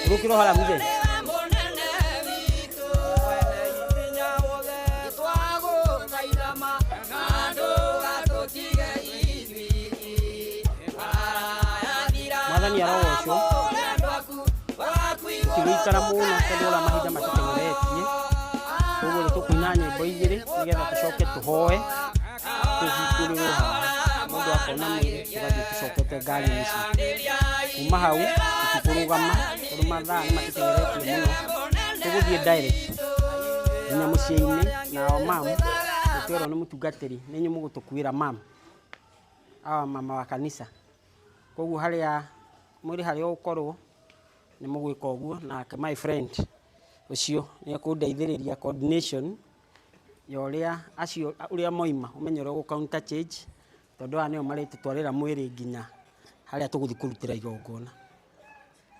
Rukiro hala muje. Madani arosho. Tulikara muno kadola mahida matutengeretie. Kogo tukunyanye boigire nigetha tucoke tuhoe. Tuhikuriwe mundu akona mwiri tugathie tucokete ngari ici. Kuma hau tukurugama tondũ mathaa nĩ matutengeretie muno. Tũgũthiĩ direct nginya mũciĩ-inĩ nao mamu tũtwĩrwo nĩ mũtungatĩri nĩ inyuĩ mũgũtũkuĩra mamu awa mama wa kanisa. Koguo harĩa mwĩrĩ harĩa ũgũkorwo nĩ mũgwĩka ũguo nake my friend ũcio nĩ ekũndeithĩrĩria coordination ya ũrĩa moima ũmenye ũrĩa ũgũ-counter change tondũ aya nĩo marĩtũtwarĩra mwĩrĩ nginya harĩa tũgũthiĩ kũrutĩra igongona.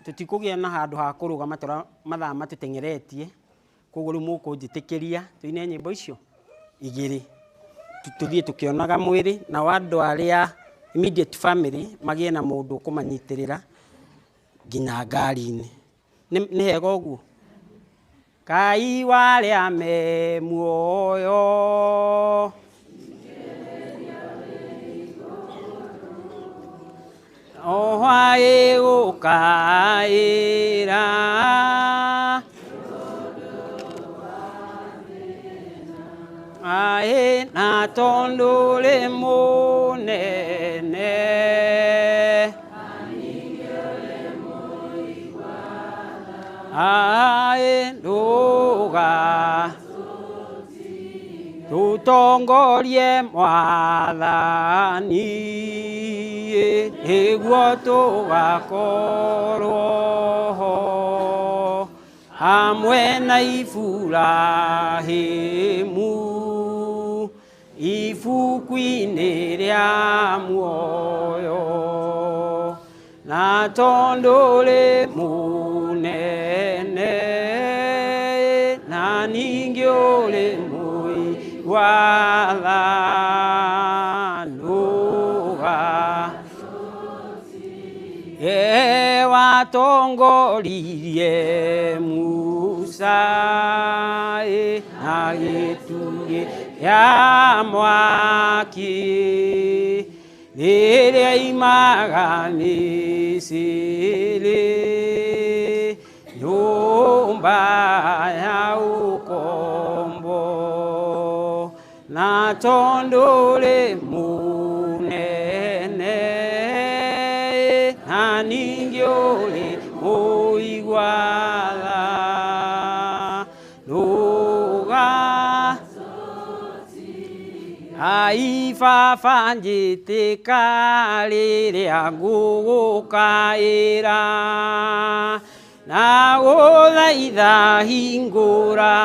Tũtikũgĩa na handũ ha kũrũgama mathaa matũtengeretie. Koguo rĩu mũkũnjĩtĩkĩria tũine nyĩmbo icio igĩrĩ tũthiĩ tũkĩonaga mwĩrĩ na andũ arĩa immediate family magĩe na mũndũ ũkũmanyitĩrĩra nginya ngari-inĩ. Nĩ hega ũguo? Ngai warĩa me muoyo ohwaĩ gũkaĩra aĩ na tondũ rĩ mũnene aĩ ndũga tũtongorie Mwathani nĩguo tũgakorwo ho hamwe na Iburahĩmu ibuku-inĩ rĩa muoyo na tondũ rĩ mũnene na ningĩ ũrĩ mũigua thanũga watongoririe Musa na gĩtugĩ gĩa mwaki rĩrĩa imaga Misiri nyũmba ya ũkombo na tondũ rĩ mũnene na ningĩ ũrĩ mũigua thanũga ai baba njĩtĩka rĩrĩa ngũgũkaĩra na gũthaitha hingũra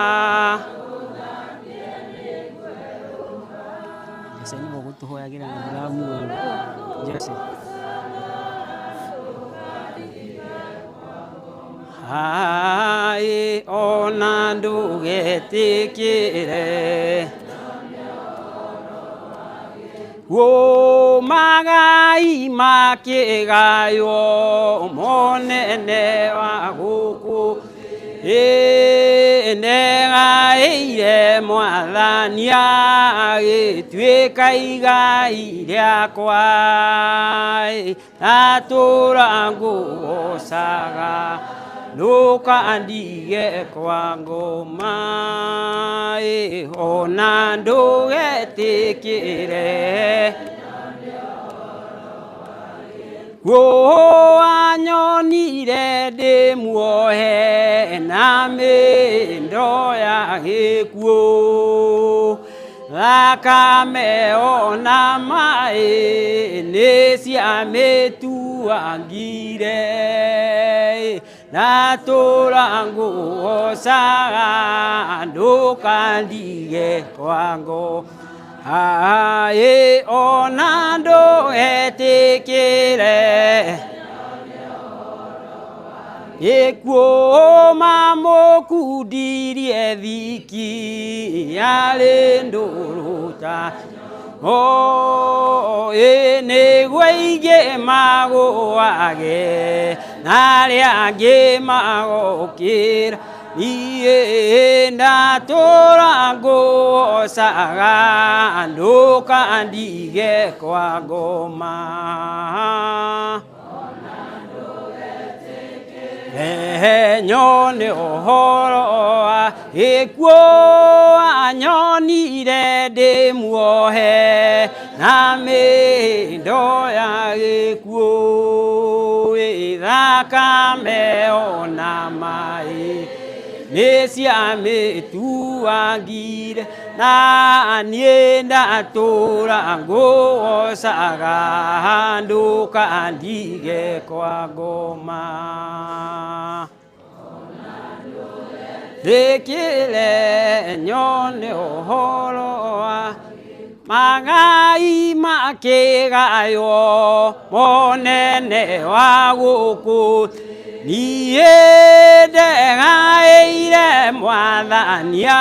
Jose nĩ mũgũtũhoyagĩra na mũramuona Jose ai ona ndũgetĩkĩre magai makĩgaywo monene wa gũkũ negaĩire Mwathani agĩtuĩka igai rĩakwa natũra ngũgocaga ndũkandige kwa ngoma ona ndũgetĩkĩre wanyonire ndĩ muohe na mĩndo ya gĩkuũ thakame ona maĩ nĩ ciamĩtuangire natũra ngũgocaga ndũkandige kwa ngoma ona ndũgetĩkĩre gĩkuũ mamũkundirie thiki yarĩ ndũrũta ene gweige mago age nari age mago kira niye ndatora go saga ndoka andige kwa goma nyone ohoro ekuo anyonire de muohe na mendo ya ekuo ithaka meona mai nesia metuagire na nienda tora ngo saga nduka andige kwa goma dekile nyone ohoro magai makegayo monene wa guku niende gaire mwathania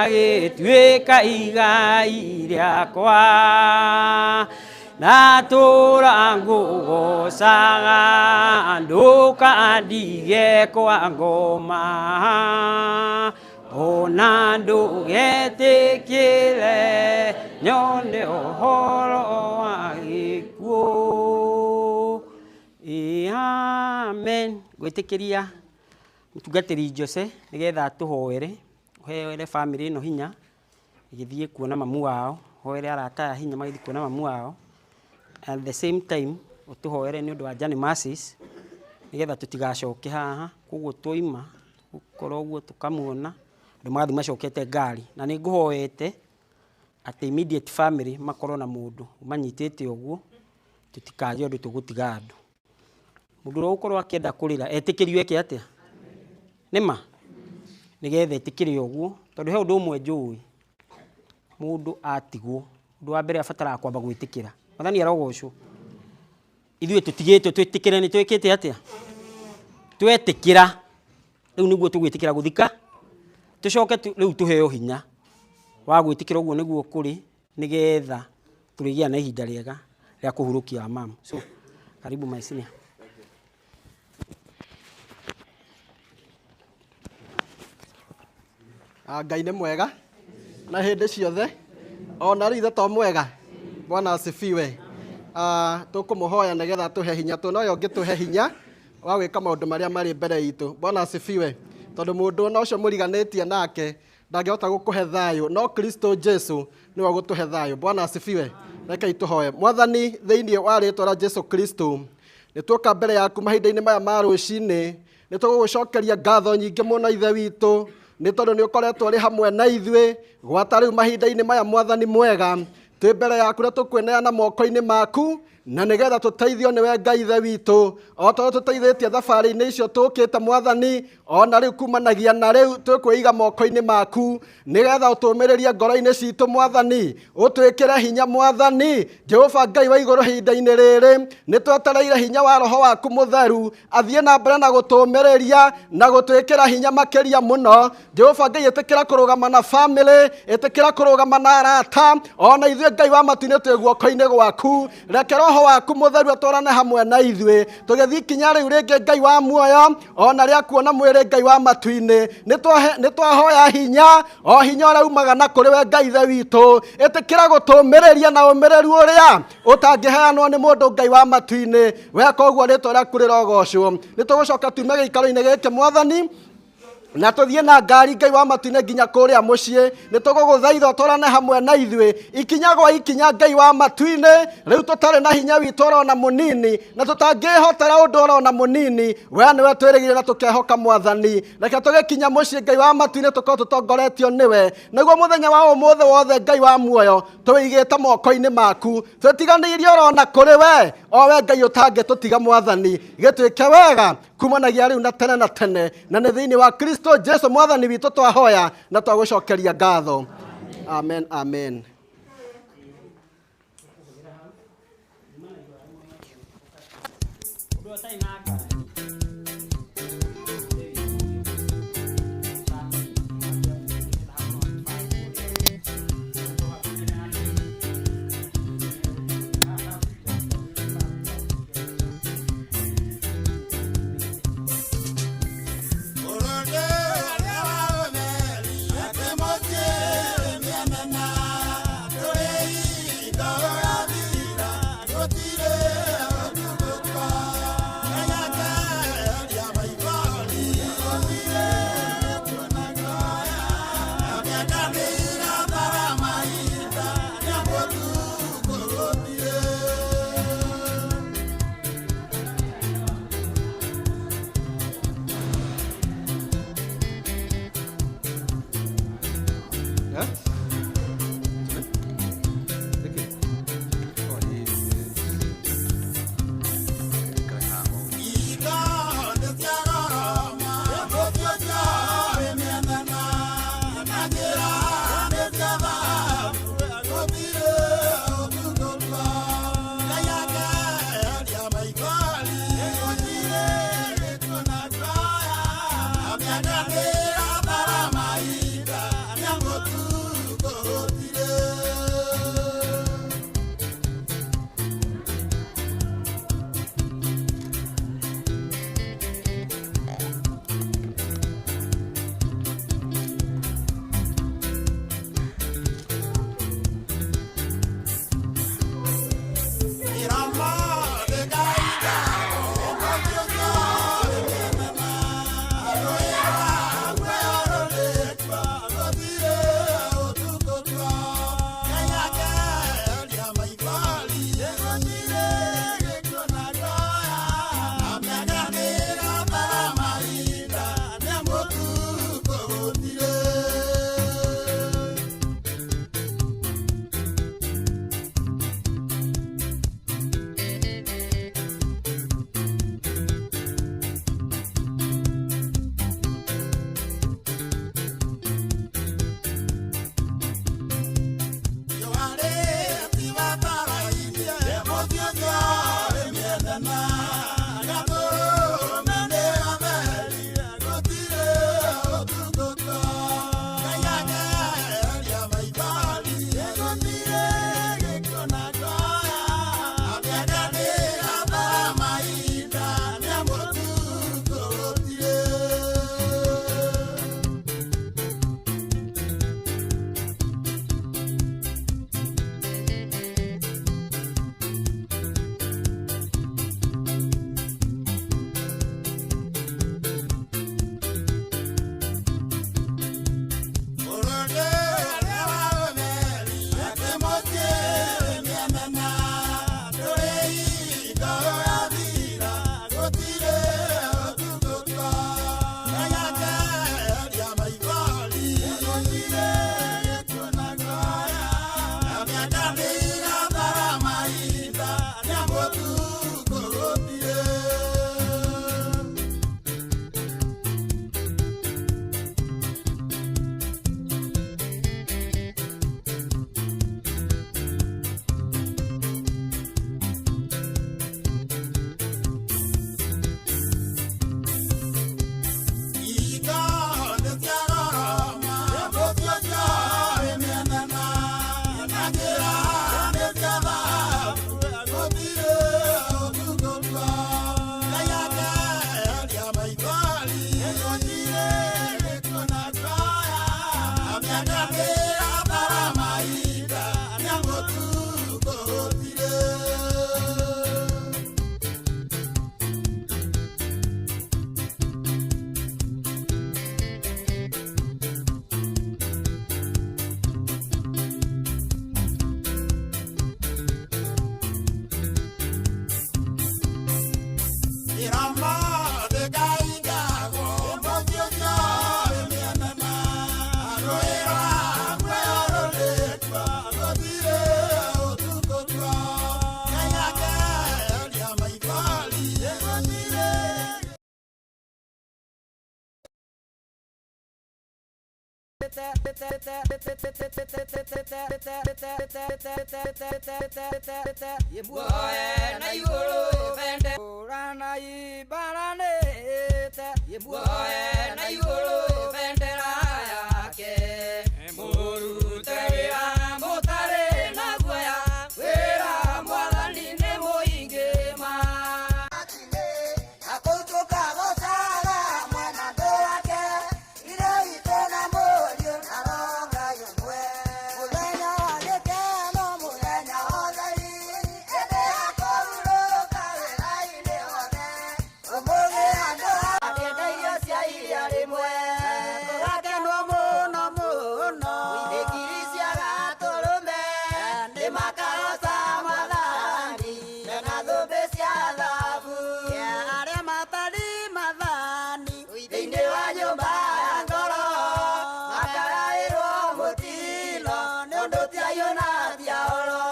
gituika igai riakwa natura ngugocaga nduka ndige kwa ngoma ona ndugetikire nyone ohoro wa gikuo. Amen. Gwitikiria mutungatiri Jose nigetha tuhoere uheere family no hinya igithie kuona mamu wao hoere arata hinya magithie kuona mamu wao at the same time utuhoere ni undu wa Johnny Masses nigetha tutigacoke haha kuguo toima ukoro uguo tukamuona ndu magathi macokete ngari na ni nguhoete at immediate family makorwo na mundu manyitete uguo tutikaje undu tugutiga andu mundu ro ukorwo akienda kurira etikirio eke atia nima nigetha etikire uguo tondu he undu umwe njui mundu atigwo ndu wa mbere abatara kwamba gwitikira mathani arogocwo ithuĩ tutigĩtwo twĩtĩkĩre nĩ twĩkĩte atĩa twetĩkĩra rĩu nĩguo tũgwĩtĩkĩra gũthika tũcoke rĩu tũheo hinya wa gwĩtĩkĩra ũguo nĩguo kũrĩ nĩgetha tũrĩgĩa na ihinda rĩega rĩa kũhurũkia mama. So karibu my senior. Ngai nĩ mwega na hĩndĩ ciothe ona rĩu ithe to mwega. Bwana asifiwe. Tukumuhoya nigetha tuhe hinya tu no yo ngituhe hinya wa gwika maundu maria mari mbere itu. Bwana asifiwe. Tondu mundu no cio muriganitie nake ndangihota gukuhe thayo no Kristo Jesu niwe gutuhe thayo. Bwana asifiwe. Reke ituhoye. Mwathani thiini wa ritwa rĩa Jesu Kristo nituoka mbere yaku mahinda-ini maya ma rucini nitugugucokeria ngatho nyingi muno ithe witu ni tondu ni ukoretwo ri hamwe na ithuĩ gwata rĩu mahinda-ini maya Mwathani mwega twĩ mbere yaku na tũkweneana moko-inĩ maku na nigetha tũteithio nĩwe Ngai ithe witũ o tondũ tũteithĩtie thabarĩ-inĩ icio tũkĩte Mwathani ona rĩu kumanagia na rĩu tũkwĩiga moko-inĩ maku nigetha ũtũmĩrĩrie ngoro-inĩ citũ Mwathani ũtwĩkĩre hinya Mwathani Jehova Ngai wa igũrũ ihinda-inĩ rĩrĩ nĩtwetereire hinya wa roho waku mũtheru athiĩ na mbere na gũtũmĩrĩria na gũtwĩkĩra hinya makĩria mũno Jehova Ngai ĩtĩkĩra kũrũgama na family ĩtĩkĩra kũrũgama na arata ona ithuĩ Ngai wa matu-inĩ twĩ guoko-inĩ gwaku reke roho waku mũtheru atwarane hamwe na ithuĩ tũgĩthiĩ ikinya rĩu rĩngĩ Ngai wa muoyo ona rĩa kuona mwĩrĩ Ngai wa matu-inĩ nĩtwahoya hinya o hinya ũrĩa umaga na kũrĩ we Ngai ithe witũ ĩtĩkĩra gũtũmĩrĩria na ũmĩrĩru ũrĩa ũtangĩheanwo nĩ mũndũ Ngai wa matu-inĩ weka ũguo rĩtwa rĩaku rĩrogocwo nĩtũgũcoka tume gĩikaro-inĩ gĩkĩ Mwathani na tuthiĩ na ngari Ngai wa matu-inĩ nginya kũrĩa mũciĩ nĩtũgũgũthaitha ũtwarane hamwe na ithuĩ ikinya gwa ikinya Ngai wa matu-inĩ rĩu tũtarĩ na hinya witũ ona mũnini na tũtangĩhotera ũndũ ona mũnini we nĩwe twĩrĩgĩrĩire na tũkehoka Mwathani reke tũgĩkinya mũciĩ Ngai wa matu-inĩ tũkorwo tũtongoretio nĩwe nĩguo mũthenya wa ũmũthĩ wothe Ngai wa muoyo tũwĩigĩte moko-inĩ maku twĩtiganĩirie ona kũrĩ we o we Ngai ũtangĩtũtiga Mwathani gĩtuĩke wega kumanagia rĩu na tene na nĩ thĩinĩ wa Kristo Jesu Mwathani witũ twahoya na twagũcokeria ngatho. Amen, amen. Yebuoe na iguru bende Urana ibaranete Yebuoe na iguru bendera yake Muruteria mutare na guaya Wera mwathani ni muingi ma Akutuka gosara mwana ndo wake Ire itona morio naronga yomwe Mulenya waleke no mulenya ozari Ede akoruroka wera ine ode Omoge ando Akenda iyo sia iria rimwe Kogake no muno muno Ikirisia gaturume Ni makarosa madhani Nena thumbe cia thabu Aria matari madhani Thĩinĩ wa nyũmba ya ngoro Makaraĩrwo mũtino Nĩ ũndũ ti ayũ na ti ahoro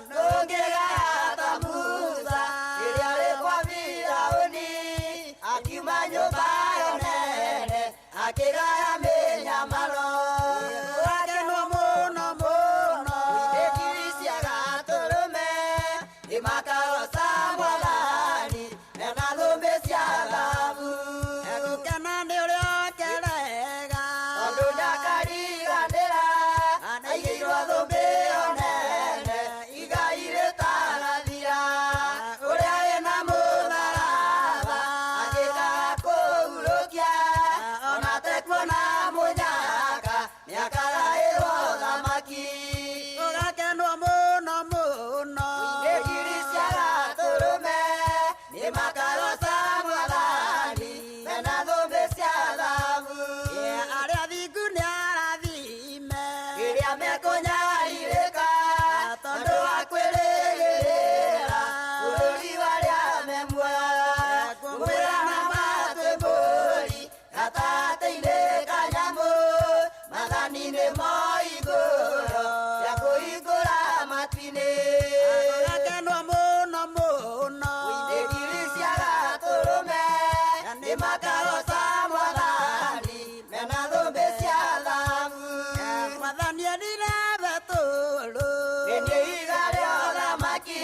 Ndũngĩgaya ta Musa Rĩrĩa rĩ kwa Firaũni Akiuma nyũmba yo nene Akĩgaya mĩnyamaro Wakenwo mũno mũno Ndĩkiri cia gatũrũme Nĩ makaroca mwathani Mena thũmbĩ cia thabu Egũkena nĩ ũrĩa okerega Tondũ ndakariganĩra Aigĩirwo thũmbĩ yo nene Igai rĩtanathira Ũrĩa wĩna mũtharaba Agĩkaga kũhurũkia Ona tekuona mũnyaka Nĩakaraĩrwo thamaki Ũgakenwo mũno mũno Ndĩkiri cia gatũrũme Nĩ makaroca mwathani Mena thũmbĩ cia thabu Arĩa athingu nĩ arathime Rĩrĩa mekũnyarirĩka Tondũ wa kwĩrĩgĩrĩra Bũrũri warĩa me muoyo Ngũmwĩra na matũ mbũri Gatagatĩ-inĩ ka nyamũ Maathani nĩmo igũrũ Rĩa kũhingũra matu-inĩ Ũgakenwo mũno mũno Ndĩkiri cia gatũrũme Nĩ makaroca mwathani Mena thũmbĩ cia thabu Mwathani enire Betũrũ Nĩ ihiga rĩa ũthamaki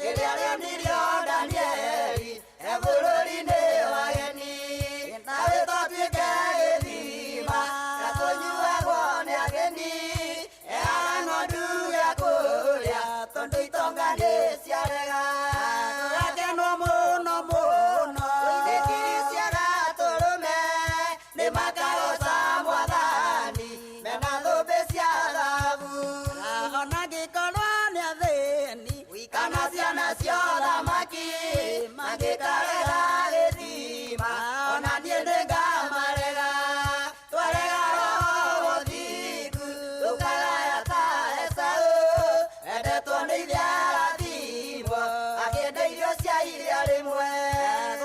Rĩrĩa rĩonirio Danieli E bũrũri-inĩ wa geni Nawe twatuĩke gĩthima Gĩa kũnyuagwo nĩ ageni Eaga ng'ondu gĩa kũrĩa Tondũ itonga nĩ ciarega Ũgakenwo mũno mũno Ndĩkiri cia gatũrũme Nĩ makaroca mwathani Mena thũmbĩ cia thabu Ona ngĩkorwo nĩ athĩni Kana ciana cia ũthamaki Mangĩkarega gĩthima Ona niĩ nĩngamarega Twarega roho mũthingu Tũkagaya ta Esaũ Endetwo nĩ ithe arathimwo Akĩenda irio cia iria rĩmwe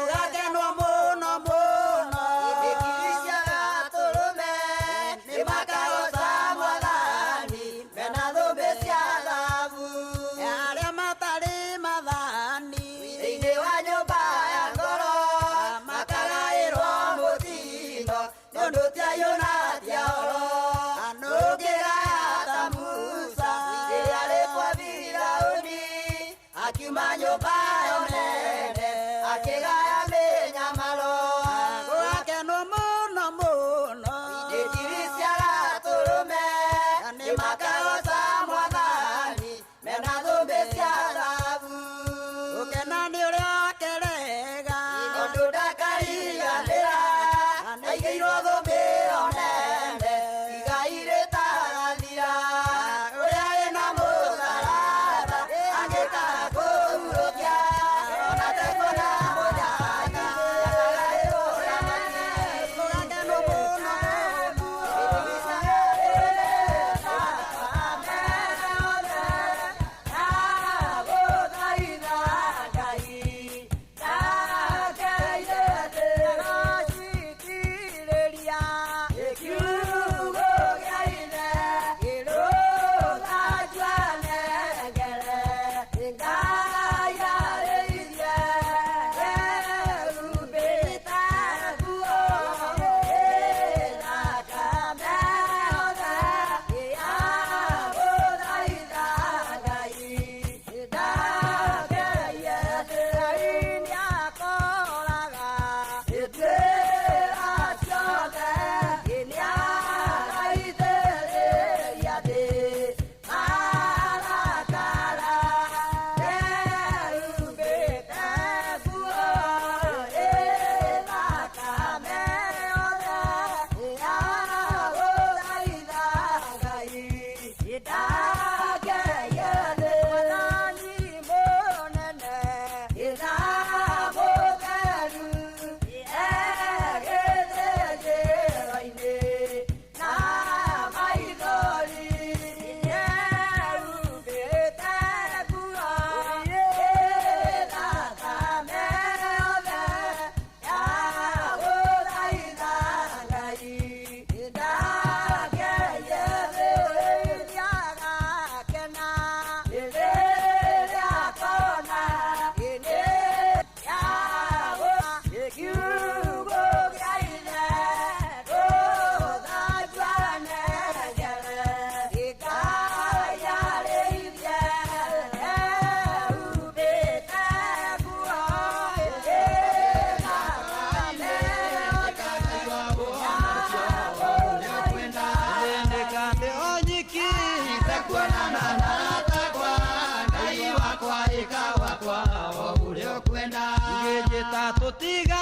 Ũgakenwo mũno mũno Ndĩkiri cia gatũrũme Nĩ makaroca mwathani Mena thũmbĩ cia thabu Arĩa matarĩ mathani Thĩinĩ wa nyũmba ya ngoro Makagaĩrwo mũtino Nĩ ũndũ ti ayũ na ti ahoro Ndũngĩgaya ta Musa Rĩrĩa rĩ kwa Firaũni Akiuma nyũmba yo nene Akĩgaya mĩnyamaro Ũgakenwo mũno mũno Ndĩkiri cia gatũrũme Nĩ makaroca mwathani Mena thũmbĩ cia thabu Gũkena nĩ ũrĩa okerega Tondũ ndakariganĩra Aigĩirwo thũmbĩ yo nene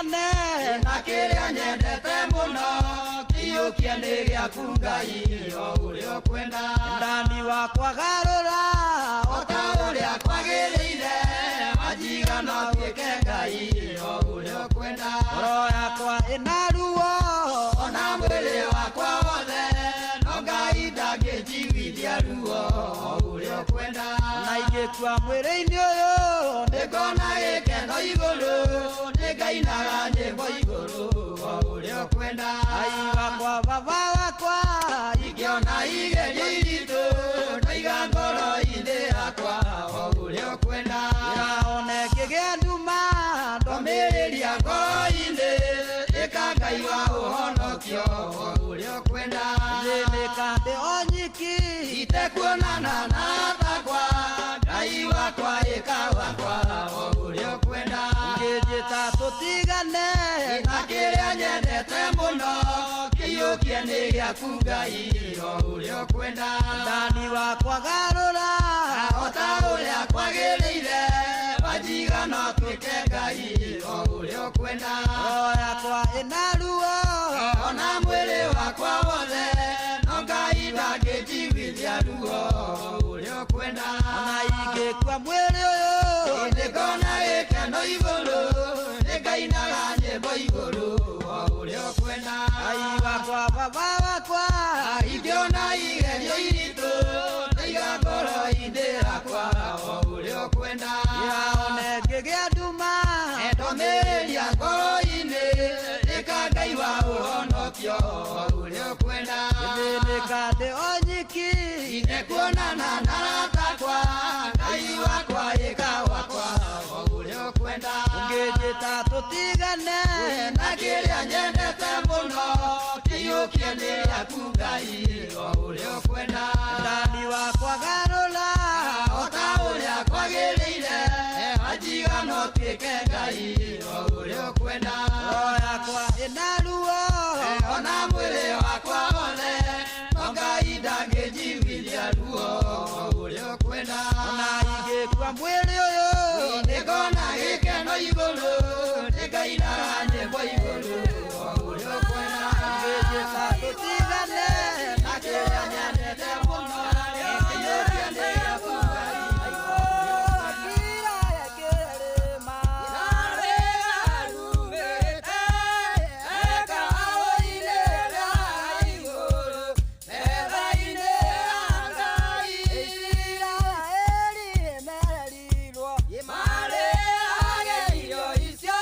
tutigane na kiria nyendete muno kiyukia ni giaku Ngai o uria kwenda ndani wakwa garura o ta uria kwagiriire wajiga no tuike Ngai o uria kwenda ngoro yakwa ina ruo ona mwiri wakwa wothe no Ngai ndangĩnjiguithia ruo o uria kwenda na ingĩkua mwĩrĩ-inĩ ũyũ ndĩkona gĩkeno igũrũ ndĩngainaga nyĩmbo igũrũ o uria kwenda Ngai wakwa baba wakwa ingĩona igerio iritũ ndaiga ngoro-inĩ yakwa o uria kwenda ona ngĩgĩa nduma ndomĩrĩria ngoro-inĩ ĩka Ngai wa ũhonokio o uria kwenda thĩnĩka ndĩ o nyiki itekuonana na takwa Ngai wakwa ĩka wakwa o uria kwenda ngĩnjĩta tũtigane na kĩrĩa nyendete mũno kĩiyũkie nĩ gĩaku Ngai o uria kwenda ndani wakwa garũra o ta ũrĩa kwagĩrĩire wajiga no tuĩke Ngai o uria kwenda ngoro yakwa ĩna ruo ona mwĩrĩ wakwa wothe no Ngai ndangĩnjiguithia ruo o uria kwenda ona ingĩkua mwĩrĩ ũyũ ndĩkona gĩkeno igũrũ ndĩngainaga nyĩmbo igũrũ o uria kwenda Ngai wakwa baba wakwa ingĩona igerio iritũ ndaiga ngoro-inĩ yakwa o uria kwenda ona ngĩgĩa nduma ndomĩrĩria ngoro-inĩ ĩka Ngai wa ũhonokio o uria kwenda thĩnĩka ndĩ o nyiki itekuonana na takwa Ngai wakwa ĩka wakwa o uria kwenda ngĩnjĩta tũtigane na kĩrĩa nyendete mũno kĩiyũkie nĩ gĩaku Ngai o uria kwenda ndani wakwa garũra o ta ũrĩa kwagĩrĩire wajiga no tuĩke Ngai o uria kwenda ngoro yakwa ĩna ruo ona mwĩrĩ wakwa wothe no Ngai ndangĩnjiguithia ruo o uria kwenda ona ingĩkua mwĩrĩ ũyũ ndĩkona gĩkeno igũrũ ndĩngainaga nyĩmbo igũrũ o uria kwenda ngĩnjĩta tũtigane na kĩrĩa nyendete mũno kĩiyũkie nĩ gĩaku Icio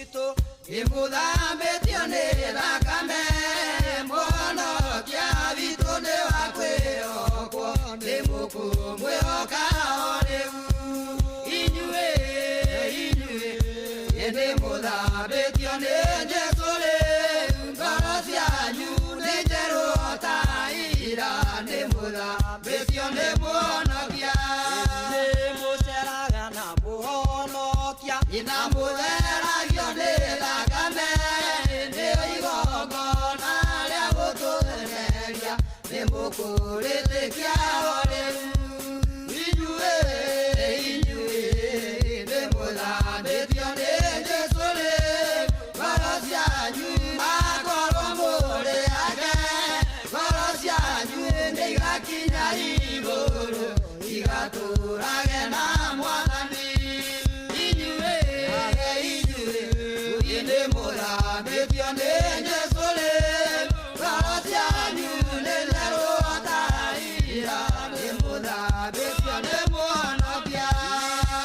witũ ĩmũthambĩtio nĩ thakame mũhonokia witũ nĩ wa kwĩhokwo nĩ mũkũmwĩhoka o rĩu inyuĩ nĩ mũthambĩtio nĩ Jesũ rĩu ngoro cianyu nĩ njerũ ta ira nĩ mũthambĩtio nĩ mũhonokia nĩ mũceraga na mũhonokia na mũtheragio nĩ thakame nĩyo igongona rĩa gũtũthereria nĩ mũkũrĩtĩkia o rĩu inyuĩ nĩ mũthambĩtio nĩ Jesũ rĩu ngoro cianyu akorwo mũrĩ ake ngoro cianyu nĩ igakinya igũrũ igatũrage na Mwathani inyuĩ nĩ mũthambĩtio nĩ Jesũ rĩu ngoro cianyu nĩ njerũ ta ira nĩ mũthambĩtio nĩ mũhonokia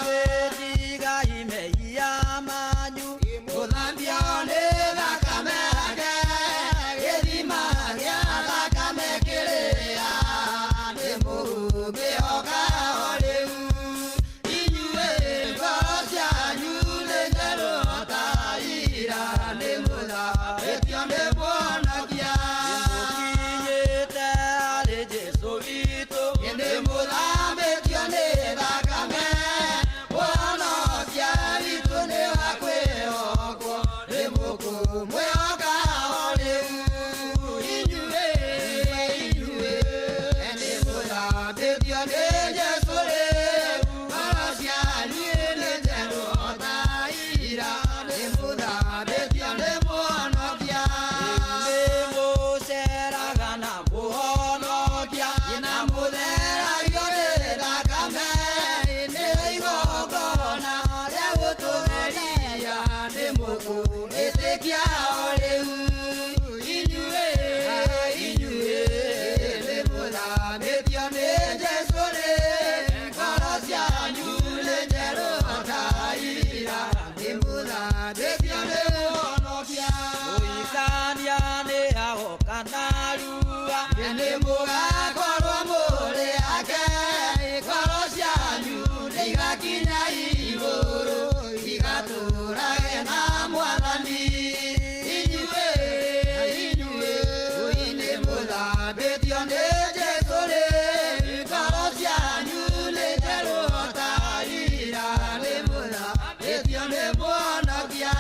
ĩtigai mehia manyu mũthambio nĩ thakame yake gĩthima gĩa thakame kĩrĩa nĩ mũkũmwĩhoka o rĩu inyuĩ ngoro cianyu nĩ njerũ ta ira nĩ mũthambĩtio nĩ mũhonokia mũkinyĩte harĩ Jesũ witũ nĩ mũthambĩtio nĩ thakame mũhonokia witũ nĩ wa kwĩhokwo nĩ mũkũmwĩhoka o rĩu inyuĩ nĩ mũthambĩtio nĩ Jesũ rĩu ngoro cianyu nĩ njerũ ta ira nĩ mũthambĩtio nĩ mũhonokia nĩ mũceraga na mũhonokia na mũtheragio nĩ thakame nĩyo igongona rĩa gũtũtheria nĩ mũkũrĩtĩkia o rĩu inyuĩ nĩ mũthambĩtio nĩ Jesũ rĩu ngoro cianyu nĩ njerũ ta ira nĩ mũthambĩtio nĩ mũhonokia mũhikania nĩ agoka narua nĩ mũgakorwo mũrĩ ake ngoro cianyu nĩ igakinya igũrũ igatũrage na Mwathani inyuĩ nĩ mũthambĩtio nĩ Jesũ rĩu ngoro cianyu nĩ njerũ ta ira nĩ mũthambĩtio nĩ mũhonokia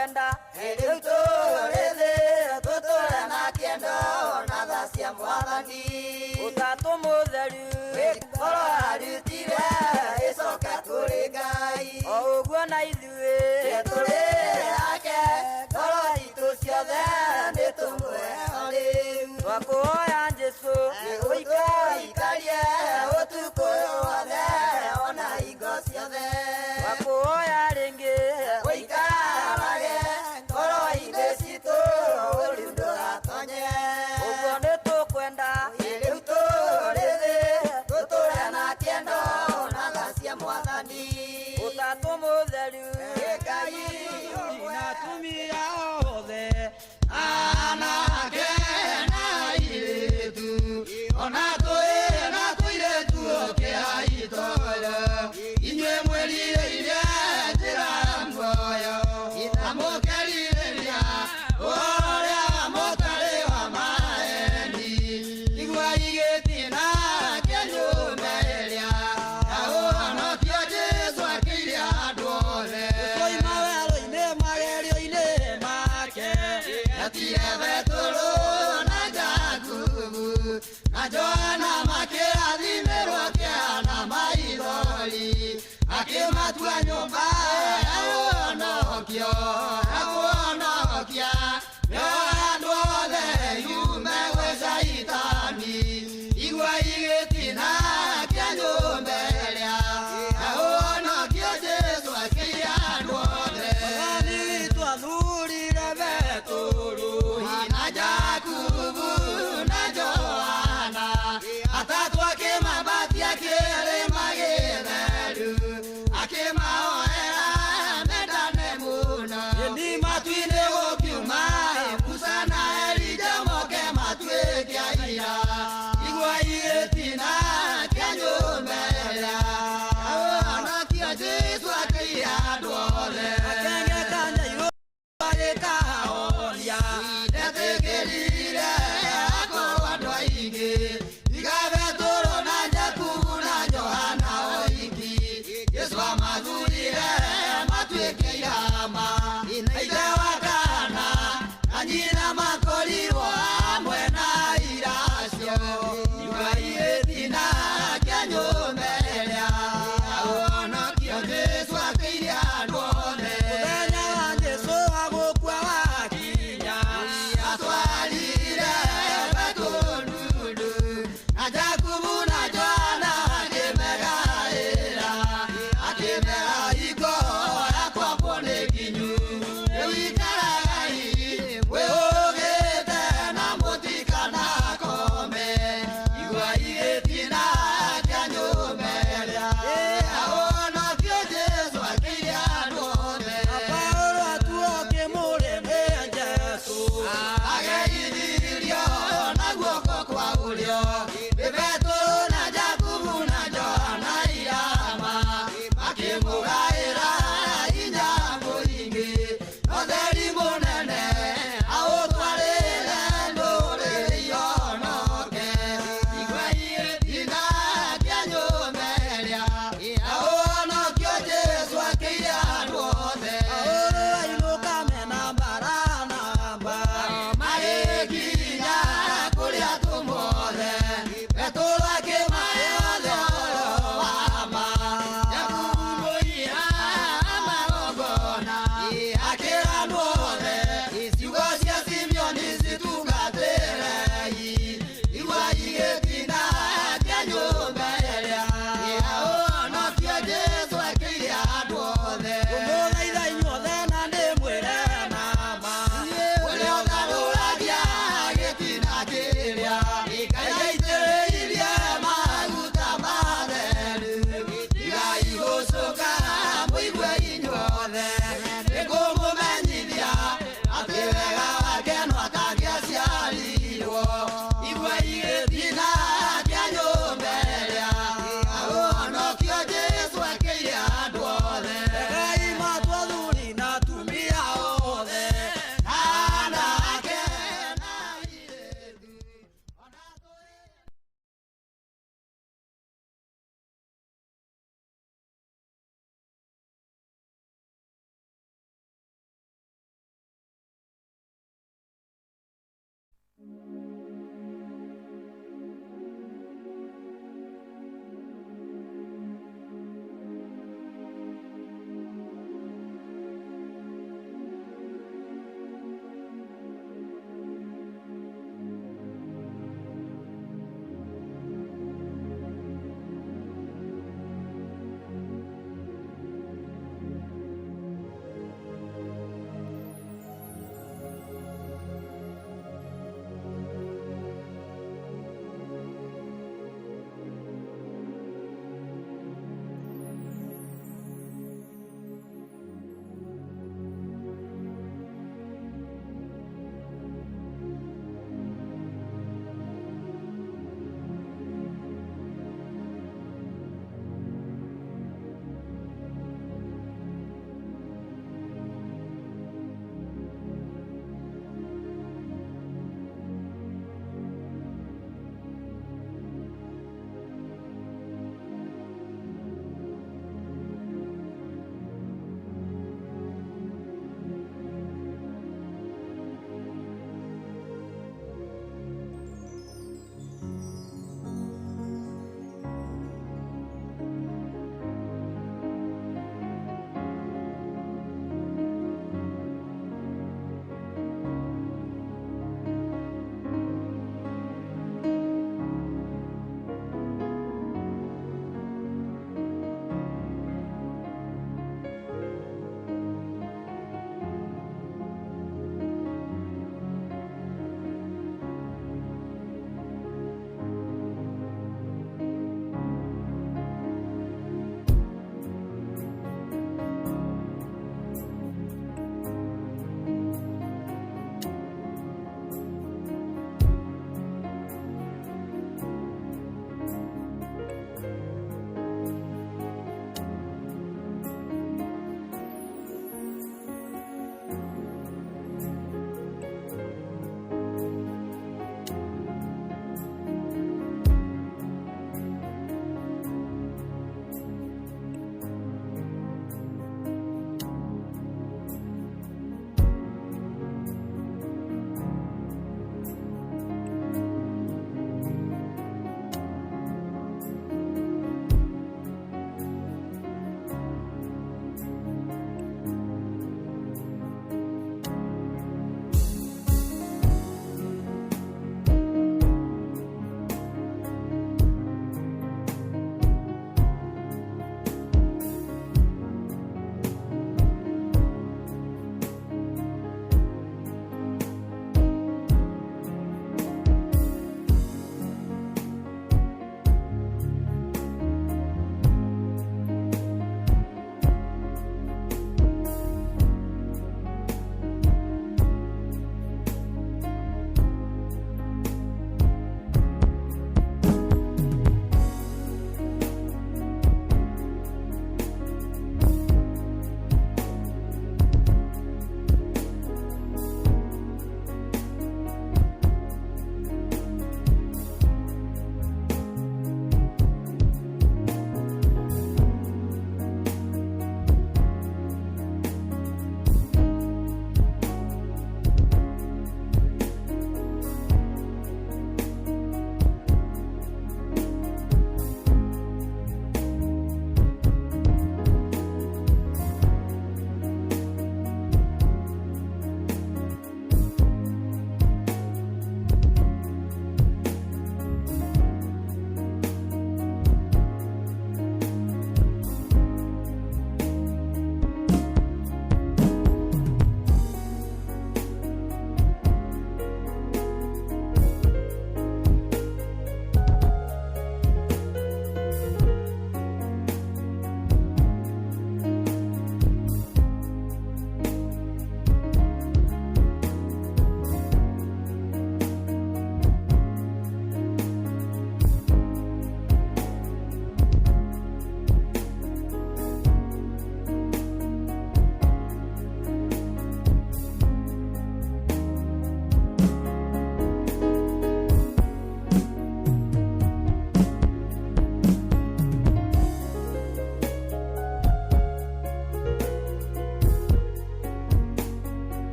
kwenda riu turithi tutore na kiendo na tha cia Mwathani utatu mutheru ngoro arutire icoke kuri Ngai o uguo na ithuĩ tũrĩ ake ngoro itũ ciothe nĩtũmwĩhoreru twakũhoya Jesũ ũikarie ũtukũ wothe ona hingo ciothe twakũhoya rĩngĩ ũikarage ngoro-inĩ citũ ũrĩ ndũgatonye ũguo nĩtũkwenda rĩu tũrĩthĩ tũtũre na kĩendo na tha cia Mwathani ũtatũ mũtheru Ngai na atumia othe anake na airĩtu ona tũirĩtu ũkĩrai toro inyuĩ mwĩrirĩire njĩra muoyo amũkerirĩria ũrĩa mũtarĩ wa maheeni iguai gĩtina kĩnyũmĩrĩria na ũhonokio Jesũ akĩire andũ othe tũkoima werũ-inĩ magerio-inĩ make etire Petũrũ na Jakubu na Johana makĩrathimĩrwo kĩhana maithori akĩmatua nyũmba ya ũhonokio nĩo andũ othe yume gwĩ Caitani iguai gĩtina kĩa nyũmba ĩrĩa ya ũhonokio Jesũ akĩire andũ othe Mwathani witũ athurire Petũrũ na Jakubu na Johana atatũ akĩmambatia kĩrĩma gĩtheru akĩmahoera mendane mũno ĩni matu-inĩ gũkiuma Musa na Elija moke matuĩke aira iguai gĩtina kĩa nyũmba ĩrĩa ya ũhonokio Jesũ akĩire andũ othe akeng'eta Nyairũ agĩkahonia ndetĩkĩrire akorwo andũ aingĩ tiga Petũrũ na Jakubu na Johana oiki Jesũ amathurire matuĩke irama na ithe wa kana na nyina makorirwo hamwe na iracio iguai gĩtina kĩa nyũmba ĩrĩa ya ũhonokio Jesũ akĩire andũ othe mũthenya wa Jesũ wa gũkua wakinya atwarire Petũrũ ndundu na Jakubu na Johana akĩmegaĩra akĩmera hingo yakwa mbũnĩ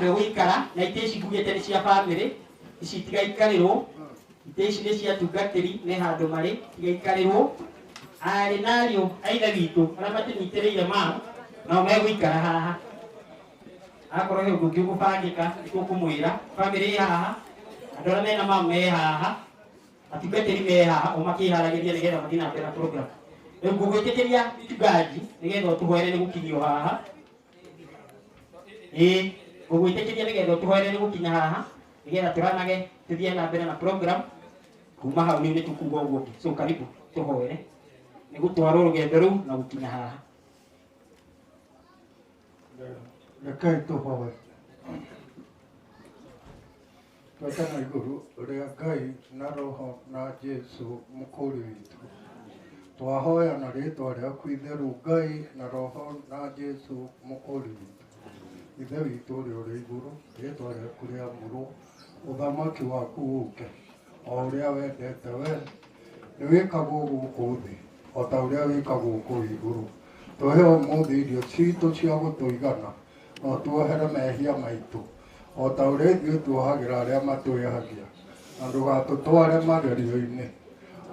handå gwikara na itä ici ngugäte nä cia bamĩrĩ ici tigaikarĩrwo itä ici nä cia tungatĩri nä handå marĩ tigaikarĩrwo arĩ nariũ aithe witũ arĩa matũnyitĩrĩire mao nao megũikara haha akorwo he ũndũ ũngĩ ũgũbangĩka nĩ tũkũmwĩra bamĩrĩ ĩ haha andũ arĩa mena mao me haha atungatĩri me haha o makĩharagĩria nĩgetha mathiĩ na mbere na program rĩu ngũgwĩtĩkĩria mchungaji nĩgetha ũtũhoere nĩ gũkinyio haha ngũgwĩtĩkĩria nĩgetha ũtũhoere nĩ gũkinya haha nĩgetha tũranage tũthiĩ na mbere na program kuma hau nĩ tũkuga ũguo ũngĩ so karibu tũhoere nĩ gũtwarwo rũgendo rũu na gũkinya haha Rekei tũhoe. Twetana igũrũ rĩa Ngai na Roho na Jesu mũkũri witũ. Twahoya na rĩĩtwa rĩaku itherũ Ngai na Roho na Jesu mũkũri witũ. Ithe witũ ũrĩa ũrĩ igũrũ, rĩĩtwa rĩaku rĩamũrwo, ũthamaki waku ũũke, o ũrĩa wendete wee, nĩ wĩkagwo gũkũ thĩ, o ta ũrĩa wĩkagwo kũu igũrũ. Tũhe ũmũthĩ irio citũ cia gũtũigana, no tuohere mehia maitũ, o ta ũrĩa ithuĩ tuohagĩra arĩa matwĩhagia, na ndũgatũtware magerio-inĩ,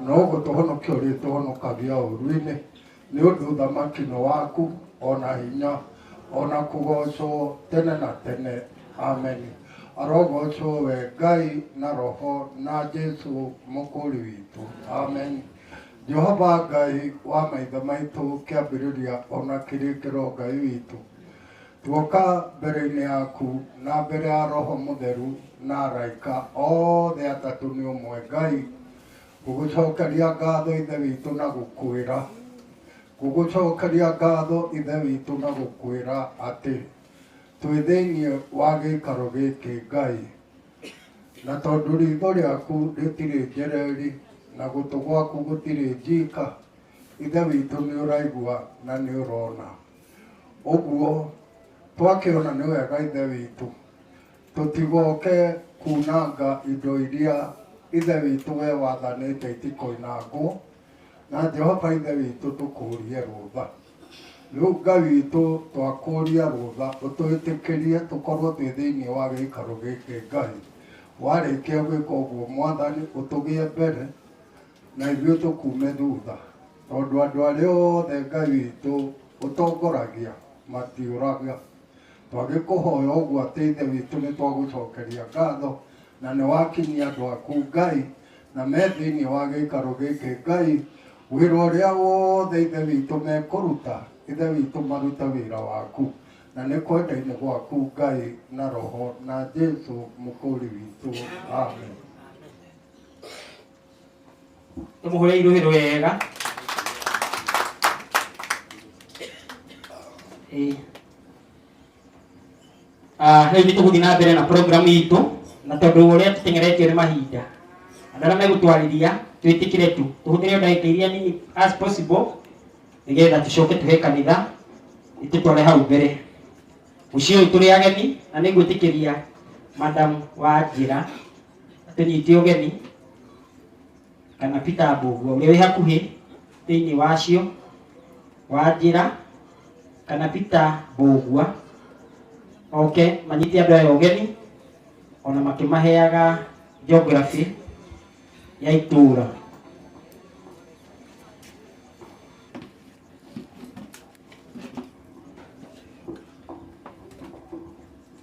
no gũtũhonokia ũrĩa tũhonokagia ũũru-inĩ, nĩ ũndũ ũthamaki nĩ waku, ona hinya, ona kũgocwo tene na tene. Amen. Arogocwo we Ngai na Roho na Jesu mũkũri witũ. Amen. Jehova Ngai wa maithe maitũ, kĩambĩrĩria ona kĩrĩkĩro Ngai witũ, tuoka mbere-inĩ yaku na mbere ya Roho Mũtheru na araika othe atatũ nĩ ũmwe Ngai, gũgũcokeria ngatho ithe witũ na gũkwĩra, gũgũcokeria ngatho ithe witũ na gũkwĩra atĩ twĩ thĩinĩ wa gĩikaro gĩkĩ Ngai, na tondũ ritho rĩaku rĩtirĩ njereri na gũtũ gwaku gũtirĩ njika, ithe witũ nĩ ũraigua na nĩ ũrona. Ũguo twakĩona nĩ wega ithe witũ, tũtigoke kunanga indo iria ithe witũ we wathanĩte itikoinangwo, na Jehova ithe witũ tũkũrie rũtha. Rĩu Ngai witũ twakũria rũtha, ũtwĩtĩkĩrie tũkorwo twĩ thĩinĩ wa gĩikaro gĩkĩ Ngai. Warĩkia gwĩka ũguo Mwathani, ũtũgĩe mbere na ithuĩ tũkume thutha, tondũ andũ arĩa othe Ngai witũ ũtongoragia matiũraga. Twagĩkũhoya ũguo atĩ ithe witũ nĩ twagũcokeria ngatho, na nĩ wakinyia andũ aku Ngai, na me thĩinĩ wa gĩikaro gĩkĩ Ngai, wĩra ũrĩa wothe ithe witũ mekũruta, ithe witũ maruta wĩra waku, na nĩ kwenda-inĩ gwaku Ngai na Roho na Jesu mũkũri witũ. Amen. tũmũhũre irũhĩro wega. Rĩu nĩ tũgũthiĩ na mbere na program itũ, na tondũ ũrĩa tũtengeretio nĩ mahinda, andũ arĩa megũtwarĩria twĩtĩkĩre tu tũhũthĩre ndagĩka iria nini as possible nĩgetha tũcoke tũhe kanitha itũtware hau mbere. Mũciĩ ũyũ tũrĩ ageni, na nĩ ngwĩtĩkĩria Madam Wanjĩra atũnyite ũgeni, kana Peter Mbũgua ũrĩa wĩ hakuhĩ thĩinĩ wacio, Wanjĩra kana Peter Mbũgua oke manyite andũ aya ũgeni, ona makĩmaheaga geography ya itũũra.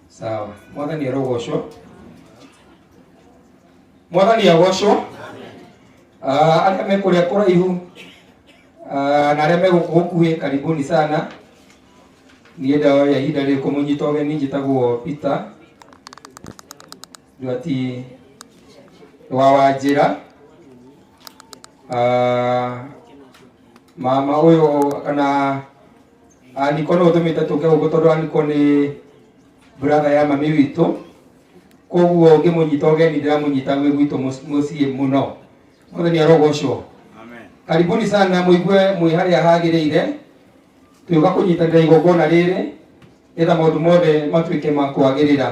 Sawa, Mwathani arogocwo. Mwathani agocwo. Arĩa me kũrĩa kũraihu na arĩa me gũkũ gũkuhĩ, karibuni sana. Niĩ ndoya ihinda rĩrĩ kũmũnyita ũgeni, njĩtagwo Peter Nduati wa Wanjĩra. Mama ũyũ kana Aniko no ũtũmĩte tũke gũkũ tondũ Aniko nĩ brother ya mami witũ, koguo ngĩmũnyita ũgeni ndĩramũnyita gwĩ gwitũ mũciĩ mũno. Mwathani arogocwo. Amen. Karibuni sana, mũigue mwĩ harĩa hagĩrĩire, twĩũka kũnyitanĩra igongona rĩrĩ nĩgetha maũndũ mothe matuĩke ma kwagĩrĩra.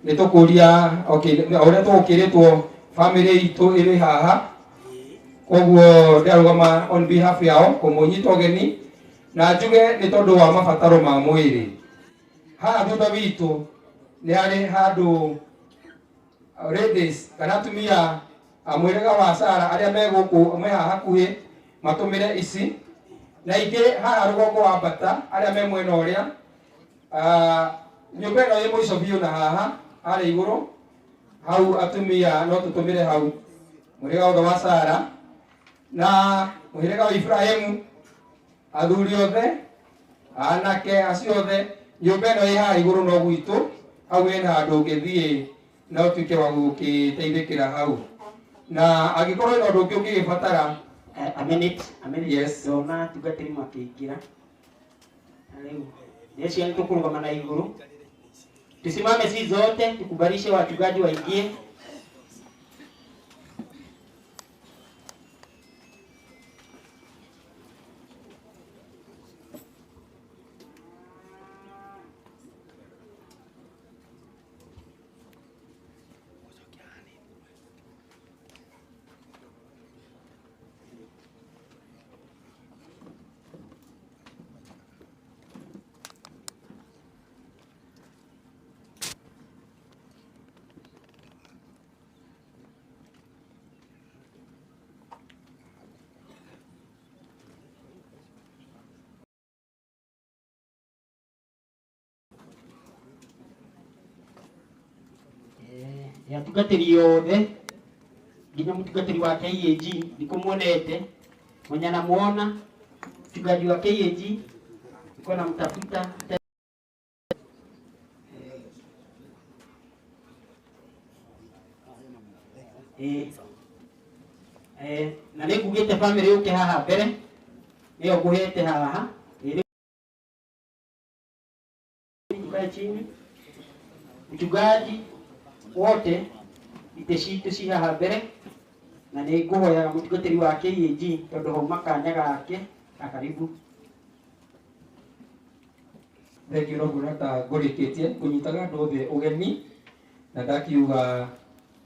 Nĩ tũkũria ũrĩa tũgũkĩrĩtwo family itũ ĩrĩ haha, koguo ndĩrarũgama on behalf yao kũmũnyita ũgeni, na njuge nĩ tondũ wa mabataro ma mwĩrĩ. Haha thutha witũ nĩ harĩ handũ ladies kana atumia mwĩrĩga wa Sara arĩa me gũkũ me haha hakuhĩ matũmĩre ici, na ingĩ haha rũgongo wa Mbata arĩa me mwena ũrĩa. Nyũmba ĩno ĩ mũico biũ na haha harĩ igũrũ hau atumia no tũtũmĩre hau mũhĩrĩga wothe wa Sara na mũhĩrĩga wa Ibrahimu, athuri othe anake acio othe. Nyũmba ĩno ĩ haha igũrũ no gwitũ, hau hena handũ ũngĩthiĩ na ũtuĩke wa gũgĩteithĩkĩra hau, na angĩkorwo ĩno ũndũ ũngĩ ũngĩgĩbatara a minute. Yes. Ndona tungatĩri makĩingĩra. Rĩu nĩcio tũkũrũgama na igũrũ. Tusimame sisi zote tukubalishe wachungaji waingie. Ya tugatĩri yothe nginya mũtungatĩri wa KAG nĩkũmuonete mwenye namuona mchungaji wa KAG niko namtafuta na nĩngugĩte family yũke haha mbere nĩyo ngũhete haha tukae chini mchungaji wote itecitu ci haha mbere na nĩ ngũhoya mũtungatĩri wa KAG tondũ hauma kanya gake akaribu. Thengio no nguona ta ngũrĩkĩtie kũnyitaga andũ othe ũgeni, na ndakiuga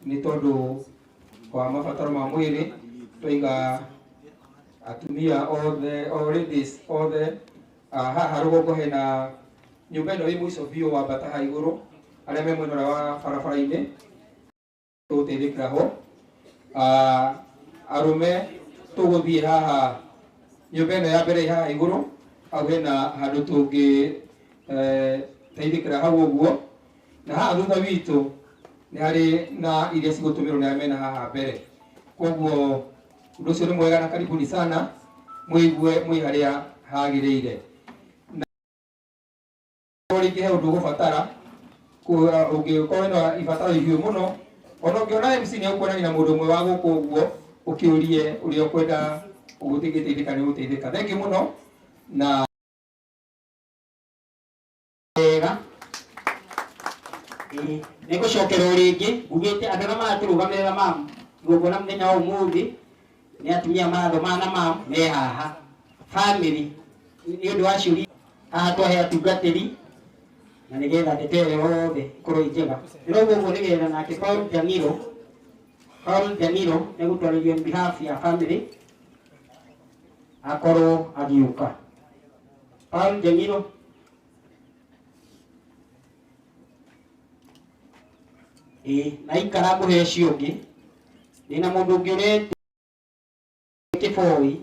nĩ tondũ wa mabataro ma mwĩrĩ twaiga atumia othe ladies othe haha rũgongo hena nyũmba ĩno ĩ mũico biũ wa Mbata haha igũrũ arĩa me mwena wa barabara-inĩ tũgũteithĩkĩra ho. Arũme tũgũthiĩ haha nyũmba ĩno ya mbere haha igũrũ, hau hena handũ tũngĩteithĩkĩra hau ũguo, na haha thutha witũ nĩ harĩ na iria cigũtũmĩrwo nĩ arĩa mena haha mbere. Koguo ũndũ ũcio nĩ mwega na karibuni sana, mũigue mwĩ harĩa hagĩrĩire. Na rĩngĩ he ũndũ ũgũbatara ũngĩkorwo na ibataro ihiũ mũno, ona ũngĩona MC nĩ ũkuonania na mũndũ ũmwe wa gũkũ ũguo ũkĩũrie ũrĩa ũkwenda gũteithĩka nĩ ũgũteithĩka. Thengio mũno na wega nĩngũcokera rĩngĩ ngugĩte andũ arĩa maratũrũgamĩrĩra mamu igongona mũthenya wa ũmũthĩ nĩ atumia marathomana na mamu me haha family nĩ ũndũ wa ciũria haha twahe atungatĩri na nĩgetha ndeto ĩyo yothe ikorwo njega. Nĩrauga ũguo nĩgetha nake Paul Janiro nĩgũtwarĩrio on behalf ya family akorwo agiũka. Paul Janiro. Na ikara mũhe ũcio ũngĩ ndĩna mũndũ ũngĩ ũrete Kĩboi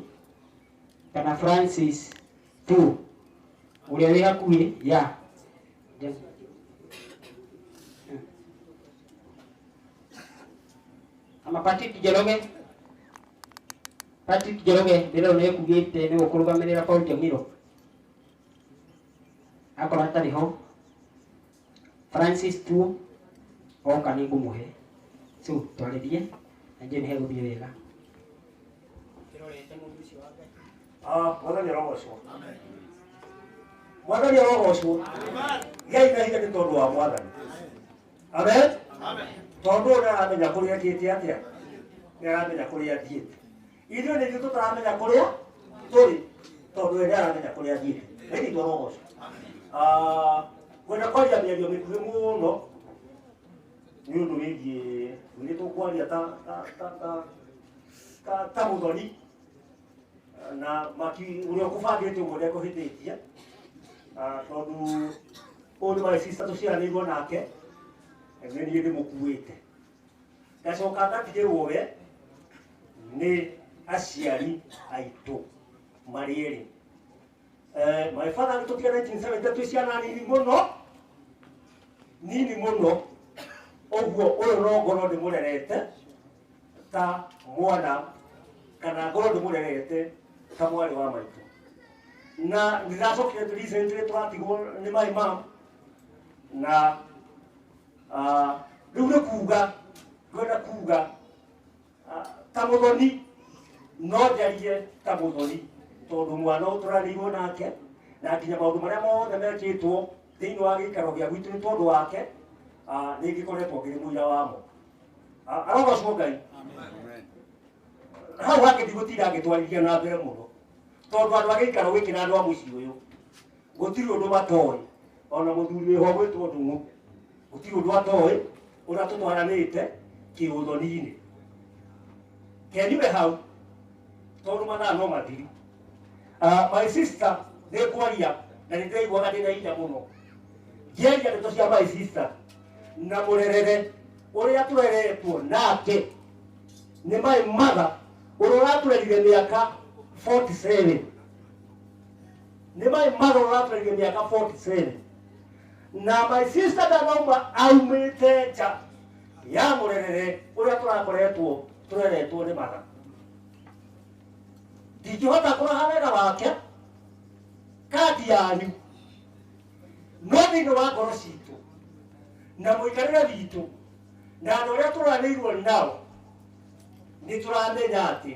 kana Francis tu ũrĩa wĩ hakuhĩ ya ama Patrick Njoroge ndĩrona nĩekugĩte nĩ gũkũrũgamĩrĩra Paul Janiro akorwo atarĩ ho. Francis tu oka nĩ ngũmũhe so twarĩrie na njye nĩ hegũthiĩ wega. Mwathani arogocwo. Mwathani arogocwo. Ngai na hinya nĩ tondũ wa Mwathani. Amen. Tondũ nĩ aramenya kũrĩa athiĩte atĩa, nĩ aramenya kũrĩa athiĩte. Ithuĩ nĩ ithuĩ tũtaramenya kũrĩa tũrĩ tondũ we nĩ aramenya kũrĩa athiĩte. Ngai nĩ arogocwo. Kwenda kwaria mĩario mĩkuhĩ mũno nĩ ũndũ wĩgiĩ nĩ tũkwaria ta mũthoni na maki ũrĩa ũkũbangĩte ũguo nĩ ekũhĩtĩtie tondũ ũyũ nĩ my sister tũciaranĩirwo nake nĩ niĩ ndĩmũkuĩte ngacoka ngatigĩrwo we nĩ aciari aitũ marĩ erĩ. My father agĩtũtiga 1970 twĩ ciana nini mũno, ũguo ũyũ no ngorwo ndĩmũrerete ta mwana kana ngorwo ndĩmũrerete ta mwarĩ wa maitũ. Na nĩndacokire recently twatigwo nĩ my mom na rĩu nĩ kuga ngwenda kuga ta mũthoni no njarie ta mũthoni tondũ mwana ũyũ tũrarĩirwo nake na nginya maũndũ marĩa mothe mekĩtwo thĩinĩ wa gĩikaro gĩa gwitũ nĩ tondũ wake nĩ ngĩkoretwo ngĩrĩ mũira wamo. Arogocwo Ngai. Hau hake ndigũtinda ngĩtwarithia na mbere mũno tondũ andũ a gĩikaro gĩkĩ na andũ a mũciĩ ũyũ gũtirĩ ũndũ matoĩ, ona mũthuri wĩho gwĩtwo Ndung'u gũtirĩ ũndũ atoĩ ũrĩa tũtwaranĩte kĩũthoni-inĩ. Keniwe hau tondũ mathaa no mathiri. My sister nĩ kwaria na nĩ ndĩraiguaga ndĩna hinya mũno ngĩaria ndeto cia my sister na mũrerere ũrĩa tũreretwo nake nĩ my mother ũrĩa ũratũrerire mĩaka 47. Nĩ my mother ũrĩa ũratũrerire mĩaka 47 na my sister ndanauma aumĩte nja ya mũrerere ũrĩa tũrakoretwo tũreretwo nĩ mother. Ndingĩhota kũraha wega wake kandi yanyu no thĩinĩ wa ngoro citũ na mũikarĩre witũ na andũ arĩa tũranĩirwo nao nĩ tũramenya atĩ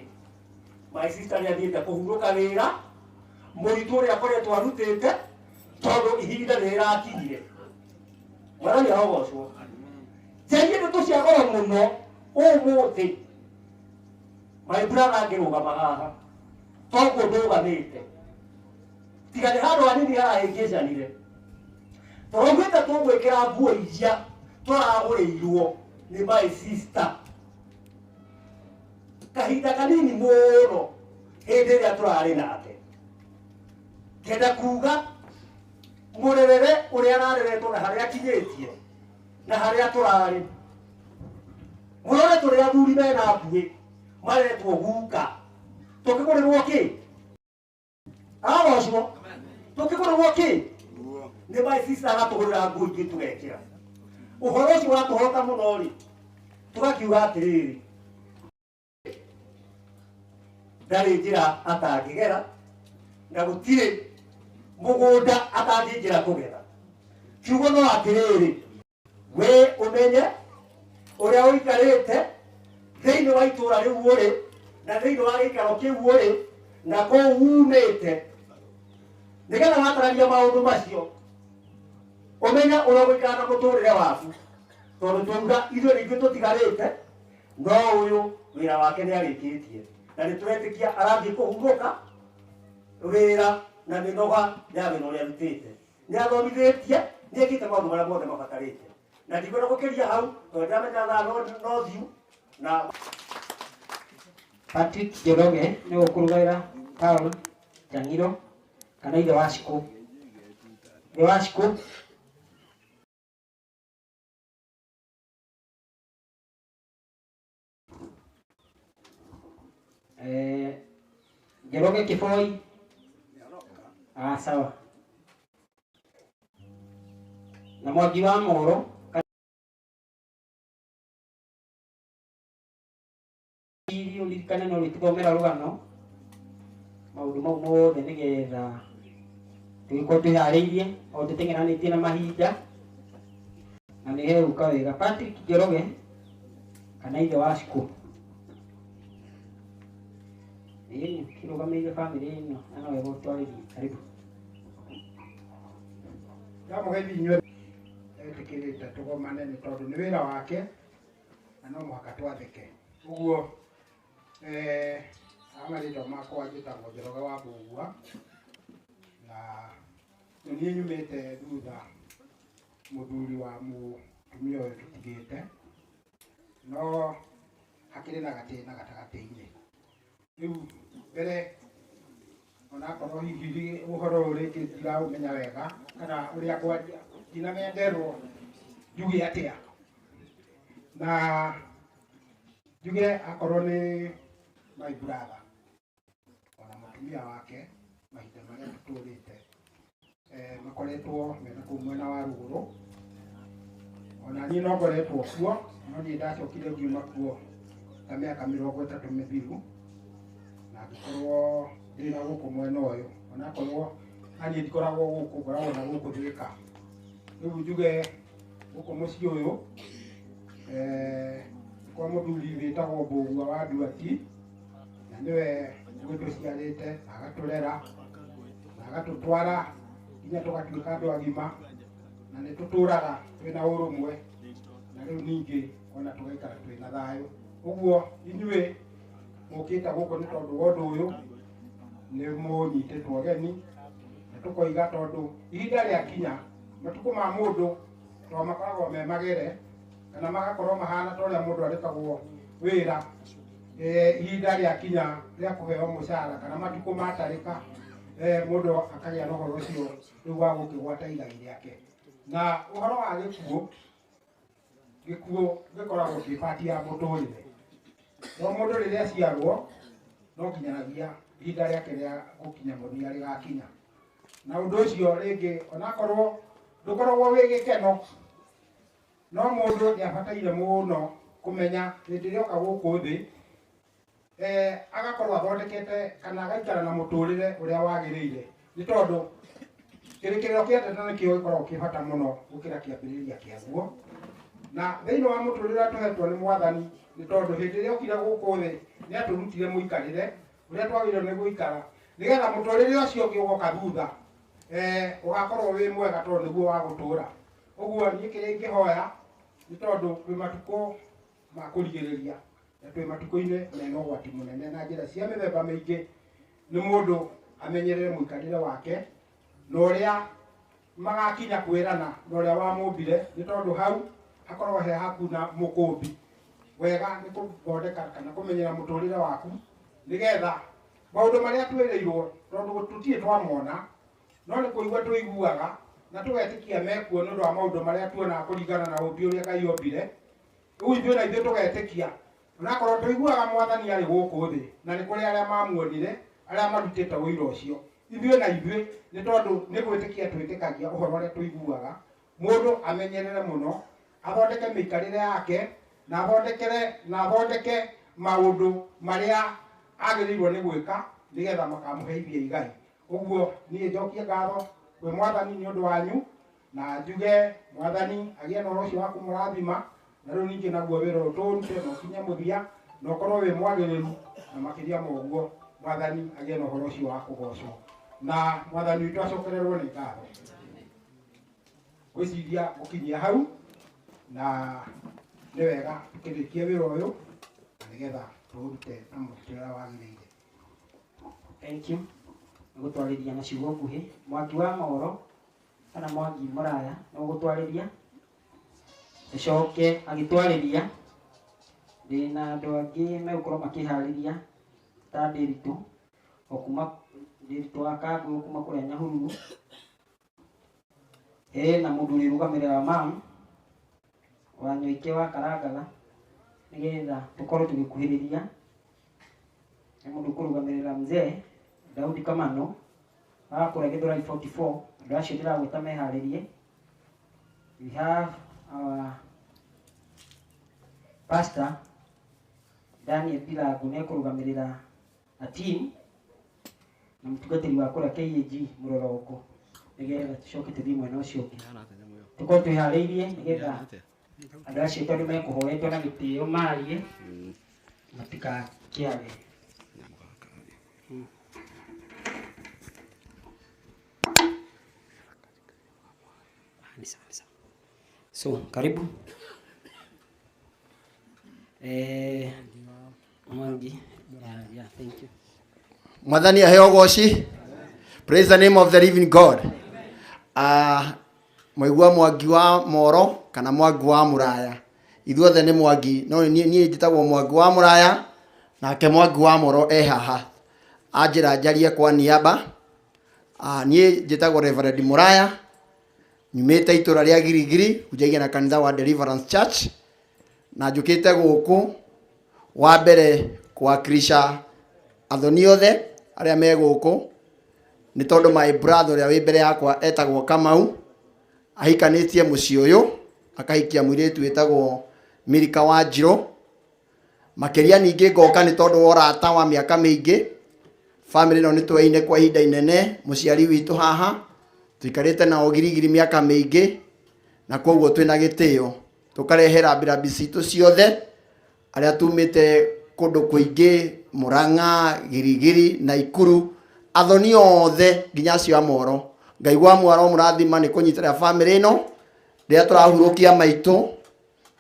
my sister nĩ athiĩte kũhurũka wĩra mũritũ ũrĩa akoretwo arutĩte tondũ ihinda nĩ rĩrakinyire. Mwana nĩ arogocwo. Njarie ndeto cia goro mũno ũmũthĩ my brother angĩrũgama haha toguo ndũgamĩte tiga nĩ handũ hanini harahĩngĩcanire tũraugĩte tũgwĩkĩra nguo iria tũragũrĩirwo nĩ my sister kahinda kanini mũno hĩndĩ ĩrĩa tũrarĩ nake. Ngenda kuga mũrerere ũrĩa arareretwo na harĩa akinyĩtie na harĩa tũrarĩ mũrore tũrĩa athuri mena mbuĩ maretwo guka tũkĩgũrĩrwo kĩ? Arogocwo. Tũkĩgũrĩrwo kĩ? Nĩ my sister agatũgũrĩra nguo ingĩ tũgekĩra. Ũhoro ũcio watũhota mũno rĩ tũgakiuga atĩrĩrĩ ndarĩ njĩra atangĩgera na gũtirĩ mũgũnda atangĩingĩra kũgetha. Kiugo no atĩrĩrĩ we ũmenye ũrĩa ũikarĩte thĩinĩ wa itũũra rĩu ũrĩ na thĩinĩ wa gĩikaro kĩu ũrĩ na kũu umĩte nĩgetha watarania maũndũ macio ũmenye ũrĩa ũgũikara na mũtũũrĩre waku tondũ twauga ithuĩ ningĩ tũtigarĩte no ũyũ wĩra wake nĩ arĩkĩtie na nĩ tũretĩkia arathiĩ kũhurũka wĩra na mĩnoga ya wĩra ũrĩa arutĩte. Nĩ athomithĩtie nĩ ekĩte maũndũ marĩa mothe mabatarĩte na ndikwenda gũkĩria hau tondũ ndamenya thaa no thiu na Patrick Njoroge nĩ ũkũrũgaĩra Paul Jang'iro kana ithe wa Cikũ. Ithe wa Cikũ. Njoroge Kĩboi. Sawa. Na Mwangi wa Moro uririkane no rĩtithomera rũgano maũndũ mau mothe nĩgetha tũgĩkorwo twĩharĩirie o tũteng'eranĩtie na mahinda na nĩ hegũka wega. Patrick Njoroge kana ithe wa Cikũ. Ĩĩ kĩrũgamĩrĩire bamĩrĩ ĩno na no wega ũtwarĩrie. Karibu. Ndamũgeithia inyuĩ etĩkĩrĩte tũgomane nĩ tondũ nĩ wĩra wake na no mũhaka twathĩke. Ũguo amarĩtwa makwa njĩtagwo Njoroge wa Mbũgua na niĩ nyumĩte thutha mũthuri wa mũtumia ũyũ tũtigĩte no hakĩrĩ na gatĩna gatagatĩ-inĩ. Rĩu mbere onakorwo hihi ũhoro ũrĩ ndiraũmenya wega kana ũrĩa ndinamenderwo njuge atĩa na juge akorwo ni my brother ona mutumia wake mahinda maria tuturite makoretwo mena kuu mwena wa ruguru ona ni no ngoretwo kuo no ni ndacokire ngiuma kuo ta miaka 30 mithiru na ngikorwo ndina guku mwena uyu ona korwo ani ndikoragwo guku ngoragwo na guku Thika riu njuge guku mucii uyu kwa muthuri witagwo Mbugua wa Nduati na niwe gũtũciarĩte agatũrera na agatũtwara nginya tũgatuĩka andũ agima na nĩ tũtũraga twĩna ũrũmwe na rĩu ningĩ ona tũgaikara twĩna thayũ. Ũguo inyuĩ mũkĩte gũkũ nĩ tondũ wa ũndũ ũyũ nĩ mũnyitĩtwo ũgeni na tũkoiga tondũ ihinda rĩakinya matukũ ma mũndũ to makoragwo me magere kana magakorwo mahana ta ũrĩa mũndũ arĩkagwo wĩra ihinda rĩakinya rĩa kũheo mũcara kana matukũ matarĩka mũndũ akagĩa na ũhoro ũcio rĩu wa gũkĩgwata igai rĩake. Na ũhoro wa gĩkuũ gĩkoragwo kĩ part ya mũtũrĩre. No mũndũ rĩrĩa aciarwo no nginyanagia ihinda rĩake rĩa gũkinya mũthia rĩgakinya. Na ũndũ ũcio rĩngĩ onakorwo ndũkoragwo wĩ gĩkeno no mũndũ nĩabataire mũno kũmenya hĩndĩ ĩrĩa oka gũkũ thĩ agakorwo athondekete kana agaikara na mũtũrĩre ũrĩa wagĩrĩire nĩ tondũ kĩrĩkĩrĩro kĩa tene nĩkĩo gĩkoragwo kĩ bata mũno gũkĩra kĩambĩrĩria kĩaguo. Na thĩinĩ wa mũtũrĩre tũhetwo nĩ Mwathani nĩ tondũ hĩndĩ ĩrĩa okire gũkũ thĩ nĩ atũrutire mũikarĩre ũrĩa twagĩrĩirwo nĩ gũikara nĩgetha mũtũrĩre ũcio ũngĩ ũgoka thutha ũgakorwo wĩ mwega tondũ nĩguo wa gũtũra. Ũguo niĩ kĩrĩa ingĩhoya nĩ tondũ twĩ matukũ ma kũrigĩrĩria na twĩ matukũ-inĩ mena ũgwati mũnene na njĩra cia mĩthemba mĩingĩ nĩ mũndũ amenyerere mũikarĩre wake na ũrĩa magakinya kwĩrana na ũrĩa wamũmbire nĩ tondũ hau hakoragwo he haku na mũkũmbi. Wega nĩ kũthondeka kana kũmenyera mũtũrĩre waku nĩgetha maũndũ marĩa twĩrĩirwo tondũ tũtirĩ twamona no nĩ kũigua tũiguaga na tũgetĩkia mekuo nĩ ũndũ wa maũndũ marĩa tuonaga kũringana na ũmbi ũrĩa Ngai ombire. Rĩu ithuĩ na ithuĩ tũgetĩkia onakorwo tũiguaga Mwathani arĩ gũkũ thĩ na nĩ kũrĩ arĩa mamuonire arĩa marutĩte wĩra ũcio. Ithuĩ na ithuĩ nĩ tondũ nĩ gwĩtĩkia twĩtĩkagia ũhoro ũrĩa tũiguaga mũndũ amenyerere mũno athondeke mĩikarĩre yake na athondeke maũndũ marĩa agĩrĩirwo nĩ gwĩka nĩgetha makamũheithia igai. Ũguo niĩ njokie ngatho kwĩ Mwathani nĩ ũndũ wanyu na njuge Mwathani agĩe na ũhoro ũcio wa kũmũrathima na rĩu ningĩ naguo wĩra ũyũ tũũrute na ũkinye mũthia na ũkorwo wĩ mwagĩrĩru na makĩria ma ũguo Mwathani agĩe na ũhoro ũcio wa kũgocwo na Mwathani witũ acokererwo nĩ ngatho. Gwĩciria gũkinyia hau na nĩ wega tũkĩrĩkie wĩra ũyũ na nĩgetha tũũrute na mũrutĩre ũrĩa wagĩrĩire. Thank you. Gũtwarĩria na ciugo nguhĩ Mwangi wa Moro kana Mwangi Mũraya no gũtwarĩria acoke agĩtwarĩria ndĩna andũ angĩ megũkorwo makĩharĩria ta Ndĩritũ o kuma Ndĩritũ wa Kangũ kuma kũrĩa Nyahururu na mũndũ ũrĩrũgamĩrĩra wa mam wa Nyoike wa Karangatha nĩgetha tũkorwo tũgĩkuhĩrĩria na mũndũ kũrũgamĩrĩra mzee Daudi Kamano akũrĩa Gĩthũrai 44 andũ acio ndĩragwĩta meharĩrie. We have our pastor Daniel Bilago nĩ kũrũgamĩrĩra a team na mũtungatĩri wa kũrĩa KAG Mũroroko nĩgetha tũcoke tũthiĩ mwena ũcio ũngĩ tũkorwo twĩharĩirie nĩgetha andũ acio tondũ mekũhoetwo na gĩtĩo marie matikakĩage. So karibu Mwangi. Yeah, thank you. Mwathani aheo goci. Praise the name of the living God. Mwaigua Mwangi wa Moro kana Mwangi wa Mũraya. Ithuothe nĩ Mwangi no niĩ njĩtagwo Mwangi wa Mũraya nake Mwangi wa Moro haha. Anjĩra njarie kwa niaba. Niĩ njĩtagwo Reverend Mũraya. Nyumĩte itũra rĩa Girigiri kujagia na kanitha wa Deliverance Church na njukite guku wa mbere kwakilisha athoni othe aria me guku ni tondu my brother uria wi mbere yakwa etagwo Kamau ahikanitie mucii uyu akahikia mwiritu wetagwo Milika Wanjiru. Makiria ningi ngoka ni tondu worata wa miaka mingi, family no nitweine kwa ihinda inene, muciari witu haha tuikarite na ogirigiri miaka mingi, na koguo twina gitio tukarehera birabi citu ciothe aria tumite kundu kuingi, Murang'a, Girigiri na Ikuru, athoni othe nginya cio Amoro. Ngai wa mwaro murathima ni kunyitira family no ria turahurukia maitu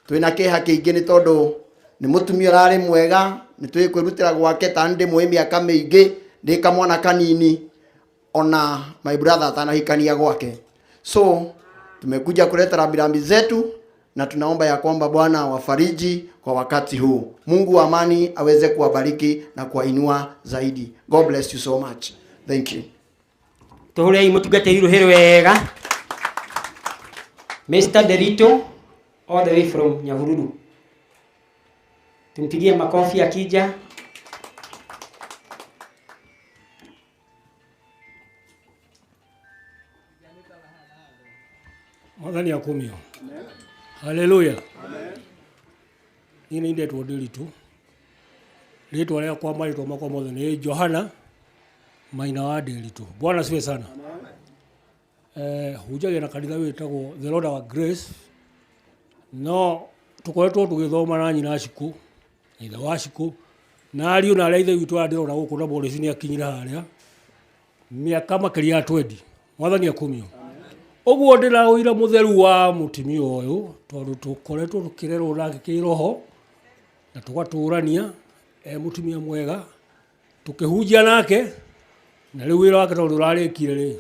twina kiha kiingi ni tondu ni mutumia urari mwega, ni twikwirutira gwake tandi mwe miaka mingi ndi kamwana kanini ona my brother atanahikania gwake. So tumekuja kuleta rambirambi zetu na tunaomba ya kwamba Bwana wafariji kwa wakati huu. Mungu wa amani aweze kuwabariki na kuwainua zaidi. God bless you so much. Thank you. Tuhurei mutugatei ruhero wega. Mr. Derito all the way from Nyahururu. Tumpigie makofi akija. Mwathani akumio. Haleluya. Nini ndetwo Derito. Ritwa ria kwa maritwa makwa mothe ni Johana Maina wa Derito. Bwana siwe sana. Hujaga na kanitha wetagwo The Lord of Grace. No tukoretwo tugithoma na nyina ciku ithe wa ciku na ariu na aria ithe witu ndirona guku na Boris ni akinyira haria miaka makiria 20. Mwathani akumio. Oguo ndira uira mutheru wa mutimia uyu tondu tukoretwo tukirerwo nake kiroho na tugaturania mutimia mwega tukihunjia nake na riu wira wake tondu urarikire ri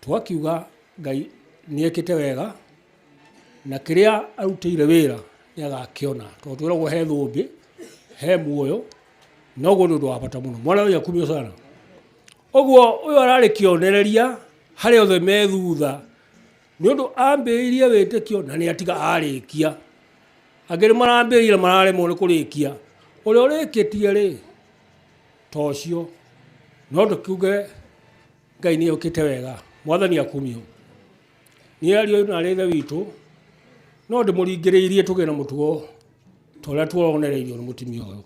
twakiuga Ngai niekite wega na kiria arutire wira ni agakiona tondu twiragwo he thumbi he muoyo noguo ni undu wa bata muno. Mwana akumio sana. Oguo uyu arari kionereria hari othe me thutha ni undu ambiirie witikio na ni atiga arikia angiri marambiirie mararemwo ni kurikia uria urikitie ri tocio no tukiuge Ngai ni ukite wega. Mwathani akumio. Ni ario na rithe witu no ndimuringiriirie tuge na mutugo toria tuonereirio ni mutimia uyu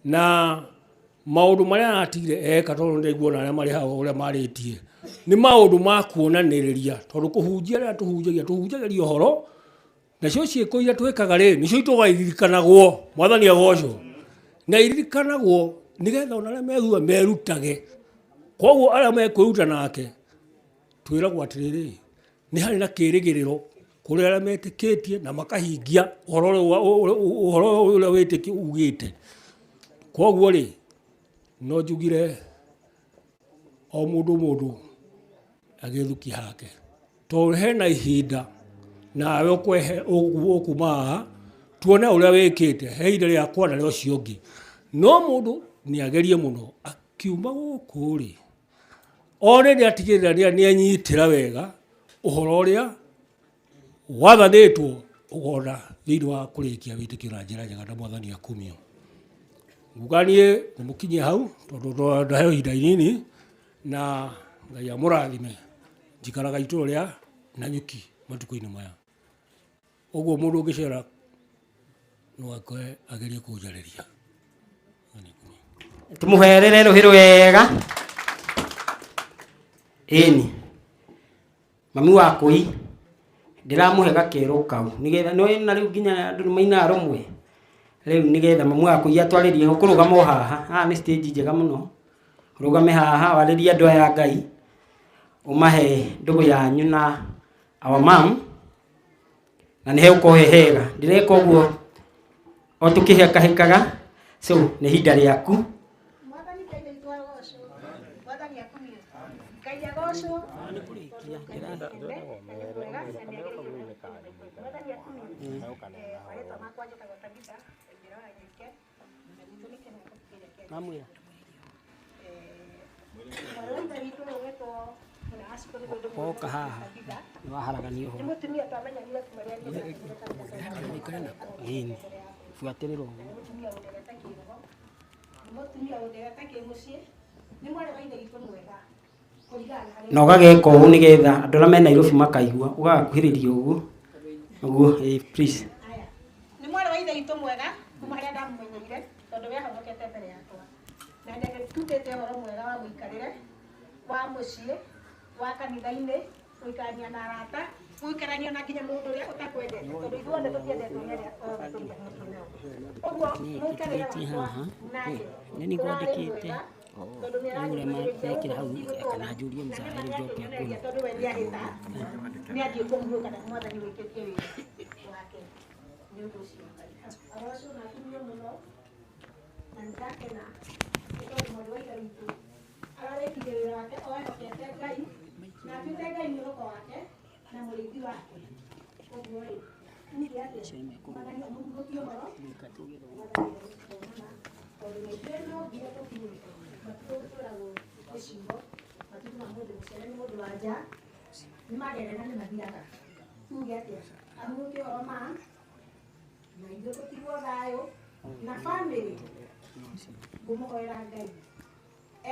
na maundu maria atire eka tondu ndiguona aria mari hawo uria maritie ni maundu ma kuonaniriria tondu kuhunjia ria tuhunjagiria horo na cio ciiko iria twikaga ri nicio itugairirikanaguo. Mwathani agocwo na iririkanagwo nigetha ona aria methua merutage. Koguo aria mekwiruta nake twiragwo atiriri ni hari na kirigiriro kuri aria metikitie na makahingia uhoro uria witiki ugite. Koguo ri no njugire o mundu agithuki hake to hena ihinda nawe ukwehe ukuma tuone uria wikite he ihinda ria kwana rio ciongi no mundu ni agerie muno akiuma guku ri one ni atigirira ni anyitira wega uhoro uria wathanitwo ugona thiini wa kurikia witikio na njira njega na Mwathani akumio. Nguganie nimukinye hau tondu ndahe ihinda inini na Ngai amurathime njikaraga ituro ria Nanyuki matuko-ini maya. Oguo mundu ungicera no akwe agerie kunjariria. Tumuherere ruhiro wega. Eni mami wakui ndiramuhe gakero kau nigetha no na riu nginya andu maina aromwe riu nigetha mami wakui atwaririe ukurugama haha ni stage njega muno rugame haha waririe andu aya Ngai umahe ndugu yanyu na our mom na ni he ukohehega ndireka uguo o tukihekahekaga so ni hinda riaku. Mwathani kaitha itwagoco Mwathani akumio Ngai agoco Mamuya oka haha ni waharaganio ho Ini fuatiriro no gageka ũũ nĩgetha andũ arĩa me Nairobi makaigua ũgagakuhĩrĩria ũguo please. Nĩ mwarĩ wa ithe witũ mwega kuma harĩa ndamũmenyeire tondũ we ahonokete mbere yakwa na ndĩtutĩte ũhoro mwega wa mũikarĩre wa mũciĩ wa kanitha-inĩ gũikarania na arata gũikarania na nginya mũndũ ũrĩa ũtakwendete tondũ ithuothe tũtiendetwo nĩ arĩa othe tũriganĩtwo nao. Ũguo mũikarĩre wakwa nake nĩ ngwandĩkĩte ũrĩa mekĩra hau kana njũrie mũcaara njoke kuona tondũ we nĩahĩta nĩathiĩ kũmũhũka na mwathani wĩkĩtie wĩra wake nĩ ũndũ ũcio arosho na kumio mũno na nĩndakena nĩ tondũ mũndũ wa ithe witũ ararĩkirie wĩra wake ohokete Ngai na atuĩte Ngai mwĩhoko wake na mũrĩithi wake. Ũguo rĩ nĩguo atĩ mwathani amũhurũkie ũhoro tondũ nĩithuĩ no nginya tũkinyĩte matũtũragwo gĩcigo matutu ma mũndũ mũciare nĩ mũndũ wa nja nĩ magere na nĩ mathiaga tuge atĩa amũhurũkie ũhoro ma na ithuĩ tũtigwo thayũ na bamĩrĩ ngũmũhoera Ngai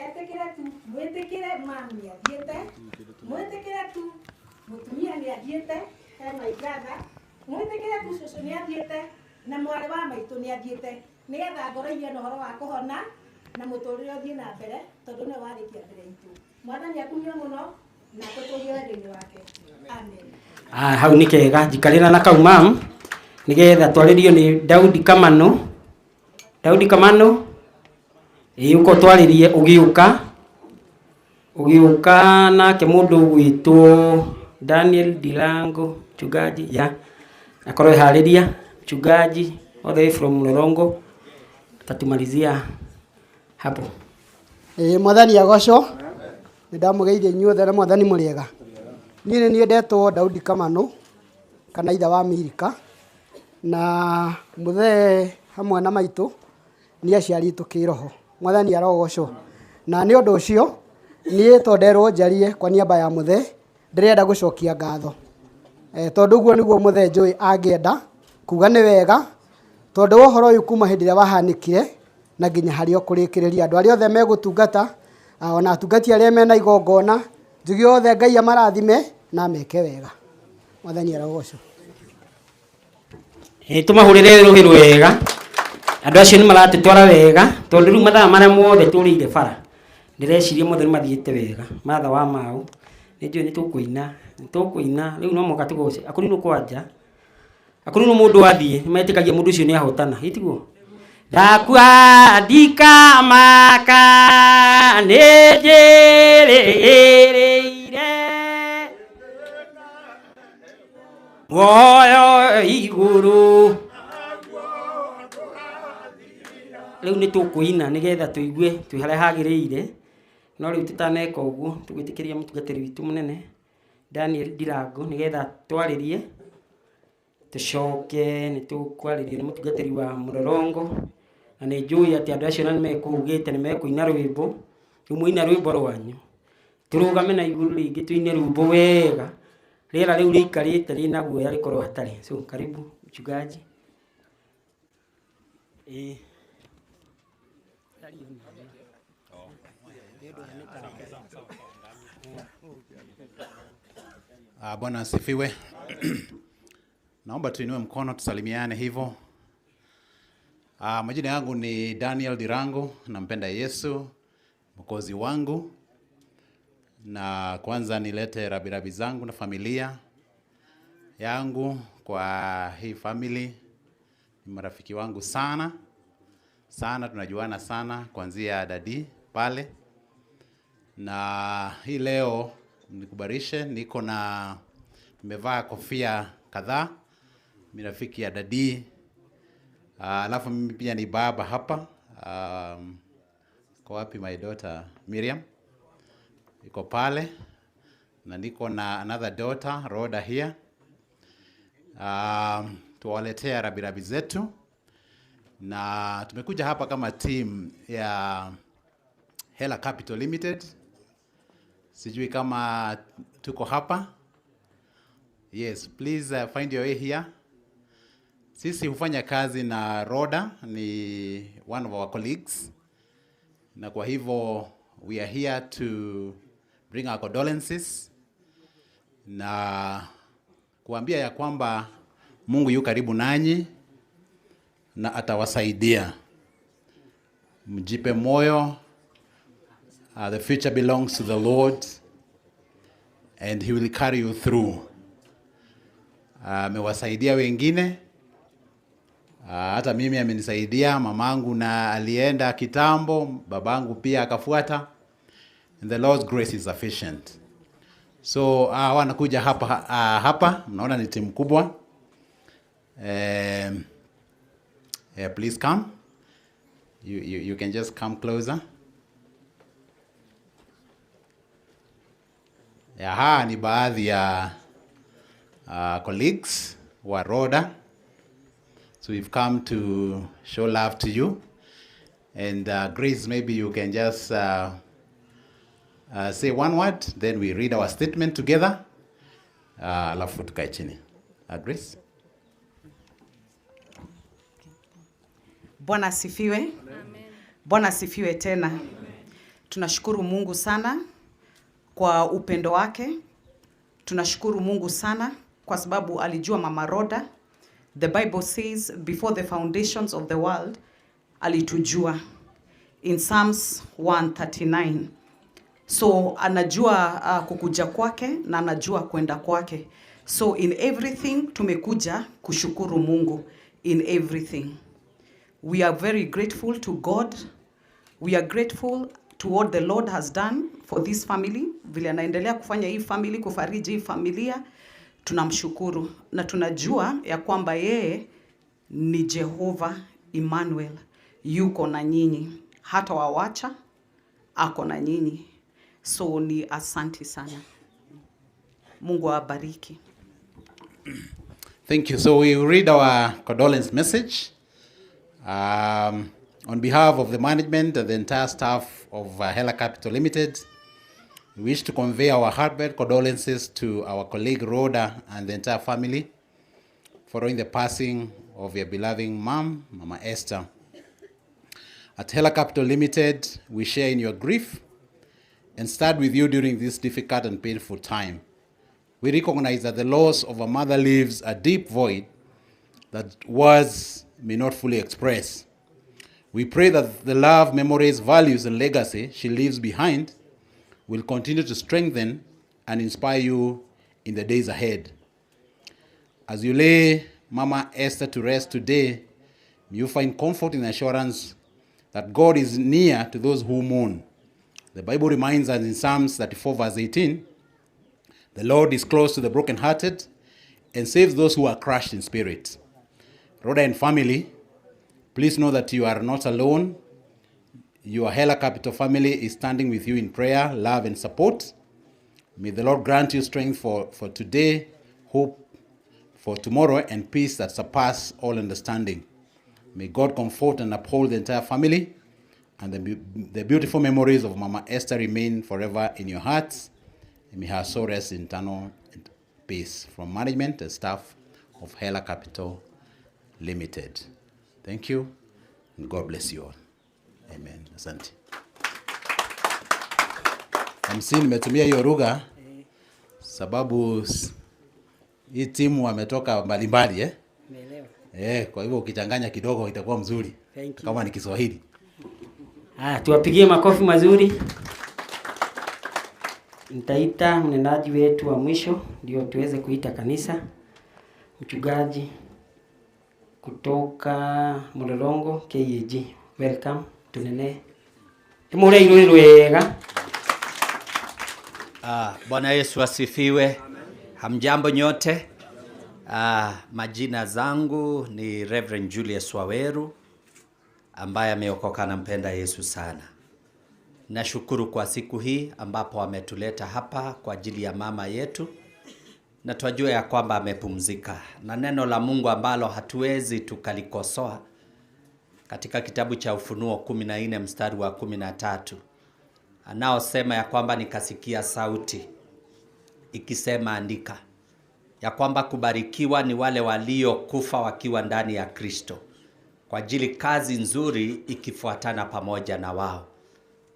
etĩkĩre tu mwĩtĩkĩre mami athiĩte mwĩtĩkĩre tu mũtumia nĩ athiĩte hena igatha mwĩtĩkĩre tu cũcũ nĩ athiĩte na mwarĩ wa maitũ nĩ athiĩte nĩgetha ngoro igĩe na ũhoro wa kũhona na mũtũrĩre ũthiĩ na mbere tondũ nĩwe warĩkia mbere itũ. Mwathani akumio mũno na tũtũgie wendo-inĩ wake. Amen. Hau nĩ kega njikarĩra na kau mam nĩgetha twarĩrio nĩ Daudi Kamano. Daudi Kamano uko twarĩrie ũgĩũka nake mũndũ gwĩtwo Daniel Dirango mchungaji akorwo harĩria mchungaji all the way from Mlolongo tatumalizia hapo. Mwathani agocwo nĩndamũgeithia inyuothe na mwathani mũrĩega. Niĩ nĩ ndetwo Daudi Kamano kana ithe wa Mirika na mũthee hamwe na maitũ nĩ aciaritũ kĩroho. Mwathani arogocwo na nĩ ũndũ ũcio niĩ tonderwo njarie kwa niaba ya mũthee ndĩrenda gũcokia ngatho tondũ ũguo nĩguo mũthee njũĩ angĩenda kuga nĩ wega tondũ ũhoro ũyũ kuma hĩndĩ ĩrĩa wahanĩkire na nginya harĩ ũkũrĩkĩrĩria andũ arĩa othe megũtungata ona atungati arĩa mena igongona njuge othe Ngai amarathime na meke wega. Mwathani arogocwo. Tumahũrĩre rũhĩ rwega andũ acio nĩ maratũtwara wega tondũ rĩu mathaa marĩa mothe tũrĩire bara ndĩreciria mothe nĩ mathiĩte wega. Martha wa Mau nĩnjũĩ nĩ tũkũina rĩu no mũka tũgoce akũrinũ kwanja akũrinũ mũndũ athiĩ nĩ metĩkagia mũndũ ũcio nĩ ahotana itiguo ndakwandika maka nĩ njĩrĩire muoyo igũrũ rĩu nĩ tũkũina nĩgetha tũigue twĩ harĩa hagĩrĩire no rĩu tũtaneka ũguo tũgwĩtĩkĩria mũtungatĩri witũ mũnene Daniel Dirango nĩgetha twarĩrie tũcoke nĩ tũkwarĩria nĩ mũtungatĩri wa Mlolongo na nĩ njũĩ atĩ andũ acio nĩ mekũugĩte nĩ mekũina rwĩmbo rĩu mũina rwĩmbo rwanyu tũrũgame na igũrũ rĩngĩ tũine rwĩmbo wega rĩera rĩu rĩikarĩte rĩna guoya rĩkorwo hatarĩ. So karibu mchungaji. Bwana asifiwe. Naomba tuinue mkono tusalimiane hivyo. Majina yangu ni Daniel Dirango, nampenda Yesu mwokozi wangu. Na kwanza nilete rabirabi zangu na familia yangu kwa hii family. Ni marafiki wangu sana tunajuana sana kuanzia dadi pale. Na hii leo nikubarishe nimevaa kofia kadhaa. Mimi rafiki ya dadi. Alafu mimi pia ni baba hapa. Kwa wapi my daughter Miriam? Iko pale. Na niko na another daughter Rhoda here. Tuwaletea rabirabi zetu. Na tumekuja hapa kama team ya Hela Capital Limited. Sijui kama tuko hapa. Yes, please find your way here. Sisi hufanya kazi na Rhoda, ni one of our colleagues. Na kwa hivyo we are here to bring our condolences na kuambia ya kwamba Mungu yu karibu nanyi na atawasaidia. Mjipe moyo. The future belongs to the Lord and he will carry you through. Amewasaidia wengine. Hata mimi amenisaidia, mamangu na alienda kitambo, babangu pia akafuata. And the Lord's grace is sufficient. So wanakuja hapa, mnaona ni timu kubwa. Please come. You can just come closer. Ni baadhi ya colleagues wa Rhoda. So we've come to show love to you. And Grace, maybe you can just say one word, then we read our statement together. Alafu tukae chini. Grace. Bwana asifiwe. Amen. Bwana asifiwe tena. Tunashukuru Mungu sana kwa upendo wake. Tunashukuru Mungu sana kwa sababu alijua Mama Rhoda. The Bible says before the foundations of the world alitujua in Psalms 139. So anajua kukuja kwake na anajua kwenda kwake. So in everything tumekuja kushukuru Mungu in everything. We are very grateful to God. We are grateful to what the Lord has done for this family. Vile anaendelea kufanya hii family, kufariji hii familia, tunamshukuru. Na tunajua ya kwamba yeye ni Jehova Emmanuel. Yuko na nyinyi. Hata wawacha, ako na nyinyi. So ni asanti sana. Mungu awabariki. Thank you. So we read our condolence message. On behalf of the management and the entire staff of Hela Capital Limited, we wish to convey our heartfelt condolences to our colleague Rhoda and the entire family following the passing of your beloved mom, Mama Esther. At Hela Capital Limited, we share in your grief and stand with you during this difficult and painful time. We recognize that the loss of a mother leaves a deep void that words may not fully express. We pray that the love, memories, values, and legacy she leaves behind will continue to strengthen and inspire you in the days ahead. As you lay Mama Esther to rest today, may you find comfort in the assurance that God is near to those who mourn. The Bible reminds us in Psalms 34 verse 18, the Lord is close to the brokenhearted and saves those who are crushed in spirit. Rhoda and family, please know that you are not alone. Your Hela Capital family is standing with you in prayer, love, and support. May the Lord grant you strength for today, hope for tomorrow, and peace that surpass all understanding. May God comfort and uphold the entire family, and the beautiful memories of Mama Esther remain forever in your hearts. And may her soul rest in eternal peace. From management and staff of Hela Capital Limited. Thank you, and God bless you all. Amen. Asante. Nimetumia hiyo lugha sababu hii timu wametoka mbalimbali kwa hivyo ukichanganya kidogo itakuwa mzuri kama ni Kiswahili. Tuwapigie makofi mazuri. Nitaita mnenaji wetu wa mwisho ndio tuweze kuita kanisa. Mchungaji kutoka Mlolongo KAG. Welcome tunene. Timure iruirwega. Bwana Yesu asifiwe. Hamjambo nyote. Majina zangu ni Reverend Julius Waweru ambaye ameokoka na mpenda Yesu sana. Nashukuru kwa siku hii ambapo ametuleta hapa kwa ajili ya mama yetu. Na twajua ya kwamba amepumzika. Na neno la Mungu ambalo hatuwezi tukalikosoa katika kitabu cha Ufunuo 14 mstari wa 13. Anaosema ya kwamba nikasikia sauti ikisema andika, ya kwamba kubarikiwa ni wale waliokufa wakiwa ndani ya Kristo, kwa ajili kazi nzuri ikifuatana pamoja na wao.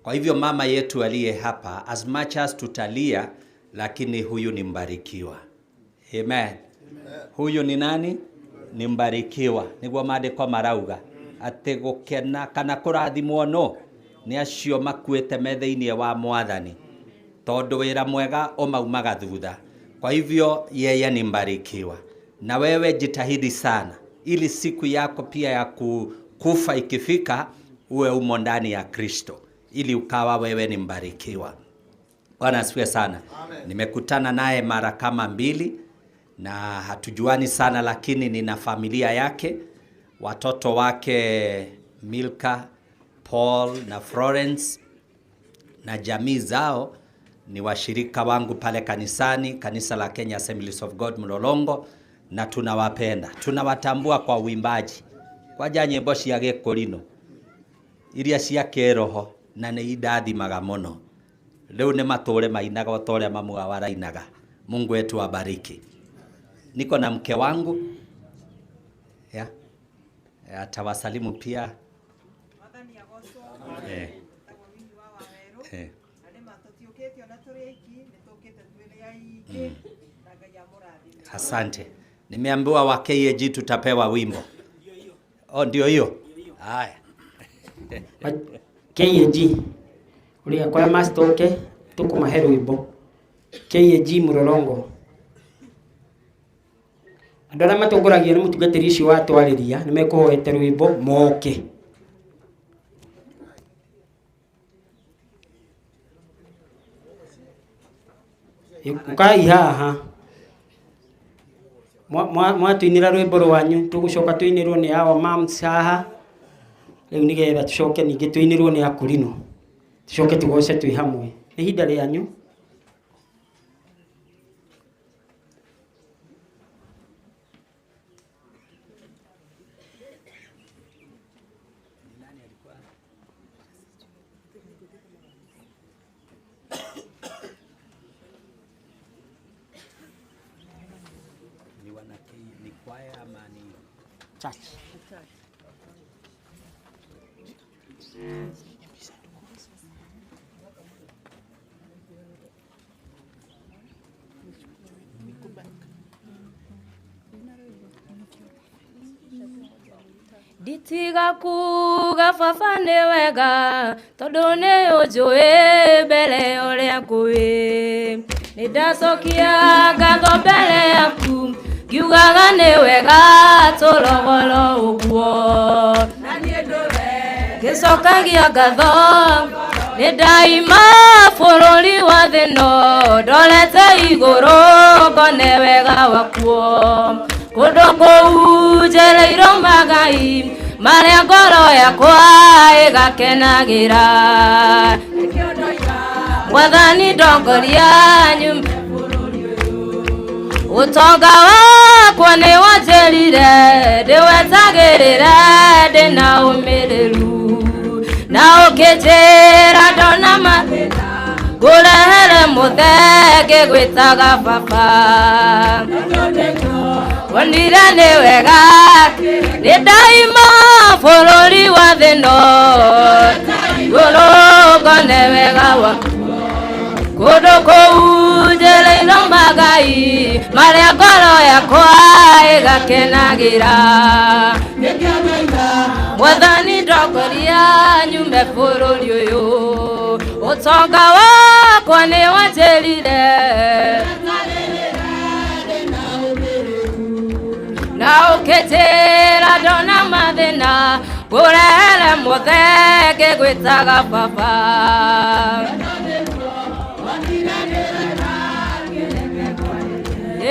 Kwa hivyo mama yetu aliye hapa, as much as tutalia, lakini huyu ni mbarikiwa. Amen. Huyu ni nani? Ni mbarikiwa. Niguo maandiko marauga ati gukena kana kurathimwo no ni acio makuite methe-ini wa Mwathani, tondu wira mwega umaumaga thutha. Kwa hivyo yeye ni mbarikiwa. Na wewe jitahidi sana ili siku yako pia ya kufa ikifika uwe umo ndani ya Kristo, ili ukawa wewe ni mbarikiwa. Bwana asifiwe sana. Amen. Nimekutana naye mara kama 2 na hatujuani sana, lakini nina familia yake, watoto wake Milka, Paul na Florence na jamii zao ni washirika wangu pale kanisani, kanisa la Kenya Assemblies of God Mlolongo, na tunawapenda. Tunawatambua kwa uimbaji. Kwa nyĩmbo cia gĩkũrino iria cia kĩroho na nĩ idathimaga mũno. Leo nĩ matũre mainaga o ta ũrĩa mamu wao arainaga. Mungu wetu abariki. Niko na mke wangu. Atawasalimu pia. Asante. Nimeambiwa wa KAG tutapewa wimbo. Ndio hiyo. Haya. KAG ulia kwa mastoke tukumahe rwimbo KAG Mlolongo. Andũ arĩa matongoragio nĩ mũtungatĩri ũcio watwarĩria nĩ mekũhoete rwimbo moke. Ukai haha mwatuinĩra rwimbo rwanyu, tũgũcoka tuinĩrwo nĩ our moms haha. Rĩu nĩgetha tucoke ningĩ tuinĩrwo nĩ akũrinũ, tucoke tugoce twĩ hamwe. Nĩ ihinda rĩanyu. Church. Ditiga kuga baba nĩ wega tondũ nĩ ũnjũĩ mbere ũrĩa ngũĩ. Nĩ ndacokia ngatho mbere yaku ngiugaga nĩ wega tũrogoro ũguo. Na niĩ ndũre ngĩcokagia ngatho nĩ ndaima bũrũri wa thĩ ĩno ndorete igũrũ ngone wega wakuo. Kũndũ kũu njereirwo magai marĩa ngoro yakwa ĩgakenagĩra. Mwathani ndongoria nyume bũrũri ũyũ. Ũtonga wakwa nĩ wanjĩrire ndĩwetagĩrĩre ndĩna ũmĩrĩru. Na ũkĩnjĩra ndona mathĩna ngũrehere mũthee ngĩgwĩtaga baba. Wonire nĩ wega nĩ ndaima bũrũri wa thĩ ĩno igũrũ ngone wega wakuo. Kũndũ kũu njereirwo magai marĩa ngoro yakwa ĩgakenagĩra. Mwathani ndongoria nyume bũrũri ũyũ. Ũtonga wakwa nĩ wanjĩrire na ũkĩnjĩra ndona mathĩna ngũrehere mũthee ngĩgwĩtaga baba.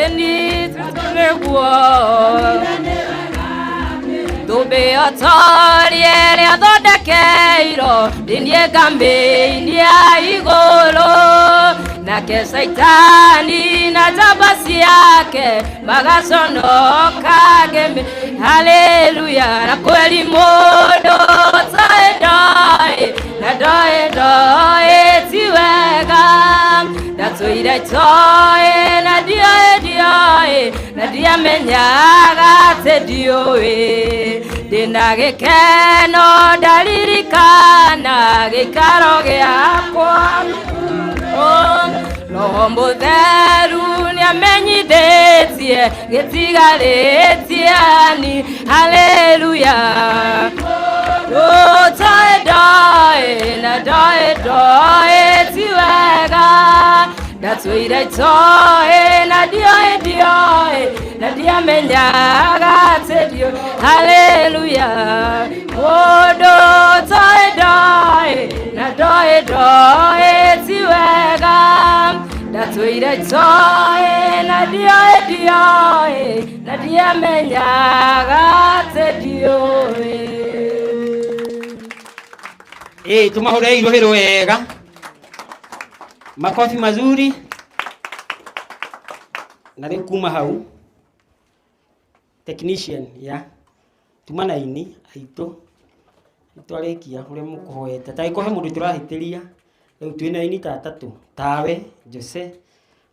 Ĩni nĩguo tũmĩotorie ĩrĩa thondekeirwo ndĩnie ngambĩ-inĩ ya igũrũ. Nake Saitani na njamba ciake magaconoka ngemi. Haleluya. Na kweli mũndũ ũtoĩ ndoĩ na ndoĩ ti wega. Na ndatũire itoĩ na ndioĩ na ndiamenyaga atĩ ndiũĩ ndĩna gĩkeno ndaririkana gĩikaro gĩakwa Roho Mũtheru nĩamenyithĩtie gĩtigarĩtie ni haleluya Toĩ ndoĩ na ndoĩ ti wega ndatũire itoĩ na ndioĩ na ndiamenyaga atĩ ndiũĩ haleluya mũndũ toĩ na ndoĩ ti wega ndatũire itoĩ na ndioĩ na ndiamenyaga atĩ ndiũĩ tumahore irohero wega makofi mazuri na rĩu kuma hau technician ya tumana ini aitũ nĩtwarĩkia ũrĩa mũkũhoete ta ĩkohe mũndũ tũrahĩtĩria rĩu twĩna ini tatatũ tawe Jose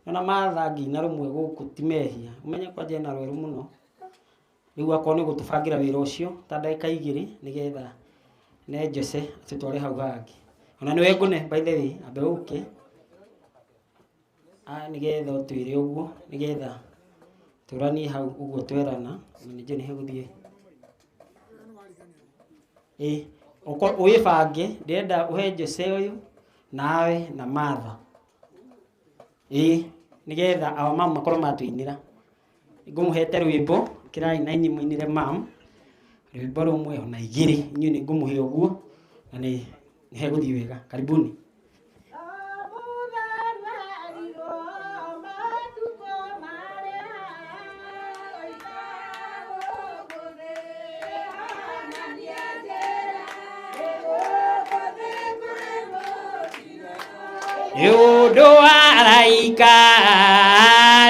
ona mathangi na rũmwe gũkũ timehia umenye kwa jena rweru mũno rĩu akorwo nĩ gũtũbangĩra wĩra ũcio ta ndagĩka 2 nĩgetha ne Jose atutware hau hangĩ ona nĩwe ngũne by the way ambe ũke nĩgetha ũtwĩre ũguo nĩgetha tũranie hau ũguo twerana nĩnjĩ nĩ hegũthiĩ ũĩbange ndĩrenda ũhe Jose ũyũ nawe na Martha nĩgetha awa mamu makorwo matwĩinĩra ngũmũhete rwĩmbo kĩrai na inyuĩ mũinĩre mamu rwĩmbo rũmwe ona 2 inyuĩ nĩ ngũmũhe ũguo na nĩ hegũthiĩ wega karibuni Yudo araika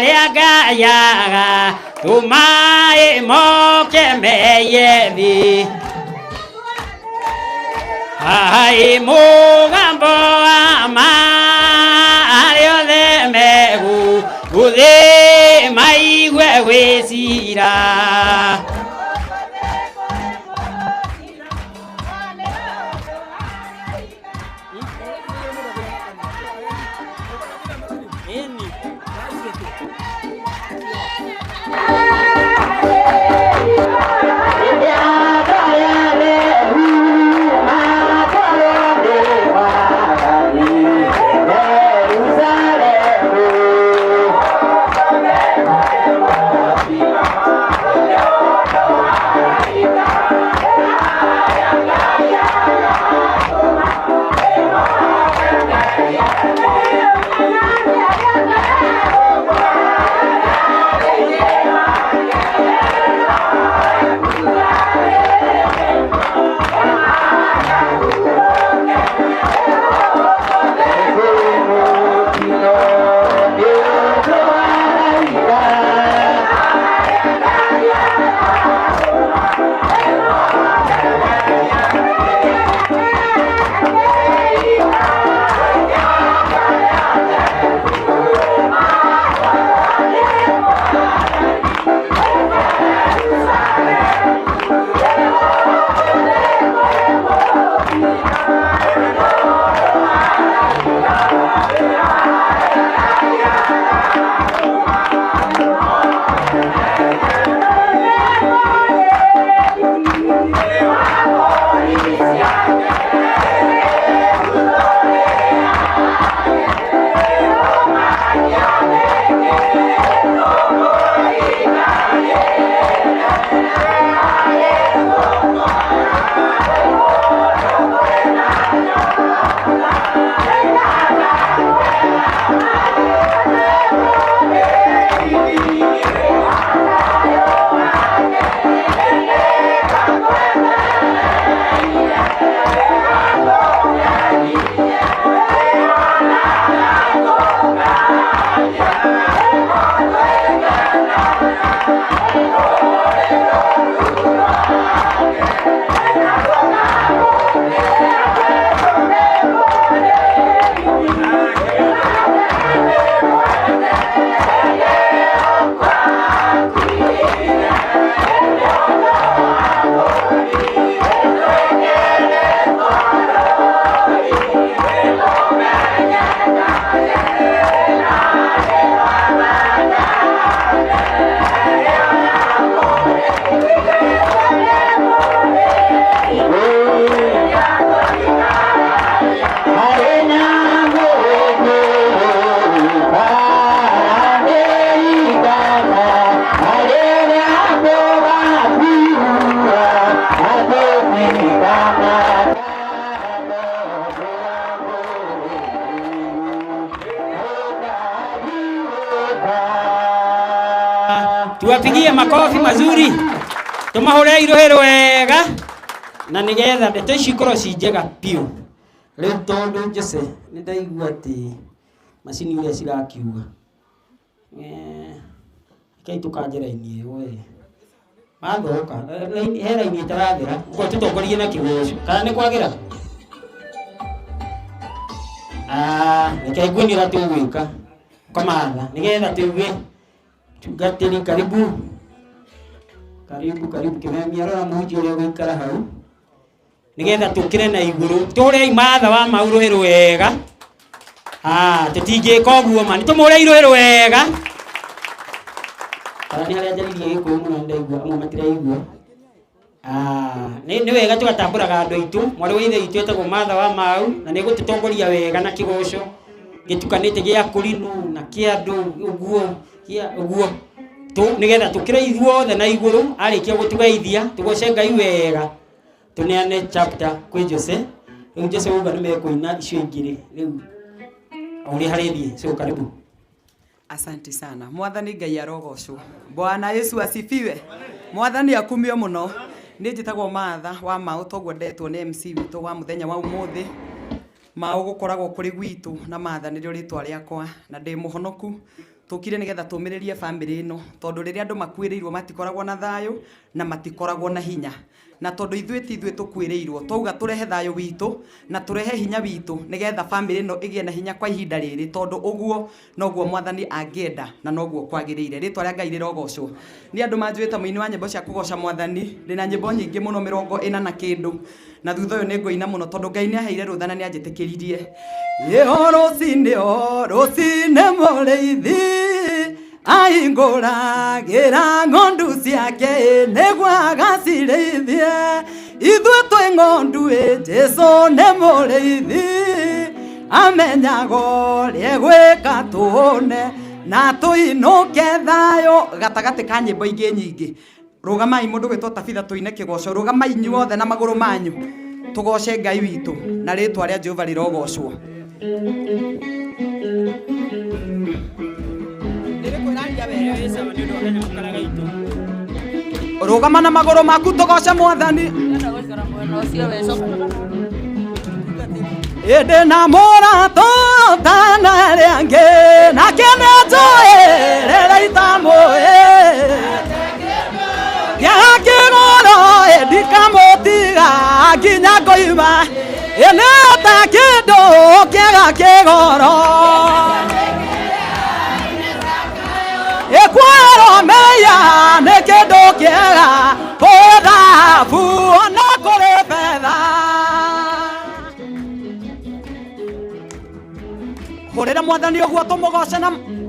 liagayaga tumae moke meyevi ai mugambo ama aliole megu ude maigwe wesira Yeah. tuwapigie makofi mazuri tumahore irohero wega na nigetha ndeto ici ikorwo ci njega piũ rĩu tondũ Jose nĩ ndaigua atĩ macini iria cirakiuga kai tukanjĩra-inĩ ĩyo mathoka he raini ĩtarathira ũguo tũtongorie na kĩgoco kana nĩ kwagĩra reke ngue nĩ ũrĩa tũgwĩka komatha nĩgetha tuge tungatĩri karibu kĩmemia rora mũhunjia ũrĩa gũikara hau nĩgetha tũkĩre na igũrũ tũrĩa imatha wa maũrũhĩrũ wega tũtingĩka ũguo ma nĩ tũmũrĩa irũhĩrũ wega nĩ harĩa njaririe gĩkũyũ mũno ndaigua amwe matiraigua nĩ wega tũgatambũraga andũ aitũ mwarĩ wa ithe itũ etagwo Martha wa Mau na nĩ gũtũtongoria wega na kĩgoco gĩtukanĩte gĩa kũrinu na kĩa andũ ũguo nĩgetha tũkĩre ithuothe na igũrũ arĩkia gũtũgeithia tũgoce Ngai wega tũneane chapter kwĩ Jose rĩu Jose uga nĩ mekũina icio ingĩ rĩu ũrĩa harĩthiĩ so karibu. Asante sana. Mwathani Ngai arogocwo. Bwana Yesu asifiwe. Mwathani akumio muno. Nĩ njĩtagwo Martha wa Mau toguo ndetwo nĩ MC witũ wa mũthenya wa ũmũthĩ. Mau gũkoragwo kũrĩ gwitũ na Martha nĩrĩo rĩtwa rĩakwa na ndĩ mũhonoku. Tũkire nĩgetha tũmĩrĩrie family ĩno tondũ rĩrĩa andũ makuĩrĩirwo matikoragwo na thayũ na matikoragwo na hinya. Na tondũ ithuĩ tũkuĩrĩirwo twauga tũrehe thayũ witũ na tũrehe hinya witũ nĩgetha family ĩno ĩgĩe na hinya kwa ihinda rĩrĩ tondũ ũguo noguo Mwathani angĩenda na noguo kwagĩrĩire rĩtwa rĩa Ngai rĩrogocwo. Nĩ andũ manjwĩta mũini wa nyĩmbo cia kũgoca Mwathani ndĩna nyĩmbo nyingĩ mũno 40 na kĩndũ na thutha ũyũ nĩ ngũina mũno tondũ Ngai nĩ aheire rũtha na nĩ anjĩtĩkĩririe. Rũcinĩ mũrĩithi ahingũragĩra ng'ondu ciake nĩguo agacirĩithie ithuĩ twĩ ng'ondu Jesũ nĩ mũrĩithi amenyaga ũrĩa gwĩka tũne na tũinũke thayũ gatagatĩ ka nyĩmbo ingĩ nyingĩ. Rũgamai mũndũ gwĩtwo Tabitha tũine kĩgoco rũgamai inyuothe na magũrũ manyu tũgoce Ngai witũ na rĩtwa rĩa Jehova rĩrogocwo. Rũgama na magũrũ maku tũgoce Mwathani. Ĩndĩ na mũratũ tana rĩangĩ nake nĩnjũĩ itamũĩ gĩa kĩgoro ndikamũtiga nginya ngoima nĩ ta kĩndũ kĩega kĩgoro ĩkwĩrwo meya nĩ kĩndũ kĩega kwĩ thahabu ona kũrĩ betha. Hũrĩra Mwathani ũguo tũmũgoce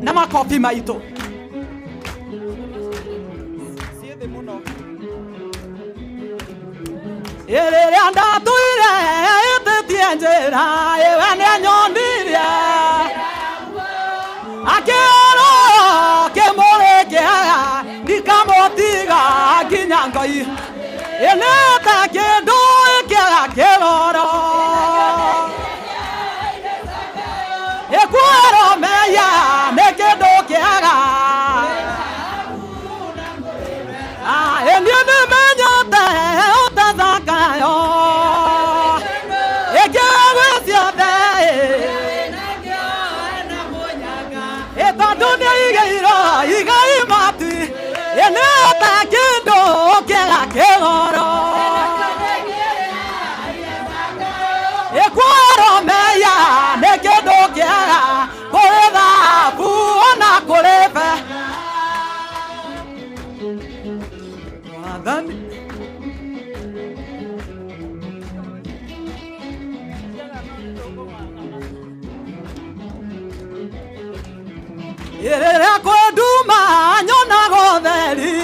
na makobi maitũ. Rĩrĩa ndatuire ĩtĩtie njĩra ĩwe nĩanyonirie akĩrwo kĩmũrĩ kĩega ndikamũtiga nginya Ngai nĩ ta kĩndũ kĩega kĩgoro ĩkwĩrwo meya nĩ kĩndũ kĩega niĩ nĩmenyete ũtethakayo ĩkĩgwĩ ciothe tondũ nĩigĩirwo igai matu nĩ ta kĩndũ kĩega kĩgoro ĩkwĩrwo meya nĩ kĩndũ kĩega kũrĩ thahabu ona kũrĩ betha. Mwathani rĩrĩa kwĩ nduma nyonaga ũtheri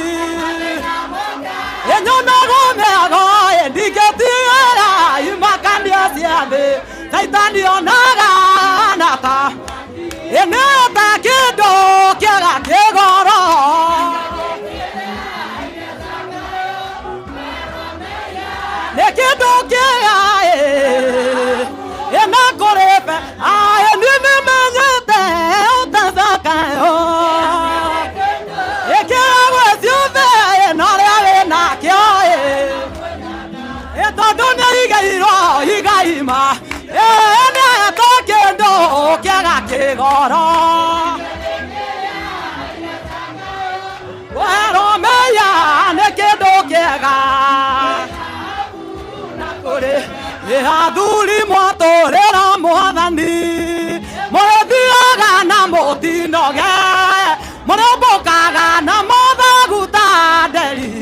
nyonaga ũmĩago ndingĩtigĩra imakania cia thĩ Saitani onaga na ta nĩ ta kĩndũ kĩega kĩgoro nĩ kĩndũ kĩega na kũrĩ betha niĩ nĩmenyete ũtethakayo ĩkĩgwĩ Ngeiro igaima ene tokendo kega kigoro Wero meya ne kendo kega Nakore Athuri mwatorera mwathani Mwethiaga na mutinoge Murembokaga na mathaguta nderi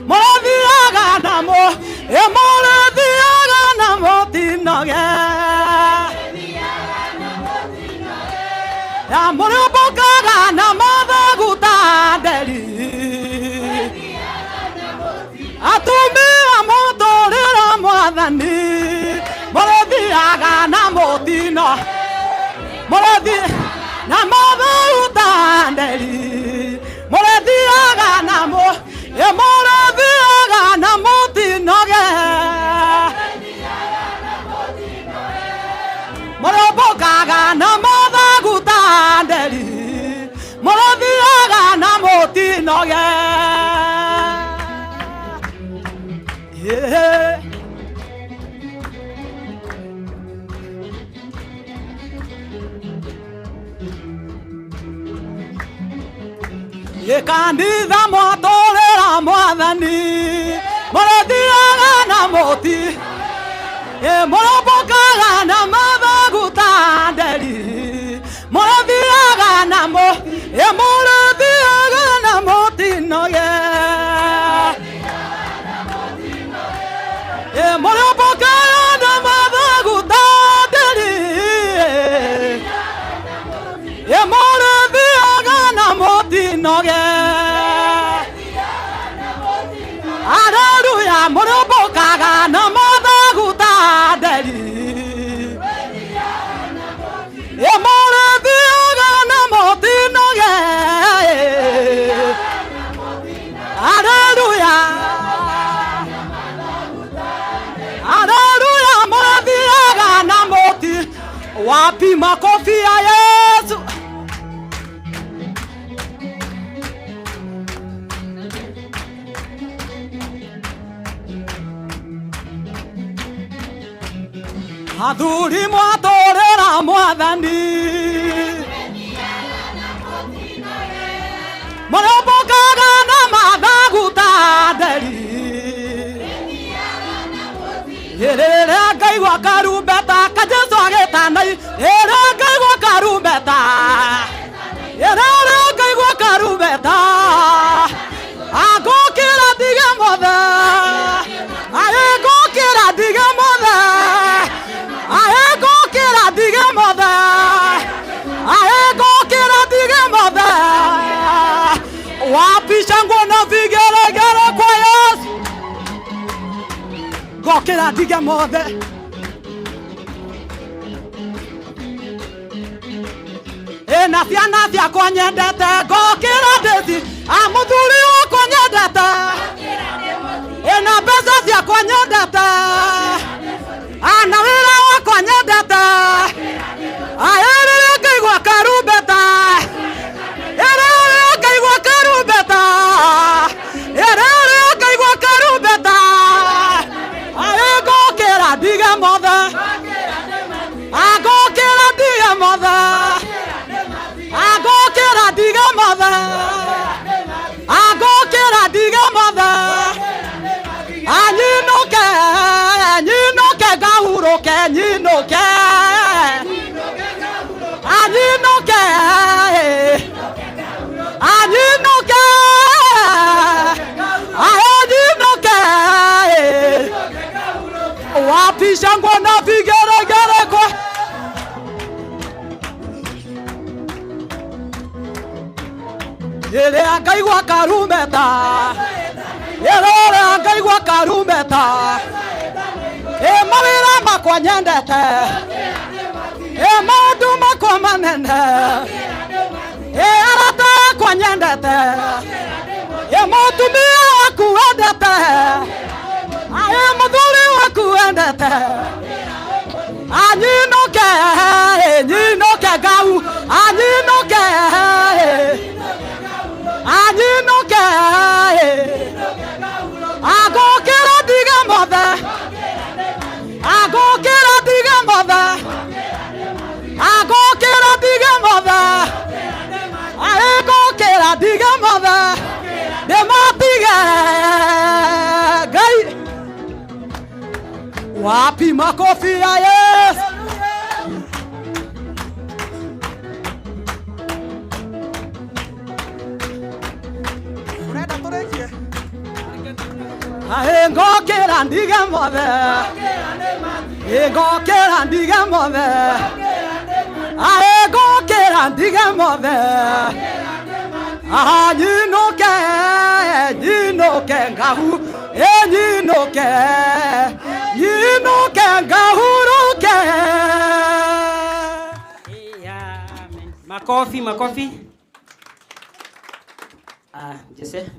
Mwethiaga na Mwethiaga na mutinoge Murembokaga na mathaguta nderi Atumia mutorera mwathani Murethiaga na mutino Murethi na mathaguta nderi Murethiaga na Murethiaga na mutinoge Murembokaga na mathaguta nderi Murethiaga na mutinoge Kanitha mwatorera mwathani Murethiaga na muti Murembokaga na mathaguta nderi Murethiaga na Murethiaga na mutinoge Murembokaga na mathaguta nderi Murethiaga na mutinoge Hallelujah Murembokaga na mathaguta nderi Murethiaga na mutinoge Hallelujah Hallelujah Murethiaga na muti Wapi makofi ya Yesu Athuri mwatorera mwathani Murembokaga na mathaguta nderi Rĩrĩa ngaigua karumbeta ka Jesũ agĩtana rĩrĩa ngaigua karumbeta rĩrĩa ngaigua karumbeta agũkĩra ndige mothe agũkĩra ndige mothe agũkĩra ndige mothe agũkĩra ndige mothe wapi shangwe na vigelegele kwa Yesu gokĩra ndige mothe na ciana ciakwa nyendete ngokĩra ndĩci mũthuri wakwa nyendete na mbeca ciakwa nyendete na wĩra wakwa nyendete rĩrĩa ngaigua karumbeta rĩrĩa ngaigua karumbeta rĩrĩa ngaigua karumbeta ngokĩra ndige mothe ngokĩra ndige mothe agokĩra ndige mothe agokĩra ndige mothe anyinũke nyinũke ngahurũke nyinũke anyinũke anyinũke anyinũke wapi shangwe na vigelegele kwa rĩrĩa ngaigua karumbeta rĩrĩa ngaigua karumbeta mawĩra makwa nyendete maũndũ makwa manene arata akwa nyendete mũtumia waku wendete mũthuri waku wendete anyinũke nyinũke ngau anyinũke anyinũke agũkĩra ndige mothe Wapi makofi ya Yesu? Urenda turekie? Ahe ngokera ndige mothe. Ngokera ndige mothe. Ahe ngokera ndige mothe. Aha nyinoke ngahu nyinoke ngahuruke. Makofi. Jesse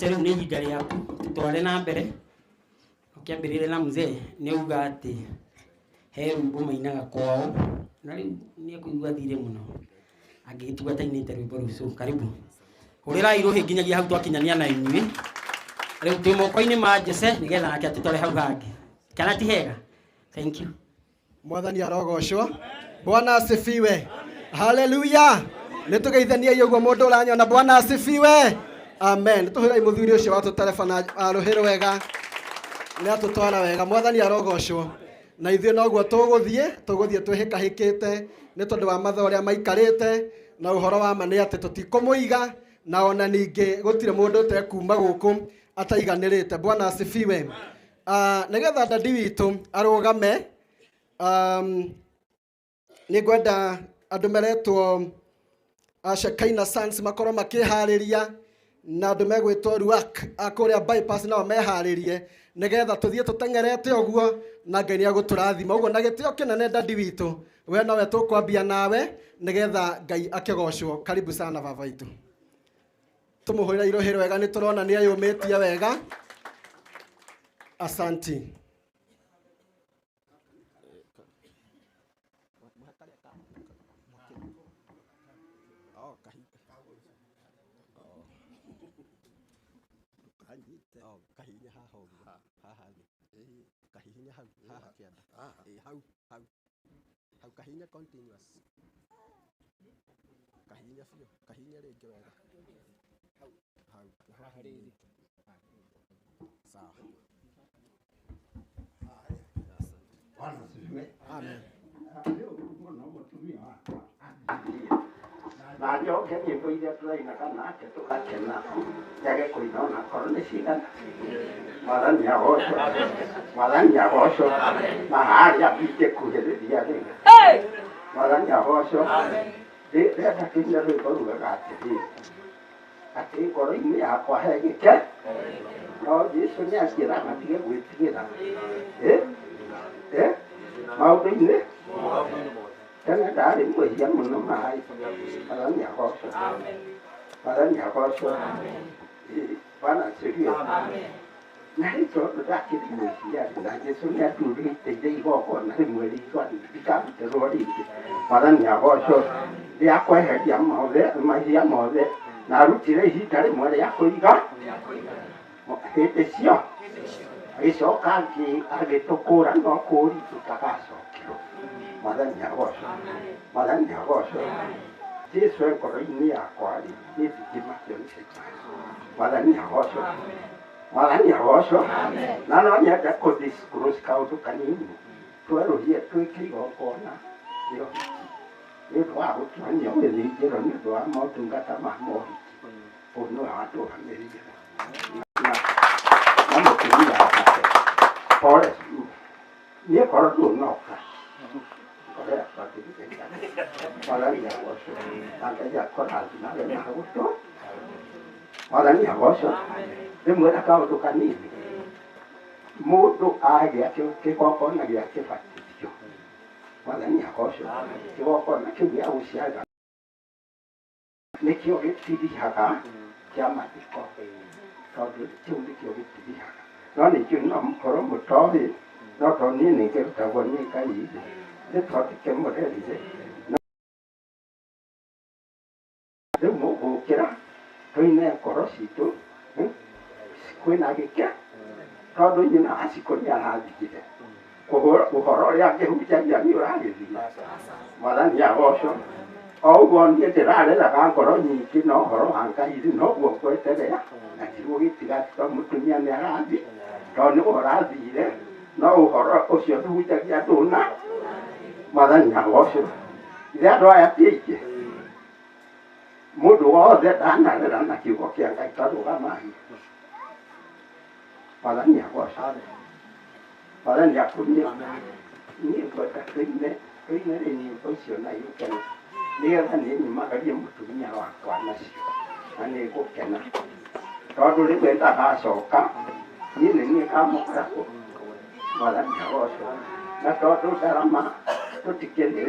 rĩu nĩ ihinda rĩaku tũtware na mbere. Ũkĩambĩrĩria na mzee nĩuga atĩ he rwĩmbo mainaga kwao na rĩu nĩekũigua thirĩ mũno angĩgĩtua tainĩte rwĩmbo rũcio. Karibu hũrĩrai rũhĩ nginyagia hau twakinyania na inyuĩ. Rĩu twĩ moko-inĩ ma Jesse nĩgetha nake atũtware hau hangĩ. Kana ti hega? Thank you. Mwathani arogocwo. Bwana asifiwe. Hallelujah. Nĩtũgeithanie ũguo mũndũ ũranyona. Bwana asifiwe. Amen. Tũhũrai mũthuri ũcio watũterebana rũhĩ rwega. Nĩatũtwara wega. Mwathani arogocwo. Na ithuĩ noguo tũgũthiĩ twĩhĩkahĩkĩte nĩ tondũ wa mathaa ũrĩa maikarĩte na ũhoro wa ma nĩ atĩ tũtikũmũiga na ona ningĩ gũtirĩ mũndũ ũtekuma gũkũ ataiganĩrĩte. Bwana asifiwe. Nĩgetha dadi witũ arũgame, nĩngwenda andũ meretwo Shekaina Sons makorwo makĩharĩria na andũ megwĩtwo Ruak kũrĩa bypass nao meharĩrie nĩgetha tũthiĩ tũtengerete ũguo na Ngai nĩagũtũrathima. Ũguo na gĩtĩo kĩnene dadi witũ, we nawe tũkwambia nawe nĩgetha Ngai akĩgocwo. Karibu sana baba witũ. Tũmũhũrĩre irũhĩ wega, nĩtũrona nĩayũmĩtie wega. Asanti. Kahinya continuous. Kahinya fio. Kahinya rĩngĩ wega. Sawa. Amen. Na njoke nyĩmbo iria tũrainaga nake tũgakena njage kũina ona korwo nĩ cigana. Mwathani agocwo. Mwathani agocwo. Na harĩa ingĩkuhĩrĩria rĩu. Mwathani agocwo. Ndĩrenda kĩnya rwĩmbo rugaga atĩrĩrĩ, atĩ ngoro-inĩ yakwa he gĩke, no Jesũ nĩanjĩra matige gwĩtigĩra maũndũ-inĩ. Tene ndarĩ mwĩhia mũno maĩ. Mwathani agocwo. Mwathani agocwo. Bwana asifiwe. Na rĩu tondũ ndakĩrĩ mwĩhia na Jesũ nĩatũrĩte igongona rĩmwe ritwa ndikarutĩrwo rĩngĩ. Mwathani agocwo. Rĩakweheria mahia mothe na arutire ihinda rĩmwe rĩa kũiga hĩndĩ cio agĩcoka agĩtũkũra no kũũri tũtagacokirwo. Mwathani agocwo. Mwathani agocwo. Jesũ ngoro-inĩ yakwa-rĩ nĩ thingĩmakio nĩ Shaitani. Mwathani agocwo. Mwathani agocwo. Na no nyende kũ-disclose kaũndũ kanini. Twerũhie twĩke igongona rĩa ũhiki nĩ ũndũ wa gũtuania wĩthĩnjĩro nĩ ũndũ wa motungata ma mohiki. Ũũ nĩwe watũrũgamĩrĩire na mũtumia wake. Pole niĩ korwo ndũnoka korera twakĩrĩkĩria. Mwathani agocwo. Na Ngai akũrathime na gũtũ. Mwathani agocwo. Ndĩmwĩra kaũndũ kanini. Mũndũ agĩa kĩgongona gĩa kĩbatithio. Mwathani agocwo. Kĩgongona kĩu gĩa gũciarĩra nĩkĩo gĩtirihaga kĩa mathiko, tondũ kĩu nĩkĩo gĩtirihaga. No ningĩ no mũkorwo mũtoĩ, no tondũ niĩ nĩngĩrutagwo nĩ Ngai nĩ tondũ kĩmũrerire. Rĩu mũgũkĩra tũine ngoro citũ kwĩna gĩke, tondũ nyina acikũ nĩarathigire. Ũhoro ũrĩa angĩhunjagia nĩũragĩthira. Mwathani agocwo. O ũguo niĩ ndĩrareraga ngoro nyingĩ na ũhoro wa Ngai-rĩ noguo ngweterera na tigũgĩtiga tondũ mũtumia nĩarathi, tondũ nĩwe ũrathire no ũhoro ũcio tũhunjagia andũ na mwathani agocwo ithe andũ aya ti aingĩ mũndũ wothe ndanarera na kiugo kĩa Ngai karũgamahi mwathani agocwo mwathani akumie niĩ ngwenda tũine nyĩmbo icio na igũkena nĩgetha nĩ nyumagarie mũtumia wakwa nacio na nĩ ngũkena tondũ rĩmwe ndagacoka niĩ nĩ niĩ kamũkĩrakũ mwathani agocwo na tondũ ndarama tũtikĩrĩ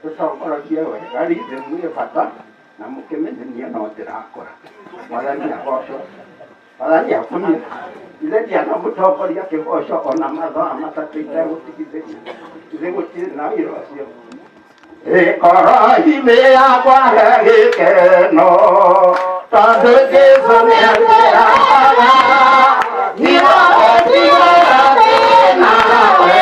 tũtongoragie wega rithe nĩ bata na mũkĩmenyania no ndĩrakũra mwathani agocwo mwathani akumie ithe ndiana mũtongoria kĩgoco ona mathaa matatũ itegũtigithĩria ithe gũtirĩ na wĩra ũcio ngoro-inĩ yakwa he gĩkeno tondũ Jesũ nĩandeaga nĩwagĩtigĩra nawe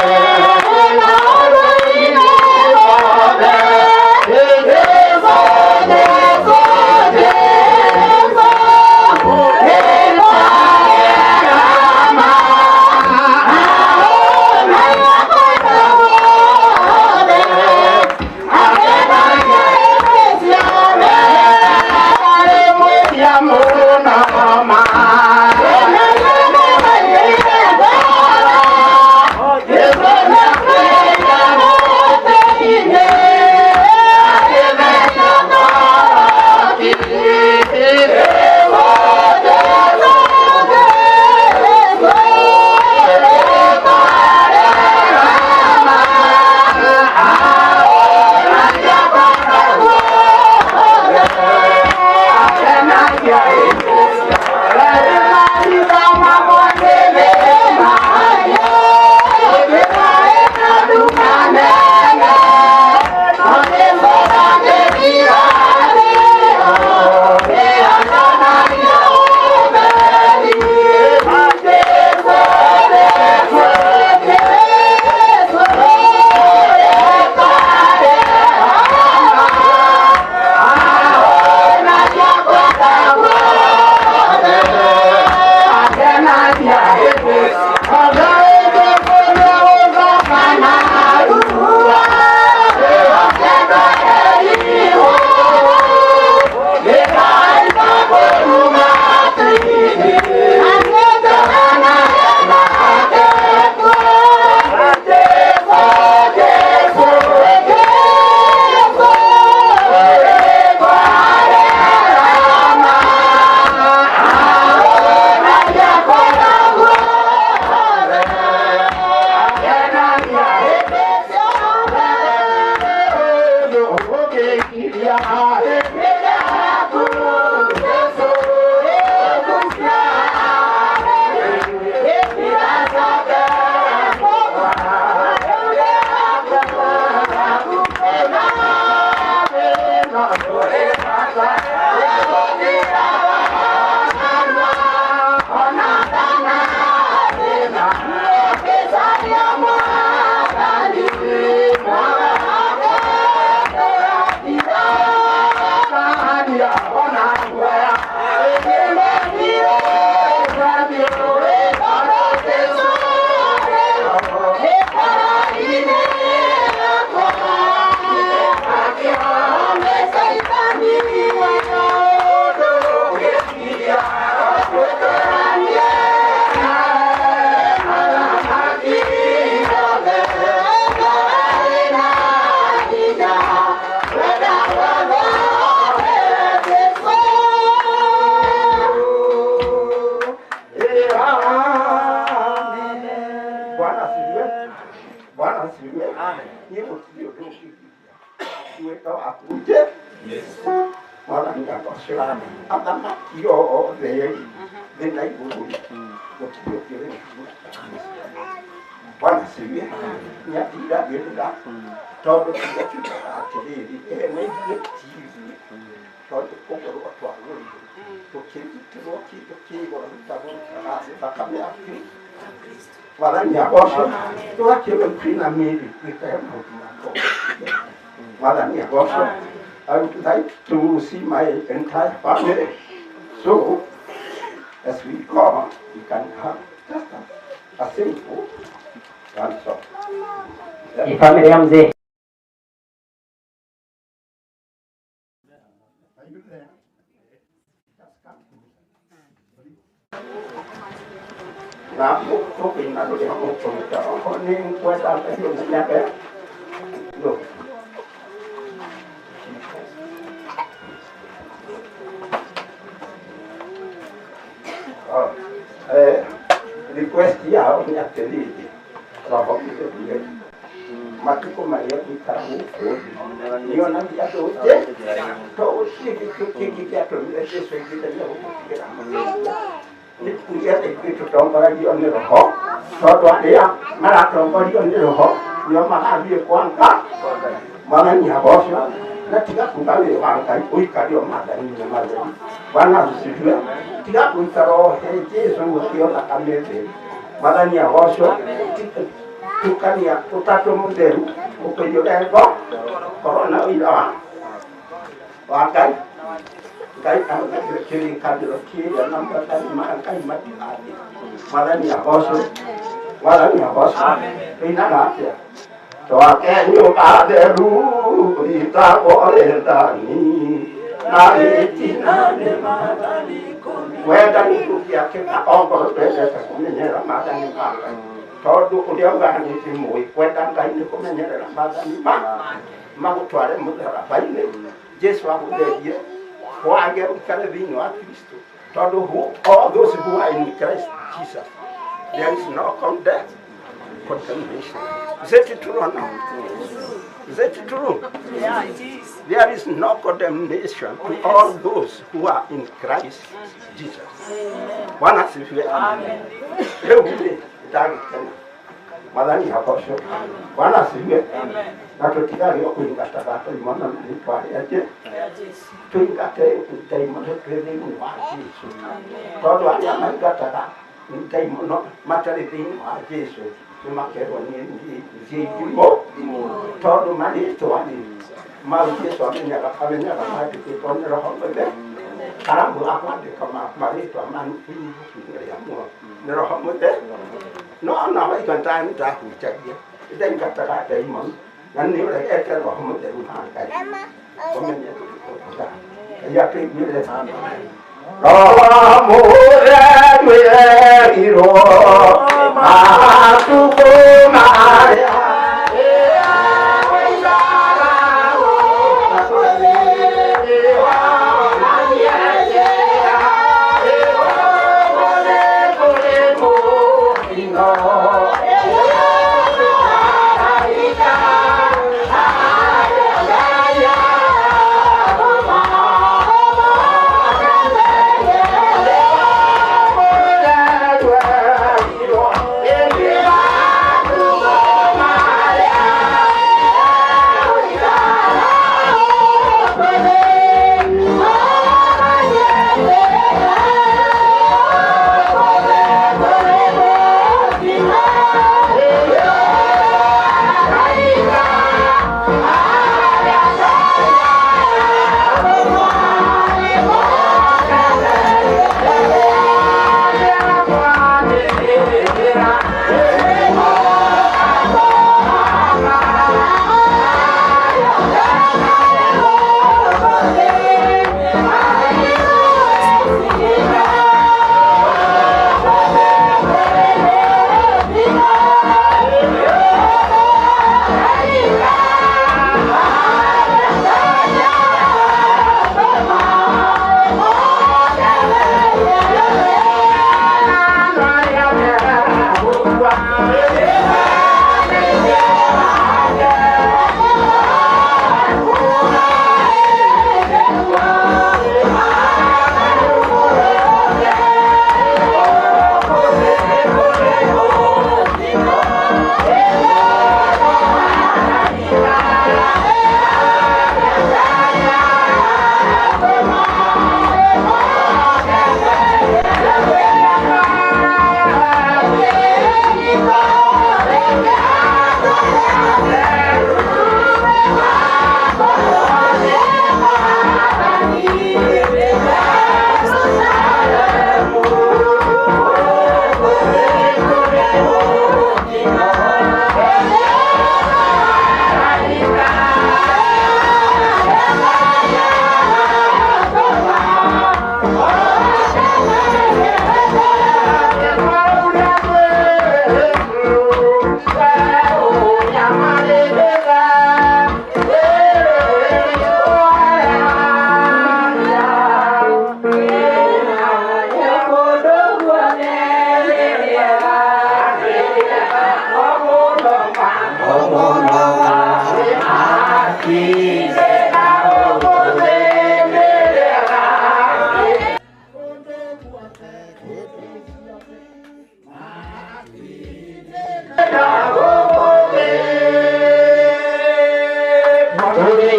Bwana siwe nyatira genda todo tunachuka atiri ene yetivi todo kokoro atwaro tokindi turoki tokigo ndabo kasi takamya wala nyakosho tuakiwe kwina mili kwitema tunako wala nyakosho I would like to see my entire family. So, as we go, we can have just A simple one song. Ni familia ya mzee. Na mukto pina do ya mukto ta ko ni kweta ta yo na pe do request ya o nya telidi roho itu dia mati ko maria di karamu ni ona dia to si ki to ni se so ki ta ya o ki ra ni punya itu tong para dia ni roho to dia mara tong para dia ni roho dia mara dia kuan ka mana ni habos na tiga kungale wa kai oi ka dia ma da ni ma da wana si dia tiga kuntaro he je so yo la kameze mana ni habos tukania utato modelu upeyo ego corona ida wa kai ang kiri kadro kiri namba tadi makai mati adi malani aboso ina ngatia to akenyo aderu ita oretani na etina de madani weda ni kukia ke ongo pesa kumenyera madani maka todo udia ngani timu weda ngai kumenyera madani ma kutware mudara baile Yesu akudeje why get Calvino at Christo? All those who are in Christ Jesus, there is no condemnation. Is that true or not? Is that true? Yeah, it is. There is no condemnation to all those who are in Christ Jesus. One has to be Amen. Madani haposho. Bwana siwe. Na tutikali okuingata bato imana nitwa yaje. Tuingate utaimana twende mu wa Yesu. Todo aya magata da. Utaimana matari dini wa Yesu. Tumakero ni nzimo. Todo mali to ani. Mali Yesu amenya mali to ni roho mbele. Karamu akwande kama mali to amani ni ya mu. Ni roho mbele. No, I can time that we check you. It ain't got that demon. And you like a home that we can't. You take me the time. Yeah.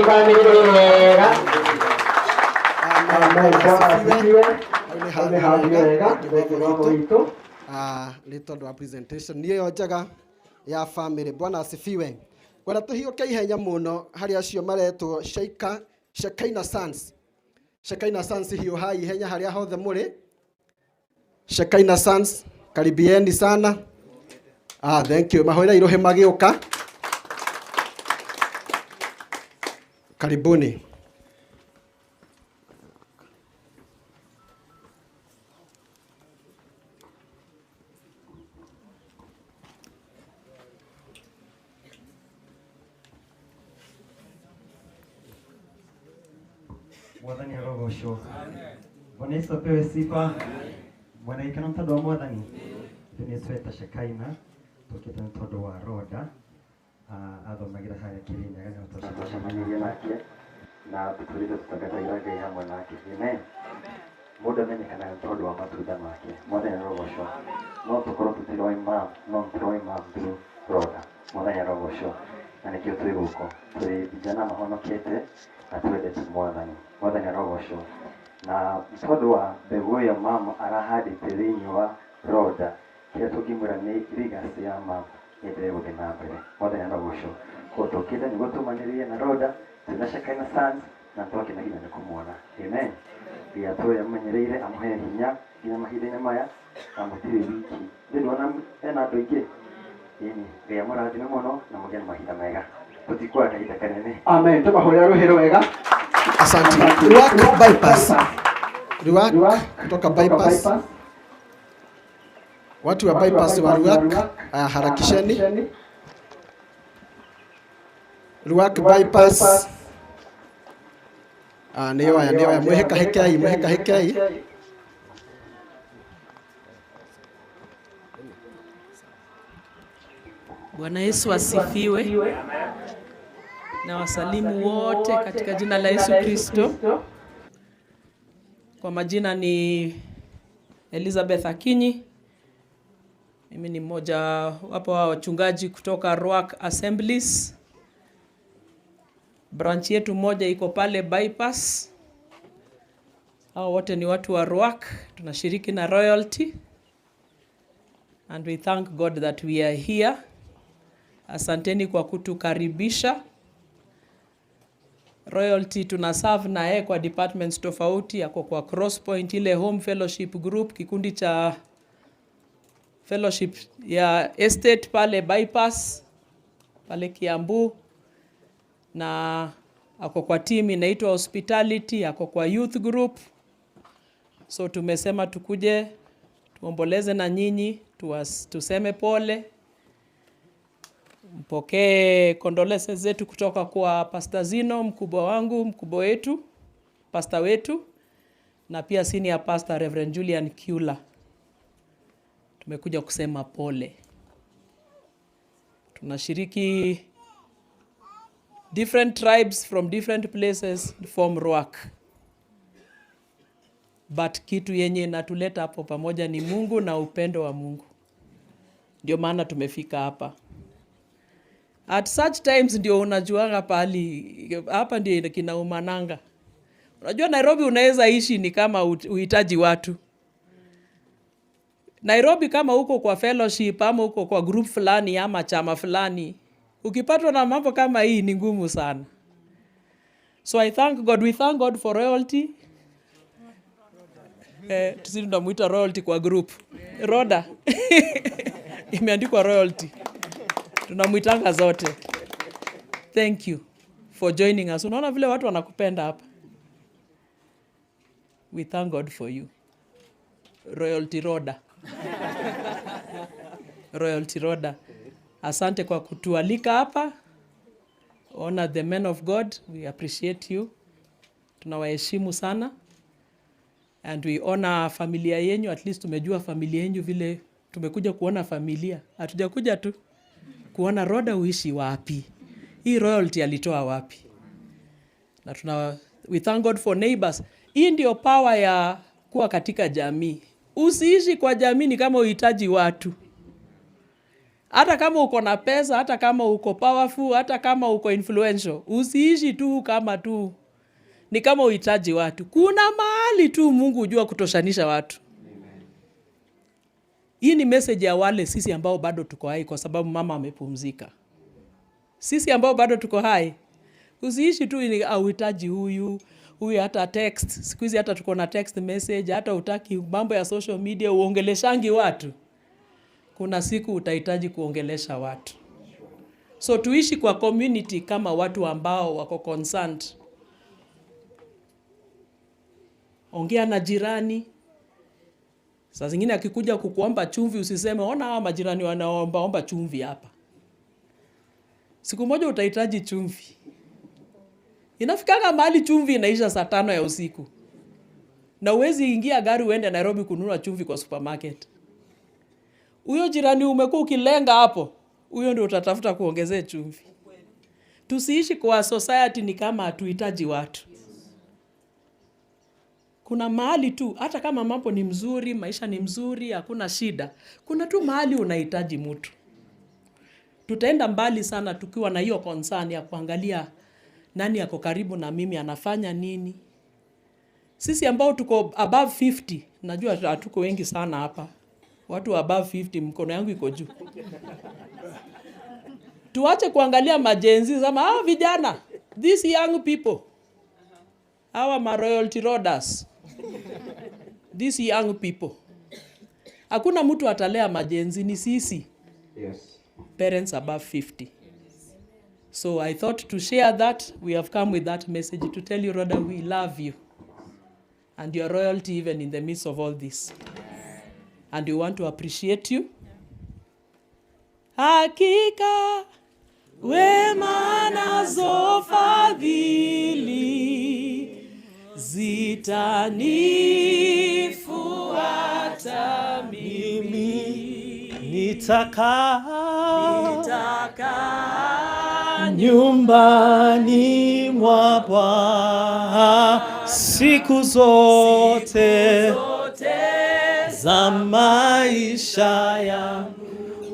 family wega. Amen. Bwana asifiwe. Amehathio wega. Nĩ tondũ wa presentation niyo njega ya family. Bwana asifiwe. Kwenda tũhiũke ihenya mũno harĩ acio maretwo Shekinah Sons. Shekinah Sons hiũhai ihenya harĩa hothe mũrĩ. Shekinah Sons, karibieni sana. Thank you. Mahoera irohe magĩũka. Karibuni. Mwathani arogoshwo. Bwana Yesu apewe sifa. Bwana ikana mtado wa Mwathani. Nĩ tweta Shekinah tukĩte mtado wa Roda. Athomagira haya Kirinyaga nĩ tutacemanirie nake na tutũrĩte tutangatagira Ngai hamwe nake. Amen. Mũndũ amenyekanaga nĩ tondũ wa matunda make. Mwathani arogoshwo. No tũkorwo tũtiroima, no tũtiroima through Roda. Mwathani arogoshwo. Na nĩkĩo twĩ gũkũ. Twĩ vijana mahonokete na twendete Mwathani. Mwathani arogoshwo. Na tondũ wa mbegũ ĩyo mama arahandĩte thĩinĩ wa Roda, kĩrĩa tũngĩmwĩra nĩ legacy ya mama ĩendelee gũthiĩ na mbere. Mwathani arogoshwo. Koguo tũkĩte nĩguo tũmanĩrĩrie na Roda, twĩna Shekinah Sons na twakena nginya nĩ kũmuona. Amen. Ngai atũũre amenyereire, amũhe hinya nginya mahinda-inĩ maya, amũtirĩ wiki. Ndĩruona ena andũ aingĩ. Ngai amũrathime mũno na mũgĩe na mahinda mega. Tũtikuoya kahinda kanene. Amen. Tũmahũrĩre rũhĩ rwega. Asante. Ruak bypass. Ruak kutoka bypass. Watu wa bypass wa Ruak, harakisheni. Ruak bypass. Nĩyo aya mwĩhĩkahĩkei. Bwana Yesu asifiwe. Na wasalimu wote katika jina la Yesu Kristo. Kwa majina ni Elizabeth Akinyi. Mimi ni mmoja wapo wa wachungaji kutoka Ruak Assemblies. Branch yetu moja iko pale bypass. Hao wote ni watu wa Ruak. Tunashiriki na Royalty. And we thank God that we are here. Asanteni kwa kutukaribisha. Royalty tunaserve na yeye kwa departments tofauti, yako kwa Crosspoint ile Home Fellowship Group, kikundi cha fellowship ya estate pale bypass pale Kiambu, na ako kwa team inaitwa Hospitality, ako kwa youth group. So tumesema tukuje tuomboleze na nyinyi, tuseme pole, mpokee condolences zetu kutoka kwa Pastor Zino, mkubwa wangu, mkubwa wetu, pastor wetu, na pia senior pastor Reverend Julian Kiula. Tumekuja kusema pole. Tunashiriki different tribes from different places form Ruak. But kitu yenye inatuleta hapo pamoja ni Mungu na upendo wa Mungu. Ndio maana tumefika hapa. At such times ndio unajuanga pali hapa ndio kinaumananga. Unajua Nairobi unaweza ishi ni kama uhitaji watu. Nairobi kama uko kwa fellowship ama uko kwa group fulani ama chama fulani, ukipatwa na mambo kama hii ni ngumu sana. So I thank God, we thank God for Royalty. Tusini tunamuita Royalty kwa group. Roda. Imeandikwa Royalty. Tunamuitanga zote. Thank you for joining us. Unaona vile watu wanakupenda hapa. We thank God for you. Royalty Roda. Royalty Roda. Asante kwa kutualika hapa. Honor the men of God. We appreciate you. Tunawaheshimu sana. And we honor familia yenyu. At least tumejua familia yenyu vile tumekuja kuona familia. Hatujakuja tu kuona Roda uishi wapi. Hii Royalty alitoa wapi. Na we thank God for neighbors. Hii ndio power ya kuwa katika jamii. Usiishi kwa jamii ni kama uhitaji watu. Hata kama uko na pesa, hata kama uko powerful, hata kama uko influential, usiishi tu kama tu ni kama uhitaji watu. Kuna mahali tu Mungu hujua kutoshanisha watu. Hii ni message ya wale sisi ambao bado tuko hai kwa sababu mama amepumzika. Sisi ambao bado tuko hai, usiishi tu ni uhitaji huyu hata text. Siku hizi hata tuko na text message, hata utaki mambo ya social media uongeleshangi watu. Kuna siku utahitaji kuongelesha watu. So tuishi kwa community kama watu ambao wako concerned. Ongea na jirani. Saa zingine akikuja kukuomba chumvi usiseme ona hawa majirani wanaomba chumvi hapa. Siku moja utahitaji chumvi. Inafikanga mahali chumvi inaisha saa 5 ya usiku. Na uwezi ingia gari uende Nairobi kununua chumvi kwa supermarket. Huyo jirani umekuwa ukilenga hapo, huyo ndio utatafuta kuongezea chumvi. Tusiishi kwa society ni kama hatuhitaji watu. Kuna mahali tu, hata kama mambo ni mzuri, maisha ni mzuri, hakuna shida. Kuna tu mahali unahitaji mtu. Tutaenda mbali sana tukiwa na hiyo concern ya kuangalia nani yako karibu na mimi anafanya nini. Sisi ambao tuko above 50, najua hatuko wengi sana hapa. Watu above 50 mkono yangu iko juu. Tuache kuangalia majenzi sama vijana. These young people. Hawa ma royalty roaders. These young people. Hakuna mtu atalea majenzi ni sisi. Yes. Parents above 50. So I thought to share that. We have come with that message to tell you, Rhoda, we love you. And your royalty even in the midst of all this. And we want to appreciate you. Hakika wema nazo fadhili zitanifuata mimi. Nitaka nyumbani mwa Bwana siku zote za maisha yangu.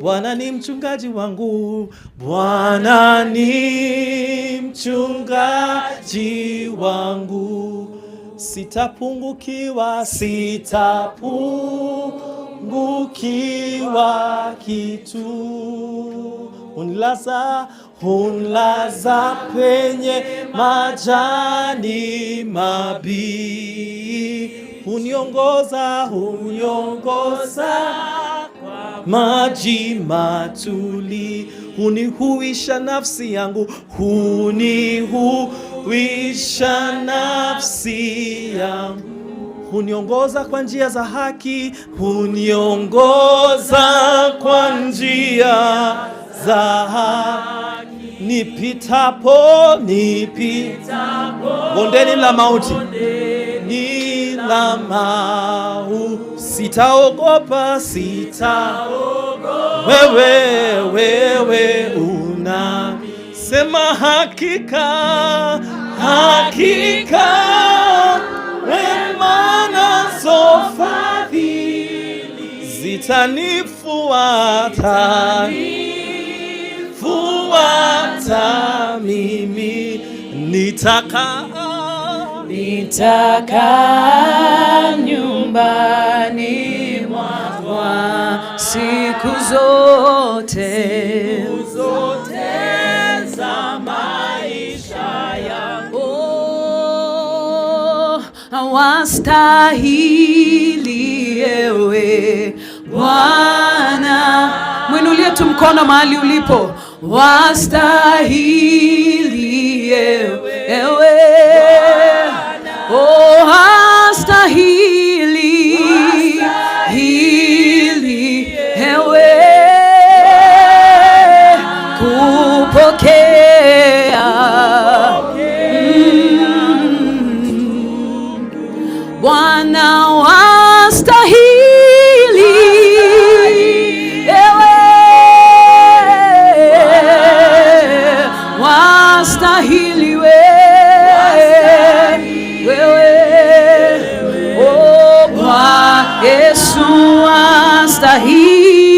Bwana ni mchungaji wangu, Bwana ni mchungaji wangu, sitapungukiwa kitu. Hunlaza penye majani mabichi, huniongoza kwa maji matuli, hunihuisha nafsi yangu, huniongoza kwa njia za haki, nipitapo bondeni la mauti, sitaogopa, wewe unasema hakika wema nazo fadhili zitanifuata mimi. Nitaka nyumbani mwa Bwana siku zote za maisha yangu. Wastahili ewe Bwana. Mwinulie tu mkono mahali ulipo. Wastahili ewe wastahili ewe kupokea Bwana, wastahili wastahili wewe, oh Bwana Yesu, wastahili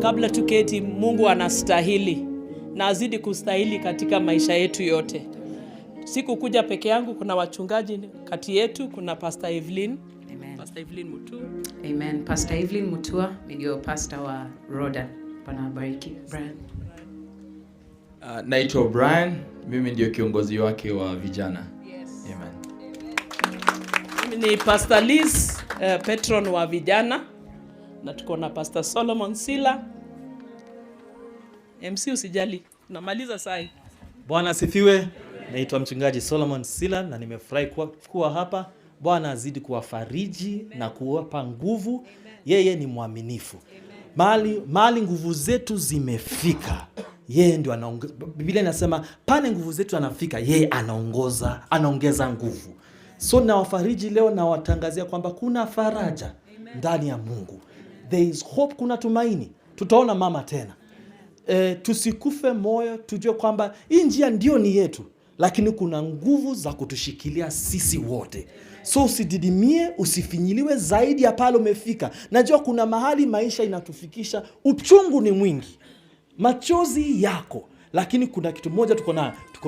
kabla tuketi, Mungu anastahili na azidi kustahili katika maisha yetu yote. Sikukuja peke yangu, kuna wachungaji kati yetu, kuna Pastor Evelyn. Amen. Pastor Evelyn Mutua. Amen. Pastor Evelyn Mutua ndio pastor wa Roda. Bwana bariki. Brian. Naitwa Brian, mimi ndio kiongozi wake wa vijana. Yes. Amen. Mimi ni Pastor Liz, patron wa vijana, na tuko na Pastor Solomon Sila. MC usijali, namaliza sai. Bwana asifiwe. Naitwa mchungaji Solomon Sila na nimefurahi kuwa hapa. Bwana azidi kuwafariji na kuwapa nguvu. Yeye ni mwaminifu. Mali nguvu zetu zimefika, yeye ndio anaongeza. Biblia inasema pale nguvu zetu anafika, yeye anaongeza nguvu. So na wafariji leo na watangazia kwamba kuna faraja ndani ya Mungu. There is hope, kuna tumaini. Tutaona mama tena. Tusikufe moyo, tujue kwamba hii njia ndio ni yetu, lakini kuna nguvu za kutushikilia sisi wote. So usididimie, usifinyiliwe zaidi ya pale umefika. Najua kuna mahali maisha inatufikisha, uchungu ni mwingi, machozi yako, lakini kuna kitu moja tuko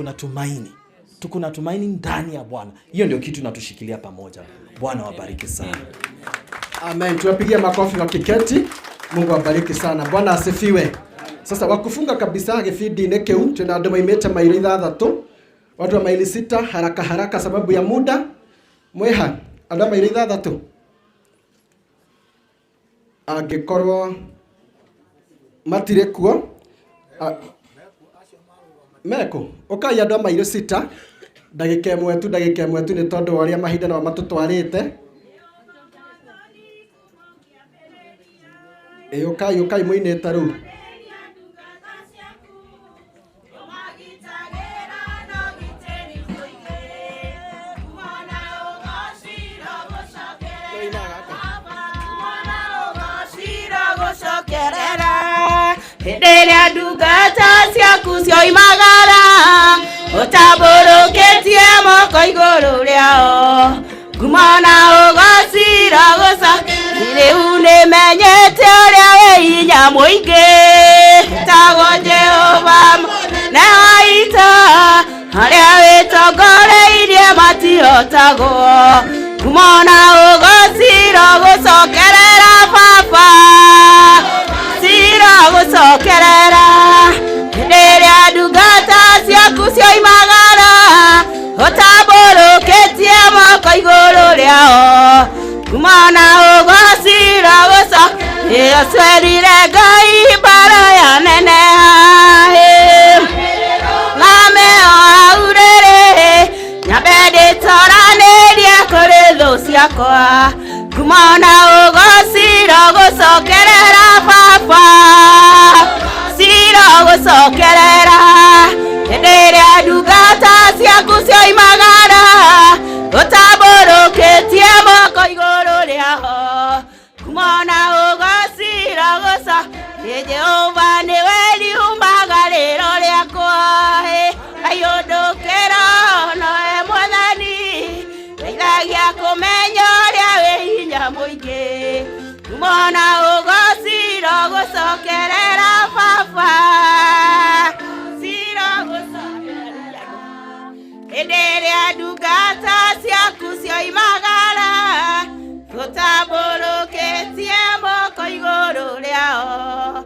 na tumaini. Tuko na tumaini ndani ya Bwana. Hiyo ndio kitu inatushikilia pamoja. Bwana wabariki sana. Amen. Tuwapigie makofi na kiketi. Mungu awabariki sana. Bwana asifiwe. Sasa wakufunga kabisa gĩbindi-inĩ kĩu twĩna andũ maimĩte maili 6, watu wa maili 6 haraka sababu ya muda. Mweha andũ maili 6 angĩkorwo matirĩ kuo meko ũkai andũ maili 6 ndagĩka ĩmwe tu nĩ tondũ arĩa mahinda no matũtwarĩte. Ũkai mũinĩte rĩu. Hĩndĩ ndungata ciaku cioimagara ũtambũrũkĩtie moko igũrũ rĩao, ngumo na ũgocira gũcokeria. Rĩu nĩmenyete ũrĩa wĩ hinya mũingĩ, wĩtagwo Jehova mũnene wa ita, harĩa wĩtongoreirie matihotagwo, ngumo na ũgocira gũcokerera Baba, gũcokerera. Hĩndĩ ĩrĩa ndungata ciaku cioimagara ũtambũrũkĩtie moko igũrũ rĩao, ngumo na ũgocira gũcokerera. Twerire Ngai mbara ya neneha, ngameoa urĩrĩ, nyambe ndĩtoranĩrie kũrĩ thũ ciakwa, ngumo na ũgocira gũcokerera Baba, gũcokerera. Hĩndĩ ĩrĩa ndungata ciaku cioimagara ũtambũrũkĩtie moko igũrũ rĩao, ngumo na ũgocira gũcokerera. Jehova nĩwe riumagĩrĩro rĩakwa, kaiũndũkĩra nowe Mwathani, ndeithagia kũmenya ũrĩa wĩ hinya mũingĩ, ngumo na ũgocira gũcokerera Baba, hĩndĩ ĩrĩa ndungata ciaku cioimagara ũtambũrũkĩtie moko igũrũ rĩao.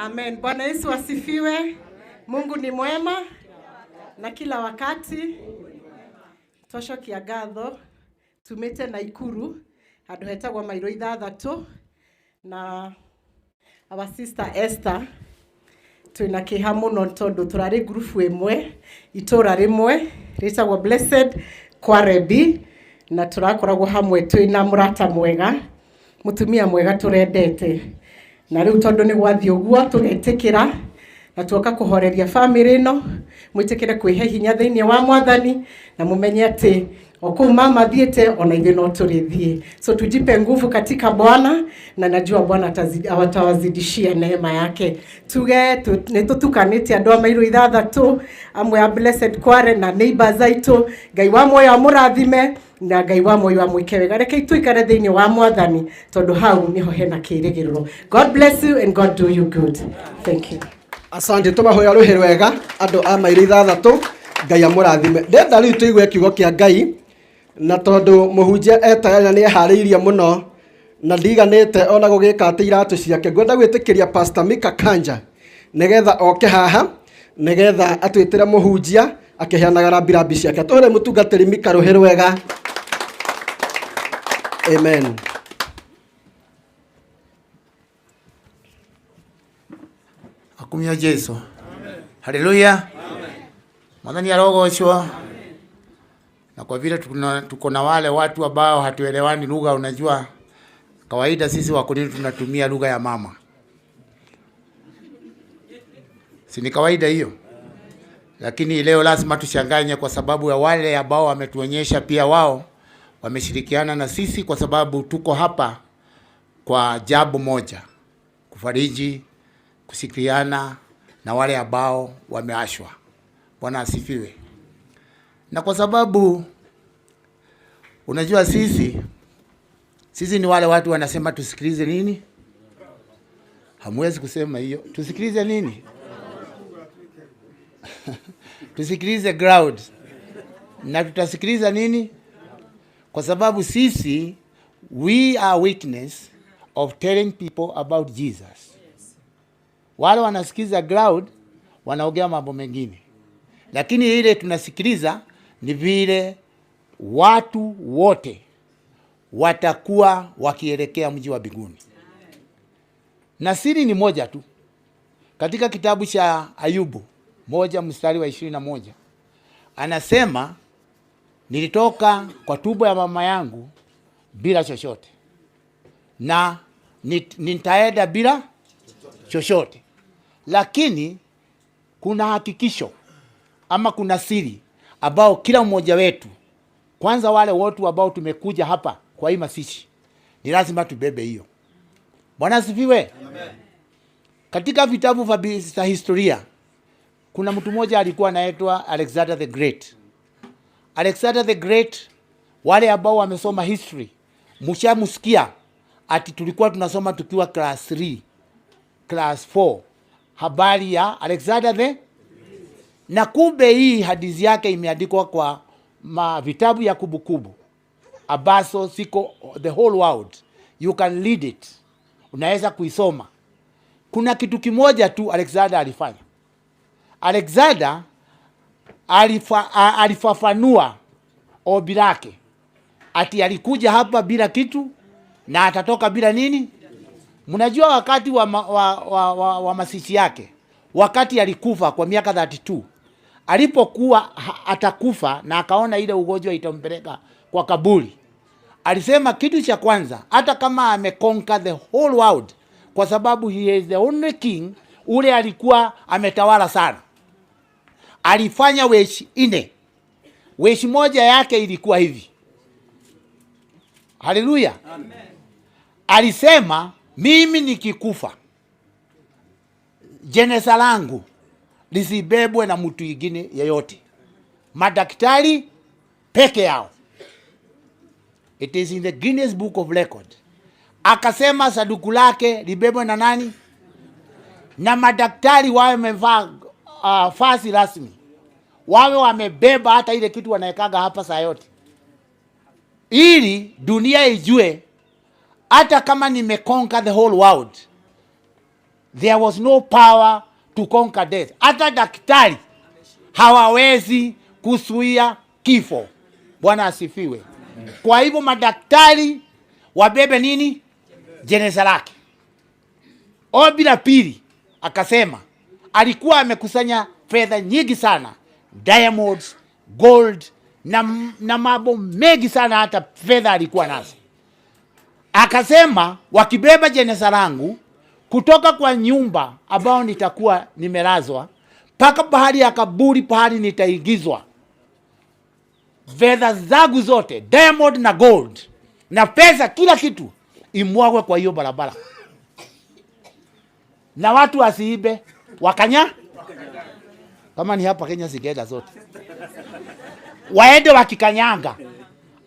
Amen. Bwana Yesu asifiwe. Mungu ni mwema na kila wakati. Twacokia ngatho tumĩte Naikuru handũ hetagwo mairo 6 na our sister Esther twina kĩha mũno tondũ tũrarĩ group ĩmwe itũra rĩmwe rĩtagwo Blessed Kwarebi, na tũrakoragwo hamwe twĩna mũrata mwega, mũtumia mwega tũrendete. Na rĩu tondũ nĩ gwathi ũguo tũgetĩkĩra na tuoka kũhoreria family ĩno, mwĩtĩkĩre kwĩhe hinya thĩinĩ wa Mwathani na mũmenye atĩ okuu mama thiete ona ithe no tũrĩthiĩ. So tujipe nguvu katika Bwana na najua Bwana atawazidishia neema yake. Tuge nĩtũtukanĩte andũ a mairo 6 amwe a Blessed Kware na neighbors aitũ. Ngai wa muoyo amũrathime, na Ngai wa moyo amwike wega. Reke tuikare thiini wa Mwathani tondu hau niho hena kirigiriro. God bless you and God do you good. Thank you. Asante tumahoya ruhi rwega andu a mairi thathatu Ngai amurathime. Ndenda riu tuigue kiugo kia Ngai na tondu muhunjia etayana ni ehariirie muno na ndiganite ona gugika ati iratu ciake ngwenda gwitikiria Pastor Mika Kanja nigetha oke haha nigetha atwitire muhunjia akiheanaga rambirambi ciake. Tore mutungatiri Mika ruhi rwega. Amen. Akumia Jesu. Haleluya. Mwathani arogocwo. Na kwa vile tuko na wale watu ambao hatuelewani lugha, unajua kawaida sisi Wakorintho tunatumia lugha ya mama. Si ni kawaida hiyo? Lakini leo lazima tuchanganye kwa sababu ya wale ambao wametuonyesha pia wao wameshirikiana na sisi, kwa sababu tuko hapa kwa jambo moja, kufariji, kusikiana na wale ambao wameashwa. Bwana asifiwe. Na kwa sababu unajua sisi ni wale watu wanasema tusikilize nini? Hamwezi kusema hiyo. Tusikilize nini? Tusikilize ground. Na tutasikiliza nini? Kwa sababu sisi we are witness of telling people about Jesus. Wale wanasikiza ground wanaongea mambo mengine. Lakini ile tunasikiliza ni vile watu wote watakuwa wakielekea mji wa mbinguni. Na siri ni moja tu. Katika kitabu cha Ayubu 1:21 anasema, nilitoka kwa tumbo ya mama yangu bila chochote na nitaenda bila chochote. Lakini kuna hakikisho ama kuna siri ambao kila mmoja wetu, kwanza wale wote ambao tumekuja hapa kwa hii masishi, ni lazima tubebe hiyo. Bwana asifiwe. Amen. Katika vitabu vya historia kuna mtu mmoja alikuwa anaitwa Alexander the Great. Alexander the Great, wale ambao wamesoma history mshamusikia ati tulikuwa tunasoma tukiwa class 3, class 4 habari ya Alexander the. Na kumbe hii hadithi yake imeandikwa kwa vitabu ya kumbukumbu ambazo siko the whole world, you can read it, unaweza kuisoma. Kuna kitu kimoja tu Alexander alifanya. Alexander alifafanua ombi lake ati alikuja hapa bila kitu na atatoka bila nini. Mnajua wakati wa masishi yake, wakati alikufa kwa miaka 32, alipokuwa atakufa na akaona ile ugonjwa itampeleka kwa kaburi, alisema kitu cha kwanza, hata kama ameconquer the whole world, kwa sababu he is the only king, ule alikuwa ametawala sana, alifanya wish ine. Wish moja yake ilikuwa hivi. Haleluya. Amen. Alisema, mimi nikikufa jeneza langu lisibebwe na mtu mwingine yeyote, madaktari peke yao. It is in the Guinness Book of Record. Akasema saduku lake libebwe na nani? Na madaktari wawe wamevaa fasi rasmi, wawe wamebeba hata ile kitu wanaekaga hapa saa yote, ili dunia ijue hata kama nimeconquer the whole world, there was no power to conquer death. Hata daktari hawawezi kuzuia kifo. Bwana asifiwe. Kwa hivyo madaktari wabebe nini? Jeneza lake. Ombi la pili, akasema alikuwa amekusanya fedha nyingi sana, diamonds, gold na mambo mengi sana, hata fedha alikuwa nazo. Akasema wakibeba jeneza langu kutoka kwa nyumba ambao nitakuwa nimelazwa paka bahari ya kaburi, pahali nitaingizwa, fedha zangu zote, diamond na gold na pesa, kila kitu imwagwe kwa hiyo barabara, na watu wasiibe kama ni hapa Kenya sigeda zote waende wakikanyanga,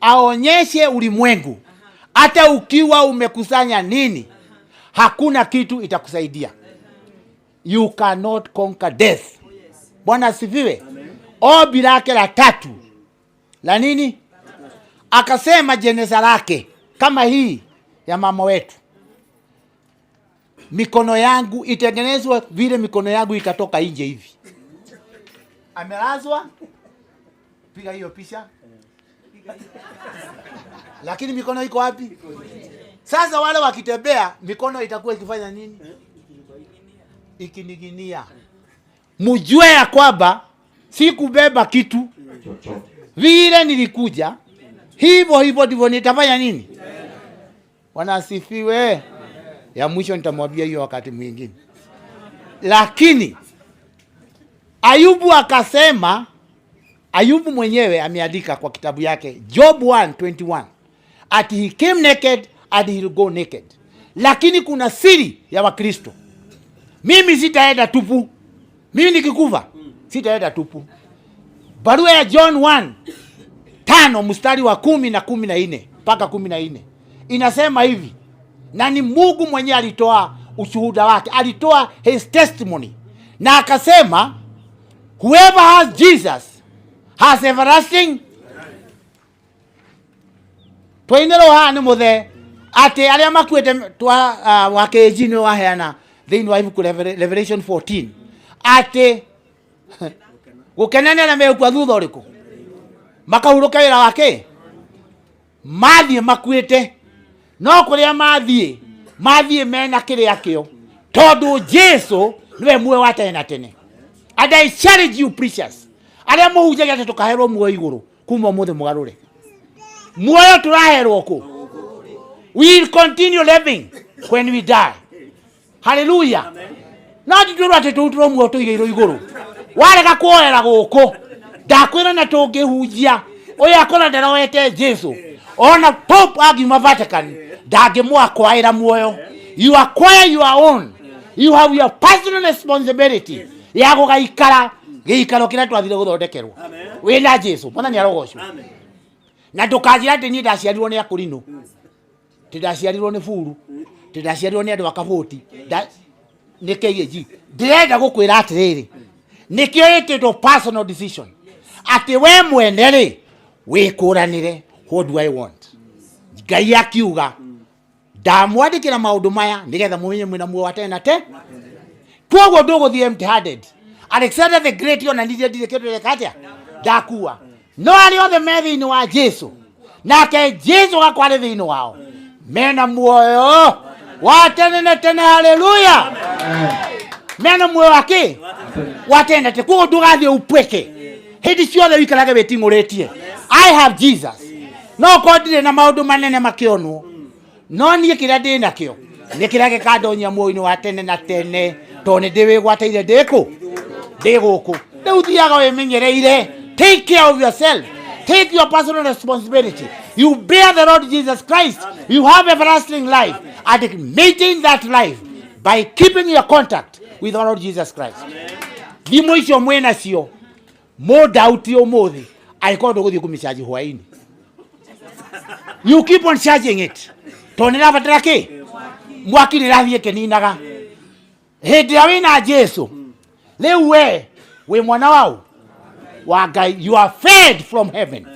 aonyeshe ulimwengu hata ukiwa umekusanya nini, hakuna kitu itakusaidia. You cannot conquer death. Bwana asifiwe. Ombi lake la tatu la nini? Akasema jeneza lake kama hii ya mama wetu, mikono yangu itengenezwe vile mikono yangu itatoka nje hivi. Amelazwa, piga hiyo picha. Lakini mikono iko wapi? Sasa wale wakitembea mikono itakuwa ikifanya nini? Ikiniginia. Mjue ya kwamba si kubeba kitu. Vile nilikuja, hivyo ndivyo nitafanya nini? Wanasifiwe. Ya mwisho nitamwambia hiyo wakati mwingine. Lakini Ayubu akasema, Ayubu mwenyewe ameandika kwa kitabu yake Job 1:21, ati he came naked and he'll go naked. Lakini kuna siri ya Wakristo. Mimi sitaenda tupu. Mimi nikikufa sitaenda tupu. Barua ya John 1:5 mstari wa 10 na 14 mpaka 14 inasema hivi, na ni Mungu mwenyewe alitoa ushuhuda wake, alitoa his testimony, na akasema whoever has Jesus has everlasting. Twainero hane muthe ate aria makuete twa wakejini waheana thini wa ibuku Revelation 14 ate gukenene na mekwa thutha uriku makahuruka wira wake mathie makuete no kuria mathie mena kiria kio tondu Jesu niwe muoyo wa tene na tene. And I challenge you preachers, aria muhujagia ati tukaherwo muoyo iguru kuma muthe mugarure muoyo turaherwo ku. We will continue living when we die. Hallelujah. Na tuturu ati tuturu muoyo tuigiro iguru warega kuoera guku ndakwira na tungihujia oya akora ndarowete Jesu ona Pope agima Vatican ndangimwakwaira muoyo. You acquire your own. You have your personal responsibility ya gugaikara giikaro kira twathire guthondekerwo wina Jesu. Mwana ni arogocwo na ndukajira ati ni ndaciarirwo ni akurino, ti ndaciarirwo ni furu, ti ndaciarirwo ni andu akaboti ni KG. Ndirenda gukwira atiriri nikio itito personal decision ati we mwene ri wikuranire what do I want. Ngai akiuga ndamwandikira maundu maya nigetha mumenye mwina muoyo wa tene na tene. Kwoguo nduguthie empty handed. Alexander the Great yona ndithie kitu katia ndakua no ari othe me thiini wa Jesu nake Jesu gakwari thiini wao mena muoyo wa tene na tene. Haleluya. Mena muoyo wake wa tene na tene. Kwoguo ndugathie upweke hindi ciothe wikarage witinguritie. I have Jesus. No kodire na maundu manene makionwo no nie kiria ndi nakio ni kiria gikandonyia muoyo wa tene na tene tone ndiwe gwateire ndiku ndiguku riu thiaga wimenyereire. Take care of yourself. Take your personal responsibility. You bear the Lord Jesus Christ. You have everlasting life and maintain that life by keeping your contact with the Lord Jesus Christ. Thimo icio mwena cio modauti umuthi aiko nduguthie kumichaji hwaini. You keep on charging it. Tonera batara ki mwaki ni rathie keninaga hindi wina Jesu riu we mwana wau wa Ngai. You are fed from heaven.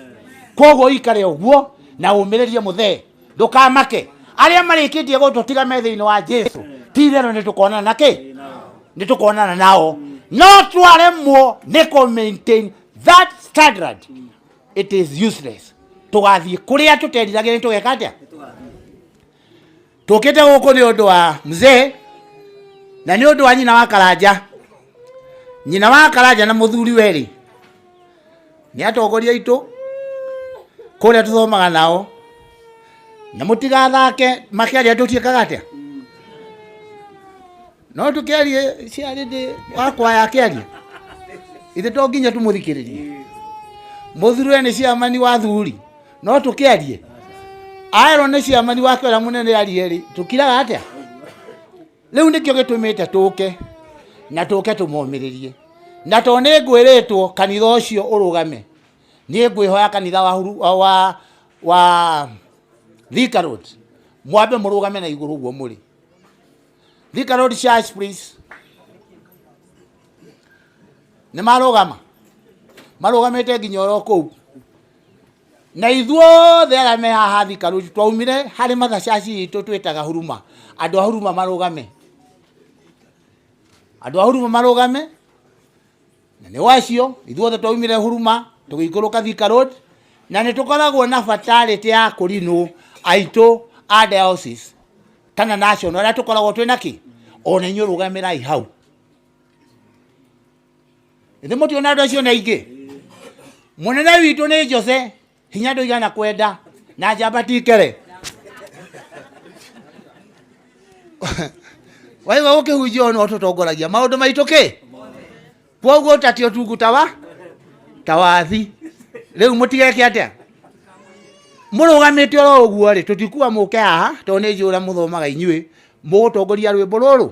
Kogo ikare uguo na umiririe muthe ndukamake aria marikitie gututiga methiini wa Jesu tirero ni tukonana nake ni tukonana nao no twaremwo ni ko maintain that standard. It is useless. Tugathie kuria tuteriragira ni tugeka atia tukite guku ni undu wa mzee na ni undu wa nyina wa Karanja. Nyina wa Karanja na muthuri weri ni atongoria itu kuria tuthomaga nao na mutigathake makiaria tutiekaga atia no tukiarie ciari ndi wakwa yakiaria ithe to nginya tumuthikiririe. Muthuri ni ciamani wa thuri no tukiarie aero ni ciamani wake ora munene arieri tukiraga atia. Riu nikio gitumite tuke na tuke tumomiririe na to ni ngwiritwo kanitha ucio urugame. Ni ngwihoya kanitha wa wa Thika Road mwambe murugame na iguru guo muri. Thika Road Church please. Nĩ marugamĩte nginya oro kũu. Na ithuothe arĩa me haha Thika Road twaumire harĩ mathacaci itũ twĩtaga Huruma. Andũ a Huruma marugame. Andũ a Huruma marugame. Na nĩ wacio ithuothe twaumire Huruma tũgĩikũrũka Thika Road. Na nĩ tũkoragwo na fatality ya kũrinwo aitũ a diocese kana national arĩa tũkoragwo twĩ naki. Ona inyuĩ rũgamĩrai hau. Ithe mũtiona andũ acio na ingĩ. Mũnene witũ nĩ Jose hinya ndũigana kwenda na njamba tikere. Waiga gũkĩhunjia no tũtongoragia maũndũ maitũ kĩ? Kwoguo tati ũtungata tawathi. Rĩu mũtigeke atĩa? Mũrũgamĩte oro ũguo rĩ tũtikuwa mũke haha tondũ nĩ njũra mũthomaga inyuĩ mũgũtongoria rwĩmbo rũrũ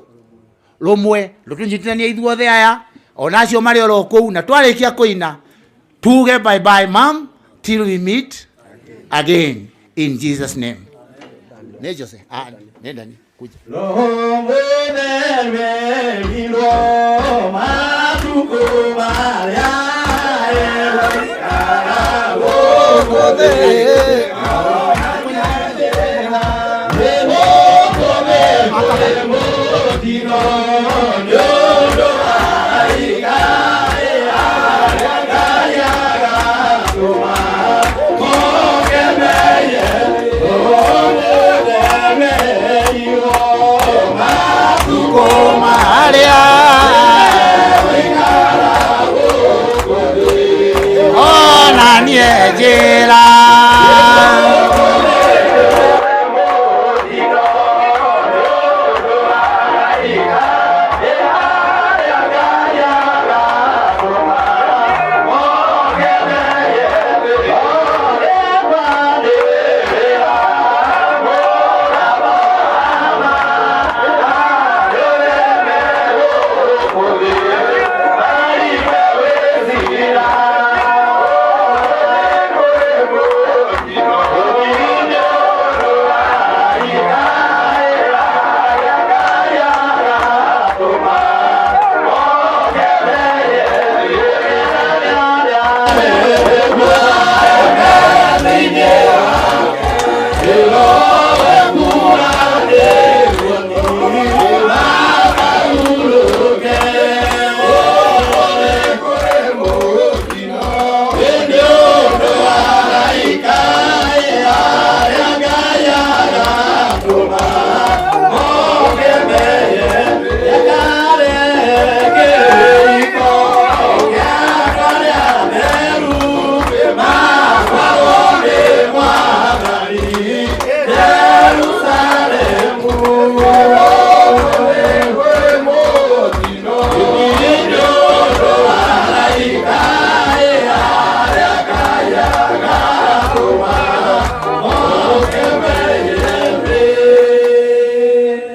rũmwe rũtũnyitithania ithuothe aya ona acio marĩ oro kũu na twarĩkia kũina tuge bye bye mom till we meet again in Jesus name. Nĩ Jose nĩ ndani kuja Roho mwenyewe hilo matuko maria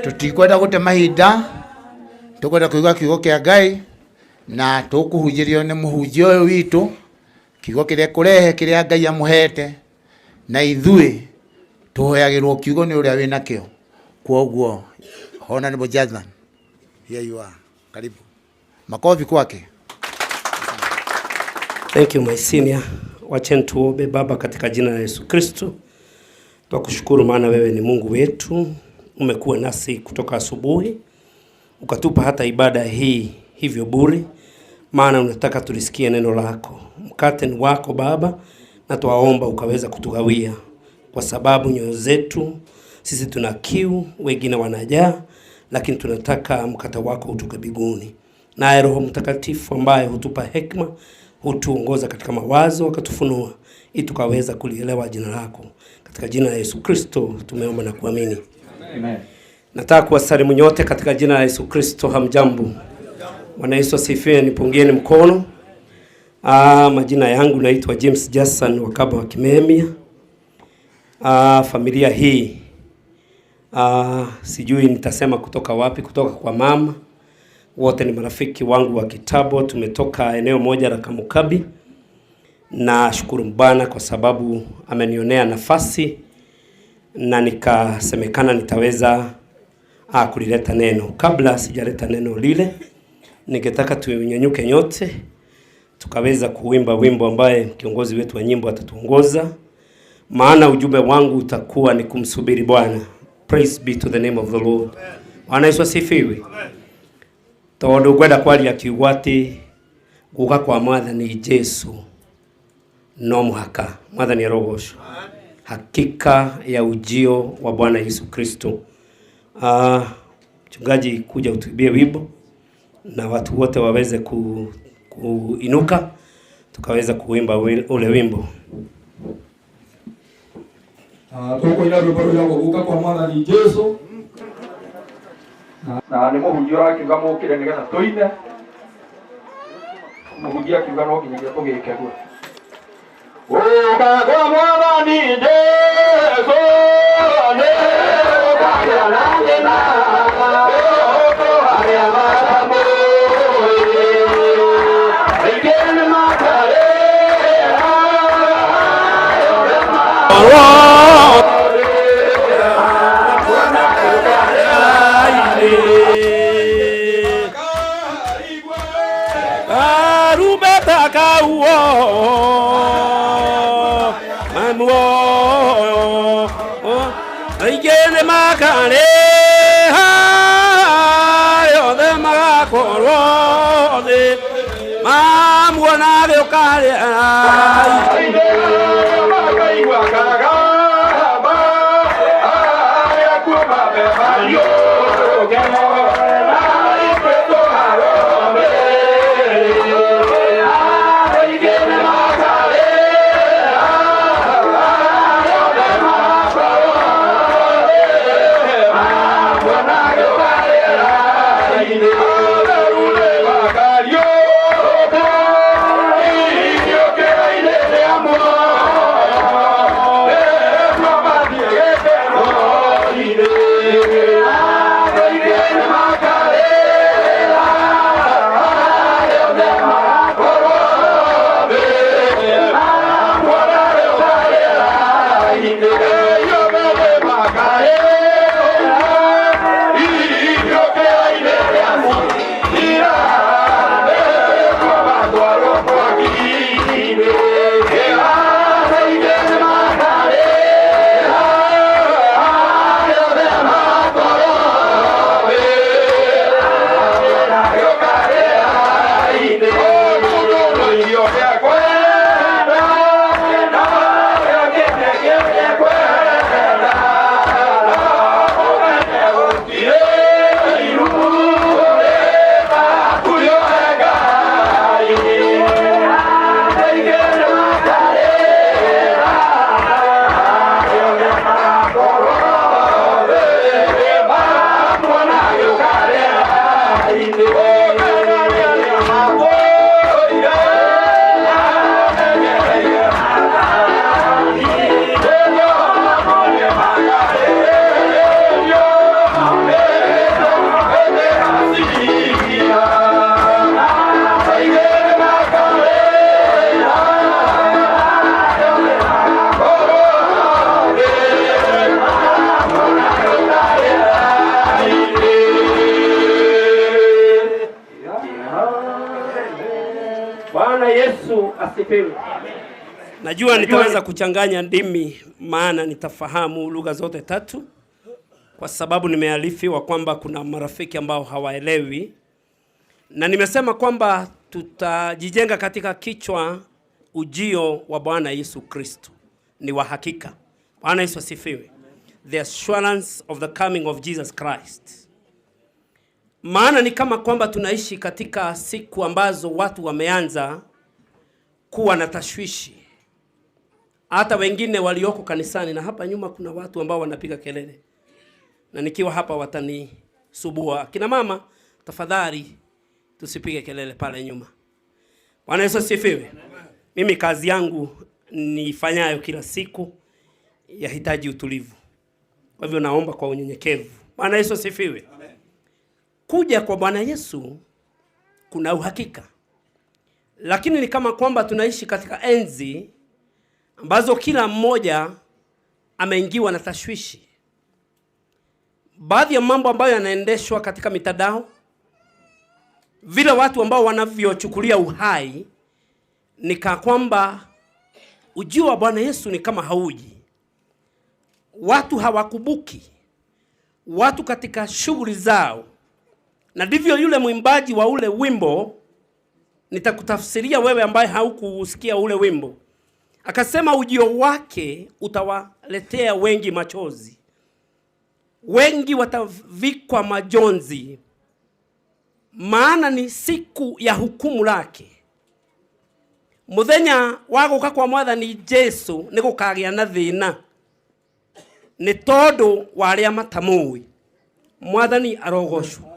Tutikwenda gũte mahinda tukwenda kũigua kiugo kĩa Ngai na tũkũhunjĩrio nĩ mũhunjia ũyũ witũ kiugo kĩrĩa kũrehe kĩrĩa Ngai amũhete na ithuĩ tũhoyagĩrwo kiugo nĩ ũrĩa wĩna kĩo. Kwoguo Honorable Jazman, here you are. Karibu. Makofi kwake. Thank you my senior. Wacheni tuombe. Baba, katika jina la Yesu Kristo tunakushukuru maana wewe ni Mungu wetu. Umekuwa nasi kutoka asubuhi ukatupa hata ibada hii hivyo bure, maana unataka tulisikie neno lako. Mkate ni wako Baba, na tuwaomba ukaweza kutugawia, kwa sababu nyoyo zetu sisi tuna kiu, wengine wanajaa, lakini tunataka mkate wako utoke mbinguni. Naye Roho Mtakatifu ambaye hutupa hekima, hutuongoza katika mawazo, akatufunua ili tukaweza kulielewa jina lako. Katika jina la Yesu Kristo tumeomba na kuamini. Amen. Nataka kuwasalimu nyote katika jina la Yesu Kristo. Hamjambo. Bwana Yesu asifiwe. Nipungieni mkono. Majina yangu naitwa James Jackson Wakaba wa Kimemia. Familia hii sijui nitasema kutoka wapi, kutoka kwa mama. Wote ni marafiki wangu wa kitabo, tumetoka eneo moja la Kamukabi. Na shukuru Bwana kwa sababu amenionea nafasi na nikasemekana nitaweza kulileta neno. Kabla sijaleta neno lile, ningetaka tunyanyuke nyote tukaweza kuimba wimbo ambaye kiongozi wetu wa nyimbo atatuongoza. Maana ujumbe wangu utakuwa ni kumsubiri Bwana. Praise be to the name of the Lord. Bwana Yesu asifiwe. Tondu gwenda kwaria kiugwati guka kwa Mwathani Jesu no muhaka. Mwathani arogocwo. Hakika ya ujio wa Bwana Yesu Kristo. Mchungaji kuja utuibie wimbo na watu wote waweze kuinuka tukaweza kuimba ule wimbo. Tuko ina rwimbo rwa guka kwa Mwathani Jesu. Na nĩ mũhunjia ũrakiuga mũkĩre nĩgetha tũine. Mũhunjia akiuga no nginya tũgĩke guo. Guka kwa Mwathani Jesu nĩ gũkagĩra na thĩna. Harĩa maramu aingĩ nĩ makarĩra Arubeta kauo mamuo aigene makane hayo de magakorwo de mamuo na gĩũkare makaigua kagamba arĩa kuuma bebario Najua nitaweza kuchanganya ndimi maana nitafahamu lugha zote tatu kwa sababu nimearifiwa kwamba kuna marafiki ambao hawaelewi. Na nimesema kwamba tutajijenga katika kichwa ujio wa Bwana Yesu Kristo ni wa hakika. Bwana Yesu asifiwe. The assurance of the coming of Jesus Christ. Maana ni kama kwamba tunaishi katika siku ambazo watu wameanza kuwa na tashwishi. Hata wengine walioko kanisani, na hapa nyuma kuna watu ambao wanapiga kelele. Na nikiwa hapa watanisubua. Kina mama, tafadhali tusipige kelele pale nyuma. Bwana Yesu asifiwe. Mimi kazi yangu nifanyayo kila siku yahitaji utulivu. Kwa hivyo naomba kwa unyenyekevu. Bwana Yesu asifiwe. Kuja kwa Bwana Yesu kuna uhakika. lakini ni kama kwamba tunaishi katika enzi ambazo kila mmoja ameingiwa na tashwishi. Baadhi ya mambo ambayo yanaendeshwa katika mitandao, vile watu ambao wanavyochukulia uhai, ni kama kwamba ujio wa Bwana Yesu ni kama hauji. Watu hawakubuki, watu katika shughuli zao. Na ndivyo yule mwimbaji wa ule wimbo, nitakutafsiria wewe ambaye haukusikia ule wimbo, akasema ujio wake utawaletea wengi machozi, wengi watavikwa majonzi, maana ni siku ya hukumu lake. Muthenya wa guka kwa Mwathani Jesu ni gukagia na thina, ni tondu wa aria matamui. Mwathani arogocwo.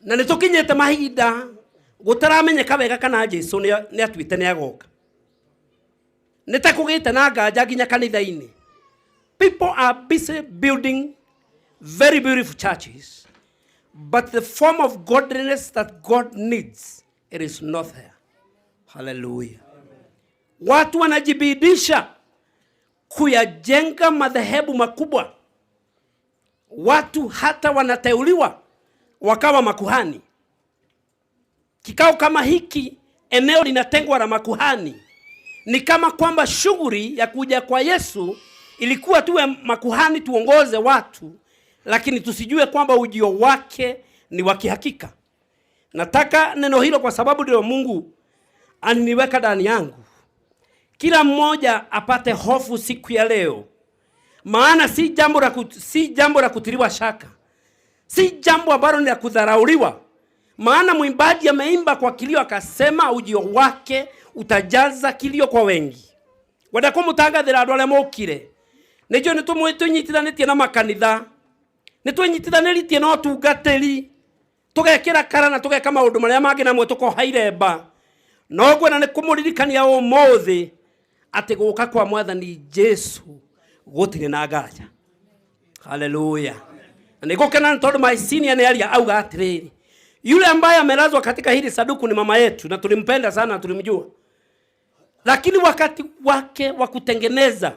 Na nitukinyete mahinda gutaramenyeka wega kana Jesu ni atwite ni agoka. Nitakugite na nganja nginya kanitha-ini. People are busy building very beautiful churches, but the form of godliness that God needs, it is not there. Hallelujah. Watu wanajibidisha kuyajenga madhehebu makubwa. Watu hata wanateuliwa wakawa makuhani. Kikao kama hiki, eneo linatengwa la makuhani. Ni kama kwamba shughuli ya kuja kwa Yesu ilikuwa tuwe makuhani tuongoze watu, lakini tusijue kwamba ujio wake ni wa kihakika. Nataka neno hilo kwa sababu ndio Mungu aniniweka ndani yangu. Kila mmoja apate hofu siku ya leo. Maana si jambo la kutiliwa shaka. Si jambo ambalo ni la kudharauliwa. Maana mwimbaji ameimba kwa kilio akasema ujio wake utajaza kilio kwa wengi. Wadako mutangathira andu aria mokire. Nijo nitwinyitithanitie na makanitha. Nitwinyitithanitie na utungatiri. Tugekira kara na tugeka maundu maria mangi namwe tukohairemba. No gwena ni kumuririkania umuthi ati guka kwa Mwathani Jesu gutire na nganja. Hallelujah. Nigokena tondu my senior ni aria auga atiriri. Yule ambaye amelazwa katika hili saduku ni mama yetu na tulimpenda sana, tulimjua. Lakini wakati wake wa kutengeneza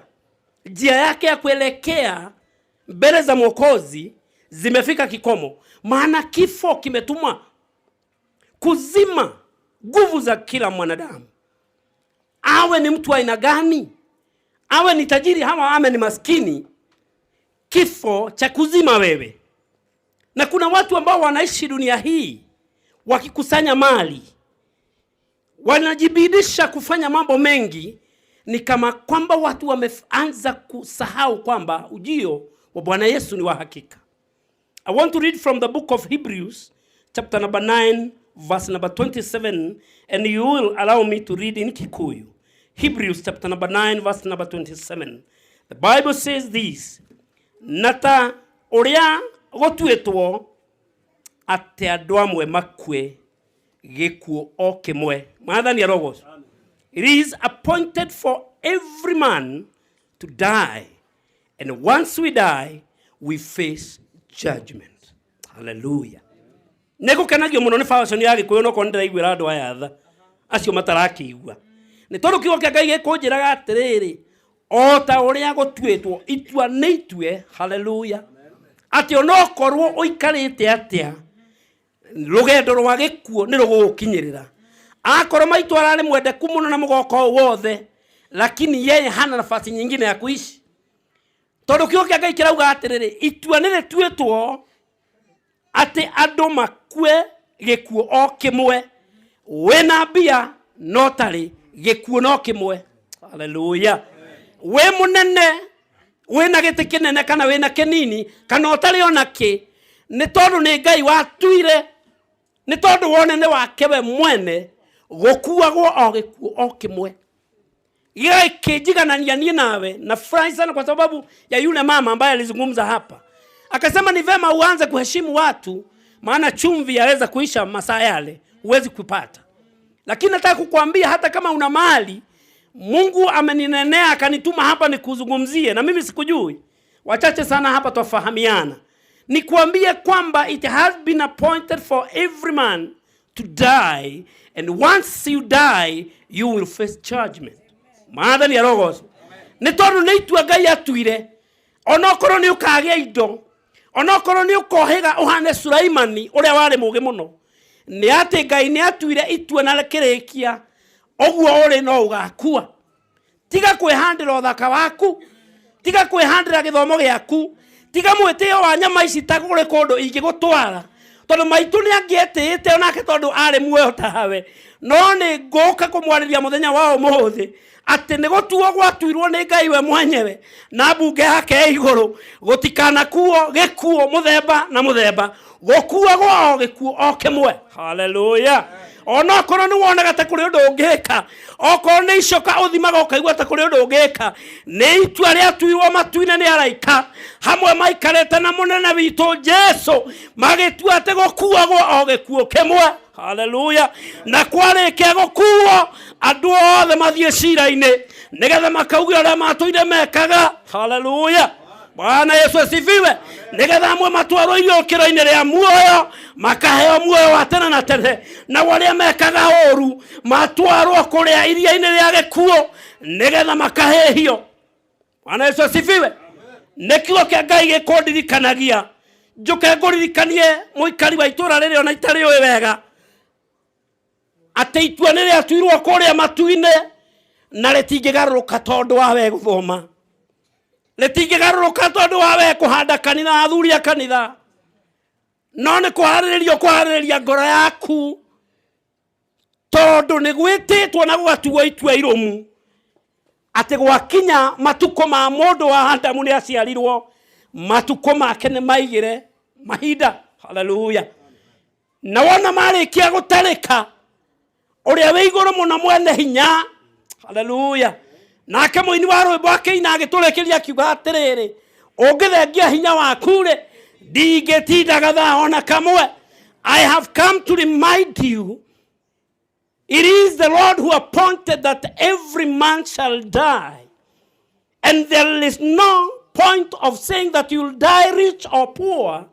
njia yake ya kuelekea mbele za Mwokozi zimefika kikomo. Maana kifo kimetumwa kuzima nguvu za kila mwanadamu. Awe ni mtu aina gani, awe ni tajiri ama awe ni maskini, kifo cha kuzima wewe. Na kuna watu ambao wanaishi dunia hii wakikusanya mali, wanajibidisha kufanya mambo mengi, ni kama kwamba watu wameanza kusahau kwamba ujio wa Bwana Yesu ni wa hakika. I want to read from the book of Hebrews chapter number 9 verse number 27, and you will allow me to read in Kikuyu. Hebrews chapter number 9 verse number 27. The Bible says this: Nata uria gotwetwo ate andu amwe makue gikuo o kimwe. Mwathani arogocwo. It is appointed for every man to die, and once we die we face judgment. Hallelujah. Nego kanagio muno ni fashion ya Gikuyu no kondera igwira andu aya tha acio matarakiigua. Ni tondu kiugo kia Ngai gikunjiraga atiriri, o ta uria gotwetwo itua ni itue. Hallelujah. Ati onokorwo uikarite atia rugendo rwa gikuo ni rugukinyirira. Akorwo maitu arari mwendeku muno na mugoko wothe, lakini yeye hana nafasi nyingine ya kuishi. Tondu kiugo kia Ngai kirauga atiriri, itua ni rituetwo ati andu makue gikuo o kimwe. Wena mbia no tari gikuo no kimwe. Hallelujah. We munene, wena gite kinene kana wena kinini kana utari ona ki, ni tondu ni Ngai watuire, ni tondu wonene wake we mwene gukuagwo o gikuo o kimwe. Yeye kijiganania nie nawe na furahi sana kwa sababu ya yule mama ambaye alizungumza hapa. Akasema ni vema uanze kuheshimu watu, maana chumvi yaweza kuisha masaa yale, huwezi kupata. Lakini nataka kukuambia hata kama una mali, Mungu ameninenea akanituma hapa nikuzungumzie, na mimi sikujui. Wachache sana hapa tufahamiana. Nikuambie kwamba it has been appointed for every man to die, and once you die, you will face judgment. Maana ni arogos. Ni tondu ni itua Ngai atuire. Onokorwo ni ukagia indo. Onokorwo ni ukohega uhane Sulaimani uria wari mugi muno. Ni ati Ngai ni atuire itua na kirikia. Oguo uri no ugakua. Tiga kwihandira uthaka waku. Tiga kwihandira githomo giaku. Tiga mwitio wa nyama ici tagure kundu ingigutwara. Tondu maitu ni angietite onake tondu ari muoyo tawe. No ni ngoka kumwariria muthenya wa umuthi ati ni gutuo gwatuirwo ni Ngai we mwenyewe na mbunge yake iguru gutikana kuo gikuo muthemba na muthemba gukuo gwo gikuo o kimwe. Hallelujah. Ona korwo ni wonaga ta kuri undu ungika, okorwo ni icoka uthimaga ukaigua ta kuri undu ungika, ni itua ria tuirwo matuine ni araika hamwe maikarete na munene witu Jesu magitua ati gukuo gwo o gikuo kimwe. Hallelujah. Na kwarikia gukuo andu othe mathie cira-ini nigetha makaugia aria matuire mekaga. Hallelujah. Bwana Yesu asifiwe. Nigetha amwe matwarwo iriokiro-ini ria muoyo makaheo muoyo wa tene na tene, na waria mekaga oru matwarwo kuria iria-ini ria gikuo nigetha makahehio. Bwana Yesu asifiwe. Nikio kia Ngai gikundirikanagia njuke nguririkanie muikari wa itura riri ona itari uwi wega ati itua ni ria tuirwo kuria matuine na ritingigaruruka tondu wa we guthoma, ritingigaruruka tondu wa we kuhanda kanitha athuri a kanitha, no ni kuhaririria ngoro yaku tondu ni gwititwo na gwatuo itua irumu ati gwakinya matuko ma mundu wa Adamu ni aciarirwo matuko make ni maigire mahinda. Hallelujah. Na wona marikia gutarika uria we iguru muno mwene hinya. Hallelujah. Nake muini wa rwimbo akeina agiturekeria kiuga atiriri ungithengia hinya waku ri ndingitindaga thaa ona kamwe. I have come to remind you, it is the Lord who appointed that every man shall die, and there is no point of saying that you'll die rich or poor.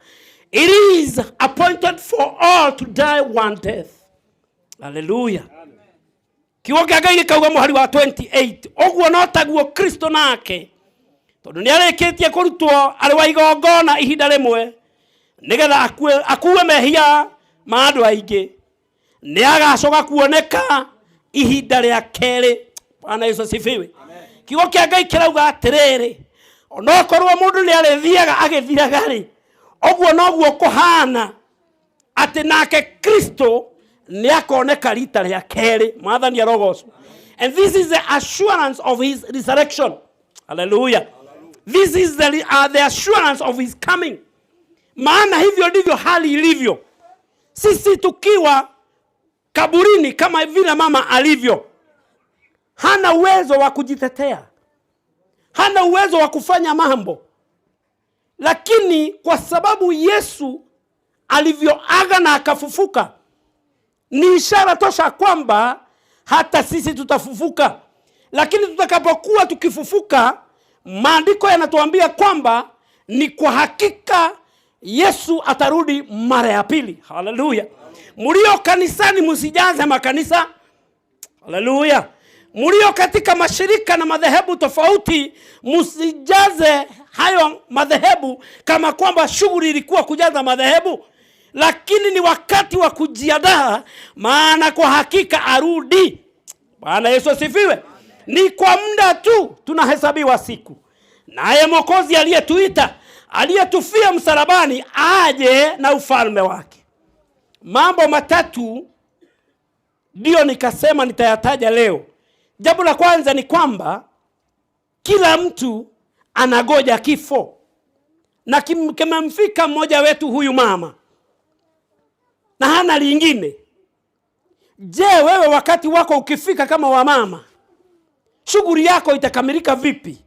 It is appointed for all to die one death. Hallelujah. Kiugo kia Ngai gikauga muhari wa 28 oguo no taguo Kristo nake tondu ni arikitie kurutwo ari wa igongona ihinda rimwe nigetha akue mehia ma andu aingi, ni agacoka kuoneka ihinda ria keri. Bwana Yesu asifiwe. Kiugo kia Ngai kirauga atiriri onokorwo mundu ni arithiaga agithiraga ri oguo noguo kuhana ati nake Kristo ni akoneka rita ria keri. Mwathani arogocwo. And this is the assurance of his resurrection. Hallelujah. This is the assurance of his coming. Maana hivyo ndivyo hali ilivyo. Sisi tukiwa kaburini kama vile mama alivyo, hana uwezo wa kujitetea, hana uwezo wa kufanya mambo, lakini kwa sababu Yesu alivyoaga na akafufuka, ni ishara tosha kwamba hata sisi tutafufuka. Lakini tutakapokuwa tukifufuka, maandiko yanatuambia kwamba ni kwa hakika Yesu atarudi mara ya pili. Hallelujah. Mulio kanisani msijaze makanisa. Hallelujah. Mulio katika mashirika na madhehebu tofauti msijaze hayo madhehebu kama kwamba shughuli ilikuwa kujaza madhehebu. Lakini ni wakati wa kujiandaa, maana kwa hakika arudi. Bwana Yesu asifiwe. Ni kwa muda tu tunahesabiwa siku. Naye Mwokozi aliyetuita, aliyetufia msalabani aje na ufalme wake. Mambo matatu ndio nikasema nitayataja leo. Jambo la kwanza ni kwamba kila mtu anagoja kifo. Na kimemfika mmoja wetu huyu mama na hana lingine. Je, wewe wakati wako ukifika kama wa mama, shughuli yako itakamilika vipi?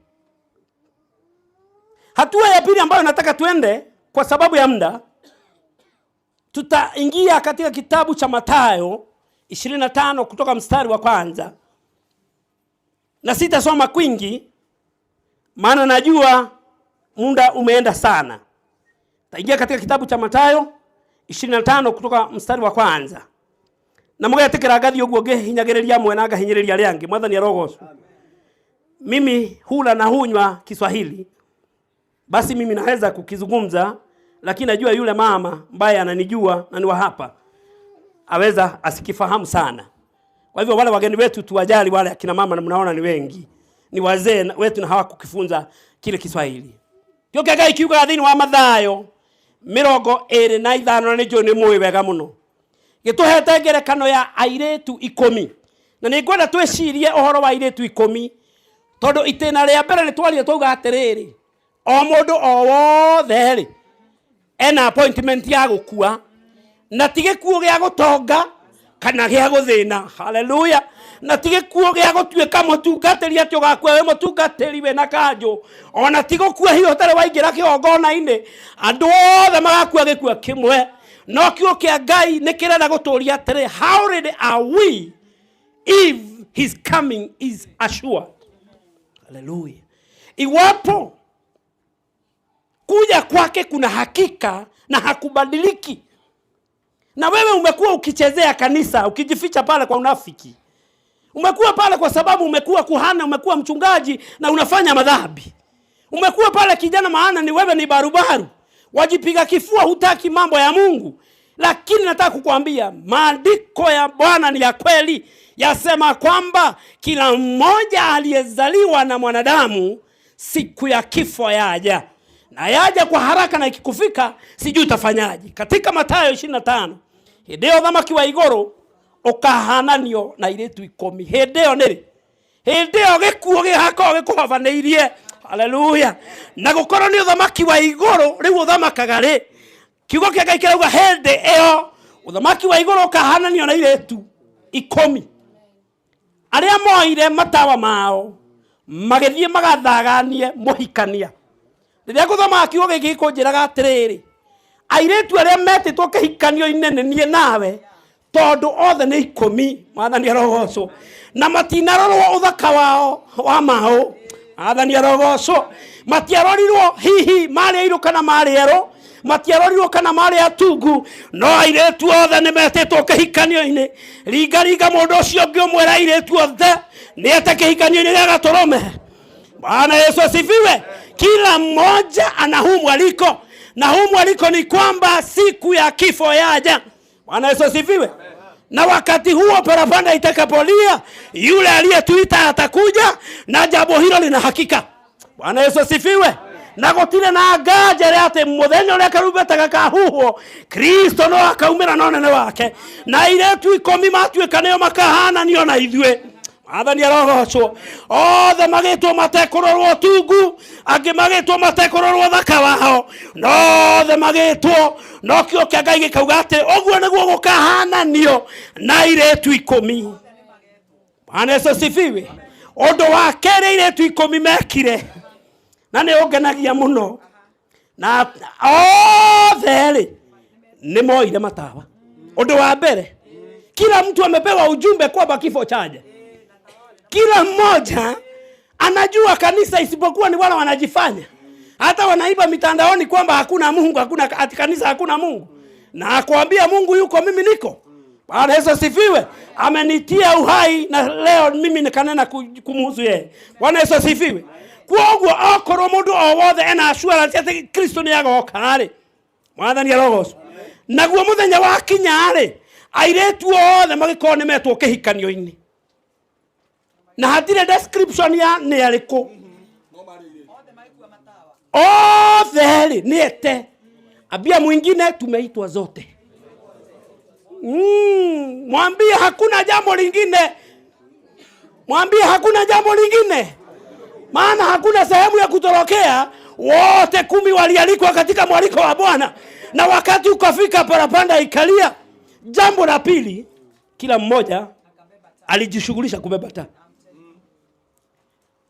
Hatua ya pili ambayo nataka tuende kwa sababu ya muda, tutaingia katika kitabu cha Mathayo 25 kutoka mstari wa kwanza. Na sitasoma kwingi maana najua muda umeenda sana. Taingia katika kitabu cha Mathayo 25 kutoka mstari wa kwanza. na mugetikira ngathi uguo ngihinyagireria mwe na ngahinyiriria aria angi. Mwathani arogocwo. Mimi hula na hunywa Kiswahili, basi mimi naweza kukizungumza, lakini najua yule mama ambaye ananijua na ni wa hapa aweza asikifahamu sana. Kwa hivyo wale wageni wetu tuwajali, wale akina mama na mnaona ni wengi, ni wazee wetu na hawakukifunza kile Kiswahili. Kioke Ngai kiuga thini wa Mathayo 25 na nijo ni muwi wega muno. Gituhete ngerekano ya airetu 10. Na ni ngwenda twicirie uhoro wa airetu 10. Tondu itena ria mbere ni twaria twauga atiriri, o mundu o wothe ri ena appointment ya gukua, na tige kuo gya gutonga kana gya guthina. Haleluya. Na tige kuo gya gutuika mutungatiri atio gakwa we mutungatiri we na kanjo, ona tigo kuo hiyo tare waingira kiongona ine andu othe magakua gikua kimwe. No kiugo kia Ngai nikirenda guturia atiri, how ready are we if his coming is assured? Haleluya. Iwapo kuja kwake kuna hakika na hakubadiliki, na wewe umekuwa ukichezea kanisa, ukijificha pale kwa unafiki, umekuwa pale kwa sababu umekuwa kuhana, umekuwa mchungaji na unafanya madhambi, umekuwa pale kijana maana ni wewe ni barubaru, wajipiga kifua, hutaki mambo ya Mungu. Lakini nataka kukuambia maandiko ya Bwana ni ya kweli, yasema kwamba kila mmoja aliyezaliwa na mwanadamu siku ya kifo yaja, na yaja kwa haraka, na ikikufika sijui utafanyaje. Katika Mathayo 25, hideo thamaki wa igoro ukahananio na iretu 10. Hideo niri hideo gikuo gihako gikuhavaneirie. Haleluya. Na gukoro ni thamaki wa igoro riu thamakaga ri kiugo kia Ngai kirauga hende eo uthamaki wa igoro ukahananio na iretu 10. Aria moire matawa mao magithie magathaganie muhikania. Riria guthoma kiugo giki kunjiraga atiriri, airetu aria metitwo kihikanio inene nie nawe tondu othe ni 10. Mwathani arogocwo. Na matinarorwo uthaka wao wa mao. Mwathani arogocwo. Matiarorirwo hihi mari airu kana mari ero, matiarorirwo kana mari atungu, no airetu othe ni metitwo kihikanio-ini. Ringa mundu ucio ungi umwera airetu othe ni ete kihikanio-ini ria gatorome. Bwana Yesu asifiwe. Kila mmoja ana huu mwaliko, na huu mwaliko ni kwamba siku ya kifo yaja. Bwana Yesu asifiwe. Na wakati huo parapanda itakapolia, yule aliyetuita atakuja, na jambo hilo lina hakika. Bwana Yesu asifiwe. Na gotire na ngaja ria ati muthenya uria karubeta gakahuho Kristo no akaumira na nene wake, na iretu 10 matuika nio makahananio na ithue. Mwathani arogocwo. Othe magitwo matekurorwo tungu, angi magitwo matekurorwo thaka wao, no othe magitwo no kio kia Ngai gikauga ati oguo niguo gukahananio na iretu 10. Bwana Yesu asifiwe. Undu wa kere iretu 10 mekire na ni ungenagia muno, na othe ri ni moire matawa. Undu wa mbere, kila mtu amepewa ujumbe kwamba kifo chaje. Kila mmoja anajua kanisa, isipokuwa ni wale wanajifanya. Hata wanaiba mitandaoni kwamba hakuna Mungu, hakuna ati kanisa hakuna Mungu. Na akwambia Mungu yuko, mimi niko. Bwana Yesu asifiwe. Amenitia uhai na leo mimi nikanena kumhusu yeye. Bwana Yesu asifiwe. Kwoguo akoro mundu o wothe ena assurance ati Kristo ni agoka ri. Mwathani arogocwo. Naguo muthenya wa kinya ri, airetu othe magikoo nimetwo kihikanio-ini. Na hatire description ya ni ariku. Othe ri ni ete. Abia mwingine tumeitwa zote. Mwambie hakuna jambo lingine. Mwambie hakuna jambo lingine. Maana hakuna sehemu ya kutorokea. Wote 10 walialikwa katika mwaliko wa Bwana. Na wakati ukafika parapanda ikalia. Jambo la pili, kila mmoja alijishughulisha kubeba taa.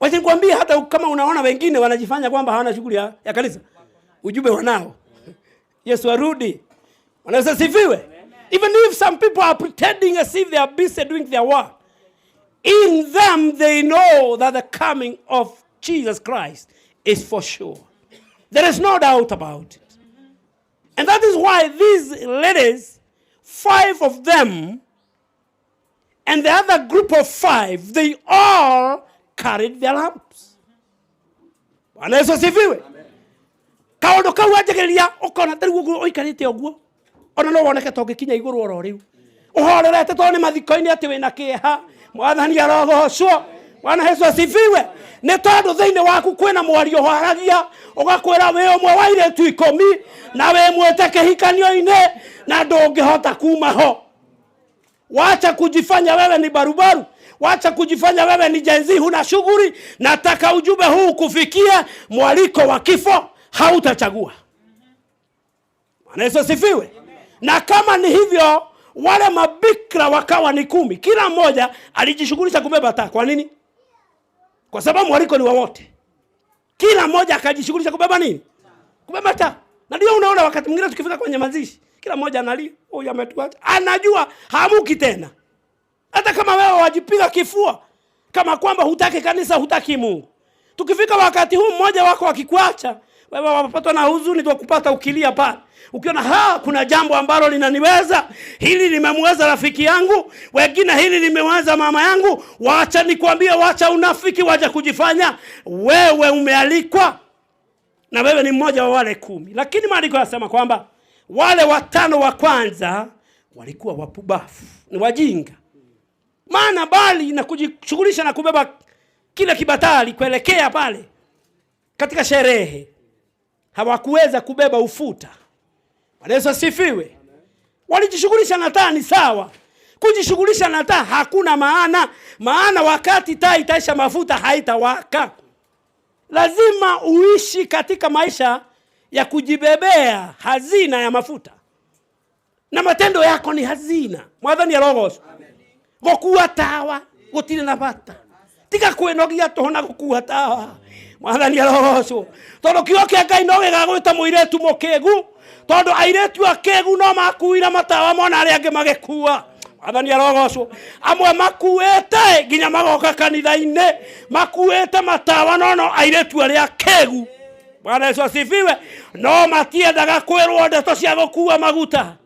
Wacha nikwambie, hata kama unaona wengine wanajifanya kwamba hawana shughuli ya kanisa, ujumbe wanao. Yesu arudi. Wanaweza sifiwe. Even if some people are pretending as if they are busy doing their work, in them they know that the coming of Jesus Christ is for sure. There is no doubt about it. And that is why these ladies, 5 of them, and the other group of 5, they all carried their lamps. Bwana Yesu asifiwe. Kaundu kau wajegeria ukona tari gugu oikarite oguo. Ona no woneke tongikinya iguru oro riu. Uhorerete to ni mathiko-ini ati wina kieha. Mwathani arogocwo. Bwana Yesu asifiwe. Nĩ tondũ thĩinĩ waku kwĩna mwario waragia ũgakwĩra wĩ ũmwe wa airĩtu 10 na wĩ mwĩte kĩhikanio-inĩ na ndũngĩhota kuma ho. Wacha kujifanya wewe ni barubaru. Wacha kujifanya wewe ni jenzi huna shughuli. Nataka ujumbe huu kufikia mwaliko wa kifo hautachagua. Bwana Yesu asifiwe. Na kama ni hivyo wale mabikira wakawa ni 10. Kila mmoja alijishughulisha kubeba taa. Kwa nini? Kwa sababu mwaliko ni wa wote. Kila mmoja akajishughulisha kubeba nini? Kubeba taa. Na ndio unaona wakati mwingine tukifika kwenye mazishi, kila mmoja analia, huyu ametuacha. Anajua hamuki tena. Hata kama wewe wajipiga kifua kama kwamba hutaki kanisa, hutaki Mungu. Tukifika wakati huu mmoja wako akikuacha, wewe wapatwa na huzuni tu kupata ukilia pale. Ukiona kuna jambo ambalo linaniweza, hili limemweza rafiki yangu, wengine hili limeweza mama yangu, wacha nikwambie, wacha unafiki, wacha kujifanya wewe umealikwa na wewe ni mmoja wa wale 10. Lakini maandiko yanasema kwamba wale 5 wa kwanza walikuwa wapubafu, ni wajinga. Maana bali na kujishughulisha na kubeba kile kibatari kuelekea pale katika sherehe, hawakuweza kubeba ufuta. Bwana Yesu asifiwe. Walijishughulisha na taa, ni sawa. Kujishughulisha na taa hakuna maana. Maana wakati taa itaisha mafuta haitawaka. Lazima uishi katika maisha ya kujibebea hazina ya mafuta. Na matendo yako ni hazina. Mwathani arogocwo. Gukua tawa gutire na bata. Tiga kwenogia tuhona gukua tawa. Mwathani arogocwo. Tondu kiugo kia Ngai no gigagwita muiretu mukegu. Tondu airetu akegu no makuira matawa mona ari ange magekua. Mwathani arogocwo. Amwe makuete nginya magoka kanitha-ini, makuete matawa no airetu ari akegu. Bwana Yesu asifiwe. No matiendaga kwirwo ndeto cia gukua maguta.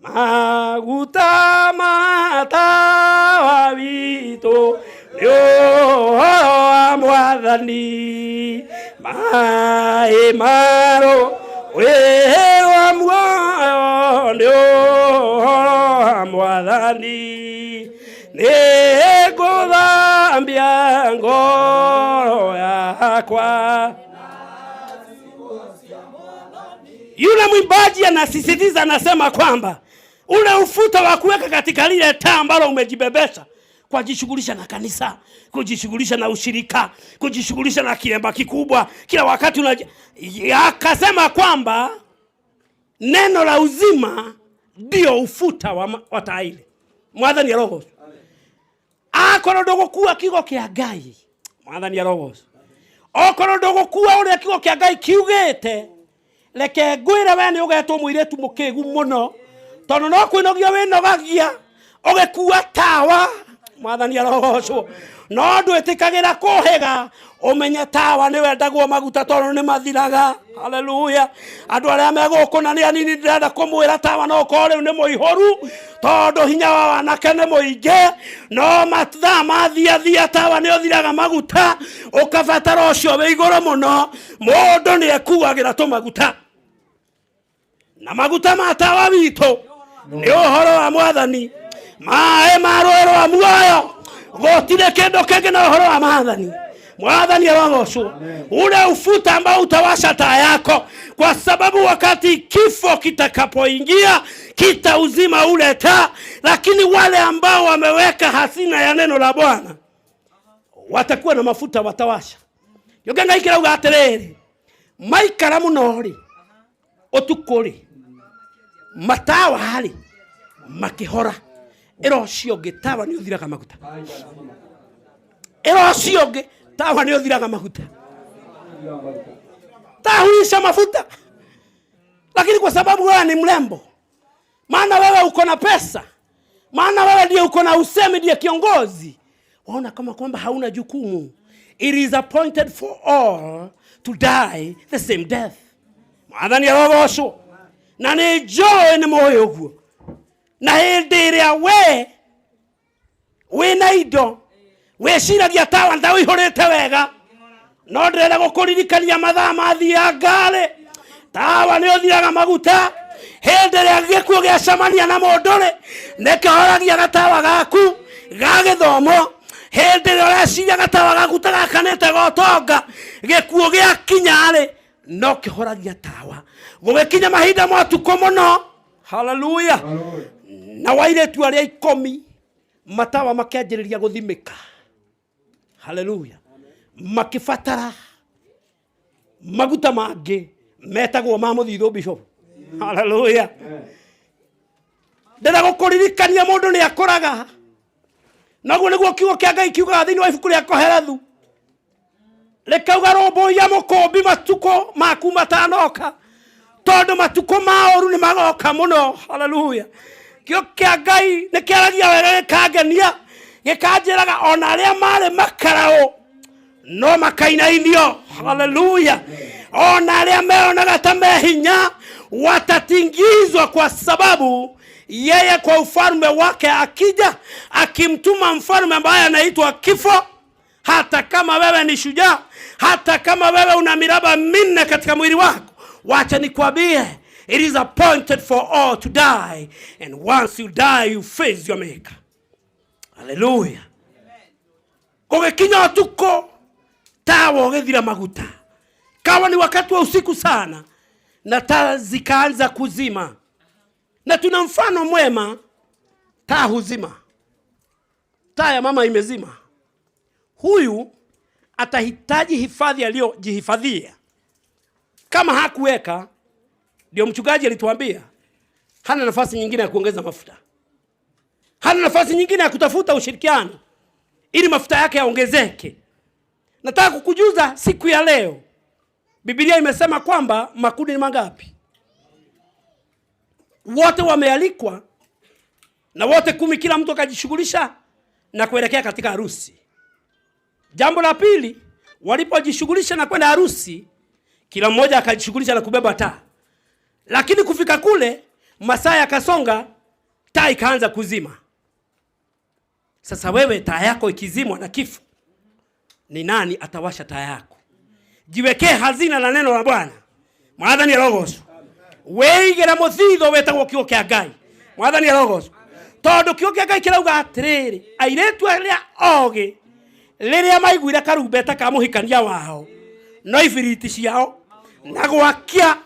Maguta matawa witũ nĩ ũhoro wa Mwathani, maĩ marũĩrwo muoyo nĩ ũhoro wa Mwathani, nĩ ngũthambia ngoro yakwa. Yule mwimbaji anasisitiza, anasema kwamba ule ufuta wa kuweka katika lile taa ambalo umejibebesha, kwa kujishughulisha na kanisa, kujishughulisha na ushirika, kujishughulisha na kilemba kikubwa kila wakati akasema kwamba neno la uzima ndio ufuta wa taa ile. Mwathani arogocwo. Akorwo ndũgũkua kiugo kĩa Ngai, Mwathani arogocwo. Okorwo ndũgũkua ũrĩa kiugo kĩa Ngai kiugĩte, leke ngwire we ni ugetwo muiretu mukegu muno, tondu no kwinogia winogagia ugekua tawa. Mwathani arogocwo. No ndwitikagira kuhiga umenye tawa ni wendagwo maguta tondu ni mathiraga. Haleluya. Andu aria meguku na ni anini ndirenda kumwira tawa no ko riu ni muihoru tondu hinya wa wanake ni muingi. No mathaa mathia tawa ni uthiraga maguta ukabatara ucio wi iguru muno. Mundu ni ekuagira tumaguta. Na maguta matawa witũ nĩ ũhoro wa Mwathani, maĩ marũĩrwo muoyo gũtirĩ kĩndũ kĩngĩ na ũhoro wa Mwathani. Mwathani arogocwo. Ule ufuta ambao utawasha taa yako, kwa sababu wakati kifo kitakapoingia kitauzima ule taa. Lakini wale ambao wameweka hazina ya neno la Bwana watakuwa na mafuta, watawasha. Ngai kirauga atiriri, maikara muno ri utukuri matawa hari makihora, erocio ngi tawa ni uthiraga maguta, erocio ngi tawa ni uthiraga maguta, tahuisha mafuta. Lakini kwa sababu wewe ni mrembo, maana wewe uko na pesa, maana wewe ndiye uko na usemi, ndiye kiongozi, waona kama kwamba hauna jukumu. It is appointed for all to die the same death. Mwathani arogocwo. Na nĩ njoĩ nĩ mũĩ ũguo. Na hĩndĩ ĩrĩa we wina indo weciragia tawa ndawa ihorete wega no ndĩrenda gũkũririkania mathaa mathia ngale tawa nĩ ũthiraga maguta hĩndĩ ĩrĩa gĩkuũ gĩacemania na mũndũ-rĩ nĩkĩhoragia gatawa gaku ga gĩthomo hĩndĩ ĩrĩa ũreciria gatawa gaku ta gakanĩte gotonga gĩkuũ gĩakinya-rĩ no kĩhoragia tawa gũgĩkinya mahinda matukũ mũno. Hallelujah. Na wairĩtu arĩa 10 matawa makĩanjĩrĩria gũthimĩka. Hallelujah. Makifatara maguta mangĩ metagwo ma mũthithũ bishop. Hallelujah. Ndĩrenda gũkũririkania mũndũ nĩ akũraga. Naguo nĩguo kiugo kĩa Ngai kiugaga thĩinĩ wa ibuku rĩa Koherethu. Rekauga rũmbũiya mũkũmbi matukũ maku matanoka. Tondũ matukũ maoru nĩ magoka mũno. Hallelujah. Kiugo kĩa Ngai nĩ kĩaragia wega gĩkangenia. Gĩkanjĩraga ona arĩa marĩ makarao no makainainio. Hallelujah. Ona arĩa meonaga ta mehinya watatingizwa kwa sababu yeye kwa ufalme wake akija akimtuma mfalme ambaye anaitwa kifo. Hata kama wewe ni shujaa, hata kama wewe una miraba 4 katika mwili wako, wacha nikwambie, it is appointed for all to die, and once you die you face your maker. Hallelujah. Kugekinya tuko tawa gethira maguta. Kawa ni wakati wa usiku sana na taa zikaanza kuzima. Na tuna mfano mwema, taa huzima. Taa ya mama imezima. Huyu atahitaji hifadhi aliyojihifadhia. Kama hakuweka, ndio mchungaji alituambia, hana nafasi nyingine ya kuongeza mafuta. Hana nafasi nyingine ya kutafuta ushirikiano ili mafuta yake yaongezeke. Nataka kukujuza siku ya leo, Biblia imesema kwamba makundi ni mangapi? Wote wamealikwa na wote 10 kila mtu akajishughulisha na kuelekea katika harusi. Jambo la pili, walipojishughulisha na kwenda harusi, kila mmoja akajishughulisha na kubeba taa. Lakini kufika kule, masaa yakasonga, taa ikaanza kuzima. Sasa wewe taa yako ikizimwa na kifo, ni nani atawasha taa yako? Jiwekee hazina la neno la Bwana. Mwathani arogocwo. Weigera muthitho wetagwo kiugo kĩa Ngai. Mwathani arogocwo. Tondu kiugo kĩa Ngai kirauga atiriri, airetu arĩa oge rĩrĩa maiguire karumbeta ka mũhikania wao no ibiriti ciao na gwakia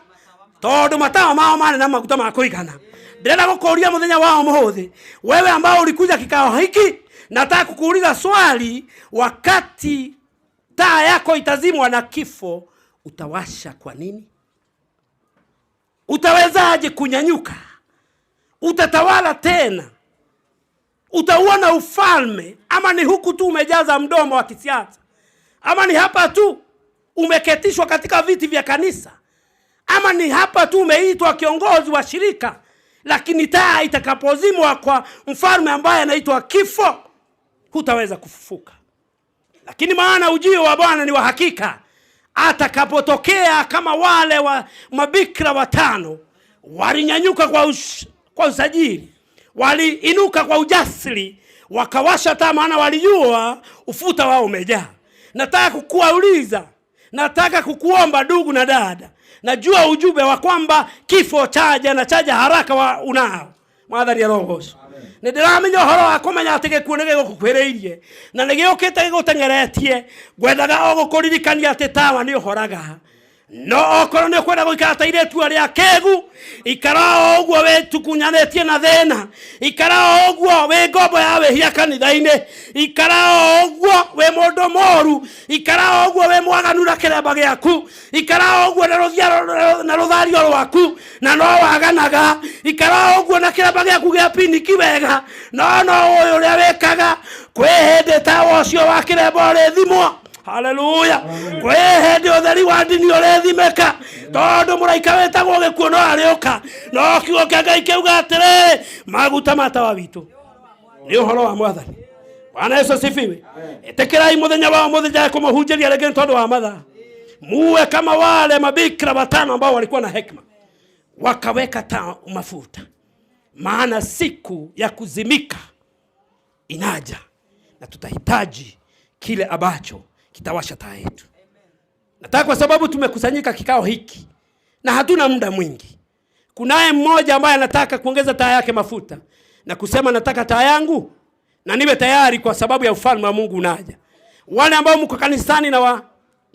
tondu matawa mao mane na maguta ma kũigana. Ndĩrenda gũkũria mũthenya wao mũhũthĩ, wewe ambao ulikuja kikao hiki, nataka kukuuliza swali, wakati taa yako itazimwa na kifo, utawasha kwa nini? Utawezaje kunyanyuka? Utatawala tena? Utauona ufalme? Ama ni huku tu umejaza mdomo wa kisiasa? Ama ni hapa tu umeketishwa katika viti vya kanisa? Ama ni hapa tu umeitwa kiongozi wa shirika? Lakini taa itakapozimwa kwa mfalme ambaye anaitwa kifo, hutaweza kufufuka. Lakini maana ujio wa Bwana ni wa hakika. Atakapotokea kama wale wa mabikira 5 walinyanyuka kwa usajili, waliinuka kwa ujasiri, wakawasha taa, maana walijua ufuta wao umejaa. Nataka kukuuliza, nataka kukuomba ndugu na dada, najua ujumbe wa kwamba kifo chaja na chaja haraka unao. Mwathani arogocwo. Nĩndĩramenya ũhoro wa kũmenya atĩ gĩkuũ nĩ gĩgũkuhĩrĩirie na nĩ gĩũkĩte gĩgũtengeretie. Ngwendaga o gũkũririkania atĩ tawa nĩ ũhoraga. No okorwo nĩ ũkwenda gũikara ta iretu arĩa kĩgu, ikara o ũguo wĩtukunyanĩtie na thĩna, ikara o ũguo wĩ ngombo ya wĩhia kanitha-inĩ, ikara o ũguo wĩ mũndũ mũũru, ikara o ũguo wĩ mwaganu na kĩremba gĩaku, ikara o ũguo na rũthario rwaku na no waganaga, ikara o ũguo na kĩremba gĩaku gĩa piniki wega, no ũyũ ũrĩa wĩkaga kwĩ hĩndĩ tawa ũcio wa kĩremba ũrĩthimwo. Hallelujah. Kwa hĩndĩ ũtheri wa ndini ũrĩthimĩka, tondũ mũraika wĩtagwo gĩkuũ no arĩũka. No kiugo kĩa Ngai kiuga atĩrĩ, maguta matawa witũ nĩ ũhoro wa Mwathani. Bwana Yesu asifiwe. Ĩtĩkĩrai mũthenya wa mũthenya kũmũhunjĩria rĩngĩ tondũ wa mathaa. Muwe kama wale mabikira 5 ambao walikuwa na hekima, wakaweka taa mafuta, maana siku ya kuzimika inaja. na tutahitaji kile ambacho kitawasha taa yetu. Nataka kwa sababu tumekusanyika kikao hiki na hatuna muda mwingi. Kunaye mmoja ambaye anataka kuongeza taa yake mafuta na kusema nataka taa yangu na niwe tayari kwa sababu ya ufalme wa Mungu unaja. Wale ambao mko kanisani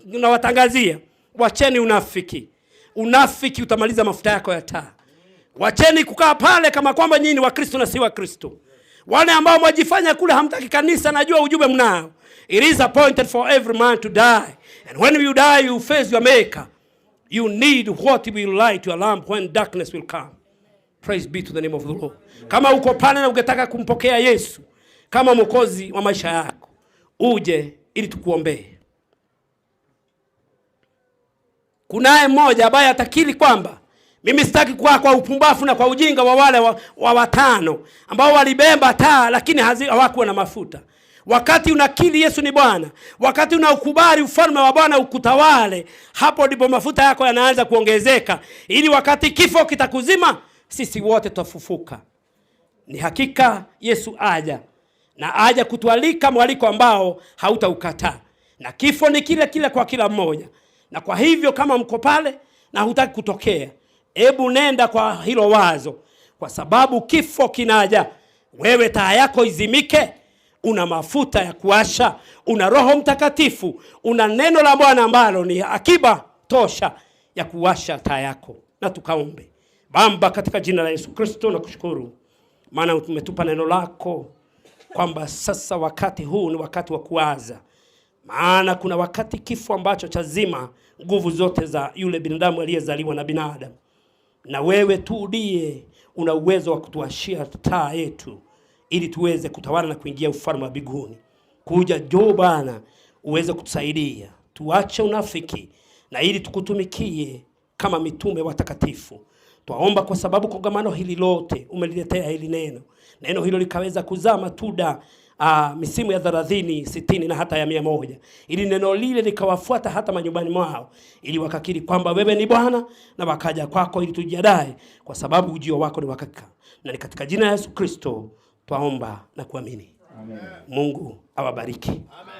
na watangazia, wacheni unafiki. Unafiki utamaliza mafuta yako ya taa. Wacheni kukaa pale kama kwamba nyinyi ni wa Kristo na si wa Kristo. Wale ambao mwajifanya kule hamtaki kanisa, najua ujumbe mnao. It is appointed for every man to die. And when you die, you face your maker. You need what will light your lamp when darkness will come. Praise be to the name of the Lord. Kama uko pale na ungetaka kumpokea Yesu kama mwokozi wa maisha yako, uje ili tukuombee. Kunaye mmoja ambaye atakiri kwamba mimi sitaki kuwa kwa upumbavu na kwa ujinga wa wale wa watano ambao walibemba taa lakini hawakuwa na mafuta. Wakati unakiri Yesu ni Bwana, wakati unaukubali ufalme wa Bwana ukutawale, hapo ndipo mafuta yako yanaanza kuongezeka, ili wakati kifo kitakuzima, sisi wote tutafufuka. Ni hakika Yesu aja, na aja kutualika mwaliko ambao hautaukataa. Na kifo ni kile kile kwa kila mmoja. Na kwa hivyo kama mko pale na hutaki kutokea, hebu nenda kwa hilo wazo, kwa sababu kifo kinaja. Wewe taa yako izimike, una mafuta ya kuasha, una Roho Mtakatifu, una neno la Bwana ambalo ni akiba tosha ya kuwasha taa yako. Na tukaombe. Baba, katika jina la Yesu Kristo nakushukuru maana umetupa neno lako kwamba sasa wakati huu ni wakati wa kuanza. Maana kuna wakati kifo ambacho chazima nguvu zote za yule binadamu aliyezaliwa na binadamu. Na wewe tu ndiye una uwezo wa kutuashia taa yetu ili tuweze kutawala na kuingia ufalme wa mbinguni. Kuja njoo Bwana uweze kutusaidia. Tuache unafiki na ili tukutumikie kama mitume watakatifu. Twaomba kwa sababu kongamano hili lote umeliletea hili neno. Neno hilo likaweza kuzaa matunda misimu ya 30, 60 na hata ya 100. Ili neno lile likawafuata hata manyumbani mwao, ili wakakiri kwamba wewe ni Bwana na wakaja kwako ili tujiandae kwa sababu ujio wako ni wakaka. Na ni katika jina la Yesu Kristo twaomba na kuamini. Amen. Mungu awabariki. Amen.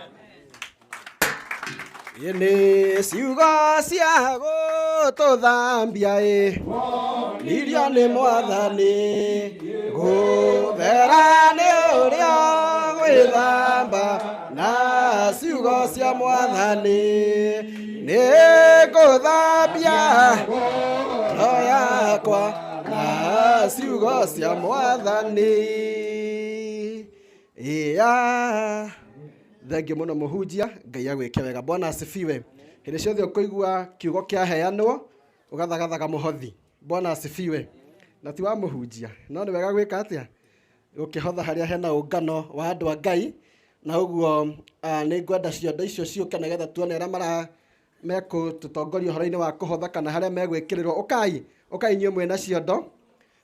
Yene siuga siago to thambia liria ne mwathani go verane uria gwithamba na siuga sia mwathani ne go thambia roho yakwa na siuga sia mwathani ya thengi muno muhunjia ngai agwike wega. Bwana asifiwe. Hĩndĩ ciothe ũkũigua kiugo kĩa heanwo ũgathagathaga mũhothi. Bwana asifiwe. Na ti wa mũhunjia no nĩ wega gwĩka atĩa gũkĩhotha harĩa hena ũngano wa andũ a Ngai. Na ũguo nĩ ngwenda ciondo icio ciũke nĩgetha tuone arĩa mara mekũtũtongoria ũhoro-inĩ wa kũhotha kana harĩa megwĩkĩrĩrwo. Ũkai inyuĩ mwĩna ciondo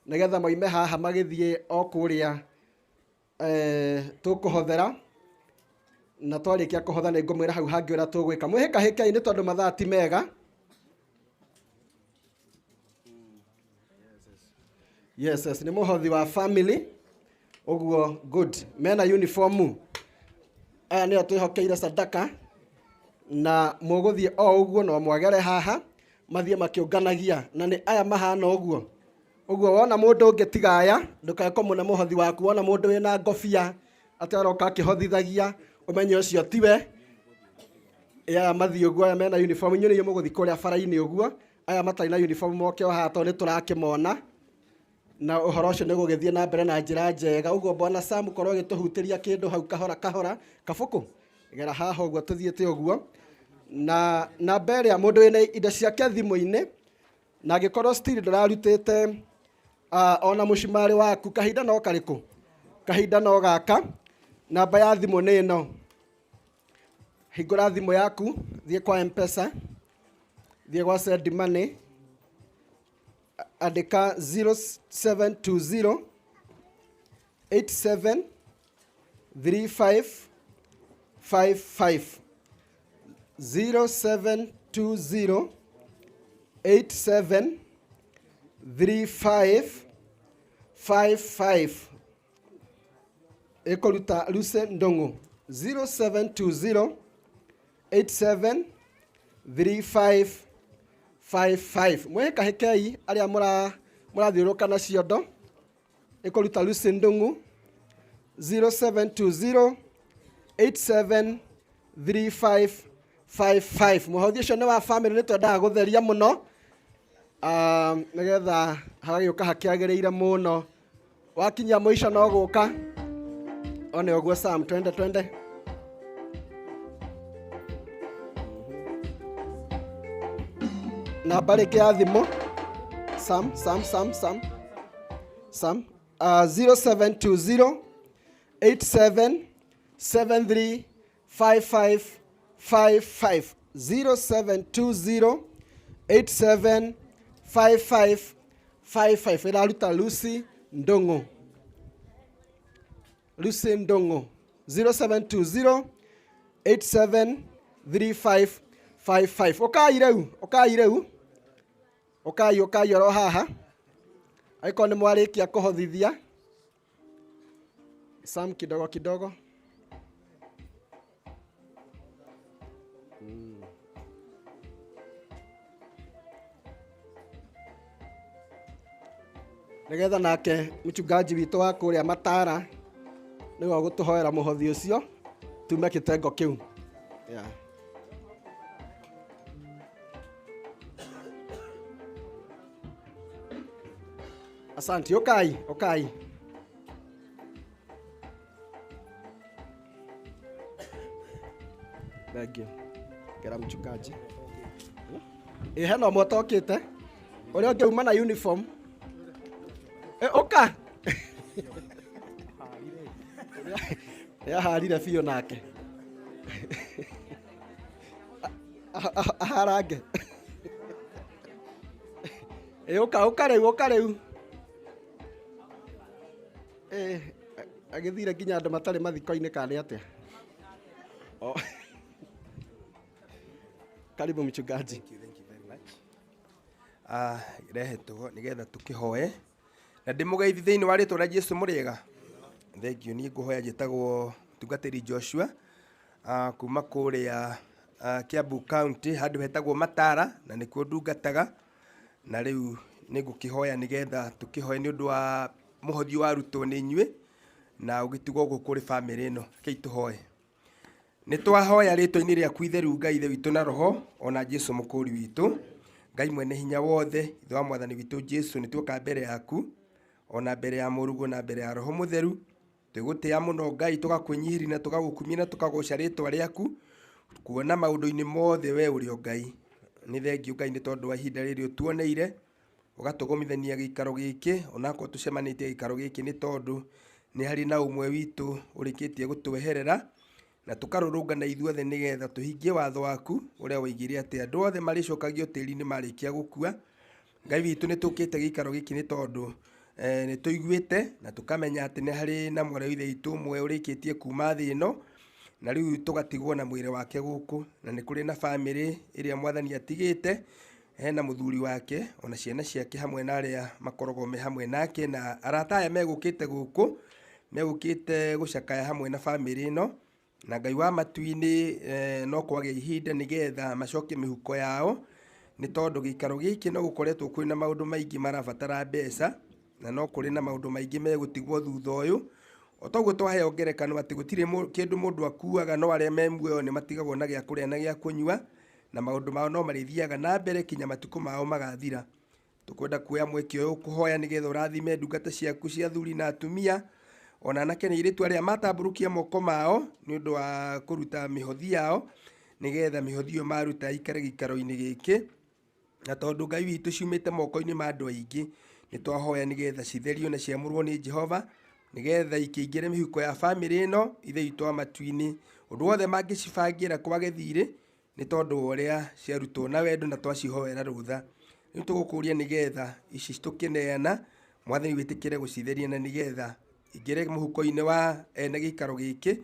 nĩgetha moime haha magĩthiĩ o kũrĩa tũkũhothera. Na twarĩkia kũhotha nĩ ngũmwĩra hau hangĩ ũrĩa tũgwĩka. Mwĩhĩkahĩkai nĩ tondũ mathaa ti mega. Yes, nĩ mũhothi wa family. Ũguo good. Mena uniform. Aya nĩo twĩhokeire sadaka. Na mũgũthiĩ o ũguo no mwagere haha mathiĩ makĩũnganagia. Na nĩ aya mahana ũguo. Ũguo wona mũndũ ũngĩtiga aya ndũkae mũna mũhothi waku. Wona mũndũ wĩna ngobia atĩ aroka akĩhothithagia umenye ucio tiwe. Aya mathiĩ ũguo aya mena uniform. Inyuĩ nĩinyuĩ mũgũthiĩ kũrĩa bara-inĩ ũguo. Aya matarĩ na uniform moke o haha tondũ nĩtũrakĩmona. Na ũhoro ũcio nĩ gũgĩthiĩ na mbere na njĩra njega. Ũguo Bwana Sam korwo gĩtũhutĩria kĩndũ hau kahora kahora. Kabuku gera haha ũguo tũthiĩte ũguo. Na namba ĩrĩa mũndũ wĩna indo ciake thimũ-inĩ na angĩkorwo still ndũrarutĩte ona mũcumarĩ waku kahinda no karĩkũ. Kahinda no gaka. Namba ya thimũ nĩ ĩno. Hingũra thimũ yaku, thiĩ kwa M-Pesa, thiĩ gwa send money, andĩka 0720 87 3555 0720 87 3555 ĩkũruta Luce Ndong'u. 0720 873555 mweka hekei aria murathiuruka na ciondo ikuruta Lucy Ndungu 0720 873555 muhothi ucio ni wa family ni twendaga gutheria muno nigetha hagagiuka hakiagiriire muno wakinya muico no guka one oguo Sam twende namba rĩngĩ ya thimũ Sam 0720 87735555 0720 875555 ĩraruta Lucy Ndungu 0720 873555 ukai oro haha aiko ni mwarikia kuhothithia Sam kidogo nigetha nake mchungaji witũ wa kũrĩa Matara nĩwe gũtũhoera mũhothi ũcio tume kĩtengo kĩu. Yeah. Asante, ukai. Thank you. Gera mchungaji. Hena motokite. Uria ngeuma na uniform. Oka. Ya harire biũ nake. Aharange. Oka rĩu. Agithire nginya andũ matarĩ mathiko-inĩ kana nĩ atĩa? Karibu mchungaji. Thank you very much. Rehetwo nigetha tukihoe na ndimugeithi thiini wa ritwa rĩa Jesu mũrĩega. Thank you. Ni nguhoya njĩtagwo Tungatĩri Joshua kuma kũrĩa Kiambu County handũ hetagwo Matara na nĩkuo ndungataga na rĩu nĩ ngũkĩhoya nigetha tukihoe nĩ ũndũ wa mũhothi warutwo nĩ inyuĩ na ũgĩtigwo gũkũ kũrĩ family ĩno. Kei tũhoe. Nĩ twahoya rĩtwa-inĩ rĩaku itheru Ngai ithe witũ na roho ona Jesu mũkũri witũ. Ngai mwene hinya wothe ithe wa mwathani witũ Jesu nĩ tuoka mbere yaku ona mbere ya mũrugo na mbere ya roho mũtheru. Twĩgũtĩĩa mũno Ngai tũgakwĩnyihĩria na tũgagũkumia na tũkagũca rĩtwa rĩaku kuona maũndũ-inĩ mothe we ũrĩ o Ngai. Nĩ thengiũ Ngai nĩ tondũ wa ihinda rĩrĩ ũtuoneire ũgatũgomithania gĩikaro gĩkĩ onakorwo tũcemanĩtie gĩikaro gĩkĩ nĩ tondũ nĩ harĩ na ũmwe witũ ũrĩkĩtie gũtweherera na tũkarũrũngana ithuothe nĩgetha tũhingie watho waku ũrĩa woigire atĩ andũ othe marĩcokagio tĩri-inĩ marĩkia gũkua. Ngai witũ nĩ tũkĩte gĩikaro gĩkĩ nĩ tondũ nĩ tũiguĩte na tũkamenya atĩ nĩ harĩ na mwarĩ ithe witũ ũmwe ũrĩkĩtie kuma thĩ ĩno na rĩu tũgatigwo na mwĩrĩ wake gũkũ na nĩ kũrĩ na family ĩrĩa mwathani atigĩte hena mũthuri wake ona ciana ciake hamwe na arĩa makoragwo me hamwe nake na arata aya megũkĩte gũkũ megũkĩte gũcakaya hamwe na family ĩno na Ngai wa matu-inĩ no kwagĩa ihinda nĩgetha macokie mĩhuko yao nĩ tondũ gĩikaro gĩkĩ no gũkoretwo kwĩ na maũndũ maingĩ marabatara mbeca na no kũrĩ na maũndũ maingĩ megũtigwo thutha ũyũ. O toguo twaheo ngerekano atĩ gũtirĩ kĩndũ mũndũ akuaga no arĩa me muoyo nĩ matigagwo na gĩa kũrĩa na gĩa kũnyua na maũndũ mao no marĩthiaga na mbere kinya matukũ mao magathira. Tũkwenda kuoya mweke ũyũ kũhoya nĩgetha ũrathime ndungata ciaku cia athuri na atumia ona anake na airĩtu arĩa matambũrũkia moko mao nĩ ũndũ wa kũruta mĩhothi yao nĩgetha mĩhothi ĩyo maruta ikare gĩikaro-inĩ gĩkĩ na tondũ Ngai witũ ciumĩte moko-inĩ ma andũ aingĩ nĩ twahoya nĩgetha citherio na ciamũrwo nĩ Jehova nĩgetha ikĩingĩre mĩhuko ya family ĩno ithe witũ wa matu-inĩ ũndũ wothe mangĩcibangĩra kwage thirĩ nĩ tondũ ũrĩa ciarutwo na wendo na twacihoera rũtha. Rĩu tũgũkũria nĩgetha ici tũkĩneana mwathani wĩtĩkĩre gũcitheria na nĩgetha ingĩre mũhuko-inĩ wa ene gĩikaro gĩkĩ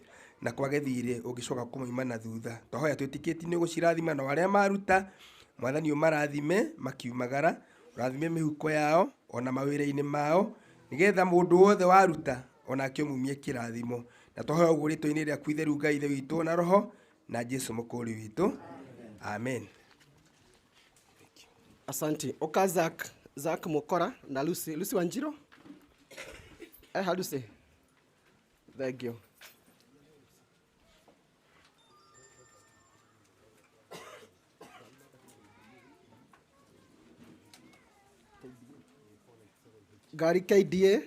na kwage thirĩ ũngĩcoka kũmoima na thutha. Twahoya twĩtĩkĩtie nĩ gũcirathima na arĩa maruta mwathani ũmarathime makiumagara ũrathime mĩhuko yao ona mawĩra-inĩ mao nĩgetha mũndũ wothe waruta onake ũmumie kĩrathimo na twahoya ũguo rĩtwa-inĩ rĩaku itheru Ngai ithe witũ na roho na Jesu mũkũũri witũ, amen. Asante. Oka Zak Mukora na Lucy Wanjiro. Lucy. Thank you. Gari KDA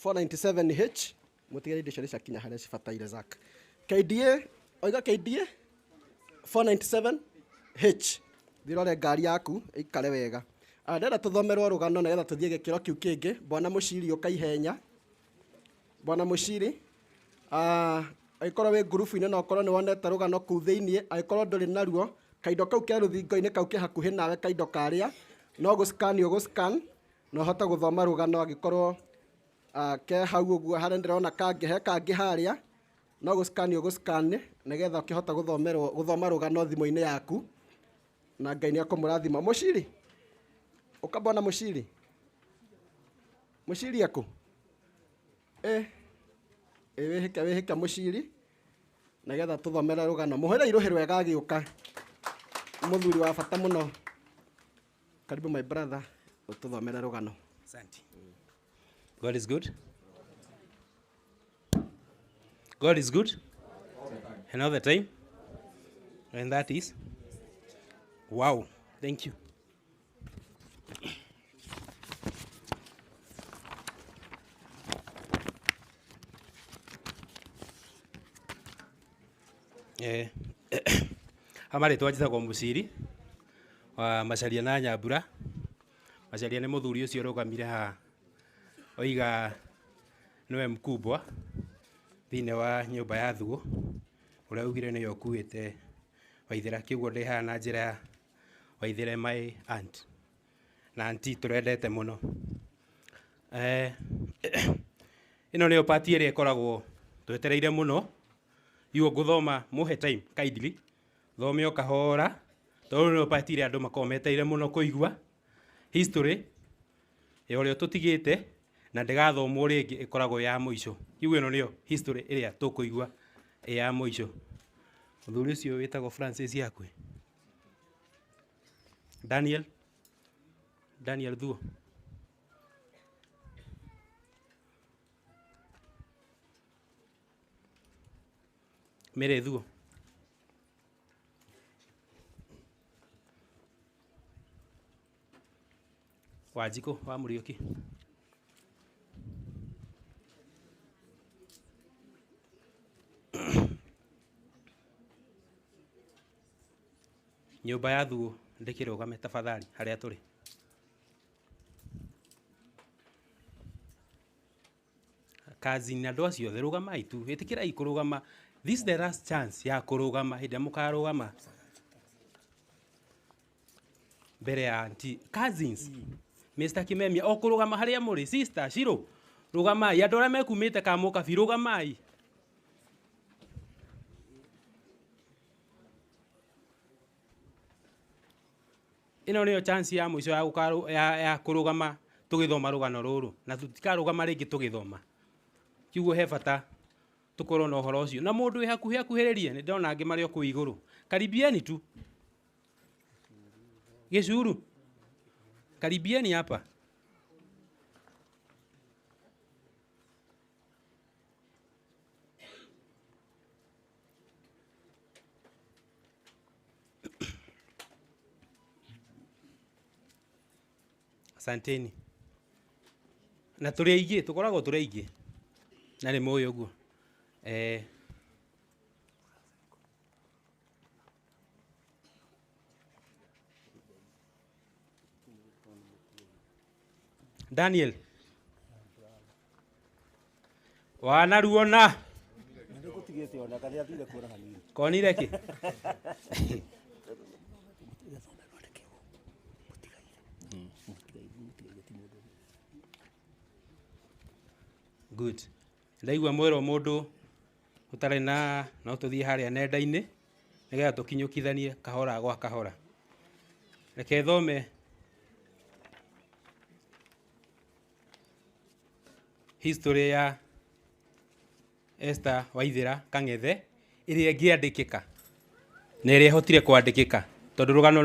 497H mutigari ndicio cia kinya haria cibataire Zak. KDA oiga KDA 497H thirore ngari yaku ikare wega. Ndenda tuthomerwo rugano nigetha tuthie gikiro kiu kingi. Bwana Muciri ukaihenya. Bwana Muciri aikorwo wi ngurubu-inĩ na ũkorwo nĩ wonete rũgano kũu thĩinĩ, aikorwo ndũrĩ naruo, kaindo kau ke rũthingo-inĩ kau ke hakuhĩ nawe kaindo karĩa no gũscan ũgũscan na ũhote gũthoma rũgano angĩkorwo ke hau ũguo harĩa ndĩrona kangĩ harĩa no gũscan ũgũscan nĩgetha ũkĩhota gũthoma rũgano thimũ-inĩ yaku na Ngai nĩakũmũrathima. Muciri ukabona Muciri ako wĩhĩke Muciri nĩgetha tũthomere rũgano. Mũhũrĩre irũhĩ rwega agĩũka, mũthuri wa bata mũno. Karibu my brother, ũtũthomere rũgano. Asante. God is good. God is good. And all the time. And that is wow. Thank you. Amari twajitagwo Muciri wa Macharia na Nyambura. Macharia nĩ mũthuri ũcio ũrũgamire haha oiga nĩwe mkubwa thĩinĩ wa nyũmba ya Thuo ũrĩa ugire nĩyo ũkuĩte Waithĩra. Kĩguo ndĩ haha na njĩra ya Waithĩra my aunt na aunti tũrendete mũno. Ĩno nĩyo part ĩrĩa ĩkoragwo twetereire mũno. Iwo ngũthoma mũhe time kindly thome o kahora tondũ nĩyo part ĩrĩa andũ makoragwo metereire mũno kũigua history ya ũrĩa tũtigĩte na ndĩgathomwo rĩngĩ ĩkoragwo ya mũico. Igu ĩno nĩyo history ĩrĩa tũkũigua ya mũico. Mũthuri ũcio wĩtagwo Francis yakwe Daniel Thuo. Mere Thuo. Wanjikũ wa Mũriũki. Nyũmba ya Thuo ndĩkĩrũgame tafadhali harĩa tũrĩ. Kazi na andũ acio othe rũgamai tu, ĩtĩkĩrai kũrũgama. This is the last chance ya kũrũgama hĩndĩ ĩrĩa mũkarũgama mbere ya auntie cousins. Mr. Kimemia o kũrũgama harĩa mũrĩ. Sister Shiro rũgamai. Andũ arĩa mekumĩte Kamũkabi rũgamai. Ĩno nĩyo chance ya mũico ya kũrũgama tũgĩthoma rũgano rũrũ na tũtikarũgama rĩngĩ tũgĩthoma. Kiugo he bata tukorwo na ũhoro ũcio na mũndũ wĩ hakuhĩ akuhĩrĩrie. Nĩ ndona angĩ marĩ o kũu igũrũ. Karibieni tu Gĩcuru, karibieni hapa. Asanteni. Na tũrĩ aingĩ, tũkoragwo tũrĩ aingĩ na nĩ mũĩ ũguo. Daniel wanaruona konire kĩ? Good. Ndaigua mwĩrwo mũndũ ũtarĩ na no tũthiĩ harĩa nenda-inĩ nĩgetha tũkinyũkithanie kahora gwa kahora. Reke thome history Esther Waithira Kang'ethe ĩrĩa ĩngĩandĩkĩka na ĩrĩa ĩhotire kwandĩkĩka tondũ rũgano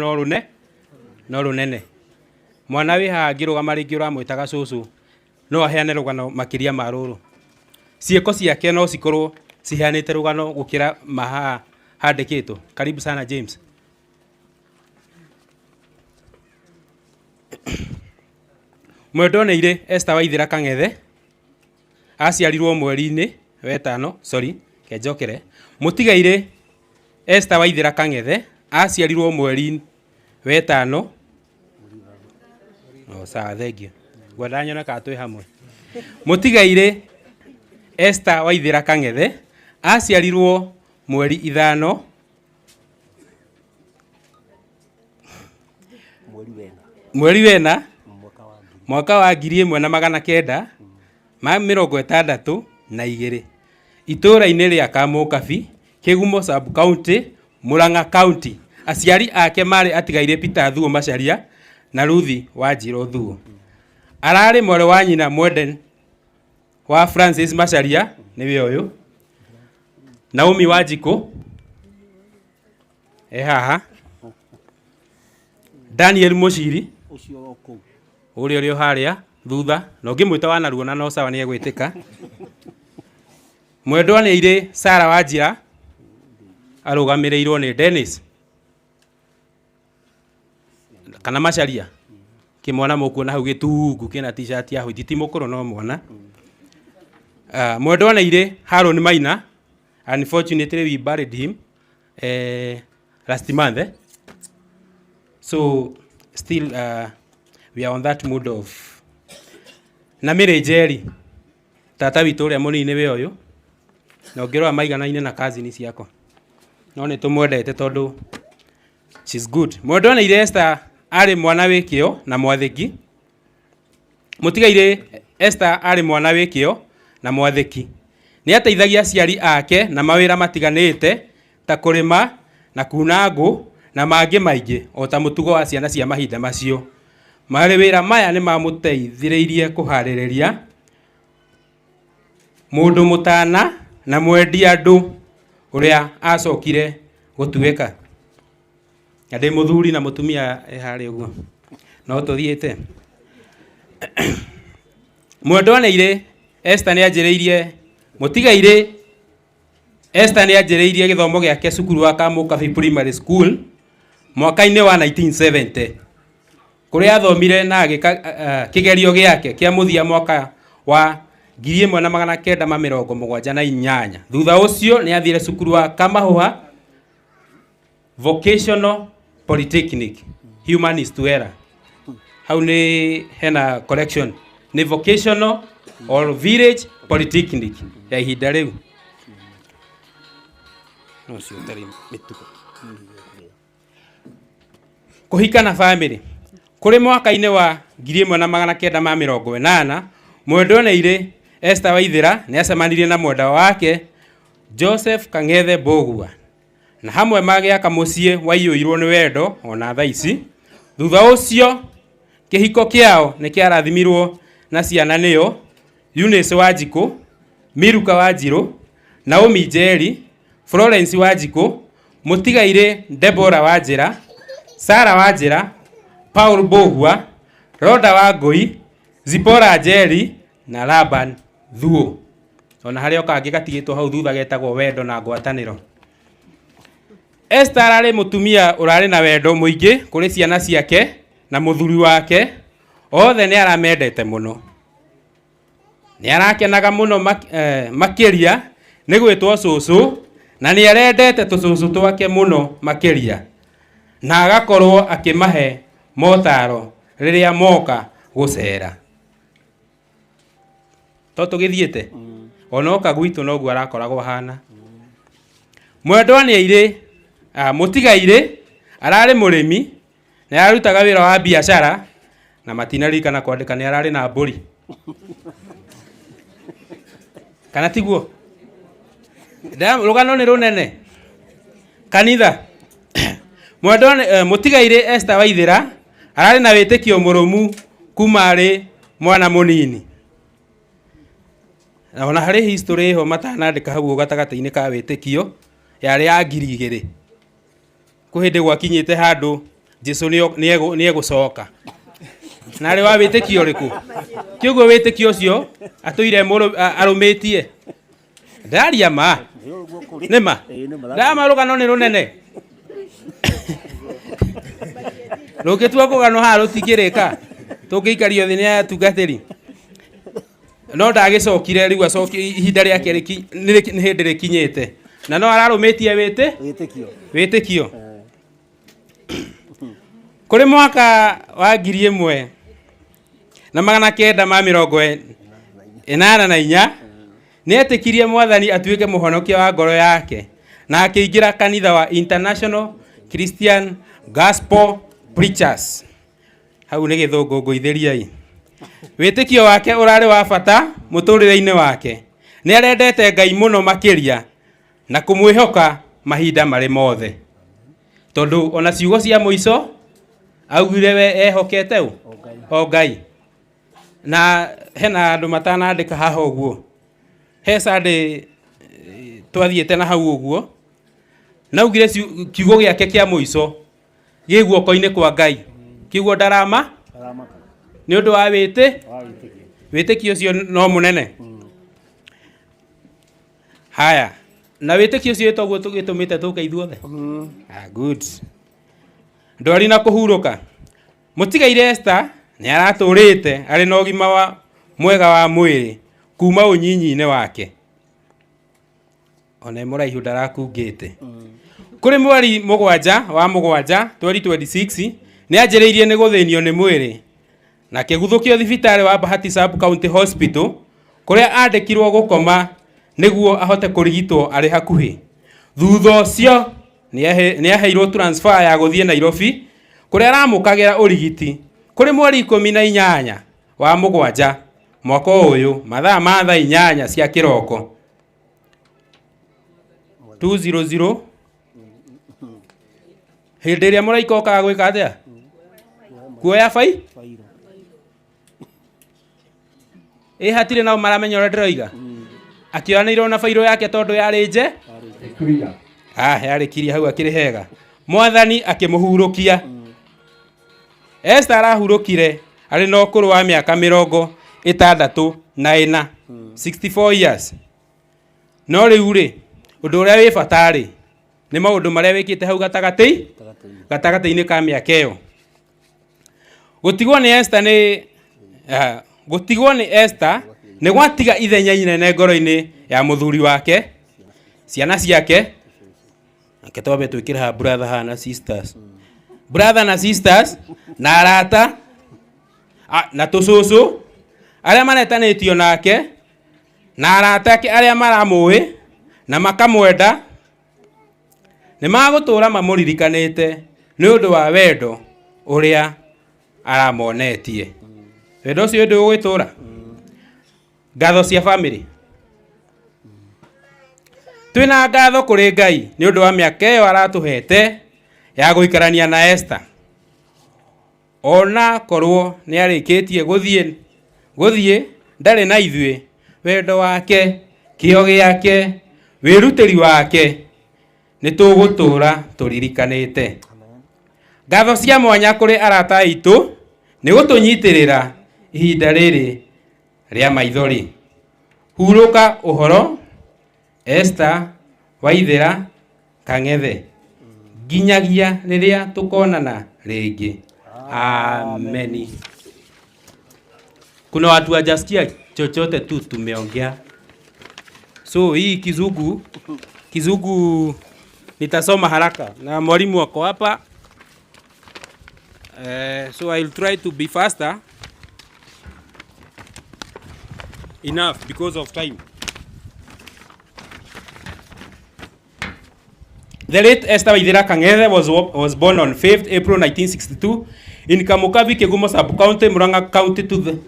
no rũnene. Mwana wĩ haha ngĩrũgama rĩngĩ ũramwĩtaga cũcũ no aheane rũgano makĩria ma rũrũ. Ciĩko ciake no cikorwo ciheanĩte rũgano gũkĩra maha handĩkĩtwo. Karibu sana James. Mwendwa Neire Esther Waithira Kang'ethe aciarirwo mweri-inĩ wetano, kenjokere. Mũtigaire Esther Waithira Kang'ethe aciarirwo mweri wetano. Sawa, thengio. Ngwenda nyona ka twĩ hamwe. Mũtigaire Esther Waithira Kang'ethe aciarirwo mweri ithano mweri wena mwaka wa 1962 itũra-inĩ rĩa Kamũkabi, Kĩgumo sub county, Murang'a county. Aciari ake marĩ atigaire Peter Thuo Macharia na Ruthi Wanjirũ Thuo. Ararĩ mwarĩ wa nyina Mwenden wa Francis Macharia, nĩwe ũyũ. Naomi Wanjikũ haha. Daniel Muchiri ũrĩa harĩa thutha, na ũngĩmwĩta Wanaruona no sawa nĩ egwĩtĩka. Mwendwa Neire Sarah Wanjira arũgamĩrĩirwo nĩ Dennis kana Macharia, kĩmwana mũkuona hau gĩtungu kĩna t-shirt ya white, ti mũkũrũ no mwana. Mwendwa Neire Haron Maina, unfortunately we buried him last month. So still we are on that mood of Namire Jerry, tata witũ ũrĩa mũnini we ũyũ, na ũngĩrora maigana-inĩ na cousin ciako, no nĩ tũmwendete tondũ she's good. Mwendwa Neire Esther arĩ mwana wĩkĩo na mwathĩki. Mũtigaire Esther arĩ mwana wĩkĩo na mwathĩki. Nĩ ateithagia aciari ake na mawĩra matiganĩte ta kũrĩma na kuna ngũ na mangĩ maingĩ, o ta mũtugo wa ciana cia mahinda macio. Mawĩra maya nĩ mamũteithĩrĩirie kũharĩrĩria mũndũ mũtana na mwendi andũ ũrĩa acokire gũtuĩka. Ndĩ mũthuri na mũtumia harĩ ũguo, no tũthiĩte. Mwendwa Neire Esther nĩ anjĩrĩirie, mũtigaire Esther nĩ anjĩrĩirie gĩthomo gĩake cukuru wa Kamũkabi Primary School mwaka-inĩ wa 1970, kũrĩa athomire na kĩgerio gĩake kĩa mũthia mwaka wa 1978. Thutha ũcio nĩ athire cukuru wa Kamahũha Vocational Polytechnic, Humanist Wera. Hau nĩ hena correction, nĩ Vocational or Village Polytechnic ya ihinda rĩu. No cio tarĩ mĩtugo. Kũhika na family. Kũrĩ mwaka-inĩ wa 1980, Mwendwa Neire Esther Waithira nĩ acemanirie na mwendwa wake Joseph Kang'ethe Mbũgua, na hamwe magĩaka mũciĩ waiyũirwo nĩ wendo ona thaa ici. Thutha ũcio kĩhiko kĩao nĩ kĩarathimirwo na ciana nĩo Eunice Wanjikũ, Miruka Wanjirũ, Naomi Njeri, Florence Wanjikũ, Mũtigaire Deborah Wanjira, Sarah Wanjira, Paul Mbũgua, Rhoda Wangũi, Zipporah Njeri na Laban Thuo. Ona harĩa kangĩ gatigĩtwo hau thutha getagwo wendo na ngwatanĩro. Esther arĩ mũtumia ũrarĩ na wendo mũingĩ kũrĩ ciana ciake na mũthuri wake, othe nĩ aramendete mũno. Nĩ arakenaga mũno makĩria nĩ gwĩtwo cũcũ, na nĩ arendete tũcũcũ twake mũno makĩria, na agakorwo akĩmahe motaro rĩrĩa moka gũcera. To tũgĩthiĩte ona oka gwitũ noguo arakoragwo hana. Mwendwa Neire mũtigaire ararĩ mũrĩmi na ararutaga wĩra wa biacara, na matinarikana kwandĩka nĩ ararĩ na mbũri kana tiguo. Rũgano nĩ rũnene kanitha. Mwendwa mũtigaire Esther Waithira ararĩ na wĩtĩkio mũrũmu kuma arĩ mwana mũnini, Na ona harĩ history ho matanandĩka hau gatagatä-inĩ ka wĩtĩkio yarĩ ya 2000 kũ hĩndĩ gwakinyĩte handũ Jesũ nĩ egũcoka. Na arĩ wa wĩtĩkio ũrĩkũ? Kĩuguo wĩtĩkio ũcio atũire arũmĩtie. Ndaria ma. Nĩma. Ndama rũgano nĩ rũnene. Rũgĩtua kũgano haha rũtingĩrĩka. Tũngĩikario thĩ nĩ atungatĩri. No ndagĩcokire rĩu acoki ihinda rĩake nĩ hĩndĩ rĩkinyĩte. Na no ararũmĩtie wĩtĩkio. Kũrĩ mwaka wa 1984 nĩ etĩkirie Mwathani atuĩke mũhonokia wa ngoro yake na akĩingĩra kanitha wa International Christian Gospel Preachers. Hau nĩ Gĩthũngũ ngũithĩriai. Wĩtĩkio wake ũrarĩ wa bata mũtũrĩre-inĩ wake. Nĩ arendete Ngai mũno makĩria na kũmwĩhoka mahinda marĩ mothe. Tondũ ona ciugo cia mũico augire we ehokete o Ngai. Na hena andũ matanandĩka haha ũguo. He Sunday twathiĩte na hau ũguo. Naugire kiugo gĩake kĩa mũico gĩ guoko-inĩ kwa Ngai. Kiugo ndarama nĩ ũndũ wa wĩtĩkio ũcio no mũnene. Haya, na wĩtĩkio ũcio ĩtagwo tũgĩtũmĩte tũka ithuothe. Good. Ndwari na kũhurũka. Mũtigaire Esther nĩ aratũrĩte arĩ na ũgima mwega wa mwĩrĩ kuma ũnyinyi-inĩ wake. Ona mũraihu ndarakungĩte. Kũrĩ mweri 7 wa 7 2026 nĩ anjĩrĩirie nĩ gũthĩnio nĩ mwĩrĩ na kĩguthũkio thibitarĩ wa Bahati Sub County Hospital kũrĩa andĩkirwo gũkoma nĩguo ahote kũrigitwo arĩ hakuhĩ. Thutha ũcio nĩ aheirwo transfer ya gũthiĩ Nairobi kũrĩa aramũkagĩra ũrigiti. Kũrĩ mweri 18 wa 7 mwaka ũyũ mathaa ma thaa 8 cia kĩroko 200 hĩndĩ ĩrĩa mũraika okaga gwĩka atĩa? Kuoya bai? Hatirĩ nao maramenya ũrĩa ndĩroiga. Akĩoyanĩirwo na bairũ yake tondũ yarĩ nje. Yarĩ kiria hau akĩrĩ hega. Mwathani akĩmũhurũkia. Esther arahurũkire arĩ na ũkũrũ wa mĩaka 64 64 years. No rĩu rĩ ũndũ ũrĩa wĩ bata rĩ nĩ maũndũ marĩa wĩkĩte hau gatagatĩ-inĩ ka mĩaka ĩyo. Gũtigwo nĩ Esther nĩ gwatiga ithenya inene ngoro-inĩ ya mũthuri wake, ciana ciake. Ake twambe twĩkĩre ha brother na sisters. Brother na sisters na arata na tũcũcũ arĩa maretanĩtio nake na arata ake arĩa maramũĩ na makamwenda nĩ magũtũũra mamũririkanĩte nĩ ũndũ wa wendo ũrĩa aramonetie. Wendo ũcio ndĩ ũgwĩtũũra. Ngatho cia family. Twĩna ngatho kũrĩ Ngai nĩ ũndũ wa mĩaka ĩyo aratũhete ya gũikarania na Esther. Ona korwo nĩ arĩkĩtie gũthiĩ ndarĩ na ithuĩ. Wendo wake, kĩyo gĩake, wĩrutĩri wake nĩ tũgũtũũra tũririkanĩte. Ngatho cia mwanya kũrĩ arata aitũ nĩ gũtũnyitĩrĩra ihinda rĩrĩ rĩa maithori. Hurũka ũhoro Esther Waithĩra Kang'ethe nginyagia rĩrĩa tũkonana rĩngĩ. Amen. Kuna watu hawajasikia chochote tu tumeongea. So hii Kizungu nitasoma haraka na mwalimu wako hapa. So I'll try to be faster enough because of time. The late Esther Waithĩra Kang'ethe was born on 5th April 1962 in Kamukavi, Kegumo Sub-County, Murang'a County to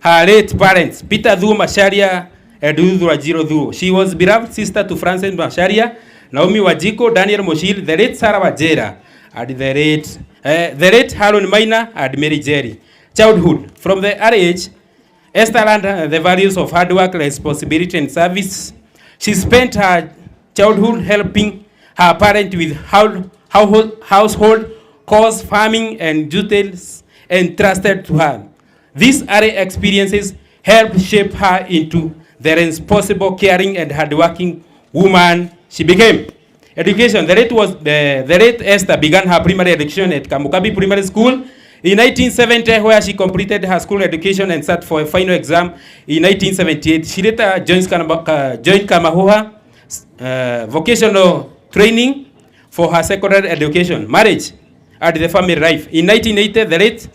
her late parents, Peter Thuo Macharia and Ruth Wajiro Thuo. She was beloved sister to Francis Macharia, Naomi Wajiko, Daniel Moshil, the late Sarah Wajera, and the late Harold Maina and Mary Jerry. Childhood. From the early age, Esther learned the values of hard work, responsibility, and service. She spent her childhood helping her parents with household chores, farming, and duties entrusted to her. These early experiences helped shape her into the responsible, caring, and hardworking woman she became. Education. The late Esther began her primary education at Kamukabi Primary School in 1970, where she completed her school education and sat for a final exam in 1978. She later joined Kamahuha vocational training for her secondary education. Marriage and the family life. In 1980, the late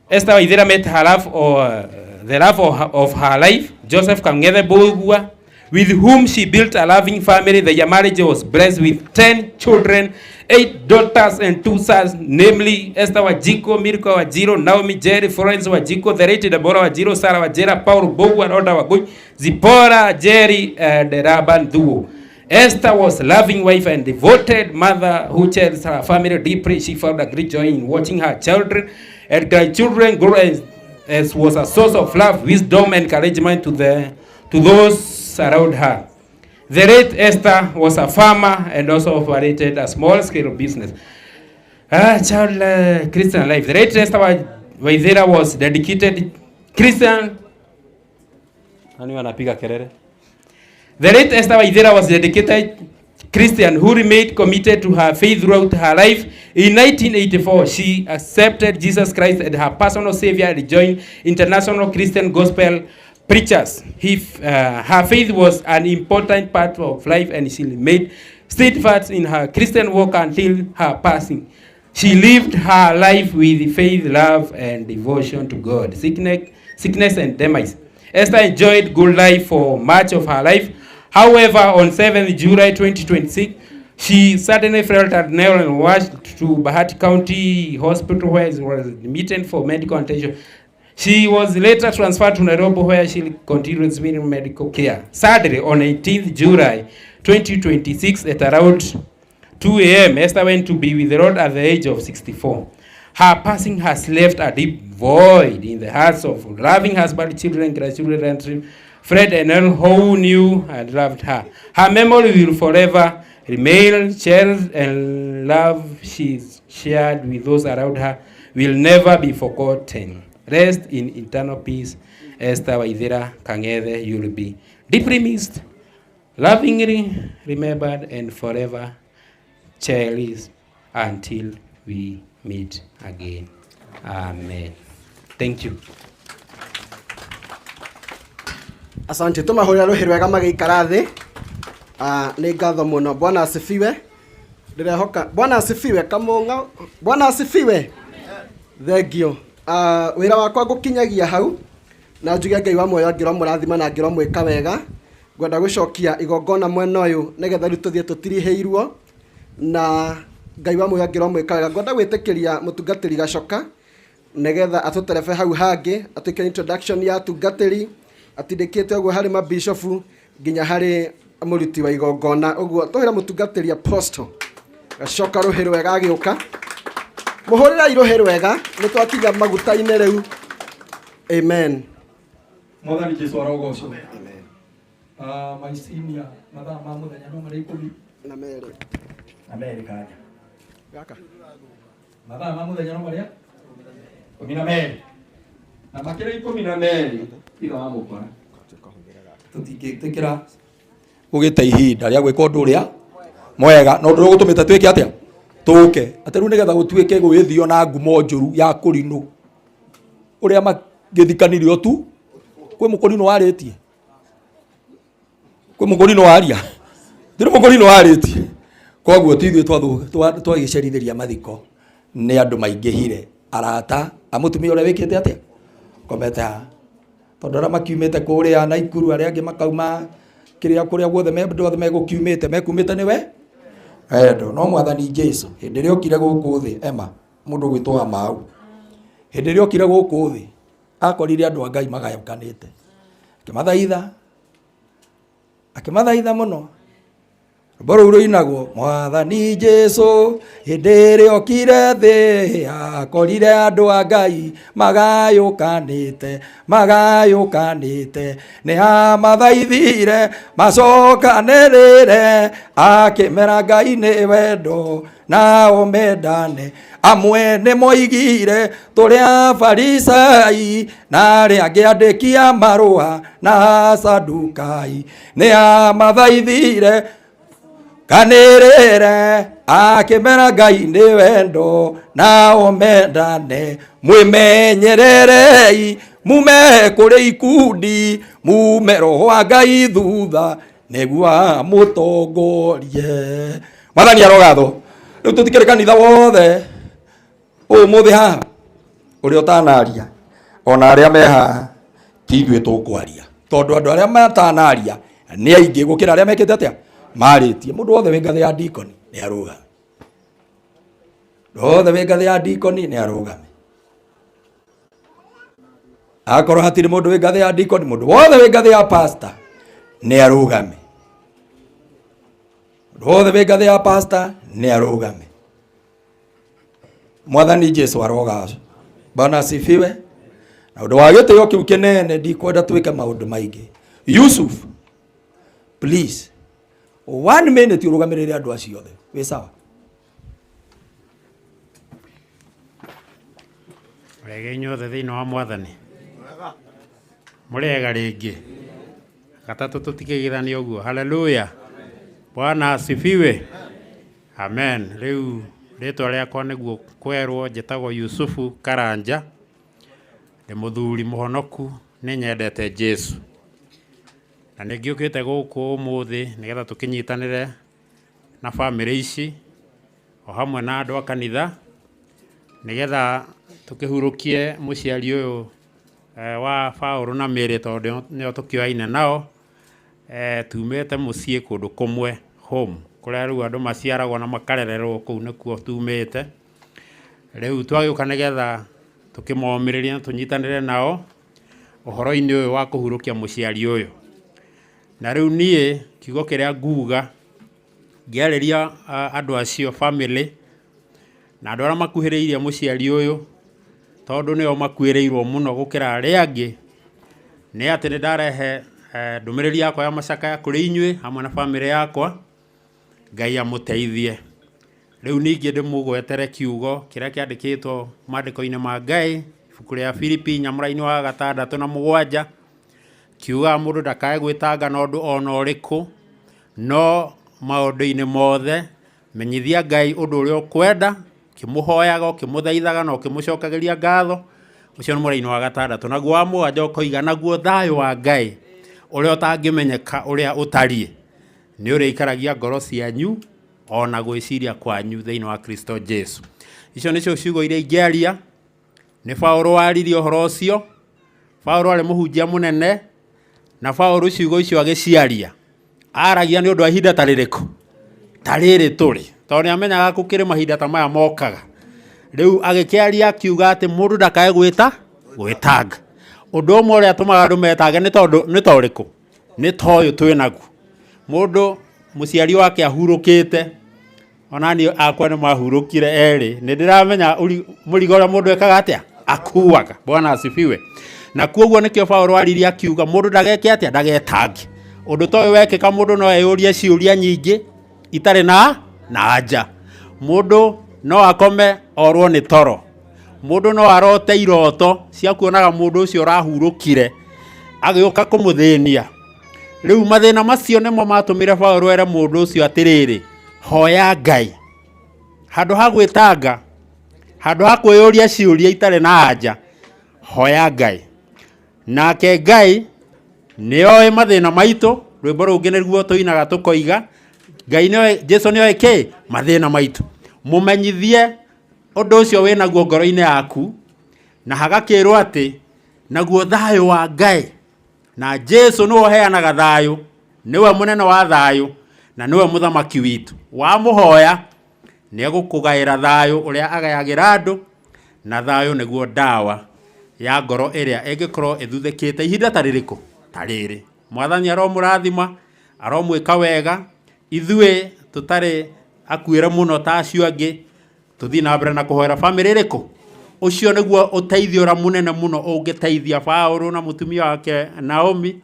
Esther Waithera met her the love of her life, Joseph Kang'ethe Bogua, with whom she built a loving family. Their marriage was blessed with 10 children, 8 daughters and 2 sons, namely Esther Wajiko, Mirko Wajiro, Naomi, Jerry, Florence Wajiko, the late Deborah Wajiro, Sarah Wajera, Paul Bogua, Rhoda Wagui, Zipporah, Jerry, and the Raban duo. Esther was a loving wife and devoted mother who cherished her family deeply. She found a great joy in watching her children and grandchildren grow, as was a source of love, wisdom, and encouragement to those around her. The late Esther was a farmer and also operated a small-scale business. Christian life. The late Esther Waithera was dedicated Christian. The late Esther Waithera was dedicated Christian who remained committed to her faith throughout her life. In 1984, she accepted Jesus Christ as her personal savior and joined International Christian Gospel Preachers. Her faith was an important part of life, and she remained steadfast in her Christian walk until her passing. She lived her life with faith, love, and devotion to God. Sickness and demise. Esther enjoyed good life for much of her life. However, on 7th July 2026, she suddenly felt unwell and rushed to Bahati County Hospital, where she was admitted for medical attention. She was later transferred to Nairobi, where she continued receiving medical care. Sadly, on 18th July 2026, at around 2 a.m., Esther went to be with the Lord at the age of 64. Her passing has left a deep void in the hearts of loving husband, children, grandchildren, and Fred and all who knew and loved her. Her memory will forever remain cherished, and love she shared with those around her will never be forgotten. Rest in eternal peace, Esther Waithera Kang'ethe. You will be deeply missed, lovingly remembered, and forever cherished until we meet again. Amen. Thank you. Asante, tumahurira ruhi rwega magikara thi. Ni ngatho muno. Bwana asifiwe. Ndirehoka Bwana asifiwe kamunga. Bwana asifiwe. Thank you. Wira wakwa gukinyagia hau na njuge Ngai wa moyo ngiro murathima na ngiro mwika wega. Ngwenda gucokia igongona mwena uyu nigetha riu tuthie tutiriheirwo na Ngai wa moyo ngiro mwika wega. Ngwenda gwitikiria mutungatiri Gacoka nigetha atuterebe hau hangi atuike introduction ya tungatiri atindikite uguo hari mabishofu nginya hari muruti wa igongona. Uguo tuhira mutungatiri Apostle Gacoka ruhi rwega agiuka muhurira iruhi rwega nitwakinya maguta-ini riu. Amen. Mwathani Jesu arogocwo. Amen. Maicinia mathaa ma muthenya no mari 10 na meri. Amerika gaka mathaa ma muthenya no mari 10 na meri. Na makira 10 na meri ira wa mukora tutingitikira gugita ihinda ria gwika undu uria mwega no ndu gutumite twike atia tuke ateru nigetha gutuike gwithio na ngumo njuru ya kurinu uria magithikanirio tu kwi mukorino waritie kwi mukorino waria ndiru mukorino waritie koguo tithio twagicerithiria mathiko ni andu maingihire arata amutumia uria wikite atia komete ha tondu aria makiumite kuria Naikuru aria angi makauma kiria kuria guothe andu othe megukiumite mekumite niwe endo no Mwathani Jesu hindi ria okire guku thi ema mundu gwitwa Mau hindi ria okire guku thi akorire andu a Ngai magayukanite akimathaitha muno Boro ruinagwo Mwathani Jesu hindere okire thi akorire andu a Ngai magayukanite ni amathaithire macokanirire akimera Ngai ni wendo nao mendane amwe nĩ moigire tũrĩ Afarisai na arĩa angĩ andĩki a marũa na Asadukai nĩ amathaithire kanĩrĩre akĩmera Ngai nĩ wendo nao mendane mwĩmenyererei mume kũrĩ ikundi mume roho wa Ngai thutha nĩguo amũtongorie. Mwathani arogatho. Rĩu tũtikĩrĩ kanitha wothe ũmũthĩ haha ũrĩa ũtanaria ona arĩa me haha ti ithuĩ tũkwaria tondũ andũ arĩa matanaria nĩ aingĩ gũkĩra arĩa mekĩte atĩa marĩtie. Mũndũ wothe wĩ ngathĩ ya ndikoni nĩ arũgame, wothe wĩ ngathĩ ya ndikoni nĩ arũgame. Akorwo hatirĩ mũndũ wĩ ngathĩ ya ndikoni, mũndũ wothe wĩ ngathĩ ya pastor nĩ arũgame, wothe wĩ ngathĩ ya pastor nĩ arũgame. Mwathani Jesu arogaco. Bwana asifiwe. Na ũndũ wa gĩtĩo kĩu kĩnene ndikwenda twĩke maũndũ maingĩ. Yusuf, please 1 minute ũrũgamĩrĩre andũ acio othe. Wĩ sawa? Wega inyuothe thĩinĩ wa Mwathani. Mũrĩega rĩngĩ. Gatatũ tũtikĩgithania ũguo. Haleluya. Bwana asifiwe. Amen. Rĩu rĩtwa rĩakwa nĩguo kwerwo njĩtagwo Yusufu Karanja. Ndĩ mũthuri mũhonoku nĩ nyendete Jesu. Na nĩngĩũkĩte gũkũ ũmũthĩ nĩgetha tũkĩnyitanĩre na bamĩrĩ ici o hamwe na andũ a kanitha nĩgetha tũkĩhurũkie mũciari ũyũ wa Paũlũ na Mary tondũ nĩo tũkĩoaine nao. Tumĩte mũciĩ kũndũ kũmwe home kũrĩa rĩu andũ maciaragwo na makarererwo kũu nĩkuo tumĩte. Rĩu twagĩũka nĩgetha tũkĩmomĩrĩria na tũnyitanĩre nao ũhoro-inĩ ũyũ wa kũhurũkia mũciari ũyũ. Na rĩu niĩ kiugo kĩrĩa nguga ngĩarĩria andũ acio family na andũ arĩa makuhĩrĩirie mũciari ũyũ tondũ nĩo makuĩrĩirwo mũno gũkĩra arĩa angĩ, nĩ atĩ nĩndarehe ndũmĩrĩri yakwa ya macakaya kũrĩ inyuĩ hamwe na family yakwa. Ngai amũteithie. Rĩu ningĩ ndĩmũgwetere kiugo kĩrĩa kĩandĩkĩtwo maandĩko-inĩ ma Ngai ibuku rĩa Filipi nyamũra-inĩ wa 6:7 kiuga mũndũ ndakae gwĩtanga na ũndũ ona ũrĩkũ, no maũndũ-inĩ mothe menyithia Ngai ũndũ ũrĩa ũkwenda, kĩmũhoyaga kĩmũthaithaga na kĩmũcokagĩria ngatho. Ũcio nĩ mũra-inĩ wa 6. Naguo wa 7 ũkoiga naguo thayũ wa Ngai ũrĩa ũtangĩmenyeka ũrĩa ũtariĩ nĩ ũrĩa ikaragia ngoro cianyu ona gwĩciria kwanyu thĩinĩ wa Kristo Jesu. Icio nĩcio ciugo iria ingĩaria. Nĩ Paũlũ waririe ũhoro ũcio. Paũlũ arĩ mũhunjia mũnene na Paũlũ ciugo icio agĩciaria aragia nĩ ũndũ wa ihinda ta rĩrĩkũ? Ta rĩrĩ tũrĩ, tondũ nĩamenyaga gũkĩrĩ mahinda ta maya mokaga. Rĩu agĩkĩaria akiuga atĩ mũndũ ndakae gwĩtanga. Ũndũ ũmwe ũrĩa atũmaga andũ metange nĩ ta ũrĩkũ? Nĩ ta ũyũ twĩ naguo. Mũndũ mũciari wake ahurũkĩte, ona niĩ akwa nĩ mahurũkire erĩ. Nĩ ndĩramenya mũrigo ũrĩa mũndũ ekaga atĩa? Akuaga. Bwana asifiwe. Na kuoguo nĩkĩo Paũlũ aririe akiuga mũndũ ndageke atĩa? Ndagetange. Ũndũ ta ũyũ wekĩka mũndũ no eyũrie ciũria nyingĩ itarĩ na anja. Mũndũ no akome orwo nĩ toro. Mũndũ no arote iroto cia kuonaga mũndũ ũcio ũrahurũkire agĩũka kũmũthĩnia. Rĩu mathĩna macio nĩmo matũmire Paũlũ ere mũndũ ũcio atĩrĩrĩ, hoya Ngai. Handũ ha gwĩtanga, handũ ha kwĩyũria ciũria itarĩ na anja, hoya Ngai. Nake Ngai nĩoĩ mathĩna maitũ. Rwĩmbo rũngĩ nĩruo tũinaga tũkoiga Ngai nĩoĩ, Jesu nĩoĩ kĩ? Mathĩna maitũ. Mũmenyithie ũndũ ũcio wĩ naguo ngoro-inĩ yaku na hagakĩrwo atĩ naguo thayũ wa Ngai. Na Jesu nĩwe ũheanaga thayũ, nĩwe mũnene wa thayũ na nĩwe mũthamaki witũ. Wamũhoya nĩegũkũgaĩra thayũ ũrĩa agayagĩra andũ, na thayũ nĩguo ndawa ya ngoro ĩrĩa ĩngĩkorwo ĩthuthĩkĩte ihinda ta rĩrĩkũ? Ta rĩrĩ. Mwathani aromũrathima, aromwĩka wega, Ithue tutare akuira muno ta acio angi tuthi na mbere na kuhoera family riku ucio niguo uteithio ra munene muno ungiteithia Paulo na mutumia wake Naomi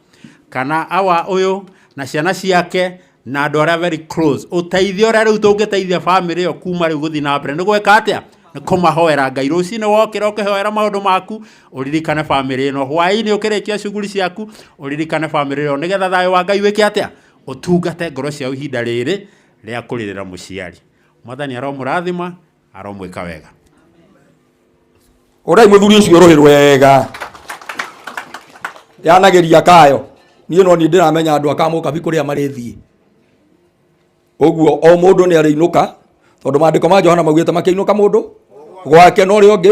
kana awa uyu na ciana ciake na andu aria very close. Uteithio ra riu tungiteithia family yo kuma riu guthi na mbere ni gweka atia ni kumahoera Ngai. Rucini wokira ukihoera maundu maku uririkane family no hwaini ukirikia shughuli ciaku uririkane family yo nigetha thayo wa Ngai wiki atia utungate ngoro cia ihinda riri ria kuririra muciari. Mwathani aromurathima aromwika wega. Orai muthuri ucio rohirwe wega yanageria kayo nie no ni ndiramenya andu akamuka bikuria marithie oguo o mundu ni ariinuka tondu maandiko ma Johana maugite makiinuka mundu gwake no ri ongi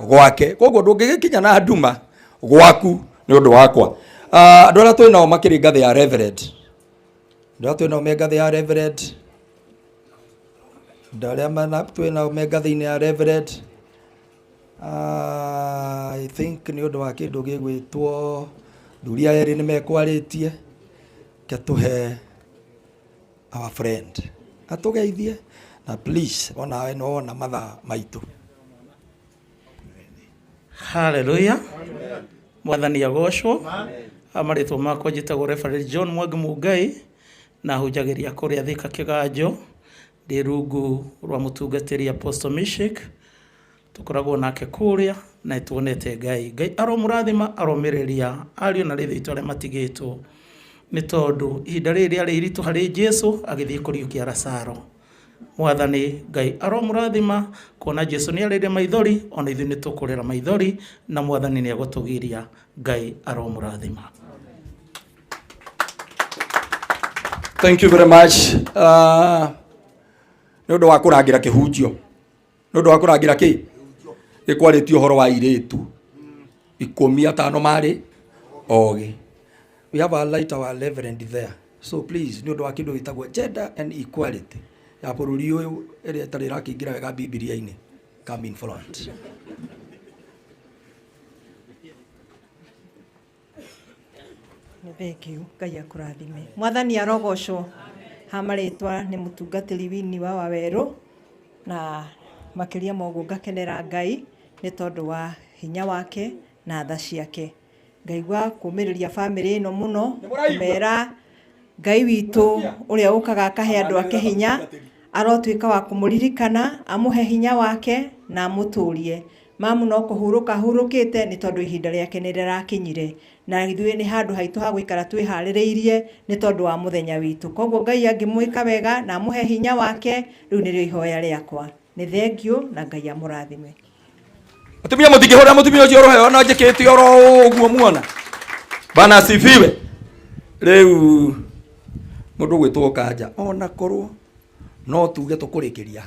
gwake koguo ndungigikinya na nduma gwaku ni undu wakwa. Andu aria twinao makiri ngathi ya reverend ndio twinao me ngathi ya reverend ndaria mana twinao me ngathi ya reverend. I think ni undu wa kindu gigwitwo thuria eri ni mekwaritie ketuhe our friend atugeithie na please ona no ona matha maitu. Hallelujah. Mwathani agocwo. Amaritwo makwa njitagwo Reverend John Mwangi Mungai na hujagiria kuria Thika Kiganjo ndi rungu rwa mutungatiri Apostle Meshach tukoragwo nake kuria na tuonete Ngai aromurathima aromiriria ario na ritho aria matigitwo ni tondu ihinda riri ari iritu hari Jesu agithie kuriukia Lazaro. Mwathani Ngai aromurathima kuona Jesu ni arire maithori ona ithu ni tukurira maithori na Mwathani ni agutugiria. Ngai aromurathima. Thank you very much. Nundu wa kurangira kihunjio nundu wa kurangira ki ikwaritio horo wa iritu 15 mari ogi. We have a light our reverend there, so please nundu wa kindu gitagwo gender and equality ya bururi uyu iri tari rakingira wega Biblia-ini come in front. Thank you. Ngai akurathime. Mwathani arogocwo. Hamaritwa ni mutungatiri wini wa Waweru na makiria mogu ngakenera Ngai ni tondu wa hinya wake na tha ciake. Ngaigua kumiriria family ino muno kumera Ngai witu uria ukaga akahe andu ake hinya arotwika wa kumuririkana amuhe hinya wake na amuturie. Mamu no kuhuruka hurukite ni tondu ihinda riake ni rirakinyire na ithuĩ ni handu haitu ha gwikara twiharĩrĩirie ni tondu wa muthenya witu. Koguo Ngai angimwika wega na amuhe hinya wake riu nirio ihoya riakwa. Ni thengio na Ngai amurathime. Atumia mutingihora mutumia ucio rohe na njikite oro uguo muona. Bana asifiwe. Riu mundu gwitwo Kanja ona korwo no tuge tukurikiria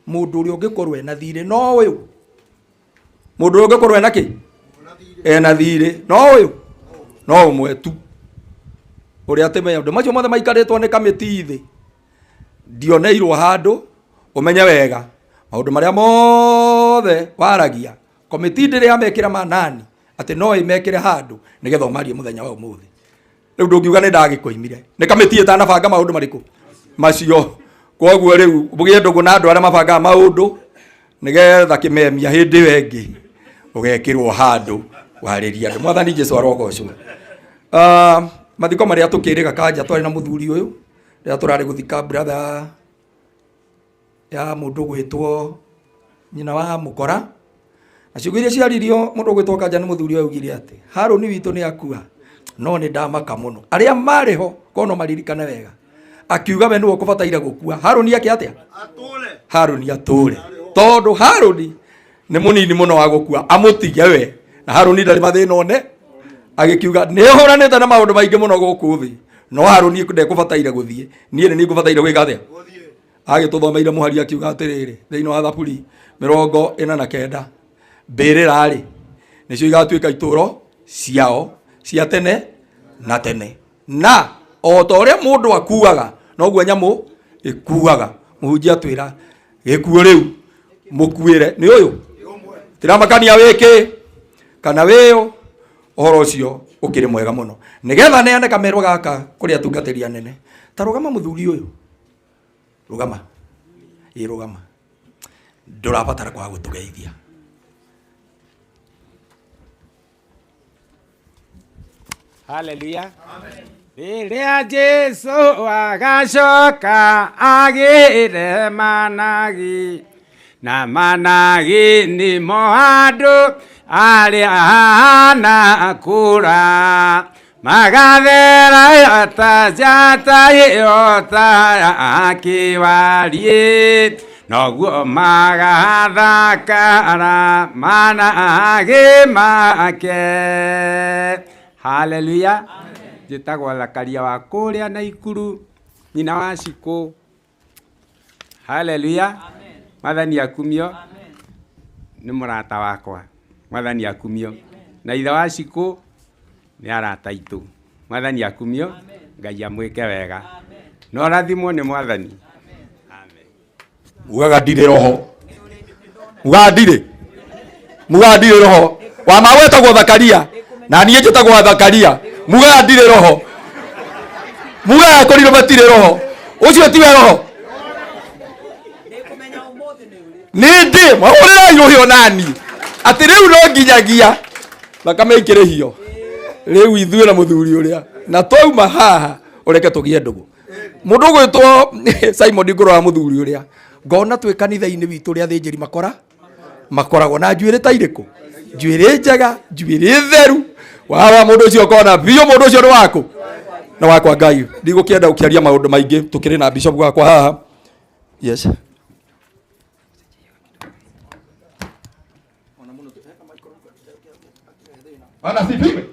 mundu uri ungikorwo ena thire no uyu mundu uri ungikorwo ena ki ena thire no uyu no umwe tu uri atemenya ndu macio mothe maikaritwo ni kamiti thi ndioneirwo handu umenye wega maundu maria mothe waragia komiti ndiri yamekira manani ati no imekire handu nigetha umarie muthenya wa umuthi. Riu ndungiuga ni ndagikoimire ni kamiti itanabanga maundu mariku macio. Koguo riu bugie ndugu na andu aria mabanga maundu nigetha kimemia hindi wengi ugekirwo handu wariria andu. Mwathani Jesu arogocwo. Mathiko maria tukiriga Kanja twari na muthuri uyu ria turari guthika brother ya mundu gwitwo nyina wa Mukora na ciugo iria ciaririo mundu gwitwo Kanja ni muthuri uyu augire ati Haruni witu ni akua no ni ndamaka muno aria mariho kono maririkane wega akiuga we niwe ukubataire gukua. Haruni yake atia atule Haruni atule tondu Haruni ni munini muno wa gukua amutige we na Haruni ndari mathina one agikiuga ni horanite na maundu maingi muno guku thi no Haruni ndekubataire guthie nie ni ngubataire gwika atia agituthomeire muhari akiuga atiriri thiini wa Thaburi 49 mbirira ri nicio igatuika ituro ciao cia tene na tene na o ta uria mundu akuaga noguo nyamu ikuaga. Muhunjia twira gikuo riu mukuire ni uyu tiramakania wiki kana wiyo uhoro ucio ukiri mwega muno nigetha neane kamero gaka kuri atungatiri anene ta rugama muthuri uyu rugama rugama ndurabatara kwa gutugeithia. Hallelujah. Rĩrĩa Jesũ agacoka agĩre Managi, na Managi nĩmo andũ arĩa anakũra, magathera ta njata ĩyota kĩwariĩ, noguo magathakara managi make. Hallelujah. Njĩtagwo Thakaria wa kũrĩa Naikuru, nyina wa Cikũ. Hallelujah. Mwathani akumio. Nĩ mũrata wakwa. Mwathani akumio. Na ithe wa Cikũ nĩ arata aitũ. Mwathani akumio. Ngai amwĩke wega. No rathimwo nĩ Mwathani. Ugaga ndirĩ roho. Ugaga ndirĩ roho. Wa mawetagwo Thakaria. Na niĩ njĩtagwo Thakaria. Mugaga ndirĩ roho. Mugaga kũrirwo matirĩ roho. Ũcio tiwe roho. Nĩndĩ mahũrĩra irohio nani. Atĩ rĩu no nginyagia thakame ikĩrĩhio. Rĩu ithuĩ na mũthuri ũrĩa. Na twauma haha ũreke tũgĩe ndũgũ. Mũndũ ũgwĩtwo Simon Ngũrũ wa mũthuri ũrĩa. Ngona twĩ kanitha-inĩ witũ rĩa thĩnjĩri makoragwo na njuĩrĩ ta irĩkũ. Njuĩrĩ njega, njuĩrĩ theru. Wawa mũndũ ũcio kona biũ mũndũ ũcio nĩ waku. Na wakwa Ngai. Ndigũkĩenda ũkĩaria maũndũ maingĩ. Tũkĩrĩ na bishop wakwa haha. Yes. Bwana asifiwe.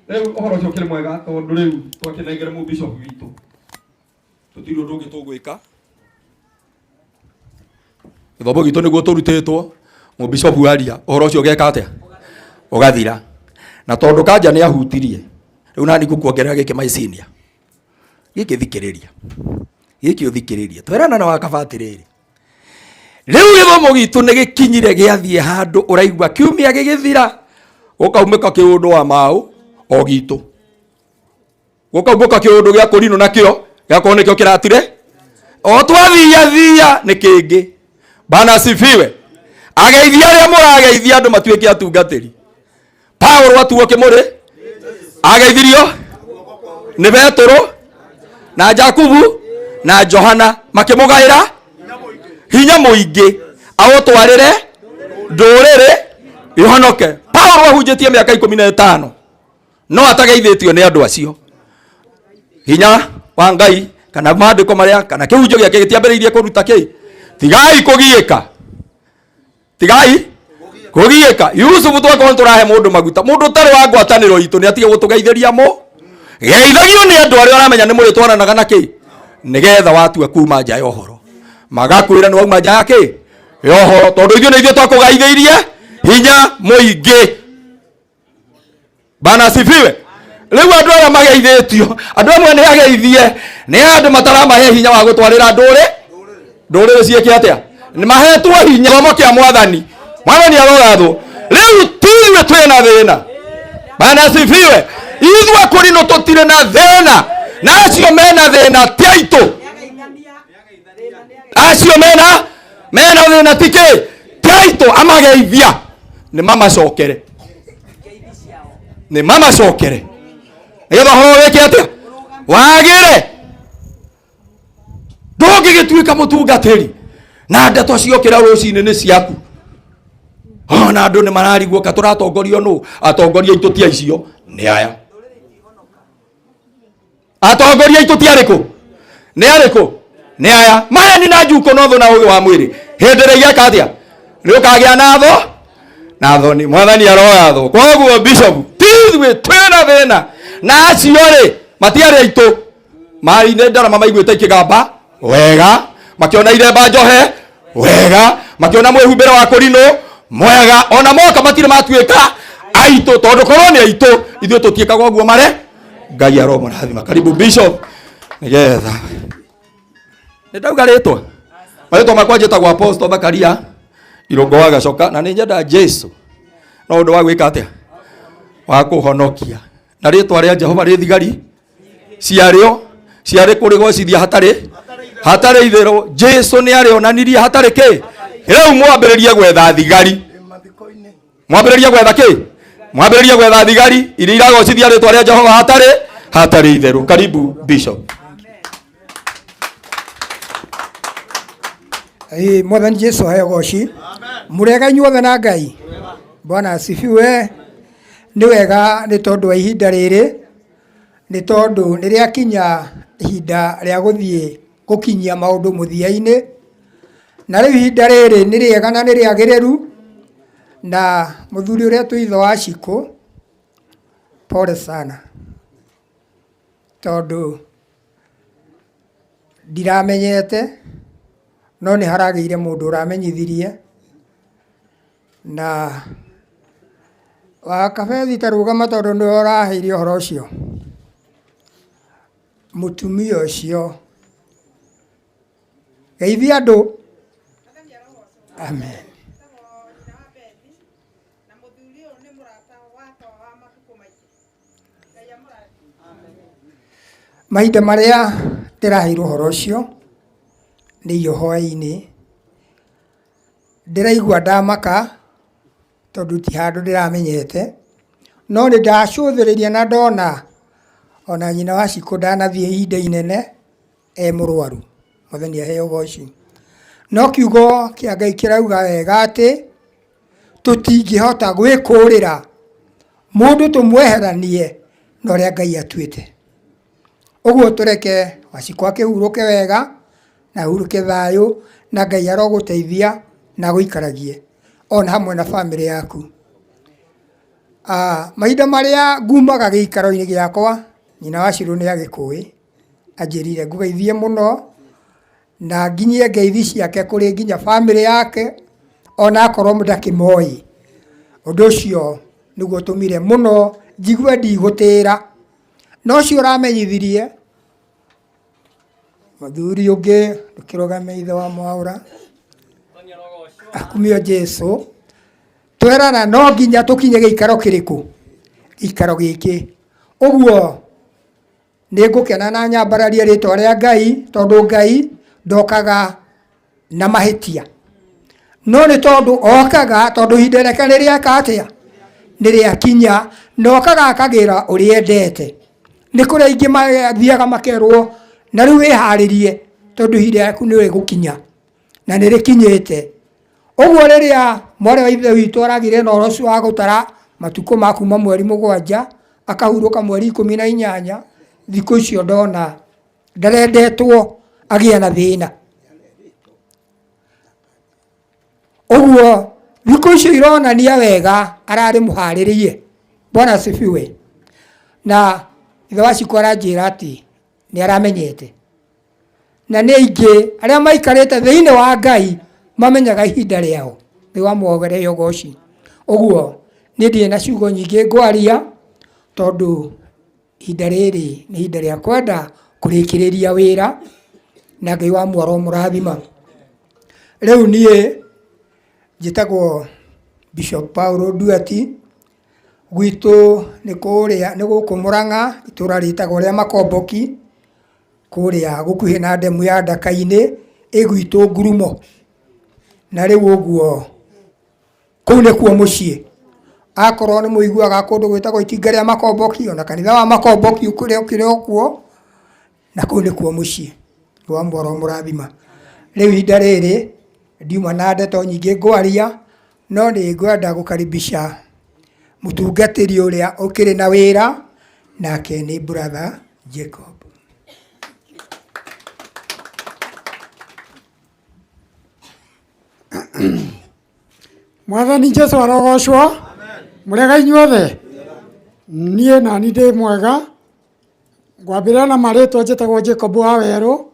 Leo ũhoro ũcio ũkĩrĩ mwega tondũ rĩu twakĩnengere mu bishop witũ. Tũtirĩ ũndũ ũngĩ tũgwĩka. Gĩthomo gitũ nĩguo tũrutĩtwo. Mu bishop waria ũhoro ũcio ũgeka atĩa? Ũgathira. Na tondũ kanja nĩ ahutirie. Rĩu nani ngũkuongerera gĩkĩ maicinia. Gĩkĩ thikĩrĩria. Gĩkĩ ũthikĩrĩria. Twerana na wakabati rĩrĩ. Rĩu gĩthomo gitũ nĩ gĩkinyire gĩathiĩ handũ ũraigua kiumia gĩgĩthira. Gũkaumĩka kĩũndũ wa maũ o gitũ. Gũkaumĩka kĩũndũ gĩa kũrinwo nakĩo gĩakorwo nĩkĩo kĩratire. O twathiathia nĩ kĩngĩ. Bwana asifiwe. Ageithia arĩa mũrageithia andũ matuĩke atungatĩri. Paulo watuo kĩmũrĩ. Ageithirio nĩ Petro na Jakubu na Johana makĩmũgaĩra hinya mũingĩ aũtwarĩre ndũrĩrĩ ihonoke. Paulo ahunjĩtie mĩaka 15 no atageithĩtio nĩ andũ acio. Hinya wa Ngai kana maandĩko marĩa kana kĩhunjio gĩake gĩtiambĩrĩirie kũruta kĩ. Tigai kũgiĩka. Tigai kũgiĩka. Yusufu twakorwo tũrahe mũndũ maguta. Mũndũ ũtarĩ wa ngwatanĩro itũ nĩ atige gũtũgeithĩria mo. Geithagio nĩ andũ arĩa aramenya nĩ mũrĩ twaranaga na kĩ. Nĩgetha watua kuma nja ya ũhoro. Magakwĩra nĩ wauma nja ya kĩ. Ya ũhoro tondũ ithuĩ nĩ ithuĩ twakũgeithĩirie hinya mũingĩ. Bwana asifiwe. Rĩu andũ arĩa mageithĩtio, andũ amwe nĩ ageithie, nĩ andũ mataramahe hinya wa gũtwarĩra ndũrĩrĩ ciĩke atĩa. Nĩ mahetwo hinya gĩthomo kĩa Mwathani. Mwathani arogathwo. Rĩu tithuĩ twĩ na thĩna. Bwana asifiwe. Ithuĩ kũrinwo tũtirĩ na thĩna. Na acio mena thĩna ti aitũ. Acio mena thĩna ti kĩ. Ti aitũ amageithia. Nĩ mamacokere. Nĩ mamacokere. Nĩgetha ũhoro wĩke atĩa. Wagĩre. Ndũngĩgĩtuĩka mũtungatĩri. Na ndeto ciokĩra rũcinĩ nĩ ciaku. Na andũ nĩ mararigwo ka tũratongorio nũ. Atongoria aitũ ti aicio nĩ aya. Atongoria aitũ ti arĩkũ. Nĩ arĩkũ. Nĩ aya. Maya ni na njuko no thũ na ũgĩ wa mwĩrĩ. Hĩndĩ ĩrĩa igeka atĩa. Nĩ ũkagĩa na tho. Na thoni. Mwathani arogathwo. Koguo bishop tithuĩ twĩ na thĩna. Na acio rĩ matiarĩ aitũ. Mari-inĩ ndarama maiguĩte ikĩgamba wega. Makiona iremba njohe wega. Makiona mwĩhumbĩre wa kũrinwo mwega. Ona moka matirĩ matuĩka aitũ tondũ korwo nĩ aitũ ithuĩ tũtiĩkaga ũguo mare. Ngai aromũrathima. Karibu bishop. Nĩgetha nĩ ndauga rĩtwa. Marĩtwa makwa njĩtagwo Apostle Thakaria Irũngũ wa Gacoka na nĩ nyenda Jesu no ũndũ wa gwĩka atĩa. Wa kũhonokia. Na rĩtwa rĩa Jehova rĩ thigari ciarĩo ciarĩ kũrĩgocithia hatarĩ itherũ. Jesu nĩ arĩonanirie hatarĩ kĩ. Rĩu mwambĩrĩrie gwetha thigari. Mwambĩrĩrie gwetha kĩ? Mwambĩrĩrie gwetha thigari iria iragocithia rĩtwa rĩa Jehova hatarĩ itherũ. Karibu Bishop. Mwathani Jesu heo goci. Murega inyuothe na Ngai. Bwana asifiwe. Nĩ wega nĩ tondũ wa ihinda rĩrĩ, nĩ tondũ nĩ rĩakinya ihinda rĩa gũthiĩ gũkinyia maũndũ mũthia-inĩ, na rĩu ihinda rĩrĩ nĩ rĩega na nĩ rĩagĩrĩru, na mũthuri ũrĩa twĩ ithe wa Cikũ, pole sana, tondũ ndiramenyete, no nĩ haragĩire mũndũ ũramenyithirie, na Wakabethi ta rũgama tondũ nĩ ũraheire ũhoro ũcio. Mũtumia ũcio geithia andũ. Amen. Mahinda marĩa ndĩraheirwo ũhoro ũcio nĩ iyo hwaĩ-inĩ, ndĩraigua ndamaka tondũ ti handũ ndĩramenyete, no nĩ ndacũthĩrĩria na ndona ona nyina wa Cikũ ndanathiĩ ihinda inene mũrwaru. Mwathani aheo goci. No kiugo kĩa Ngai kĩrauga wega atĩ tũtingĩhota gwĩkũrĩra mũndũ tũmweheranie na ũrĩa Ngai atuĩte. Ũguo tũreke Wacikũ akĩhurũke wega na ahurũke thayũ, na Ngai arogũteithia na gũikaragie ona hamwe na bamĩrĩ yaku. Mahinda marĩa ngumaga gĩikaro-inĩ gĩakwa, nyina wa Cirũ nĩ agĩkũĩ, anjĩrire ngũgeithie mũno na nginyie ngeithi ciake kũrĩ nginya bamĩrĩ yake ona akorwo ndakĩmoĩ. Ũndũ ũcio nĩguo tũmire mũno njigue ndigũtĩra, no ũcio ũramenyithirie mũthuri ũngĩ ndũkĩrũgame ithe wa Mwaũra akumio Jesu, twerana no nginya tũkinye gĩikaro kĩrĩkũ? Gĩikaro gĩkĩ. Ũguo nĩ ngũkena na nyambararie rĩtwa rĩa Ngai, tondũ Ngai ndokaga na mahĩtia, no nĩ tondũ okaga tondũ ihinda rĩake nĩ rĩaka atĩa, nĩ rĩakinya, na okaga akagĩra ũrĩa endete. Nĩ kũrĩ aingĩ mathiaga makerwo na rĩu wĩharĩrie tondũ ihinda rĩaku nĩ rĩgũkinya, na nĩ rĩkinyĩte. Ũguo rĩrĩa mwarĩ wa ithe witũ aragire na ũhoro ũcio wa gũtara matukũ ma kuma mweri 7 akahurũka mweri 18, thikũ icio ndona ndarendetwo agĩa na thĩna. Ũguo thikũ icio ironania wega ararĩ mũharĩrĩie. Bwana asifiwe. Na ithe wa Cikũ aranjĩra atĩ nĩ aramenyete, na nĩ aingĩ arĩa maikarĩte thĩinĩ wa Ngai mamenyaga ihinda rĩao. Nĩ wamwogereyo goci. Ũguo nĩ ndirĩ na ciugo nyingĩ ngwaria, tondũ ihinda rĩrĩ nĩ ihinda rĩa kwenda kũrĩkĩrĩria wĩra, na Ngai wa mwaro mũrathima. Rĩu niĩ njĩtagwo Bishop Paul Nduati, gwitũ nĩ gũkũ Mũrang'a, itũra rĩtagwo rĩa Makomboki, kũrĩa gũkuhĩ na ndemu ya Ndaka-inĩ ĩgwitũ Ngurumo. Na rĩu ũguo kũu nĩkuo mũciĩ. Akorwo nĩ mũiguaga kũndũ gwĩtagwo itinga rĩa Makomboki, ona kanitha wa Makomboki ũkĩrĩ okuo, na kũu nĩkuo mũciĩ. Nĩ wa mwaro mũrathima. Rĩu ihinda rĩrĩ ndiuma na ndeto nyingĩ ngwaria, no nĩ ngwenda gũkaribisha mũtungatĩri ũrĩa ũkĩrĩ na wĩra, nake nĩ brother Jacob. Mwathani Jesu arogocwo. Mũrega inyuothe. Niĩ nani ndĩ mwega. Ngwambĩrĩra na marĩtwa njĩtagwo Jacob wa Werũ.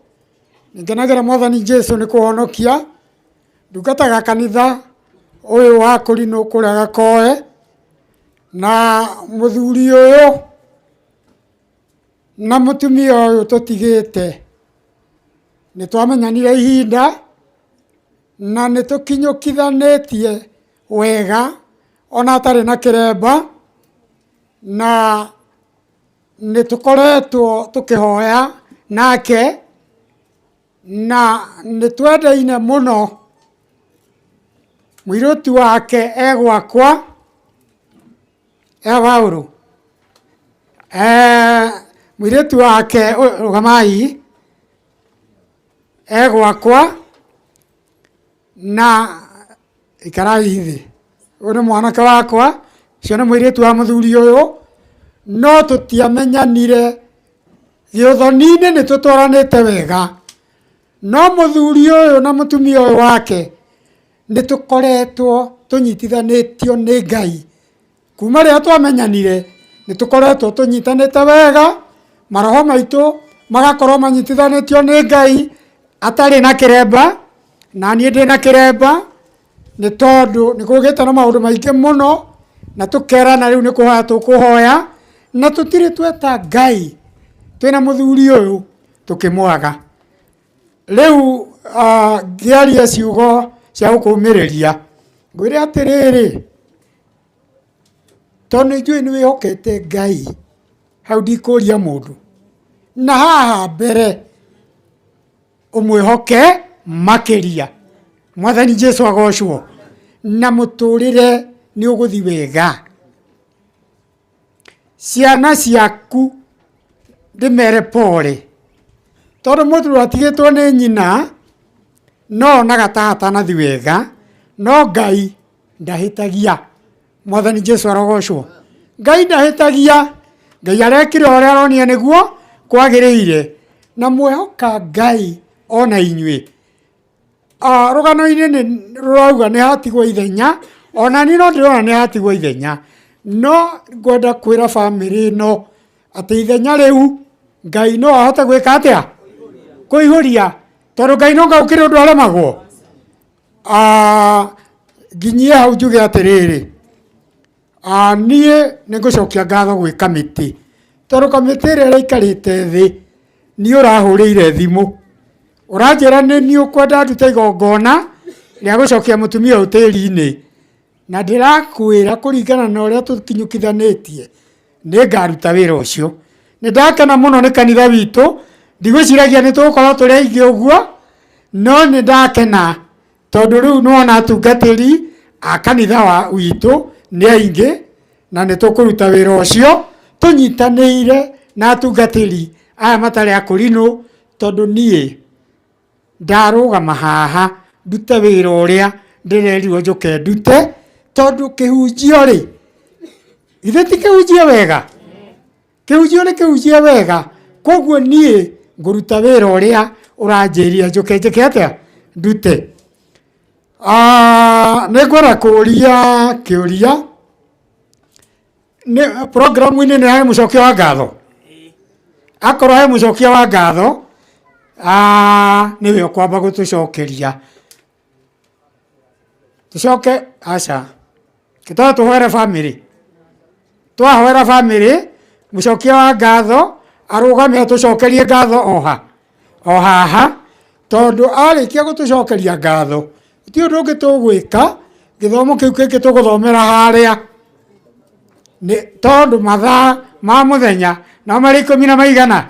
Ngenagĩra Mwathani Jesu nĩ kũhonokia. Ndungataga kanitha ũyũ wa Kũrinũ kũrĩa Gakoe. Na mũthuri ũyũ na mũtumia ũyũ tũtigĩte nĩ twamenyanire ihinda, na nĩ tũkinyũkithanĩtie wega ona atarĩ na kĩremba, na nĩ tũkoretwo tũkĩhoya nake na nitwendeine muno muiruti wake egwakwa Paulu muiruti wake rugamai egwakwa na ikarai thi uri mwanake wakwa cio nĩ mũirĩtu wa mũthuri ũyũ no tũtiamenyanire gĩũthoni-inĩ nĩ tũtwaranĩte wega no mũthuri ũyũ na mũtumia ũyũ wake nĩ tũkoretwo tũnyitithanĩtio nĩ Ngai kuma rĩrĩa twamenyanire nĩ tũkoretwo tũnyitanĩte wega maroho maitũ magakorwo manyitithanĩtio nĩ Ngai atarĩ na kĩremba na niĩ ndĩ na kĩremba nĩ tondũ nĩ kũgĩte na maũndũ maingĩ mũno na tũkerana rĩu nĩ kũhoya tũkũhoya na tũtirĩ tweta Ngai twĩna mũthuri ũyũ tũkĩmwaga rĩu ngĩaria ciugo cia gũkũmĩrĩria ngwĩre atĩrĩrĩ tondũ nĩnjũĩ nĩ wĩhokete Ngai hau ndikũria mũndũ na haha mbere ũmwĩhoke makĩria Mwathani Jesu agocwo na mũtũrĩre nĩ ũgũthi wega ciana ciaku ndĩmere pole tondũ mũndũ atigĩtwo nĩ nyina no nagatahata thi wega no Ngai ndahĩtagia Mwathani Jesu arogocwo Ngai ndahĩtagia Ngai arekire ũrĩa aronia nĩguo kwagĩrĩire na mwĩhoka Ngai ona inyuĩ rũgano-inĩ nĩ rũrauga nĩ hatigwo ithenya ona niĩ no ndĩrona nĩ hatigwo ithenya no ngwenda kwĩra bamĩrĩ ĩno atĩ ithenya rĩu Ngai no ahote gwĩka atĩa kũihũria tondũ Ngai no ngaũkĩre ũndũ aremagwo nginyie hau njuge atĩrĩrĩ niĩ nĩ ngũcokia ngatho gwĩ kamĩtĩ tondũ kamĩtĩ ĩrĩa ĩraikarĩte thĩ nĩ ũrahũrĩire thimũ ũranjĩra nĩ niĩ ũkwenda ndute igongona rĩa gũcokia mũtumia ũyũ tĩri-inĩ na ndĩrakwĩra kũringana na ũrĩa tũkinyũkithanĩtie nĩ ngaruta wĩra ũcio nĩ ndakena mũno nĩ kanitha witũ ndigwĩciragia nĩ tũgũkorwo tũrĩ aingĩ ũguo no nĩ ndakena tondũ rĩu nĩwona atungatĩri a kanitha witũ nĩ aingĩ na nĩ tũkũruta wĩra ũcio tũnyitanĩire na atungatĩri aya matarĩ akũrinũ tondũ niĩ ndarũgama haha ndute wĩra ũrĩa ndĩrerirwo njũke ndute tondũ kĩhunjio rĩ ithe ti kĩhunjie wega kĩhunjio nĩ kĩhunjie wega koguo niĩ ngũruta wĩra ũrĩa ũranjĩria njũke njĩke atĩa ndute nĩ ngwenda kũria kĩũria programu-inĩ nĩ he mũcokia wa ngatho akorwo he mũcokia wa ngatho nĩwe ũkwamba gũtũcokeria tũcoke aca kĩtwa tũhoere bamĩrĩ twahoera bamĩrĩ mũcokia wa ngatho arũgame atũcokerie ngatho o haha tondũ arĩkia gũtũcokeria ngatho ti ũndũ ũngĩ tũgwĩka gĩthomo kĩu kĩngĩ tũgũthomera harĩa tondũ mathaa ma mũthenya no marĩ 10 na maigana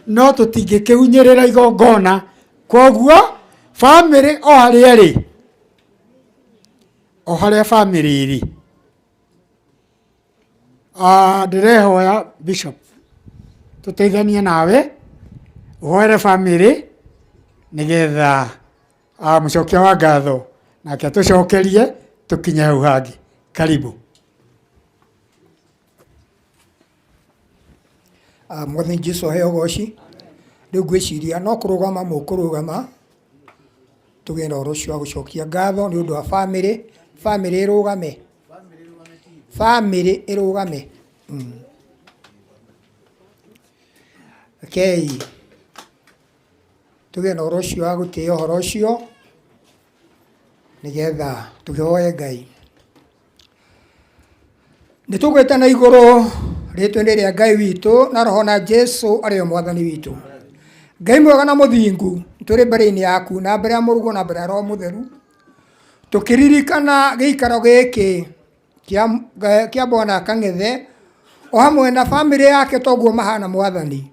no tũtingĩkĩhunyĩrĩra igongona koguo bamĩrĩ o harĩa ĩrĩ o harĩa bamĩrĩ ĩrĩ ndĩrehoya bishop tũteithanie nawe ũhoere bamĩrĩ nĩgetha mũcokia wa ngatho nake atũcokerie tũkinye hau hangĩ karibu Mwathani Jesu aheo goci rĩu ngwĩciria no kũrũgama mũkũrũgama tũgĩe na ũhoro ũcio wa gũcokia ngatho nĩ ũndũ wa bamĩrĩ ĩrũgame bamĩrĩ ĩrũgame okay tũgĩe na ũhoro ũcio wa gũtĩĩa ũhoro ũcio nĩgetha tũkĩhoe Ngai nĩ tũgwĩte na igũrũ rĩtwa-inĩ rĩa Ngai witũ na roho na Jesu arĩo mwathani witũ Ngai mwega na mũthingu tũrĩ mbere-inĩ yaku na mbere ya mũrugo na mbere ya roho mũtheru tũkĩririkana gĩikaro gĩkĩ kĩa Bwana Kang'ethe o hamwe na bamĩrĩ yake toguo mahana mwathani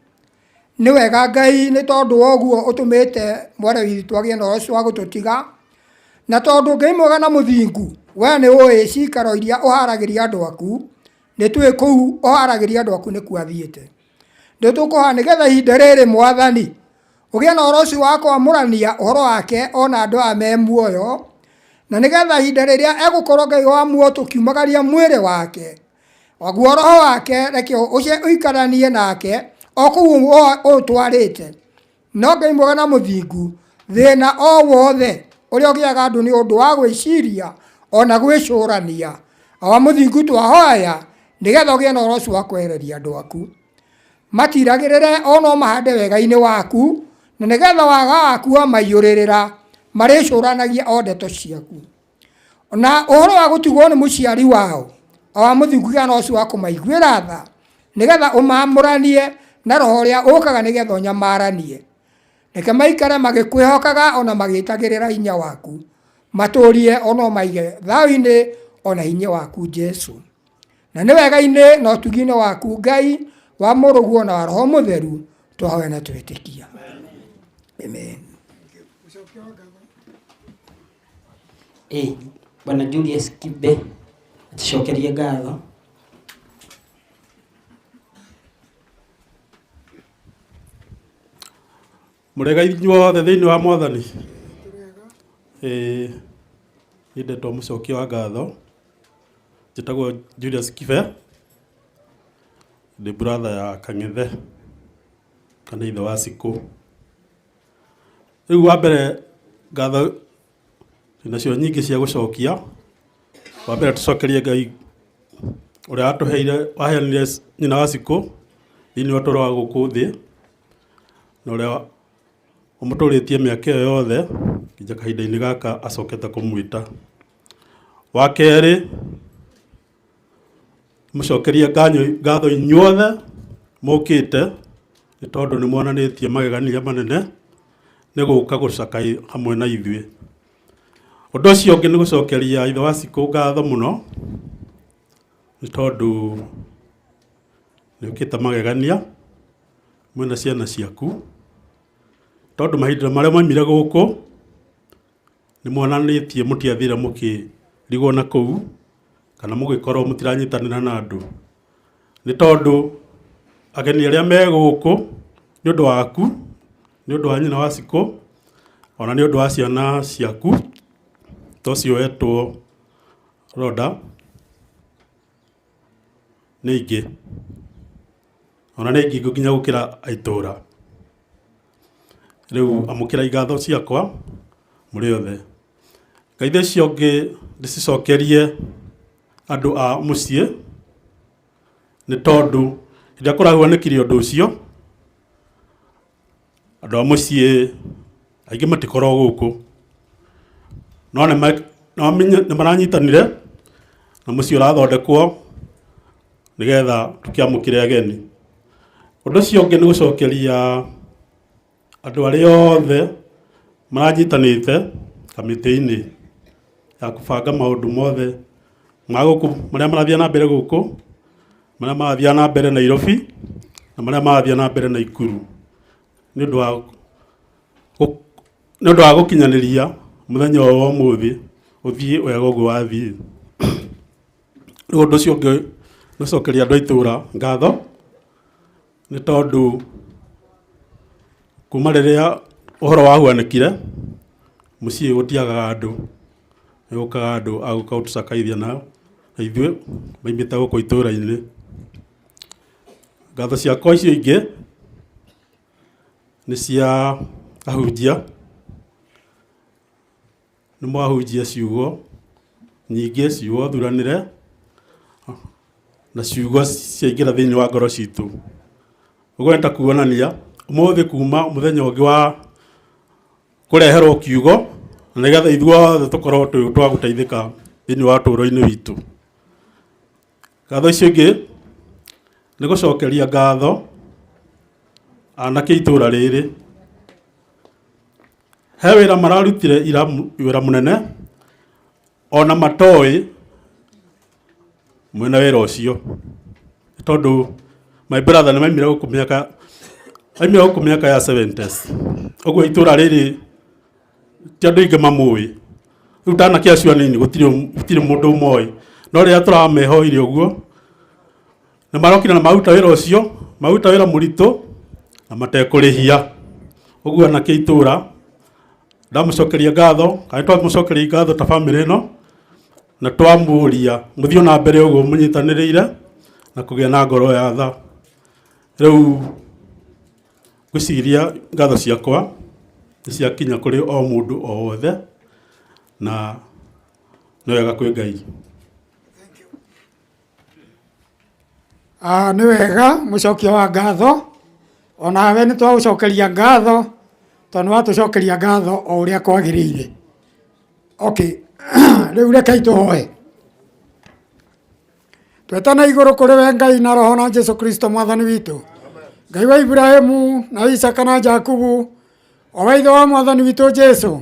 nĩ wega Ngai nĩ tondũ wa ũguo ũtũmĩte mwana witũ agĩe na ũhoro ũcio wa gũtũtiga, na tondũ Ngai mwega na mũthingu, we nĩ ũĩ cikaro iria ũharagĩria andũ aku, nĩ tũĩ kũu ũharagĩria andũ aku nĩkuo athiĩte. Nĩ tũkũhoya nĩgetha ihinda rĩrĩ Mwathani ũgĩe na ũhoro ũcio wa kwamũrania ũhoro wake ona andũ aya me muoyo, na nĩgetha ihinda rĩrĩa egũkorwo Ngai wa muoyo tũkiumagaria mwĩrĩ wake, waguo roho wake reke ũikaranie nake o kũu ũtwarĩte. No Ngai mwega na mũthingu, thĩna o wothe ũrĩa ũgĩaga andũ nĩ ũndũ wa gwĩciria ona gwĩcũrania, wa mũthingu twahoya nĩgetha ũgĩe na ũhoro ũcio wa kwehereria andũ aku, matiragĩrĩre ono mahande wega-inĩ waku, na nĩgetha waga waku wamaiyũrĩrĩra marĩcũranagia o ndeto ciaku. Na ũhoro wa gũtigwo nĩ mũciari wao, wa mũthingu gĩa na ũcio wa kũmaiguĩra tha, nĩgetha ũmamũranie na roho ũrĩa ũkaga nĩgetha ũnyamaranie. Reke maikare magĩkwĩhokaga ona magĩtagĩrĩra hinya waku, matũrie ono maige thayũ-inĩ ona hinya waku Jesu. Na nĩ wega-inĩ na ũtugi-inĩ waku Ngai wa Mũrũguo na wa Roho Mũtheru twahoya na twĩtĩkia. Amen. Bwana Julius Kibe atucokerie ngatho. Mũrega inyuothe thĩinĩ wa Mwathani. Ndetwo mũcokia wa ngatho, njĩtagwo Julius Kibe, ndĩ brother ya Kang'ethe kana ithe wa Cikũ. Rĩu wa mbere ngatho nacio nyingĩ cia gũcokia. Wa mbere tũcokerie Ngai ũrĩa atũheire waheanire nyina wa Cikũ thĩinĩ wa ũtũũro wa gũkũ thĩ, na ũrĩa ũmũtũrĩtie mĩaka ĩyo yothe nginya kahinda-inĩ gaka acokete kũmwĩta. Wa kerĩ, mũcokerie ngatho inyuothe mũkĩte nĩ tondũ nĩ muonanĩtie magegania manene nĩ gũka gũcaka hamwe na ithuĩ. Ũndũ ũcio ũngĩ nĩ gũcokeria ithe wa Cikũ ngatho mũno nĩ tondũ nĩ ũkĩte magegania mwena ciana ciaku, tondũ mahinda marĩa maumire gũkũ nĩ muonanĩtie mũtiathire mũkĩrigwo na kũu kana mũgĩkorwo mũtiranyitanĩra na andũ. Nĩ tondũ ageni arĩa me gũkũ nĩ ũndũ waku, nĩ ũndũ wa nyina wa Cikũ, ona nĩ ũndũ wa ciana ciaku tocio wetwo Roda nĩ ingĩ, ona nĩ ingĩ nginya gũkĩra aitũra. Rĩu amũkĩra ngatho ciakwa mũrĩ othe. Ngatho icio ngĩ ndĩcicokerie andũ a mũciĩ nĩ tondũ rĩrĩa kũrahuanĩkire ũndũ ũcio, andũ a mũciĩ aingĩ matikoragwo gũkũ, no nĩ maranyitanire na mũciĩ ũrathondekwo nĩgetha tũkĩamũkĩre ageni. Ũndũ ũcio ũngĩ nĩ gũcokeria andũ arĩa othe maranyitanĩte kamĩtĩ-inĩ ya kũbanga maũndũ mothe ma gũkũ marĩa marathiĩ na mbere gũkũ, marĩa marathiĩ na mbere Nairobi na marĩa marathiĩ na mbere Naikuru, nĩ ũndũ wa gũkinyanĩria mũthenya wa ũmũthĩ ũthiĩ wega ũguo wathiĩ. Rĩu ũndũ ũcio ũngĩ nĩ gũcokeria andũ a itũũra ngatho nĩ tondũ kuma rĩrĩa ũhoro wahuanĩkire mũciĩ gũtiagaga andũ, nĩ gũkaga andũ a gũka gũtũcakaithia na ithuĩ maimĩte gũkũ itũũra-inĩ. Ngatho ciakwa icio ingĩ nĩ cia ahunjia, nĩ mwahunjia ciugo nyingĩ, ciugo thuranĩre na ciugo ciaingĩra thĩinĩ wa ngoro citũ. Ũguo nĩ ta kuonania ũmũthĩ kuma mũthenya ũngĩ wa kũreherwo kiugo na nĩgetha ithuothe tũkorwo twa gũteithĩka thĩinĩ wa ũtũũro-inĩ witũ. Ngatho icio ingĩ nĩ gũcokeria ngatho anake itũũra rĩrĩ, he wĩra mararutire ira, wĩra mũnene ona matoĩ mwena wĩra ũcio, tondũ my brother nĩ maimire gũkũ mĩaka Aime huko miaka ya 70s. Ogwo itura riri ti andu ingi mamui. Utana kiacio nini gutiri mundu umoi. No ria turamehoire ogwo. Na marokina na mauta wira ucio, mauta wira murito na matekurihia. Ogwo na kiitura ndamucokeria ngatho, kana twamucokeria ngatho ta family no. Na twamuria muthio na mbere ogwo munyitanirire na kugia na ngoro ya tha. Riu gwiciria ngatho ciakwa cia kinya kuri o mundu o wothe na no wega kwi Ngai. Nĩ wega mũcokia wa ngatho, ona we nĩ twagũcokeria ngatho tondũ watũcokeria ngatho o ũrĩa kwagĩrĩire. Okay, rĩu rekei tũhoe. Twetana igũrũ kũrĩ we Ngai na Roho na Jesu Kristo mwathani witũ. Ngai wa Ibrahimu na Isaka na Jakubu, o wa ithe wa mwathani witũ Jesu,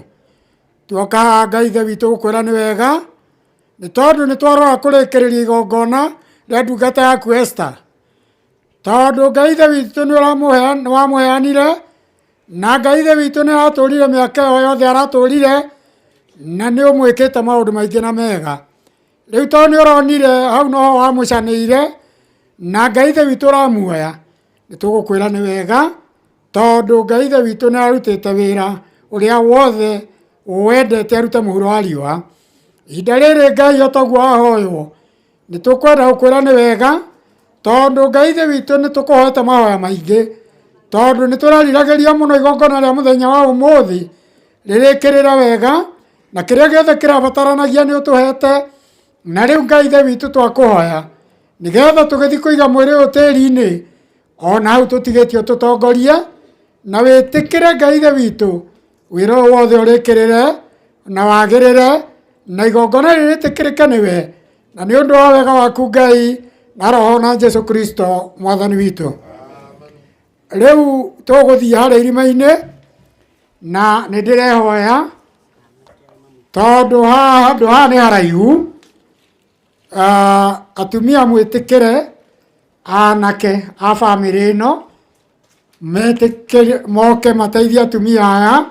tuoka Ngai ithe witũ gũkwĩra nĩ wega nĩ tondũ nĩ twarora kũrĩkĩrĩria igongona rĩa ndungata yaku Esther. Tondũ Ngai ithe witũ nĩ wamũheanire na Ngai ithe witũ nĩ aratũrire mĩaka ĩyo yothe aratũrire na nĩ ũmwĩkĩte maũndũ maingĩ na mega. Rĩu tondũ nĩ ũronire hau no wamũcanĩire na Ngai ithe witũ ũramuoya, nĩ tũgũkwĩra nĩ wega tondũ Ngai ithe witũ nĩ arutĩte wĩra ũrĩa wothe wendete arute mũhuro wa riũa. Ihinda rĩrĩ Ngai o taguo wahoywo, nĩ tũkwenda gũkwĩra nĩ wega tondũ Ngai ithe witũ nĩ tũkũhoete mahoya maingĩ tondũ nĩ tũreriragĩria mũno igongona rĩa mũthenya wa ũmũthĩ rĩrĩkĩrĩre wega na kĩrĩa gĩothe kĩrabataranagia nĩ ũtũhete. Na rĩu Ngai ithe witũ twakũhoya nĩgetha tũgĩthiĩ kũiga mwĩrĩ ũyũ tĩri-inĩ ona hau tũtigĩtio tũtongorie na wĩtĩkĩre Ngai ithe witũ wĩra ũyũ wothe ũrĩkĩrĩre na wagĩrĩre na igongona rĩrĩtĩkĩrĩke nĩwe na nĩ ũndũ wa wega waku Ngai na Roho na Jesu Kristo mwathani witũ. Rĩu tũgũthiĩ harĩa irima-inĩ na nĩ ndĩrehoya tondũ handũ haha nĩ haraihu. Atumia mwĩtĩkĩre anake a bamĩrĩ ĩno moke mateithie atumia aya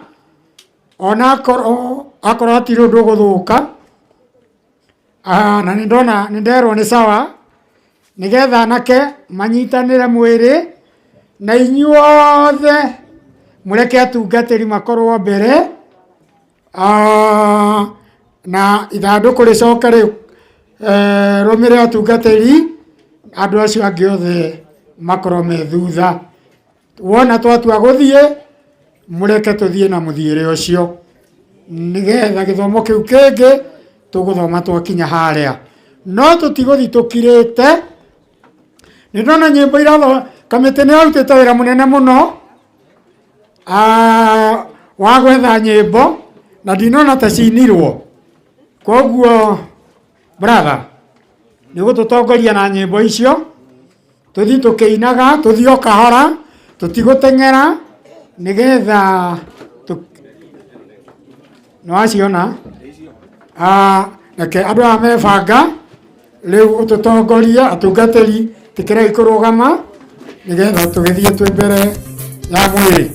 ona akorwo hatirĩ ũndũ ũgũthũka. Na nĩ nderwo nĩ sawa nĩgetha anake manyitanĩre mwĩrĩ na inyuothe mũreke atungatĩri makorwo mbere na ithandũkũ rĩcoke rũmĩrĩre atungatĩri, andũ acio angĩ othe makorwo me thutha. Wona twatua gũthiĩ mũreke tũthiĩ na mũthiĩre ũcio nĩgetha gĩthomo kĩu kĩngĩ tũgũthoma twakinya harĩa. No tũtigũthiĩ tũkirĩte. Nĩ ndona nyĩmbo kamĩtĩ nĩ yarutĩte wĩra mũnene mũno wa gwetha nyĩmbo na ndinona ta cinirwo. Koguo brother nĩ gũtũtongoria na nyĩmbo icio, tũthiĩ tũkĩinaga, tũthiĩ o kahora, tũtigũteng'era nĩgetha nĩwaciona. Reke andũ aya mebanga rĩu ũtũtongoria atungatĩri tĩkĩrai kũrũgama nĩgetha tũgĩthiĩ twĩ mbere ya mwĩrĩ.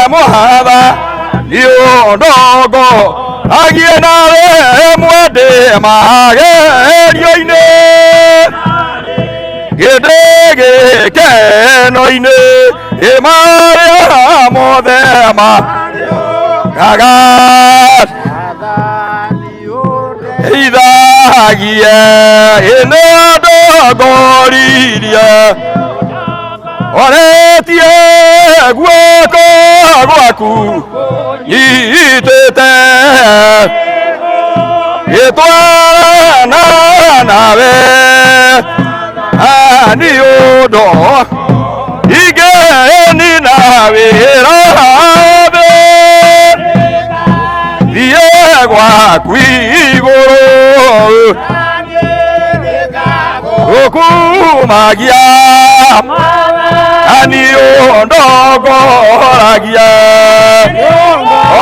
Mohaba Niodogo Agienare Mwade Magerioine Gedege Kenoine Emaria Modema Gagat Idagia Enadogoridia Oretie Guaco Guacu Itete Etuana Nave Aniodo Igeni Nave Rabe Diego Aguigoro Okumagia Aniodo Goragia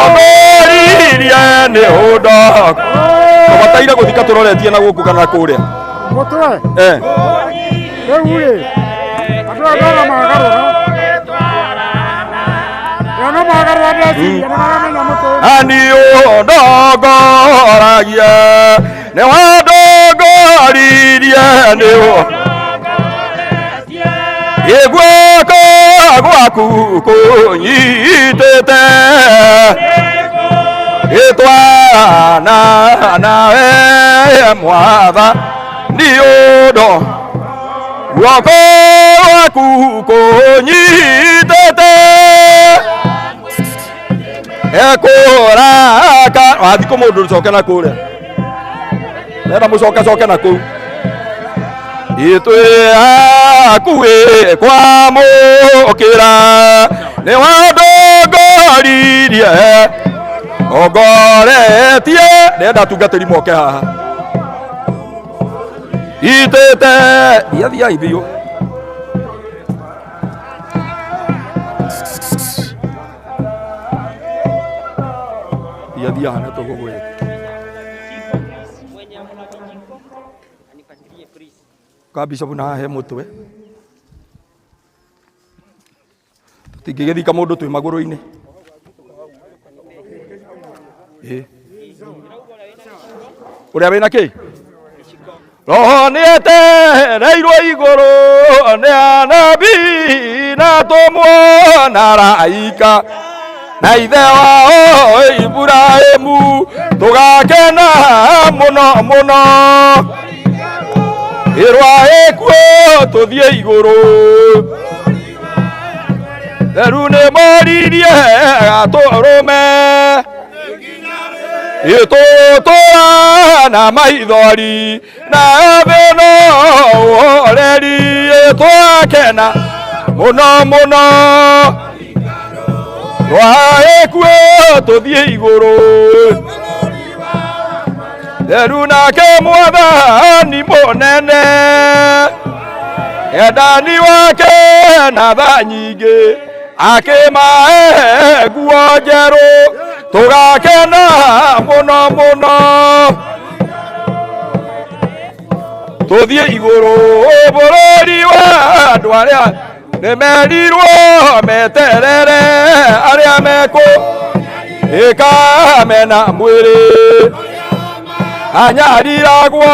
Omeriria Neodo Komataira guthika turoretie na guku kana kuria Mutwe Rewe Andũ aya magarũra Yana magarũra ndeci maramenya mutwe Aniodo Goragia Ne wadogoririe neo Egwako gwaku kunyitete Etwana nawe mwatha ndiodo Gwako gwaku kunyitete Ekoraka wathiko mundu coke na kuria Nenda mucoke coke na kuu Itwe akuwe kwa mukira Ni wadogoririe Ogoretie Nenda tungatiri moke haha Itete Thia ibiyo Thia hana tugugwe Ka bishop na he mutwe Tutingigithika mundu twi maguru-ini Uria wina ki Roho nietereirwo iguru ni anabii na tumwo na raika na ithe wao Ibrahimu tugakena muno muno Irwa ekuo tuthie iguru Erune moririe aturume Itotoa na maithori na thino oreri twakena muno muno Irwa ekuo tuthie iguru Eruna ke mwathani munene Endani wake na tha nyingi akimahe nguo njeru tugakena muno muno tuthie iguru bururi wa andu aria nimerirwo meterere aria meku ikamena mwiri Anyariragwo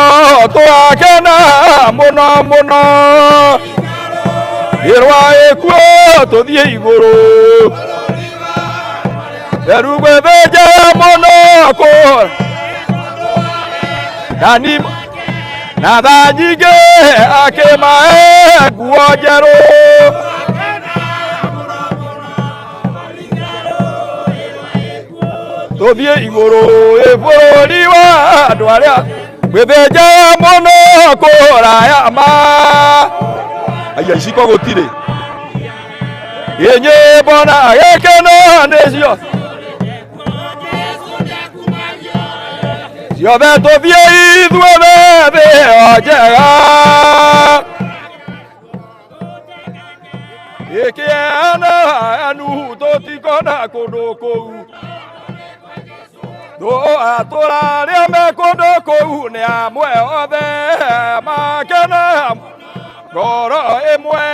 twakena muno muno Irwa ekuo tuthie iguru Erugwetheja muno kura Nani na tha nyingi akimahe nguo njeru Tuthie iguru bururi wa andu aria gwithenja muno kuraya ma Aya iciko gutire Nyimbo na gikeno nicio ciothe tuthie ithuothe thio njega Ikiana anu tutikona kundu kuu Turaria me kundu kuu ni amwe othe makena ngoro ĩmwe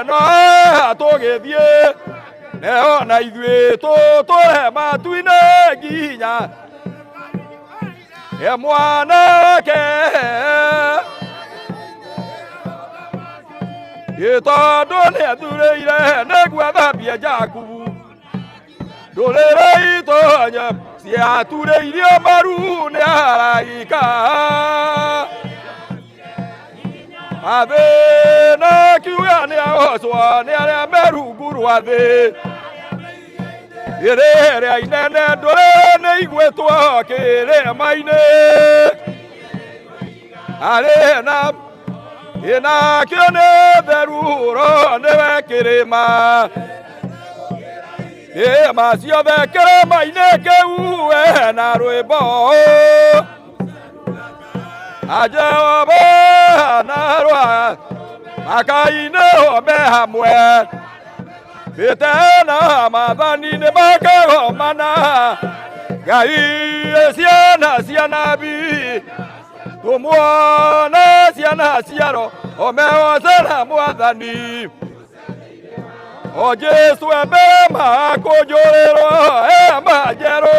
no tũgĩthiĩ neo na ithuĩ tũtũre matu-inĩ nginya mwanake gĩtondũ nĩathurĩire nĩguo thambie Jakubu ndũrĩrĩ itũ ciaturĩirio maru nĩ araika mathĩna kiuga nĩahocwo nĩ arĩa merungu rwa thĩ rĩrĩa inene ndũrĩ nĩiguĩtwo kĩrĩma-inĩ arĩ na nakĩo nĩ theru ro nĩwe kĩrĩma nĩma ciothe kĩrĩma-inĩ kĩu we na rwĩmbo Jehova na rwa makai-inĩ ho me hamwe Betena mathani nĩ makagomana Ngai ciana cia nabii tũmuona ciana ciaro omehocera mwathani o Jesu mbere makũnjũrĩrwo hema njerũ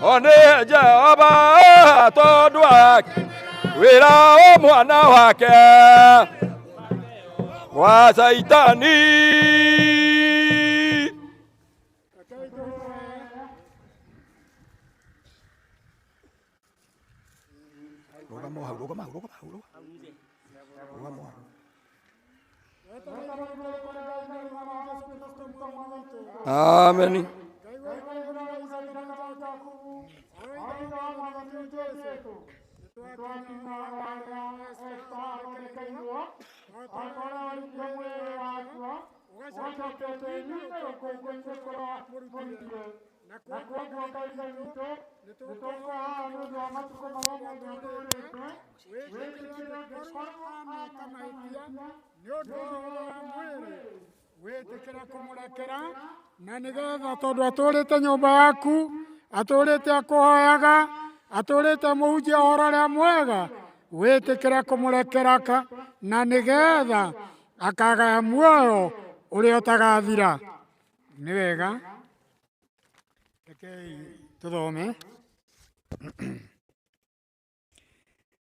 o nĩ Jehova tondũ wa wĩra wa mwana wake wa Saitani. Amen. Wĩtĩkĩra kũmũrekera na nĩgetha tondũ atũrĩte nyũmba yaku, atũrĩte akũhoyaga, atũrĩte mũhunjia ũhoro ũrĩa mwega, wĩtĩkĩra kũmũrekera na nĩgetha akagaya muoyo ũrĩa ũtagathira. Nĩ wega rekei tũthome.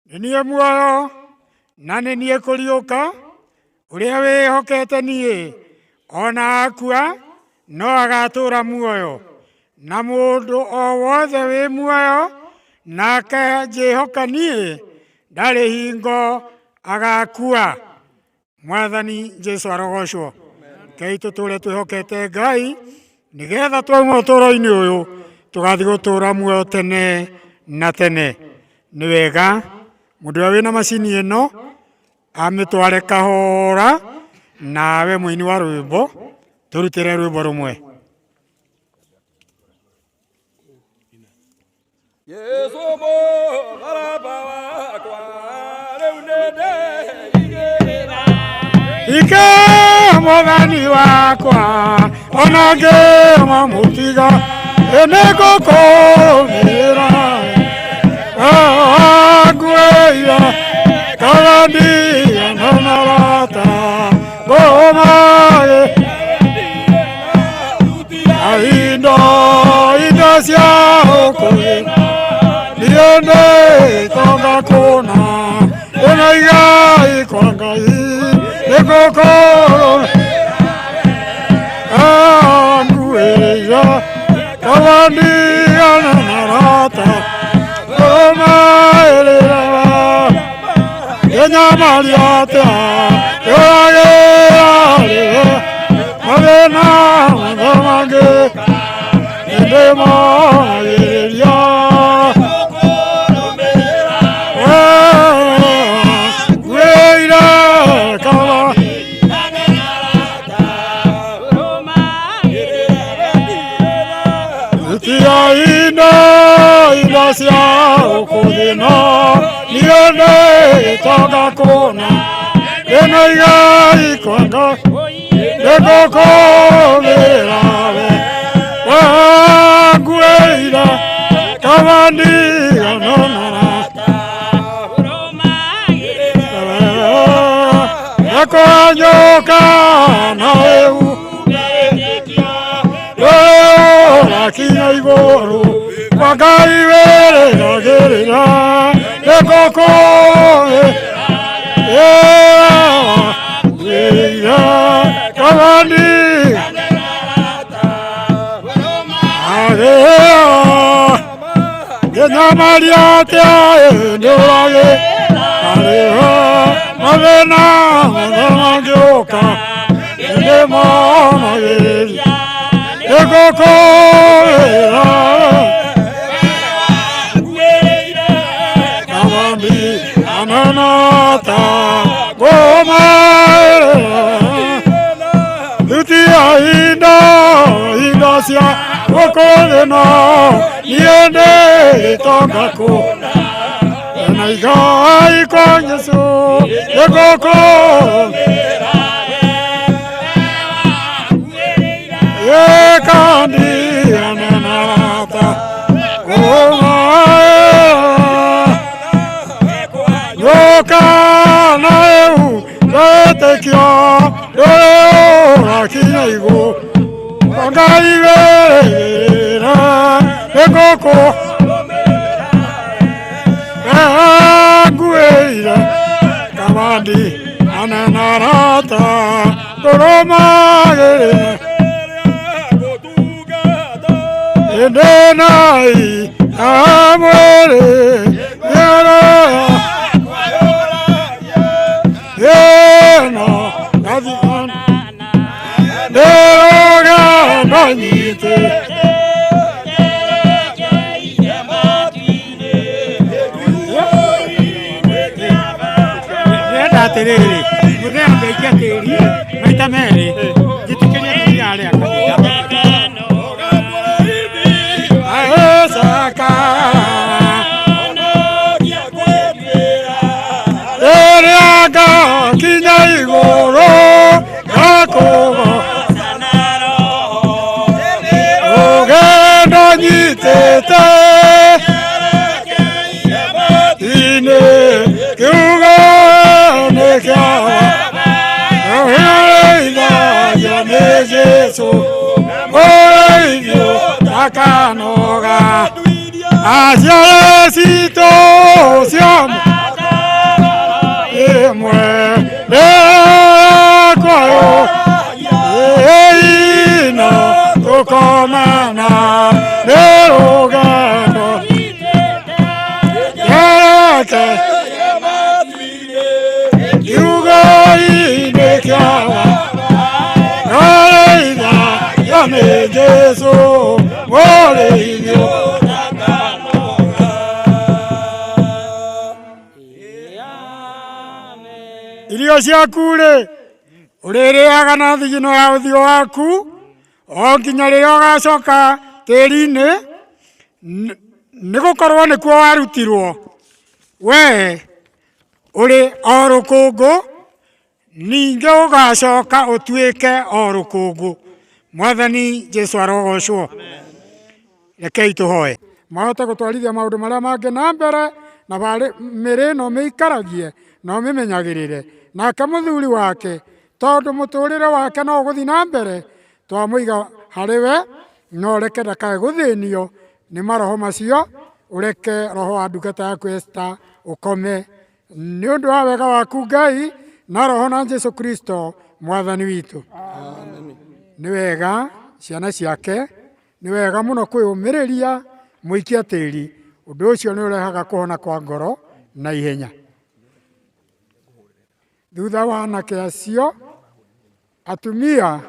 Nĩ niĩ muoyo na nĩ niĩ kũriũka, ũrĩa wĩhokete niĩ ona akua no agatũra muoyo, na mũndũ o wothe wĩ muoyo nake njĩhoka niĩ ndarĩ hingo agakua. Mwathani Jesu arogocwo. Ngai tũtũre twĩhokete Ngai nĩgetha twauma ũtũũro-inĩ ũyũ tũgathiĩ gũtũũra muoyo tene na tene. Nĩ wega mũndũ ũrĩa wĩna macini ĩno amĩtware kahora, nawe mũini wa rwĩmbo tũrutĩre rwĩmbo rũmwe. Yesu mũtharaba wakwa rĩu nĩndĩigĩrĩra ike mwathani wakwa ona ngĩma mũtiga nĩngũkũrũmĩrĩra ngwĩira kagandia na marata ngũmaĩ indo cia ũkũrĩ niĩ nĩtonga kũna ĩna igai kwa Ngai nĩngũkũrũmĩrĩra ngwĩira kagandia na marata ngũmaĩrĩra nyamariata yoagĩarĩwe mathĩna mathamangĩ nĩndĩmagĩrĩria ngwĩire kaba itiaine indo cia ũkũthina niĩ nĩtonga kũna ĩna igai kwa Ngai nĩngũkũrũmĩrĩra we ngwĩire kabandia na marata kwanyoka nawe rakinya iguru kwa Ngai wereragĩrĩra gĩkũkũ wĩra kabandi gĩnyamaria atĩa ndũragĩ arĩho mathĩna mangĩũka nĩndĩmonagĩrĩria gĩkũkũ wĩra kabandi ananata gomaĩra dutia hinda cia gũkũthĩno niĩ ndĩtonga kũna na igai kwa Yesu gĩkũkũ kandi ananata yoka na eu wetĩkio ndũrakinya igũrũ Ngai wĩra gĩkũkũ nguĩire kabandi ananarata ndũrũmagĩrĩra ndenai amwĩrĩ ĩno gathimana nderoga ndanyite nenda atĩrĩrĩ mũthenya mbĩkia tĩri maita merĩ njĩtĩkĩria tũria arĩa aĩcaka rĩrĩa ngakinya igũrũ gakũgo ũgendo nyitĩte inĩ kiugo nĩ kĩawa ũhĩithagia nĩ Jesũ ũrĩithio takanoga aciare citũ ciamo ĩmwe kwayo ĩino tũkonana nĩ rũgendo yareke kiugo-inĩ kĩawa arĩithagia nĩ Jesũ mũrĩithio irio ciaku rĩ ũrĩrĩaga na thigino ya ũthiũ waku o nginya rĩrĩa ũgacoka tĩri-inĩ nĩ gũkorwo nĩkuo warutirwo we ũrĩ o rũkũngũ ningĩ ũgacoka ũtuĩke o rũkũngũ. Mwathani Jesũ arogocwo. Rekei tũhoe. Mahote gũtwarithia maũndũ marĩa mangĩ na mbere na mĩrĩ ĩno mĩikaragie no mĩmenyagĩrĩre nake mũthuri wake tondũ mũtũrĩre wake no gũthiĩ na mbere twamũiga harĩ we no reke ndakae gũthĩnio nĩ maroho macio ũreke roho wa ndungata yaku Esther ũkome nĩ ũndũ wa wega waku Ngai na roho na Jesũ Kristo mwathani witũ. Nĩ wega ciana ciake nĩ wega mũno kwĩyũmĩrĩria mũikia tĩri ũndũ ũcio nĩ ũrehaga kũhona kwa ngoro na ihenya. Thutha wa anake acio atumia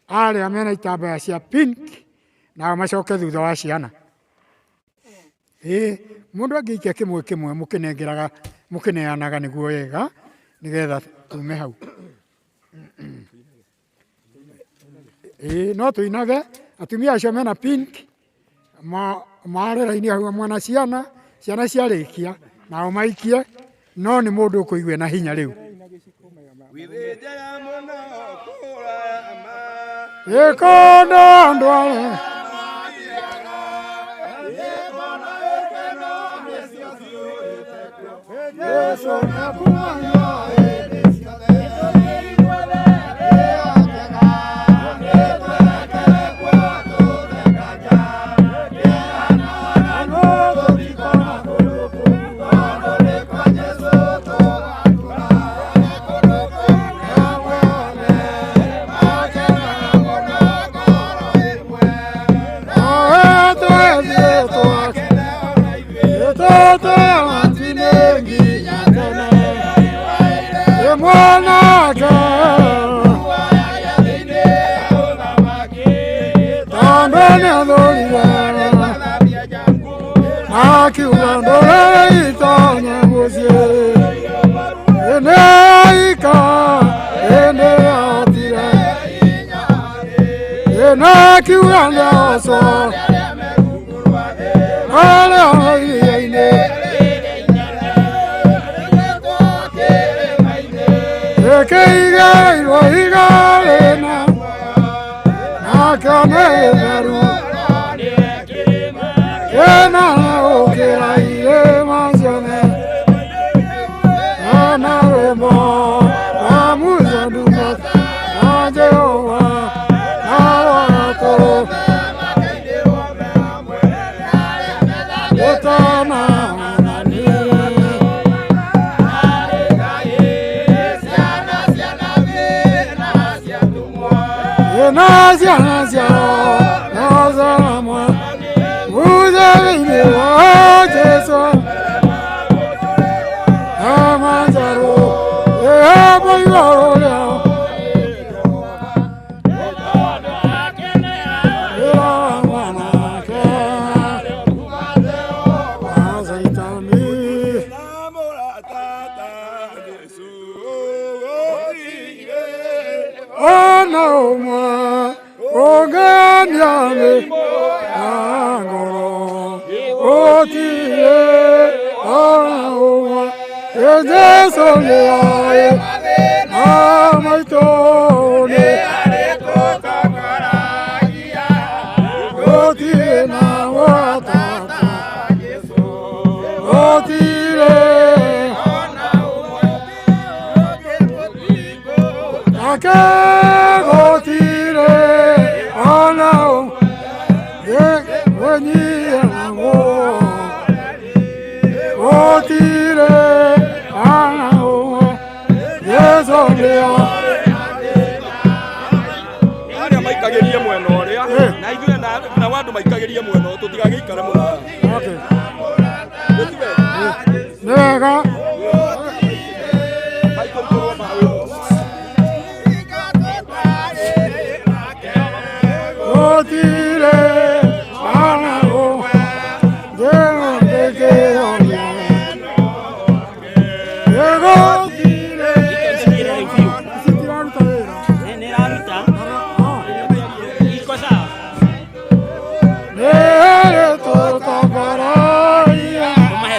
arĩa mena itambaya cia pink na macoke thutha wa ciana. Mũndũ angĩikia kĩmwe kĩmwe mũkĩnengeraga mũkĩneanaga nĩguo wega nĩgetha tume hau. No tũinage atumia acio mena pink marĩ raini hau mwana ciana ciarĩkia nao maikie no nĩ mũndũ ũkũigua na hinya rĩu. Gĩkondo andũ arĩa Yesu nakumanya hĩndĩ ciothe Watoto watinegi nyatene Mwanake Tambene adolire Akiwa ndore itanya musie Ene aika Ene atire Ene akiwa ndoso Ale aile Ekeiga iroiga lena Nakane veru Ena okera ire manzone Ana remo Amuza dumat Ajeova Awato Otana Nazia, Nazia, Nazia, moi, vous avez mis au Jésus, Amanzaro, et Aboyoro, Oh no, moi, oh gagname, angolo, oh tire, oh moi, et désolé, ah my tone, oh tire na watata, oh tire. Akagotire ona ye wani amo otire ana o yesolea Aria maikageria mwena uria na ithuĩ na wandu maikageria mwena ũyũ tũtigagĩikare mũno. Okay. Nega Otire ana o de que oye Llegó tire Nere toto paraia Mae